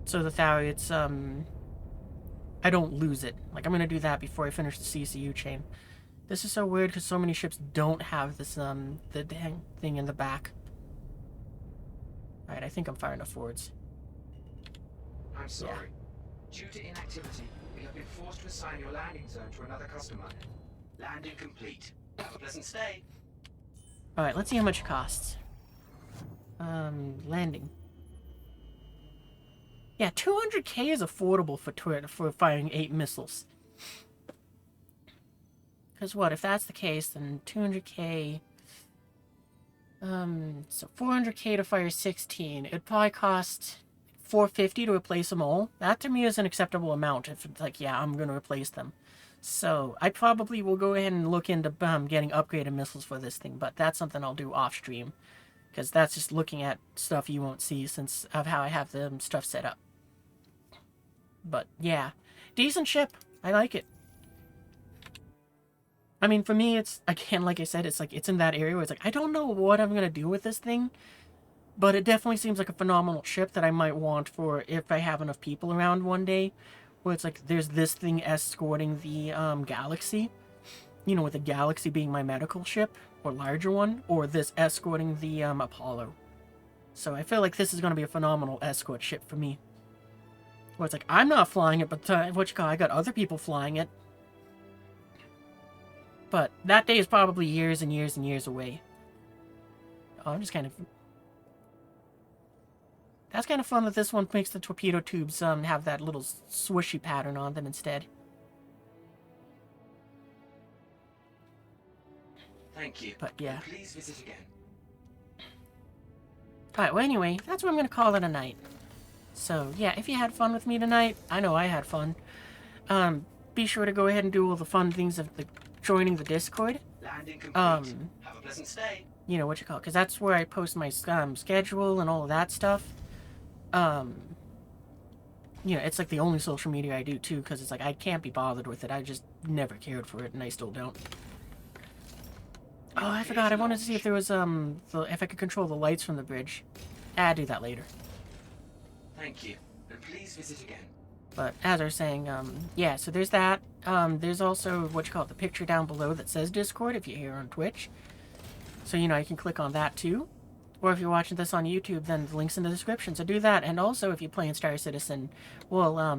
So that it's, I don't lose it. Like, I'm gonna do that before I finish the CCU chain. This is so weird, because so many ships don't have this, the dang thing in the back. Alright, I think I'm firing the forwards.
I'm sorry. Due to inactivity, we have been forced to assign your landing zone to another customer. Landing complete. Have a pleasant stay.
Alright, let's see how much it costs. Landing. Yeah, 200k is affordable for firing 8 missiles. Because what, if that's the case, then 200k... so 400k to fire 16. It'd probably cost 450 to replace them all. That to me is an acceptable amount if it's like, yeah, I'm gonna replace them. So I probably will go ahead and look into getting upgraded missiles for this thing, but that's something I'll do off stream. Because that's just looking at stuff you won't see since of how I have the stuff set up. But yeah, decent ship. I like it. I mean, for me, it's, again, like I said, it's like, it's in that area where it's like, I don't know what I'm going to do with this thing, but it definitely seems like a phenomenal ship that I might want for if I have enough people around one day, where it's like, there's this thing escorting the, Galaxy, you know, with the Galaxy being my medical ship, or larger one, or this escorting the, Apollo. So I feel like this is going to be a phenomenal escort ship for me. Where it's like, I'm not flying it, but, I got other people flying it. But that day is probably years and years and years away. Oh, I'm just kind of... That's kind of fun that this one makes the torpedo tubes have that little swishy pattern on them instead.
Thank you.
But yeah.
Please visit again.
Alright, well anyway, that's what I'm going to call it a night. So, yeah, if you had fun with me tonight, I know I had fun. Be sure to go ahead and do all the fun things of the... joining the Discord.
Landing complete. Have a pleasant stay.
You know what you call it, because that's where I post my schedule and all of that stuff. You know, it's like the only social media I do too, because it's like I can't be bothered with it. I just never cared for it, and I still don't. Oh, I forgot. I wanted to see if there was if I could control the lights from the bridge. I'll do that later.
Thank you, and please visit again.
But as I was saying, yeah, so there's that. There's also what you call it, the picture down below that says Discord if you're here on Twitch. So, you know, you can click on that too. Or if you're watching this on YouTube, then the link's in the description. So do that. And also, if you're playing Star Citizen, well,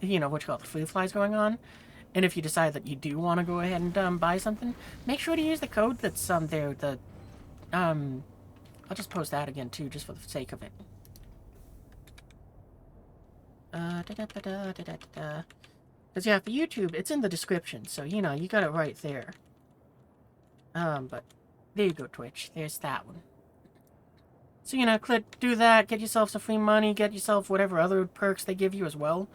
you know, what you call it, the free fly's going on. And if you decide that you do want to go ahead and buy something, make sure to use the code that's there. I'll just post that again too, just for the sake of it. Because yeah, for YouTube, it's in the description, so you know, you got it right there. But There you go, Twitch. There's that one. So, you know, do that, get yourself some free money, get yourself whatever other perks they give you as well.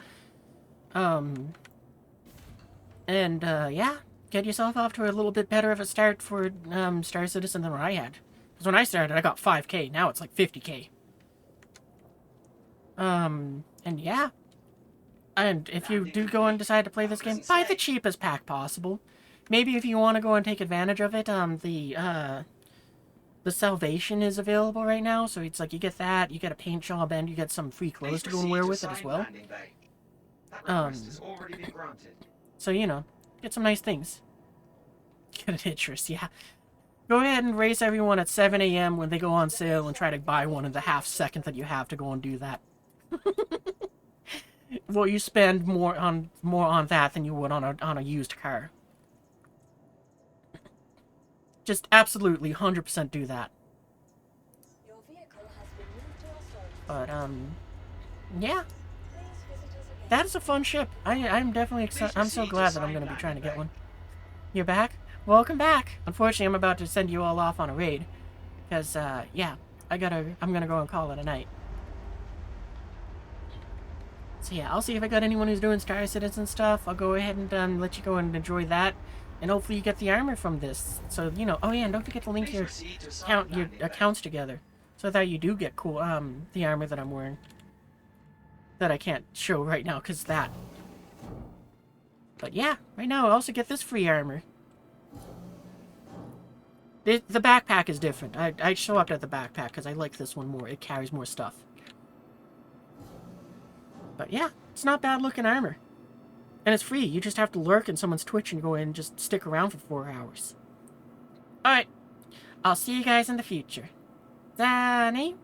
Yeah, get yourself off to a little bit better of a start for, Star Citizen than what I had. Because when I started, I got 5K. Now it's like 50K. And yeah. And if you do go and decide to play this game, buy the cheapest pack possible. Maybe if you want to go and take advantage of it, the Salvation is available right now, so it's like you get that, you get a paint job, and you get some free clothes to go and wear with it as well. So, you know, get some nice things. Get an interest, yeah. Go ahead and race everyone at 7 a.m. when they go on sale and try to buy one in the half second that you have to go and do that. Well, you spend more on that than you would on a used car. Just absolutely 100% do that.
Your vehicle has been moved to our storage.
But yeah. That is a fun ship. I'm definitely excited. I'm so glad that I'm going to be trying to get one. You're back? Welcome back. Unfortunately, I'm about to send you all off on a raid. Because, yeah. I'm going to go and call it a night. So yeah, I'll see if I got anyone who's doing Star Citizen stuff. I'll go ahead and let you go and enjoy that. And hopefully you get the armor from this. So, you know, oh yeah, and don't forget to link your accounts together. So that you do get cool, the armor that I'm wearing. That I can't show right now, because that. But yeah, right now I also get this free armor. The backpack is different. I show up at the backpack, because I like this one more. It carries more stuff. But yeah, it's not bad looking armor. And it's free. You just have to lurk in someone's Twitch and go in and just stick around for 4 hours. Alright. I'll see you guys in the future. Danny?